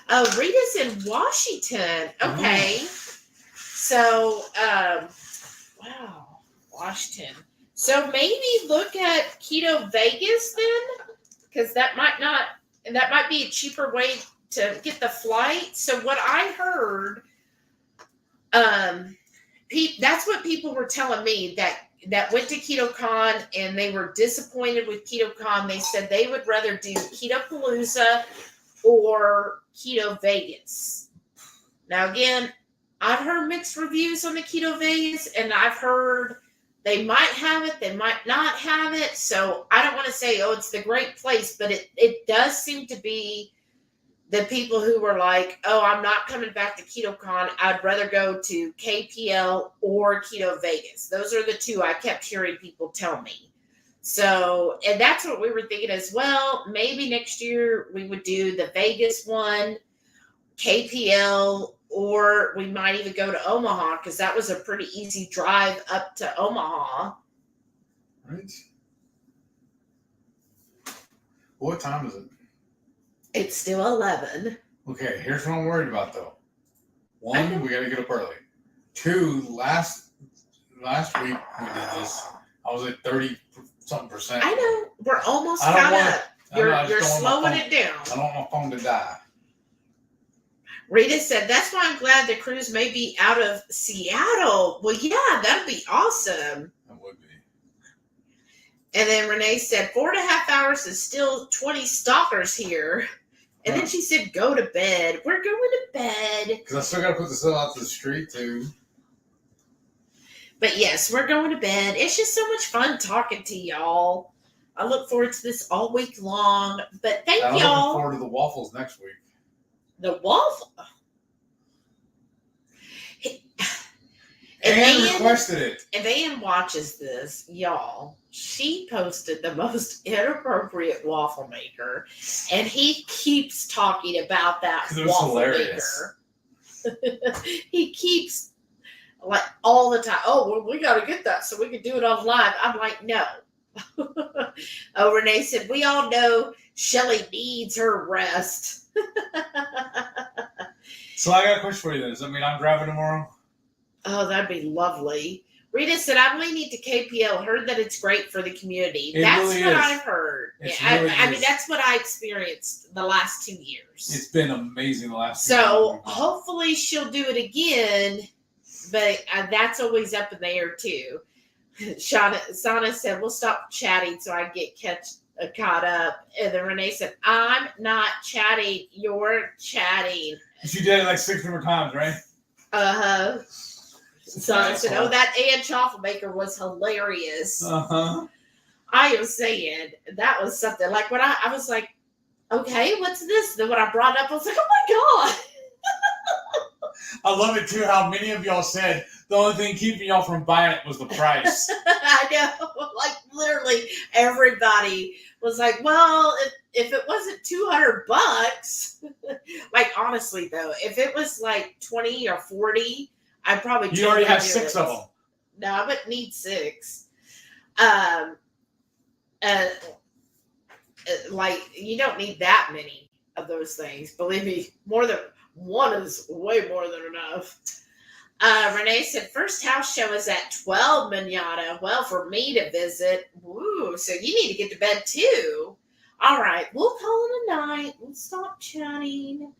Oh, Rita's in Washington. Okay. So, wow, Washington. So maybe look at Keto Vegas then, because that might be a cheaper way to get the flight. So what I heard, that's what people were telling me that went to KetoCon and they were disappointed with KetoCon. They said they would rather do Keto Palooza or Keto Vegas. Now again, I've heard mixed reviews on the Keto Vegas, and I've heard they might have it, they might not have it. So I don't want to say, oh, it's the great place, but it does seem to be the people who were like, oh, I'm not coming back to KetoCon. I'd rather go to KPL or Keto Vegas. Those are the two I kept hearing people tell me. So, and that's what we were thinking as well. Maybe next year we would do the Vegas one, KPL, or we might even go to Omaha because that was a pretty easy drive up to Omaha. Right. What time is it? It's still 11. Okay, here's what I'm worried about though. One, we got to get up early. Two, last week we did this. I was at 30-something%. I know. We're almost I don't caught want- up. I know, I You're just don't want my slowing it down. I don't want my phone to die. Rita said, that's why I'm glad the cruise may be out of Seattle. Well, yeah, that'd be awesome. That would be. And then Renee said, 4.5 hours is still 20 stalkers here. And then she said, go to bed. We're going to bed. Because I still got to put this out to the street, too. But yes, we're going to bed. It's just so much fun talking to y'all. I look forward to this all week long. But thank I'm y'all. looking forward to the waffles next week. The waffle. And requested it. If Ann watches this, y'all, she posted the most inappropriate waffle maker, and he keeps talking about that waffle maker. He keeps, like, all the time, oh, well, we got to get that so we can do it on live. I'm like, no. Oh, Renee said, we all know Shelly needs her rest. So I got a question for you then. Does that mean I'm driving tomorrow? Oh, that'd be lovely. Rita said, I'm leaning to KPL. Heard that it's great for the community. That's really what is. I've heard. I mean, that's what I experienced the last 2 years. It's been amazing the last 2 years. So hopefully she'll do it again, but that's always up in the air too. Sana said, we'll stop chatting so I get caught up. And then Renee said, I'm not chatting. You're chatting. She did it like 6 different times, right? Uh-huh. Sana said, oh, that Ann Chaffle Maker was hilarious. Uh-huh. I am saying that was something. Like when I was like, okay, what's this? Then when I brought it up, I was like, oh my God. I love it too how many of y'all said the only thing keeping y'all from buying it was the price. I know. Like literally everybody was like, well, if it wasn't $200, like honestly though, if it was like 20 or 40, I'd probably You already have 6 of them. No, I wouldn't need 6. Like you don't need that many of those things. Believe me, more than one is way more than enough. Renee said, first house show is at 12 manana. Well, for me to visit. Woo, so you need to get to bed too. All right, we'll call it a night. We'll stop chatting.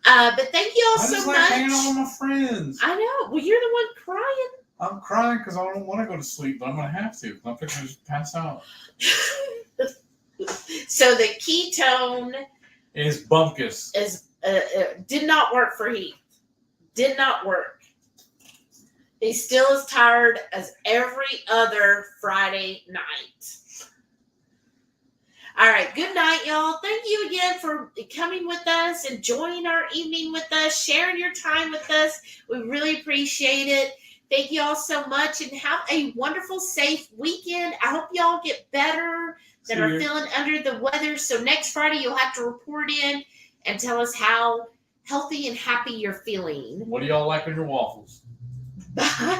But thank you all so just much. like hanging out with my friends. I know. Well, you're the one crying. I'm crying because I don't want to go to sleep, but I'm going to have to. I'm fixing to just pass out. So the ketone Is bumpkus. is did not work for Heath. Did not work. He still is tired as every other Friday night. All right. Good night, y'all. Thank you again for coming with us, enjoying our evening with us, sharing your time with us. We really appreciate it. Thank you all so much and have a wonderful, safe weekend. I hope y'all get better that are feeling under the weather. So next Friday, you'll have to report in and tell us how healthy and happy you're feeling. What do y'all like on your waffles? Bye.